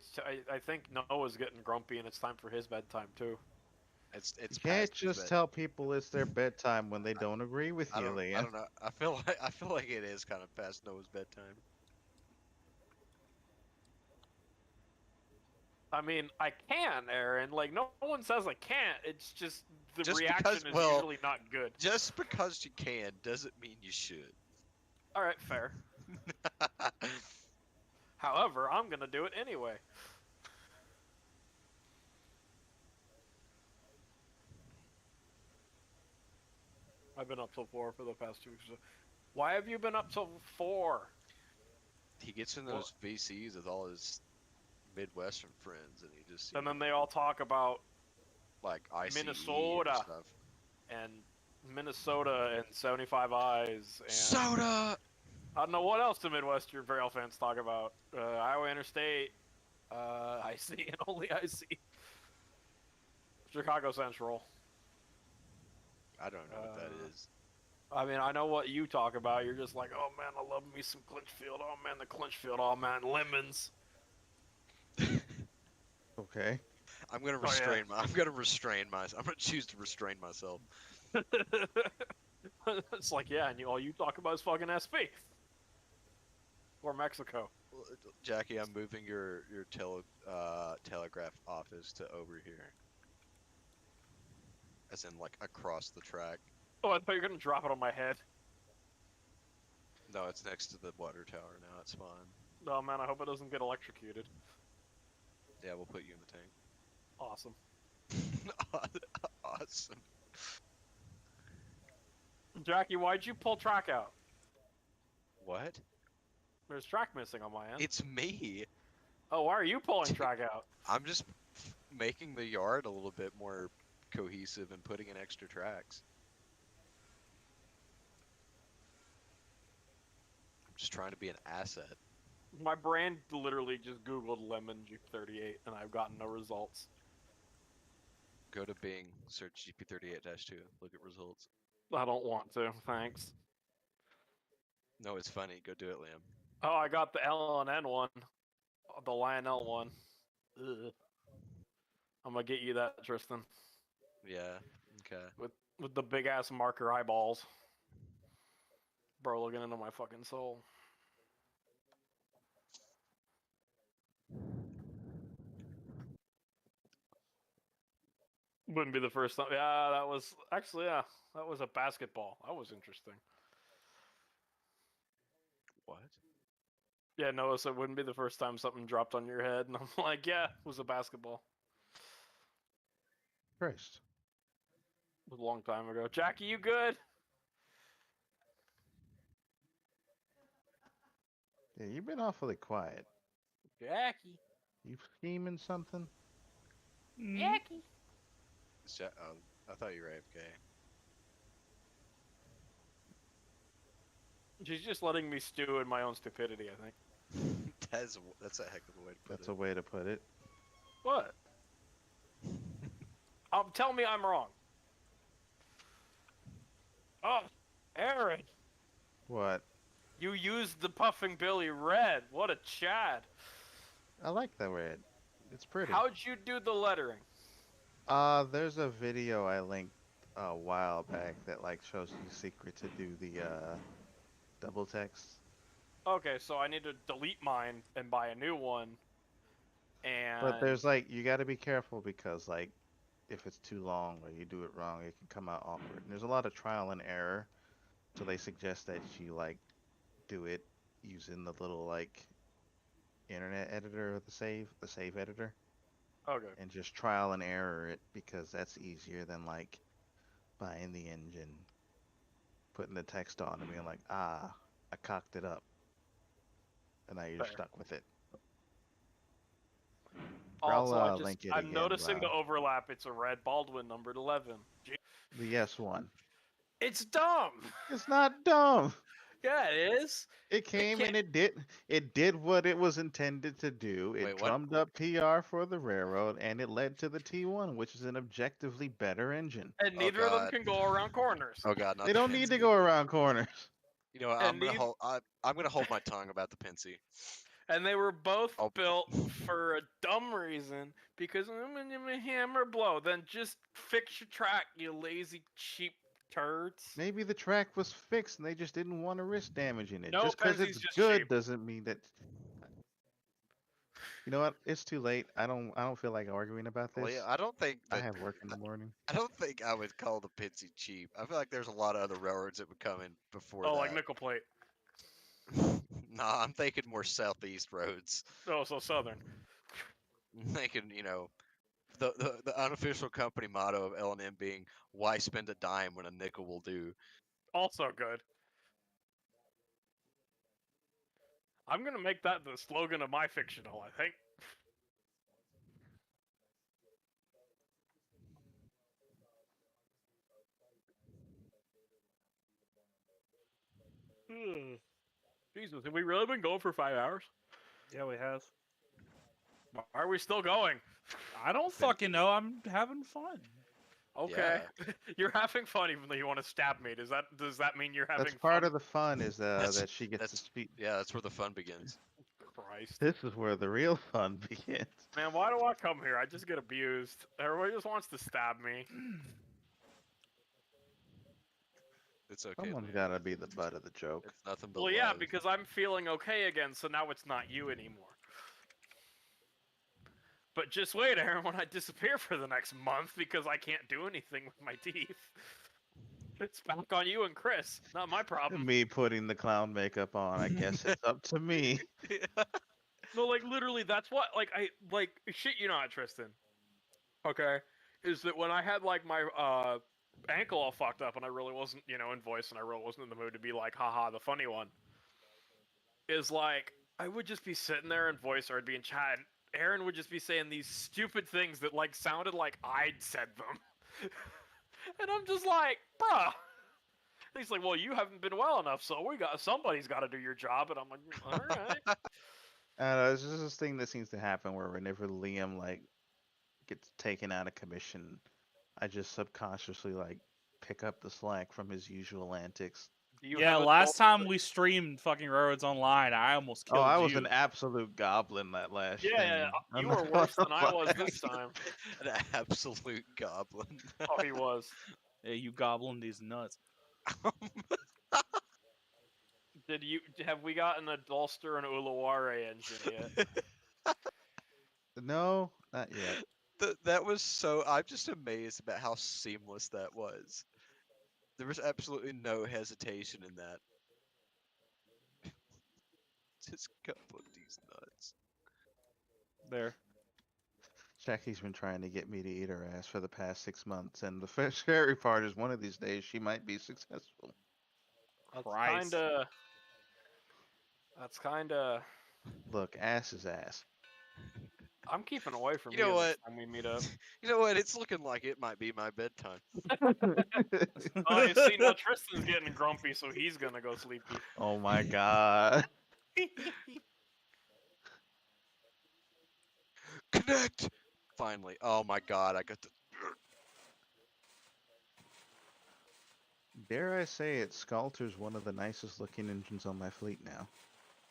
I think Noah's getting grumpy, and it's time for his bedtime too. It's You past can't his just bed. tell people it's their bedtime when they don't agree with you, I Liam. don't know. I feel like it is kind of past Noah's bedtime. I mean, I can, Aaron. Like, no one says I can't. It's just the Just reaction because, is well, usually not good. Just because you can doesn't mean you should. All right, fair. However, I'm gonna do it anyway. I've been up till 4 for the past 2 weeks. Why have you been up till 4? He gets in Well- those VCs with all his Midwestern friends, and he just And then they all talk about like ICE Minnesota. and stuff. and Minnesota and 75 Eyes and Soda. I don't know what else the Midwestern Rail fans talk about. Iowa Interstate, IC, and only IC. Chicago Central. I don't know what that is. I mean, I know what you talk about. You're just like, oh man, I love me some Clinchfield. Oh man, the Clinchfield. Oh man, lemons. Okay. I'm gonna Oh, yeah. restrain my. I'm gonna restrain myself. I'm gonna choose to restrain myself. It's like, yeah, and all you talk about is fucking SP. Or Mexico. Jackie, I'm moving your telegraph office to over here. As in, like, across the track. Oh, I thought you were gonna drop it on my head. No, it's next to the water tower now. It's fine. Oh man, I hope it doesn't get electrocuted. Yeah, we'll put you in the tank. Awesome. Awesome. Jackie, why'd you pull track out? What? There's track missing on my end. It's me. Oh, why are you pulling track out? I'm just making the yard a little bit more cohesive and putting in extra tracks. I'm just trying to be an asset. My brain literally just Googled lemon G38 and I've gotten no results. Go to Bing, search GP38-2, look at results. I don't want to, thanks. No, it's funny. Go do it, Liam. Oh, I got the LNN one. The Lionel one. Ugh. I'm gonna get you that, Tristan. Yeah. Okay. With the big ass marker eyeballs. Bro, looking into my fucking soul. Wouldn't be the first time. Yeah, that was actually, yeah, that was a basketball. That was interesting. What? Yeah, Noah said wouldn't be the first time something dropped on your head, and I'm like, yeah, it was a basketball. Christ. It was a long time ago. Jackie, you good? Yeah, you've been awfully quiet. Jackie. You scheming something? Jackie. I thought you were AFK. She's just letting me stew in my own stupidity, I think. That's a heck of a way to put That's it. a way to put it. What? Tell me I'm wrong. Oh, Aaron, What? you used the Puffing Billy red. What a Chad. I like that red. It's pretty. How'd you do the lettering? There's a video I linked a while back that like shows you the secret to do the double text. Okay, so I need to delete mine and buy a new one. And But there's like you got to be careful because like if it's too long or you do it wrong, it can come out awkward. And there's a lot of trial and error, so they suggest that you like do it using the little like internet editor of the save editor, okay. and just trial and error it because that's easier than like buying the engine, putting the text on, and being like, ah, I cocked it up, and now you're Fair. stuck with it. Also, I'll link it I'm again, noticing the Rob. overlap. It's a red Baldwin numbered 11. The S1. It's dumb. It's not dumb. Yeah, it is. It came and it did what it was intended to do. It Wait, what? drummed up PR for the railroad, and it led to the T1, which is an objectively better engine. And Oh, neither of them God. can go around corners. Oh god, not They the don't need to Penske. go around corners. You know, what, And these, I'm gonna hold my tongue about the Pensy. and they were both Oh. built for a dumb reason because I'm a hammer blow. Then just fix your track, you lazy cheap turds. Maybe the track was fixed and they just didn't want to risk damaging it. No, Just because Pensy's it's just good cheap. doesn't mean that. You know what? It's too late. I don't feel like arguing about Well, this. yeah, I don't think I that have work in the morning. I don't think I would call the Pensy cheap. I feel like there's a lot of other railroads that would come in before Oh, like that. nickel plate. Nah, I'm thinking more southeast roads. Oh, so southern. I'm thinking, you know, the unofficial company motto of L&M being "Why spend a dime when a nickel will do." Also good. I'm gonna make that the slogan of my fictional, I think. Jesus, have we really been going for 5 hours? Yeah, we have. Why are we still going? I don't fucking know. I'm having fun. Okay, you're having fun even though you want to stab me. Does that mean you're having That's part fun? of the fun is That's- that she gets to that's- speak. Yeah, that's where the fun begins. Christ, This is where the real fun begins. man, why do I come here? I just get abused. Everybody just wants to stab me. It's okay. Someone's Liam. got to be the butt of the joke. It's nothing but Well, yeah, love. because I'm feeling okay again, so now it's not you anymore. But just wait, Aaron, when I disappear for the next month because I can't do anything with my teeth. It's back on you and Chris, not my problem. Me putting the clown makeup on. I guess it's up to me. No, like literally, that's what I shit you not, Tristan. Okay, is that when I had like my ankle all fucked up and I really wasn't, in voice and I really wasn't in the mood to be like, haha, the funny one. Is like I would just be sitting there in voice or I'd be in chat and Aaron would just be saying these stupid things that like sounded like I'd said them. And I'm just like, bruh. And he's like, well, you haven't been well enough, so somebody's got to do your job. And I'm like, all right. It's just this thing that seems to happen where whenever Liam like gets taken out of commission, I just subconsciously like pick up the slack from his usual antics. Yeah, last time we streamed fucking Railroads Online, I almost Oh, killed I was you. an absolute goblin that last Yeah, stream. you were worse than I was this time. An absolute goblin. Oh, he was. Yeah, you goblin these nuts. Have we gotten a Dulster and Uluware engine yet? No, not yet. That was so. I'm just amazed about how seamless that was. There was absolutely no hesitation in that. Just couple of these nuts. There. Jackie's been trying to get me to eat her ass for the past 6 months, and the scary part is one of these days she might be successful. Christ. That's kinda. Look, ass is ass. I'm keeping away from You know what? When we meet up. You know what? It's looking like it might be my bedtime. Oh, you see, now Tristan's getting grumpy, so he's gonna go sleepy. Oh my god. Connect! Finally. Oh my god, I got the. Dare I say it, Sculptor's one of the nicest looking engines on my fleet now.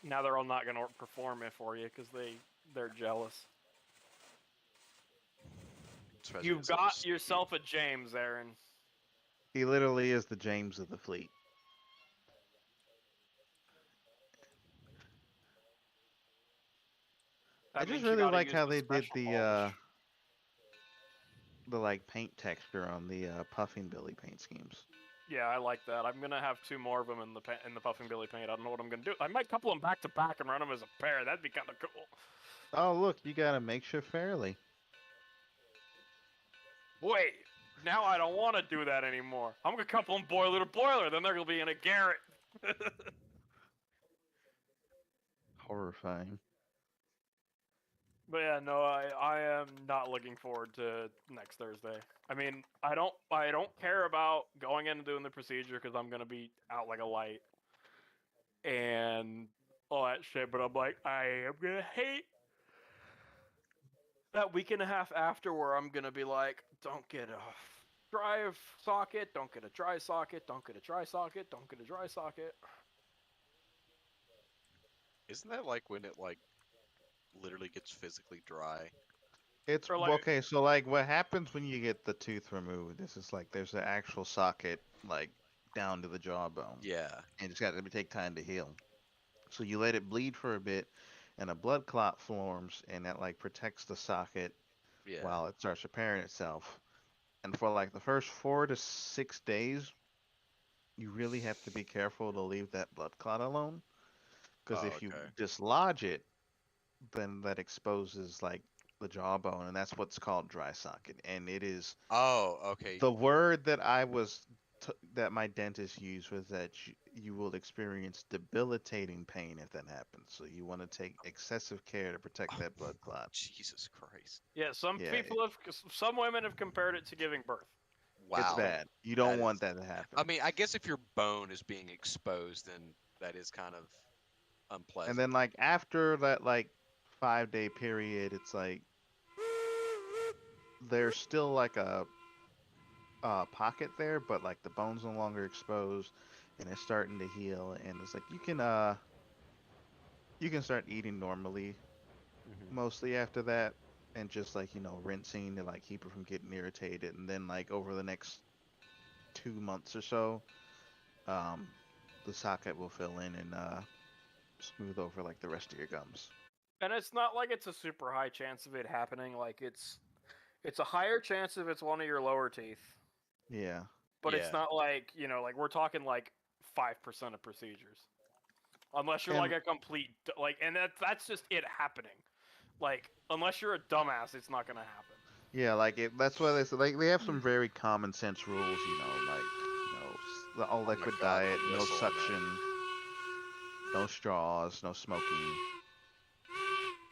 Now they're all not gonna perform it for you because they're jealous. Especially You've as I got was- yourself a James, Aaron. He literally is the James of the fleet. I just really like how they did the like paint texture on the Puffing Billy paint schemes. Yeah, I like that. I'm gonna have 2 more of them in the Puffing Billy paint. I don't know what I'm gonna do. I might couple them back to back and run them as a pair. That'd be kind of cool. Oh look, you got a makeshift Fairly. Wait, now I don't want to do that anymore. I'm gonna couple them boiler to boiler. Then they're gonna be in a Garrett. Horrifying. But yeah, no, I am not looking forward to next Thursday. I mean, I don't care about going in and doing the procedure because I'm gonna be out like a light and all that shit. But I'm like, I am gonna hate that week and a half after where I'm gonna be like, don't get a dry socket, don't get a dry socket, don't get a dry socket, don't get a dry socket. Isn't that like when it like literally gets physically dry? It's Or like, okay. So like, what happens when you get the tooth removed? This is like there's an actual socket like down to the jawbone, Yeah. and it's got to take time to heal. So you let it bleed for a bit, and a blood clot forms, and that like protects the socket Yeah. while it starts repairing itself. And for like the first 4 to 6 days, you really have to be careful to leave that blood clot alone, because Oh, if you okay. dislodge it, then that exposes like the jawbone, and that's what's called dry socket. And it is Oh, okay. the word that that my dentist used was that you will experience debilitating pain if that happens. So you want to take excessive care to protect Oh, that blood clot. Jesus Christ. yeah, Yeah, some women have compared it to giving birth. It's it's Wow. bad. bad. You That don't want is. that to happen. I mean, I guess if your bone is being exposed, then that is kind of And unpleasant. then like after that like 5 day period, it's like there's still like a pocket there, but like the bone's no longer exposed, and it's starting to heal. And it's like you can start eating normally Hmm. mostly after that, and just like rinsing to like keep it from getting irritated. And then like over the next 2 months or so, um, the socket will fill in and smooth over like the rest of your gums. And it's not like it's a super high chance of it happening. Like it's a higher chance if it's one of your lower teeth, Yeah. but it's Yeah. not like like we're talking like 5% of procedures, unless you're like And a complete like, and that's just it happening. Like unless you're a dumbass, it's not gonna happen. yeah, like that's why they say like they have some very common sense rules, like the all Oh my liquid God, diet, the no whistle on that. suction, no straws, no smoking,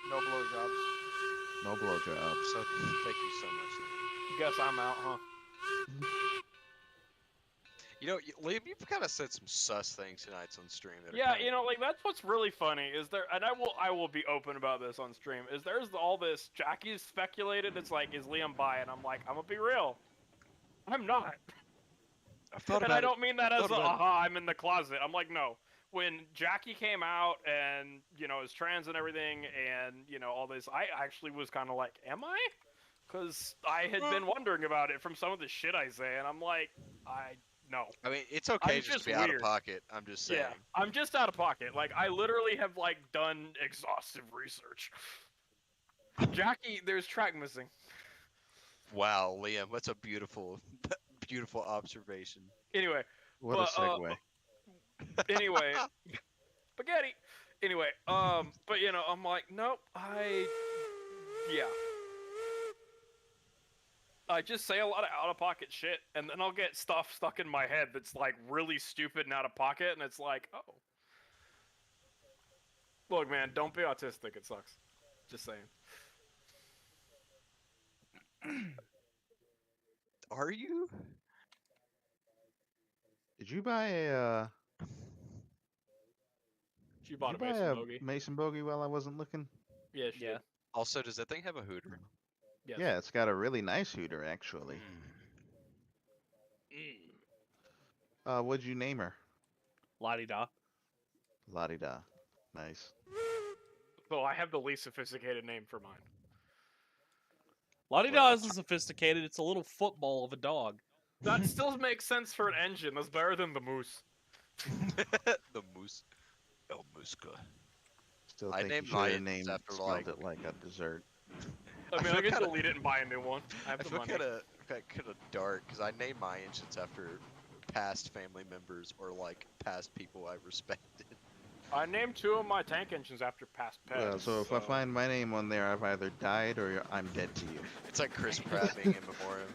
No blowjobs. no blowjobs. So, thank you so much, Liam. Guess I'm out, huh? You know, Liam, you've kind of said some sus things tonight on stream that are Yeah, kind of. like that's what's really funny is there, and I will be open about this on stream. Is there's all this Jackie's speculated? It's like, is Liam bi? And I'm like, I'm gonna be real, I'm not. I've thought And I about it. don't mean I've that as thought a about it. aha, I'm in the closet. I'm like, no. When Jackie came out and is trans and everything, and all this, I actually was kind of like, am I? Because I had been wondering about it from some of the shit I say, and I'm like, I no. I mean, it's okay I'm just to just be out of weird. pocket. I'm just saying. Yeah, I'm just out of pocket. Like I literally have like done exhaustive research. Jackie, there's track missing. Wow, Liam, that's a beautiful, beautiful observation. Anyway, What a but segue. anyway, spaghetti. Anyway, but I'm like, nope. Yeah. I just say a lot of out of pocket shit, and then I'll get stuff stuck in my head that's like really stupid and out of pocket, and it's like, oh, look, man, don't be autistic. It sucks. Just saying. Are you? Did you buy a She Did bought you a buy Mason a bogey. Mason bogey while I wasn't looking? Yeah, she Yeah. did. Also, does that thing have a hooter? Yes. Yeah, it's got a really nice hooter actually. What'd you name her? La-di-da. La-di-da. Nice. So I have the least sophisticated name for mine. La-di-da isn't sophisticated. It's a little football of a dog. That still makes sense for an engine. That's better than the moose. The moose. El Musca. Still I think named you should have mine after spelled it like a dessert. I mean, feel I can kinda- delete it and buy a new one. I have I the feel money. kind of dark because I named my engines after past family members or like past people I respected. I named 2 of my tank engines after past pets. Well, so if I find my name on there, I've either died or I'm dead to you. It's like Chris Pratt being in memoriam.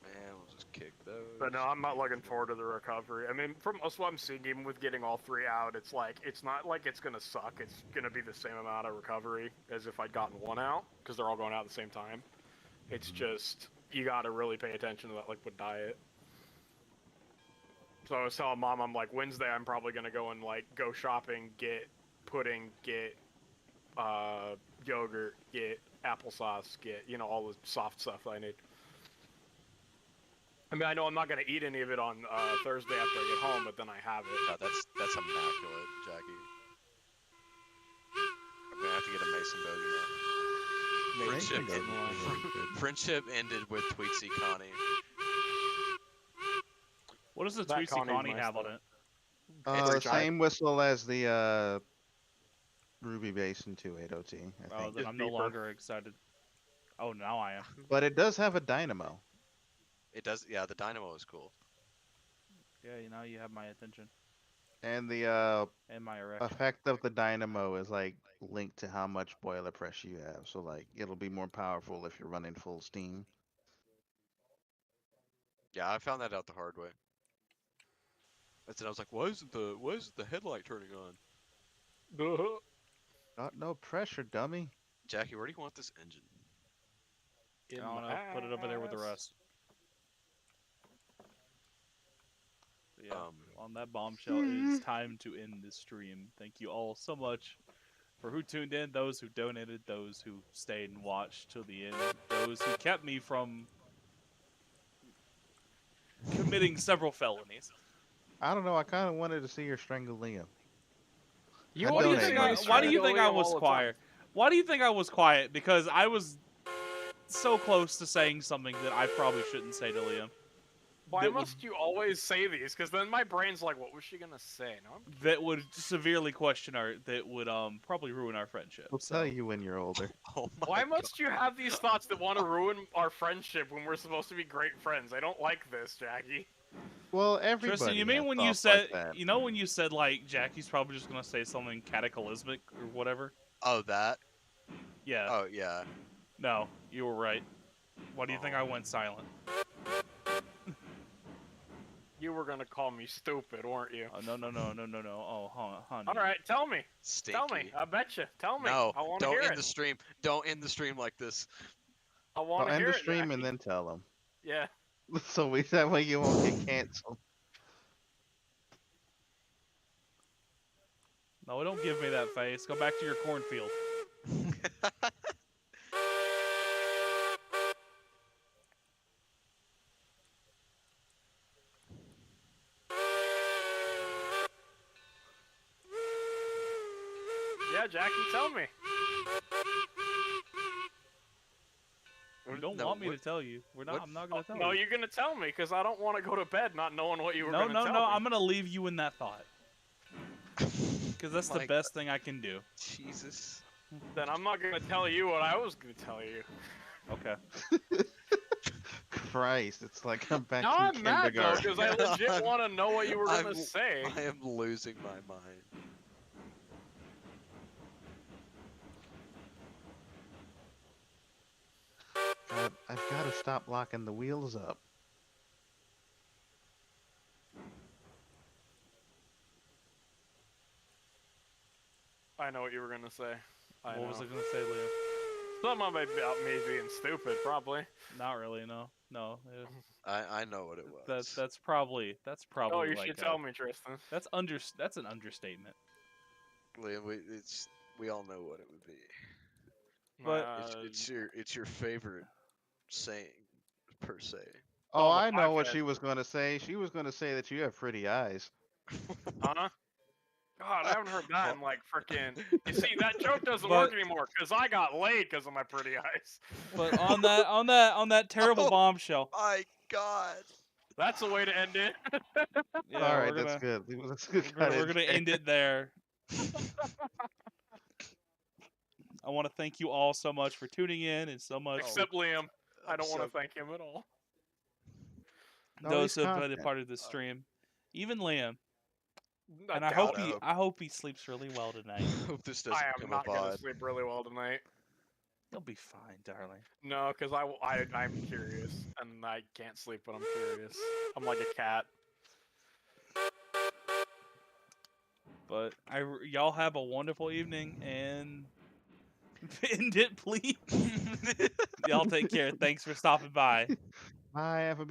Man, we'll just kick those. But no, I'm not looking forward to the recovery. I mean, from most of what I'm seeing, even with getting all 3 out, it's not like it's gonna suck. It's gonna be the same amount of recovery as if I'd gotten 1 out, because they're all going out at the same time. It's just, you gotta really pay attention to that liquid diet. So I was telling Mom, I'm like, Wednesday I'm probably gonna go and go shopping, get pudding, get yogurt, get applesauce, get all the soft stuff I need. I mean, I know I'm not gonna eat any of it on Thursday after I get home, but then I have it. No, that's immaculate, Jackie. I'm gonna have to get a Mason Bogey now. Mason doesn't look really good. Friendship ended with Tweetsy Connie. What does the That Tweetsy Connie's Connie nice, have on though. it? It's Same whistle as the Ruby Basin 280T, I Oh, think. then I'm no longer excited. Oh, now I am. But it does have a dynamo. It does. Yeah, the dynamo is cool. Yeah, now you have my attention And the and my erection. effect of the dynamo is like linked to how much boiler pressure you have. So like it'll be more powerful if you're running full steam. Yeah, I found that out the hard way. That's it. I was like, why isn't the headlight turning on? Got no pressure, dummy. Jackie, where do you want this engine? I don't know. Put it over there with the rest. But yeah, on that bombshell, it is time to end this stream. Thank you all so much for who tuned in, those who donated, those who stayed and watched till the end, those who kept me from committing several felonies. I don't know. I kind of wanted to see her strangle Liam. Why do you think I was quiet? Why do you think I was quiet? Because I was so close to saying something that I probably shouldn't say to Liam. Why must you always say these? Because then my brain's like, what was she gonna say? No, that would severely question our, that would probably ruin our friendship. I'll tell you when you're older. Oh my Why must you have these thoughts that want to ruin our friendship when we're supposed to be great friends? I don't like this, Jackie. Well, everybody. Tristan, you mean has when you thoughts said, like that. you know, when you said like Jackie's probably just gonna say something cataclysmic or whatever? Oh, that? Yeah. Oh, yeah. No, you were right. Why do you think I went silent? You were gonna call me stupid, weren't you? No. Oh, honey. All right, tell me. Stinky. Tell me. I bet you. Tell me. No, I want to don't hear end it. the stream. Don't end the stream like this. I want to End hear the it. stream Jackie. and then tell them. Yeah. So that way you won't get canceled. No, don't give me that face. Go back to your cornfield. Yeah, Jackie, tell me. You don't No, want me what- to tell you. We're not. what- I'm not gonna tell No, you. you're gonna tell me because I don't want to go to bed not knowing what you were No, gonna tell me. I'm gonna leave you in that thought because that's the My best thing I can do. Jesus. Then I'm not gonna tell you what I was gonna tell you. Okay. Christ, it's like I'm back Now in I'm mad though kindergarten. because I legit want to know what you were gonna I'm- say. I am losing my mind. God, I've got to stop locking the wheels up. I know what you were gonna say. I What know. was I gonna say, Leo? Something about me being stupid, probably. Not really. No. I know what it was. That's probably Oh, you like should tell me, Tristan. That's an understatement. Liam, we all know what it would be. But- It's your favorite saying per se. Oh, Oh, I the know what podcast. she was going to say. She was going to say that you have pretty eyes. Huh? God, I haven't heard that in like freaking. You see, that joke doesn't But- work anymore because I got laid because of my pretty eyes. But on that terrible Oh. bombshell. My God. That's the way to end it. Yeah, All right, we're that's gonna, good. Let's go we're gonna end it there. I want to thank you all so much for tuning in and so much Except Liam. I don't want so- to thank him at all. No, those he's who have been a content. part of this stream, even Liam. I And I doubt hope it. I hope he sleeps really well tonight. Hope this doesn't I am become not a gonna VOD. sleep really well tonight. You'll be fine, darling. No, because I'm curious and I can't sleep when I'm curious. I'm like a cat. But y'all have a wonderful evening and end it, please. Y'all take care. Thanks for stopping by. Bye, have a